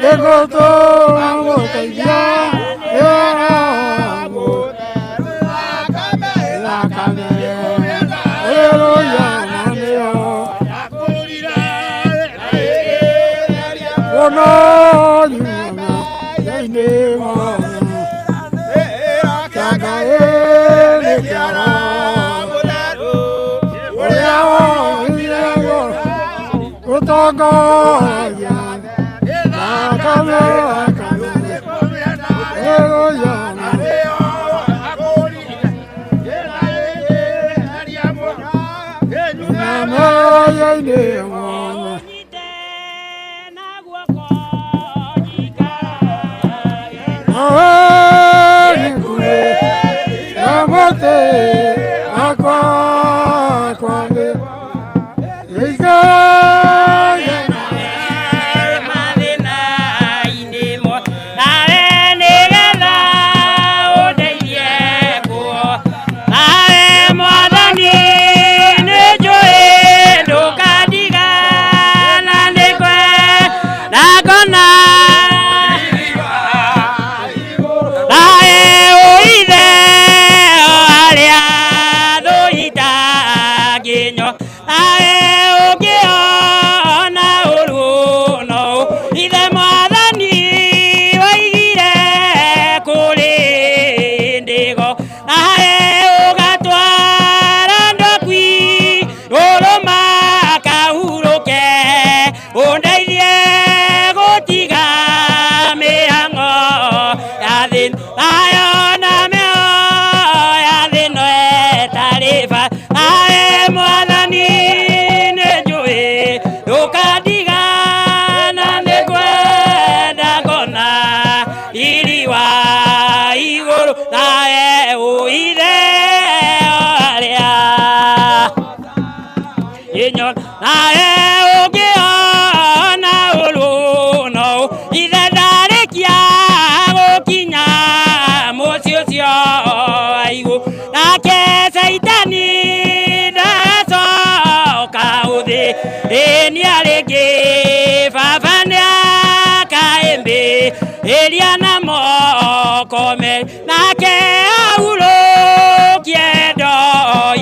Llegó todo a botella no nyuma yaine mwana kaka ene kara Oya oya utongo ya nakame oya na yaine mwana Eliana mokome nake aulo kiedo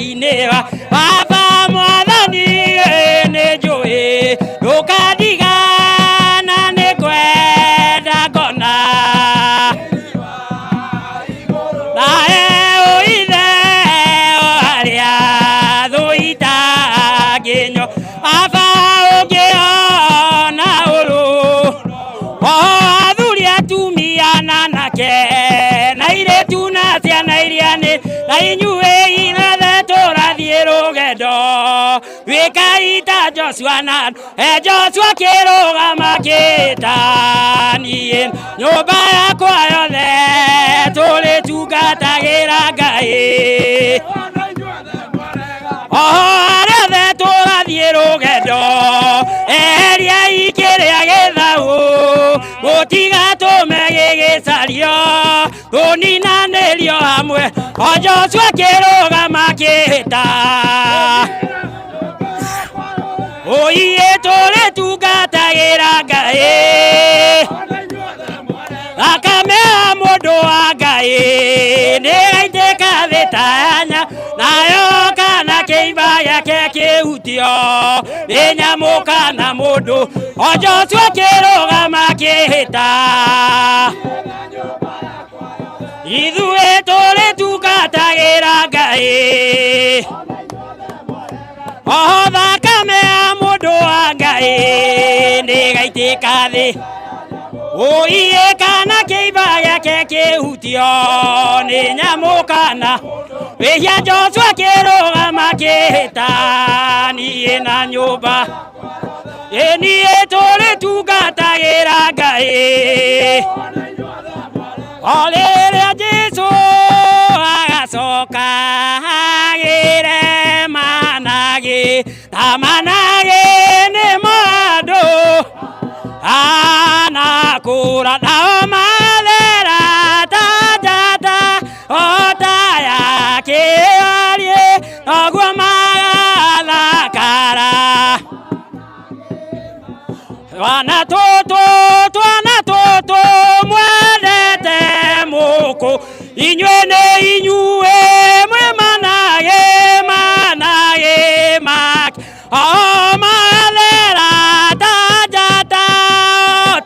inewa baba mwadhani ne joe dokadiga na ne kwenda gona na oide aria doita genyo baba ogeona ulu na ire tuna ciana iriane na inyue ina tora thiero gedo wikaita Joshua na Joshua kiroga makitani nyumba yakwa yothe tuli tungatagira Ngai aria tora thiero gedo eria ikiria githau gutiga tumegigicario tuninanĩrio hamwe o Joshua kiroga makita oiye tũrĩ tungatagĩra Ngai thakame ya mũndũ wa Ngai nĩgaitĩka thĩ tanya nayo kana kĩimba gĩake kĩhutio nĩ nyamũ kana mũndũ o Joshua kiroga makĩhĩta ithuĩ tũrĩ tungatagĩra Ngai o thakame ya mũndũ wa Ngai nĩgaitĩka thĩ oiye kana kĩimba gĩake kĩhutio nĩ nyamũ kana wĩhia Joshua kiroga makĩhĩta niĩ na nyũmba niĩ tũrĩ tungatagĩra Ngai o rĩrĩa Jesũ agacoka agĩre managĩ ta managĩ nĩmo andũ anakũra nao mathera ta njata o ta ya kĩarie noguo magathakara twana tũtũ mwendete mũkũ inyuĩ nĩ inyuĩ mwĩ managĩ make o mathera ta njata o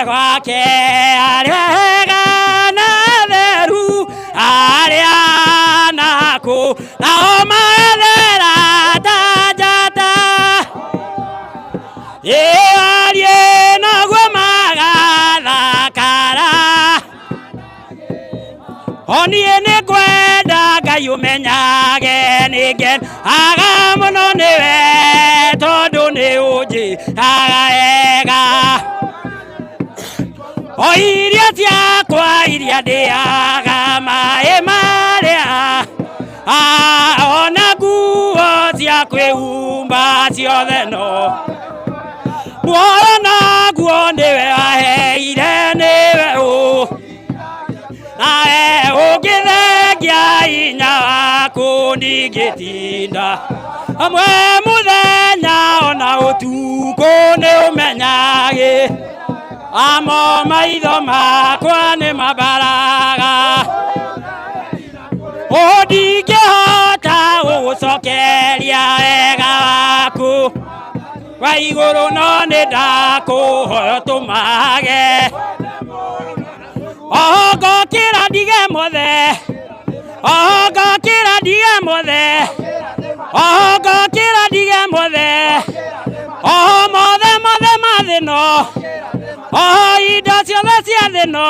gwake arĩa ega na theru arĩa naku nao maethera ta njata arie naguo magathakara onie nĩ ngwenda Ngai ũmenyage nĩngenaga mũno nĩwe tondũ nĩ ũnjĩkaga wega o iria ciakwa iria ndĩaga maĩ marĩa ona nguo cia kwĩhumba ciothe no muoyo naguo nĩwe waheire nĩwe nawe ũngĩthengia hinya waku ningĩtinda hamwe mũthenya ona ũtukũ nĩ ũmenyagĩ amo maitho makwa nĩ mambaraga ndingĩhota gũgũcokeria wega waku wa igũrũ no nĩ ndakũhoya tũmage ngokĩra ndige mothe ngokĩra ndige mothe ngokĩra ndige mothe mothe mothe mathĩno indo ciothe cia thĩno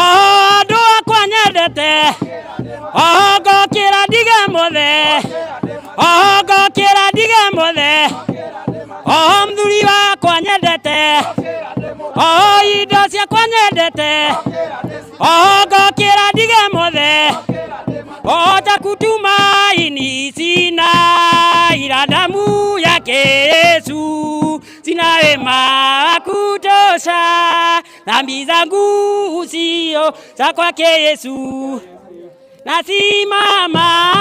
andũ akwa nyendete ngokĩra ndige mothe ngokĩra ndige mothe mũthuri wakwa nyendete indo ciakwa nyendete ngokĩra ndige mothe takutumaini sina ila damu yake Yesu sina wema kutosha dhambi zangu usio za kwake Yesu nasimama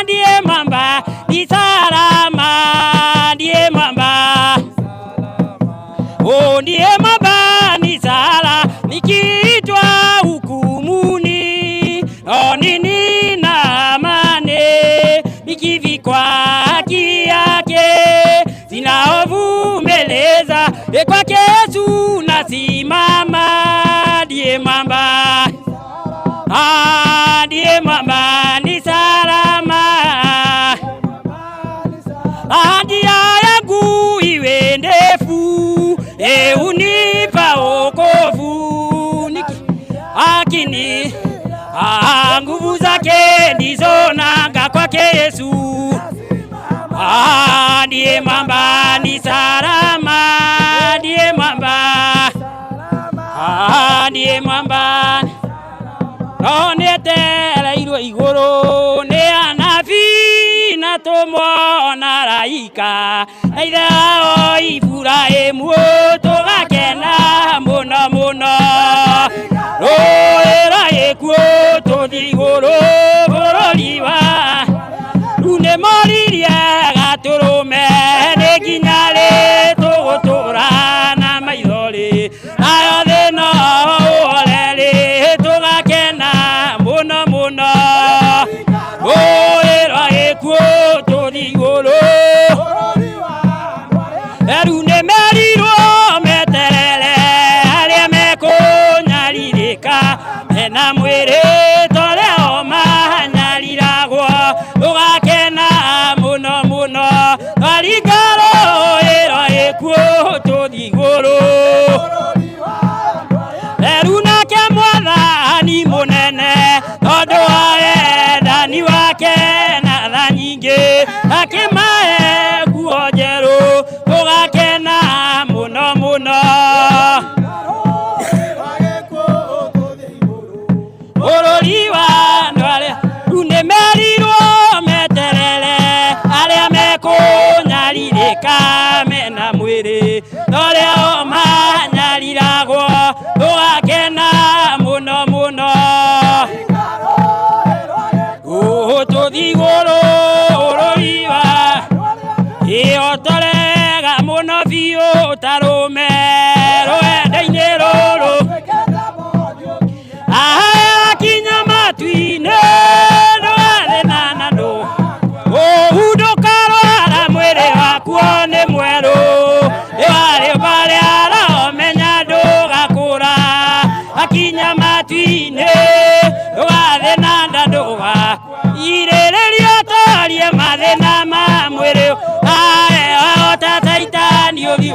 ndiye mwamba ni salama ndiye mwamba ndiye mwamba ni sala nikiitwa hukumuni nini na amani nikivikwa haki yake sina hofu mbeleza kwake Yesu nasimama ndiye mwamba ndiye mwamba ni salama njia yangu iwe ndefu unipa wokovu akini nguvu zake ndizo nanga kwake Yesu ndiye mwamba ni salama ndiye mwamba ndiye mwamba onetera igũrũ nĩ anabii na tũmona raika ithe wao Iburahĩmu tũgakena mũno mũno rũĩ rwa gĩkuũ tũthiĩ igũrũ bũrũri wa rĩu nĩ moririe gatũrũme nĩ nginya rĩ tũgũtũra na maithori nayo thĩno ũrerĩ tũgakena mũno mũno rũĩ rwa gĩkuũ tũthiĩ igũrũ rĩu nĩ merirwo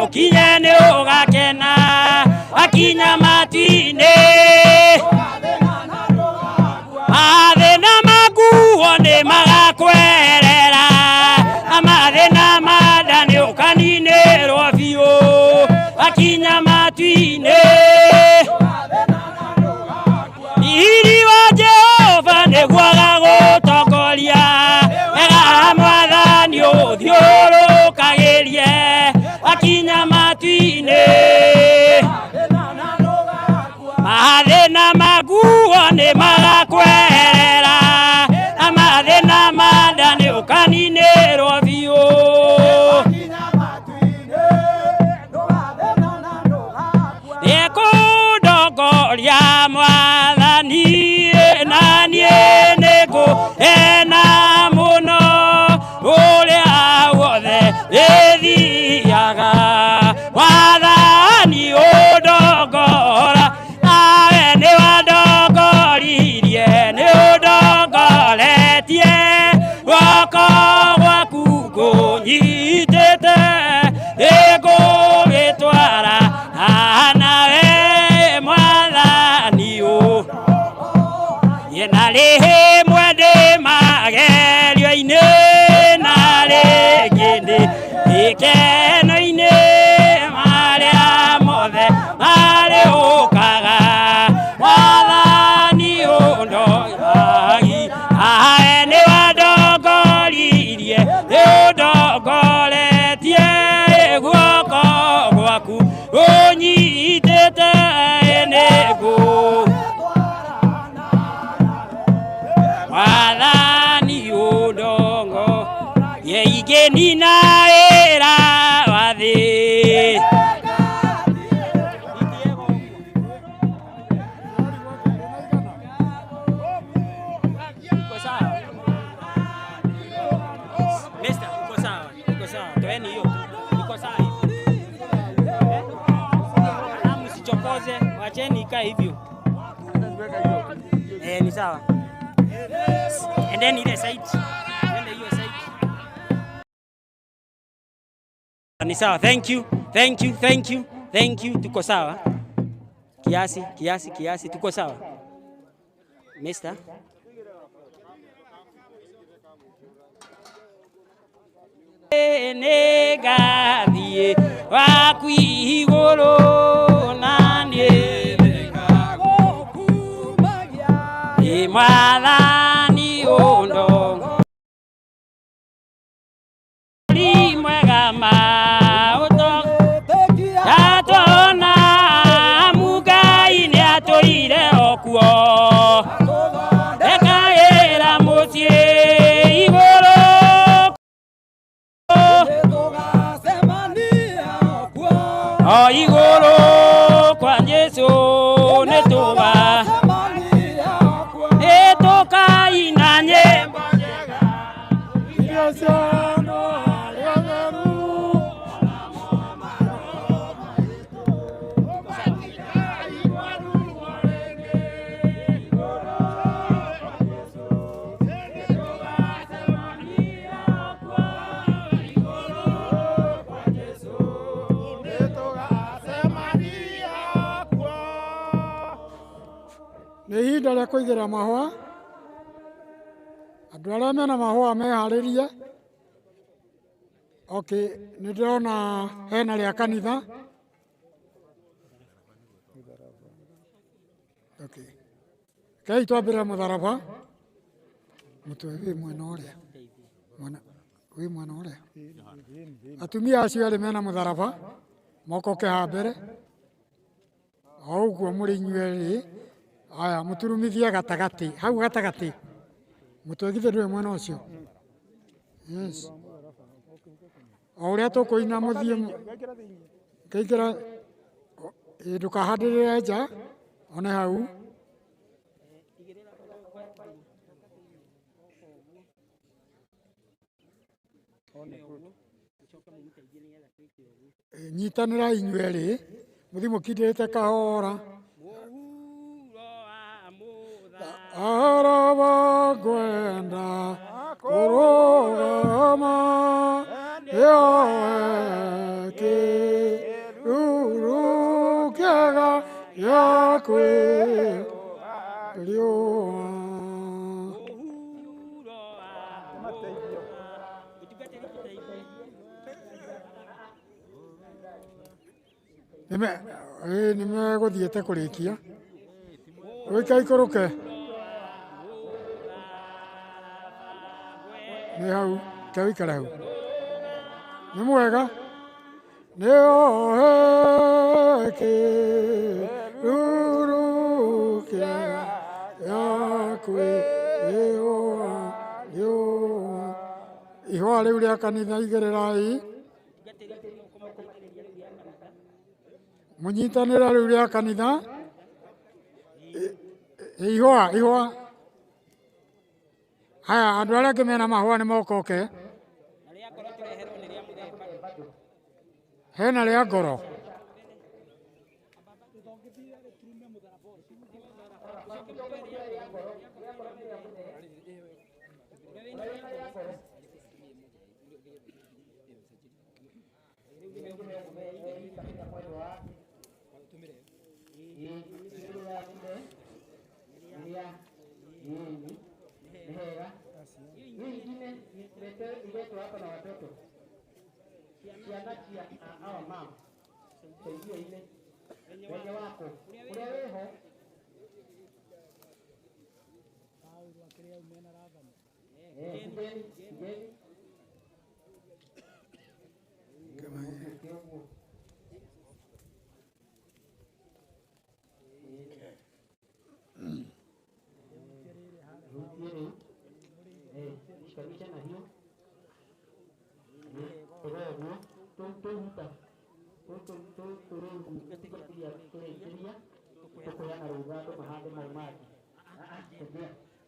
ukinye ni ugakena akinya matu-inĩ mathĩna makuo nĩ magakwerera mathĩna ma nda nĩ ũkaninĩrwo biũ akinya matu-inĩ iri wa Jehova nĩguo agagũtongoria wega Mwathani ũthiũrũkagĩrie akinya matu-inĩ mathĩna makuo nĩ magakwerera mathĩna ma nda nĩ ũkaninĩrwo biũ nĩkũndongoria Mwathani na niĩ nĩngũkena mũno ũrĩa wothe ĩthiaga Mwathani ũndongora nawe nĩ wandongoririe nĩ ũndongoretie guoko gwaku ngũnyitĩte nĩngũgĩtwara nawe Mwathani na rĩmwe ndĩ magerio-inĩ na rĩngĩ ndĩ gĩkeno-inĩ marĩa mothe marĩũkaga Mwathani ũndongoragi nawe nĩ wandongoririe nĩ ũndongoretie guoko gwaku ũnyitĩte nĩguo Mwathani ũndongo yeigĩnina wĩra wa thĩ msichokoze wacheni kaa hivyo ni sawa. And then ile side. Nenda hiyo side. Ni sawa. Thank you. Thank you. Thank you. Thank you. Tuko sawa. Kiasi. Tuko sawa. Mister. Negathie wakwiguru nanie Mwathani ũndongori mwega atona Mungai nĩ atũire okuo ekaĩra mũciĩ igũrũ o igũrũ kwa Jesũ nĩ tũga ina nyimbo njega iria ciano arĩa theru nĩ ihinda rĩa kũigĩra mahũa andũ arĩa mena mahũa meharĩrie. Okay, nĩ ndĩrona hena rĩa kanitha. Okay, kei twambĩre mũtharaba mũtwe wĩ mwena ũrĩa wĩ mwena ũrĩa atumia acio erĩ mena mũtharaba mokoke ha mbere o ũguo mũrĩ inyuĩ erĩ. Aya mũturumithie gatagatĩ hau gatagatĩ mũtwe githĩ ndũrĩ mwena ũcio. Yes, o ũrĩa tũkũina mũthiĩ ngĩingĩra ndũkahandĩrĩre nja one hau. Nyitanĩra inyuĩ erĩ mũthiĩ mũkindĩrĩte kahora. Araba kwenda kurugama yoeke ya kwĩrĩũa. Nĩ megũthiĩte kũrĩkia. Ũika ikũrũke. Nĩ hau, ke ũikare hau. Nĩ mwega. Nĩ ohe kĩruru kĩa kwĩrĩũa rĩũa. Ihũa rĩu rĩa kanitha igĩrĩrai. Mũnyitanĩra rĩu rĩa kanitha. Ihũa. Haya, andũ arĩa angĩ mena mahũa nĩ mokoke. Hena rĩa ngoro.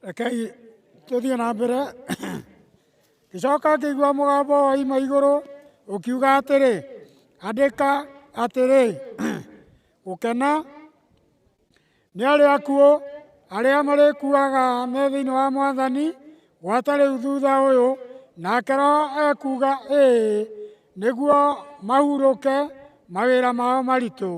Rekei tũthiĩ na mbere. Gĩcoka ngĩigua mũgambo woima igũrũ ũkiuga atĩrĩ, andĩka atĩrĩ, gũkena nĩ arĩa akuũ arĩa marĩkuaga me thĩinĩ wa Mwathani gwata rĩu thutha ũyũ, nake Roho ekuuga ĩĩ, nĩguo mahurũke mawĩra mao maritũ.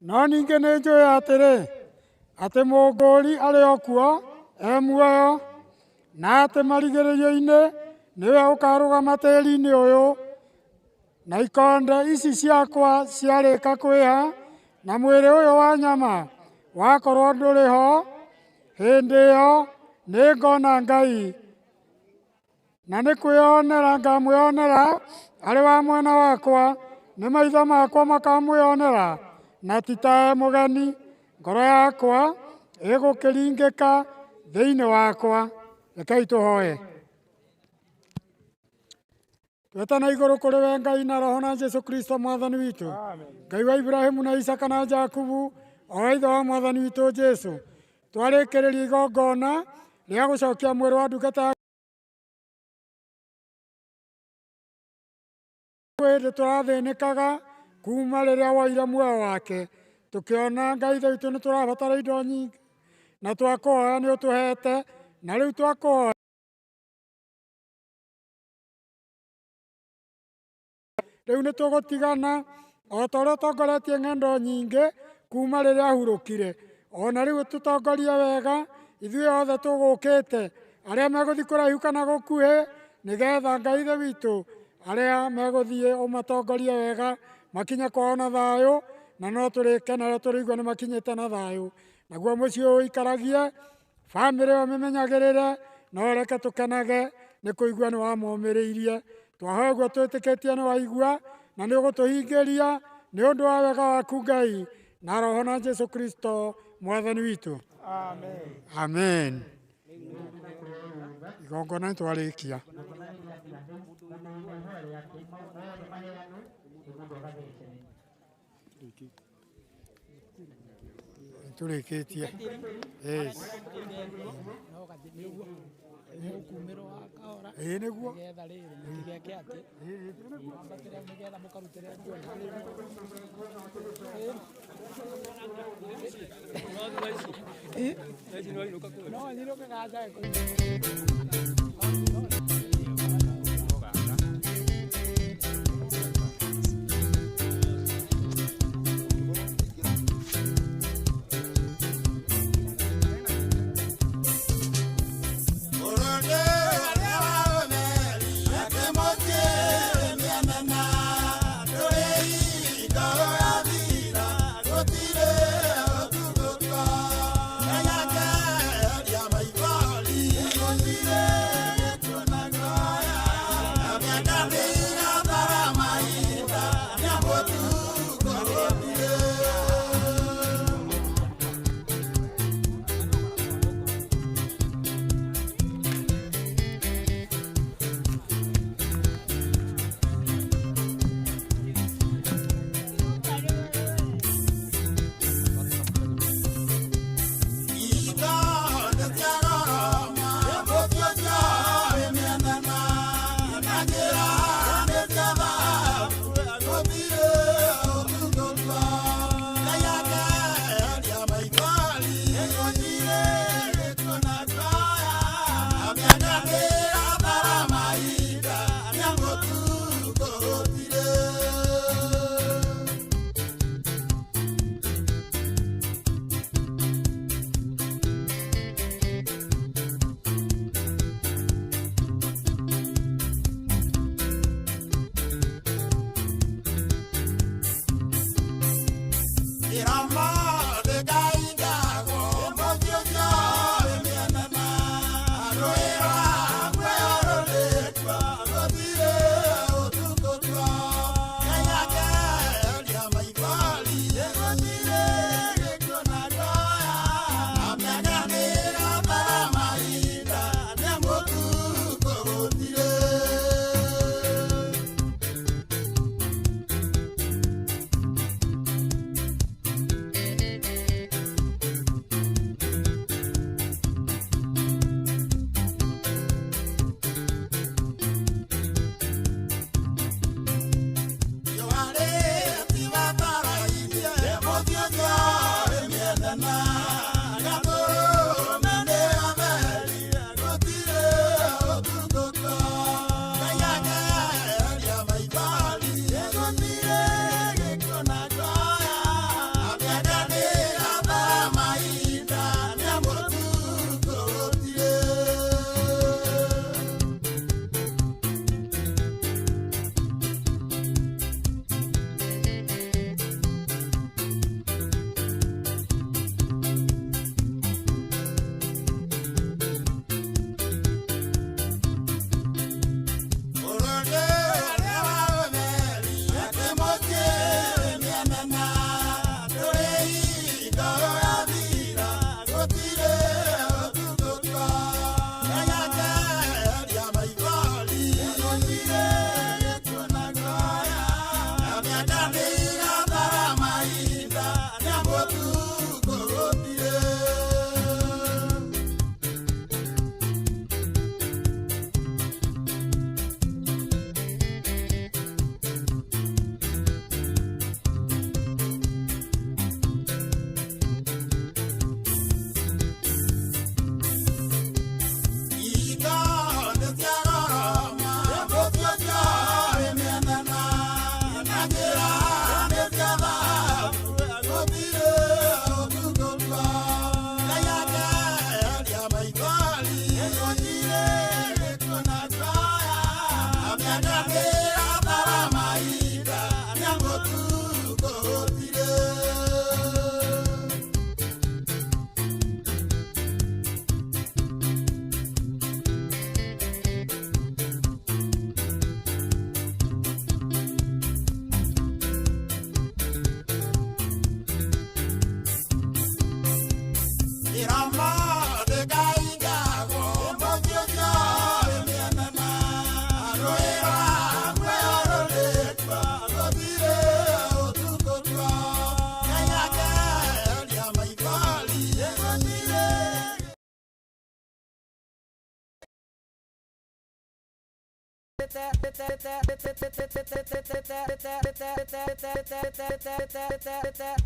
No ningĩ nĩ njũĩ atĩrĩ, atĩ mũngũũri arĩ o kuo muoyo, na atĩ marigĩrĩrio-inĩ nĩwe ũkarũgama tĩĩri-inĩ ũyũ, na ikonde ici ciakwa ciarĩka kwĩha, na mwĩrĩ ũyũ wa nyama wakorwo ndũrĩ ho, hĩndĩ ĩyo nĩ ngona Ngai, na nĩ kwĩyonera ngamwĩyonera arĩ wa mwena wakwa, nĩ maitho makwa makamwĩyonera, na ti tae mũgeni, ngoro yakwa ĩgũkĩringĩka thĩinĩ wakwa. Rekei tũhoe. Twetana igũrũ kũrĩ we Ngai na Roho na Jesũ Kristo Mwathani witũ, Ngai wa Ibrahimu na Isaka na Jakubu, o ithe wa Mwathani witũ Jesũ, twarĩkĩrĩria igongona rĩa gũcokia mwĩrĩ wa ndungata hĩndĩ tũrathĩnĩkaga kuma rĩrĩa woire muoyo wake, tũkĩona Ngai ithe witũ nĩ tũrabatara indo nyingĩ, na twakũhoya nĩ ũtũhete, na rĩu twakũhoya rĩu nĩ tũgũtigana o ta ũrĩa ũtongoretie ng'endo nyingĩ kuma rĩrĩa ahurũkire, ona rĩu tũtongorie wega, ithuĩ othe tũgũkĩte, arĩa megũthiĩ kũraihu kana gũkuhĩ, nĩgetha Ngai ithe witũ arĩa megũthiĩ ũmatongorie wega makinye kwao na thayũ, na no tũrĩkenera tũrĩigua nĩ makinyĩte na thayũ. Naguo mũciĩ ũyũ ũikaragie, bamĩrĩ ĩyo mĩmenyagĩrĩre, no reke tũkenage nĩ kũigua nĩ wamomĩrĩirie. Twahoya ũguo twĩtĩkĩtie nĩ waigua na nĩ ũgũtũhingĩria nĩ ũndũ wa wega waku Ngai na Roho na Jesũ Kristo Mwathani witũ. Amen. Igongona nĩ twarĩkia. Tũrĩkĩtie. Ĩĩ nĩguo. Yeah.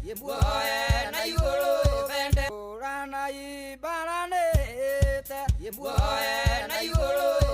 Yebuoe na iguru bende rana ibarane yebuoe na iguru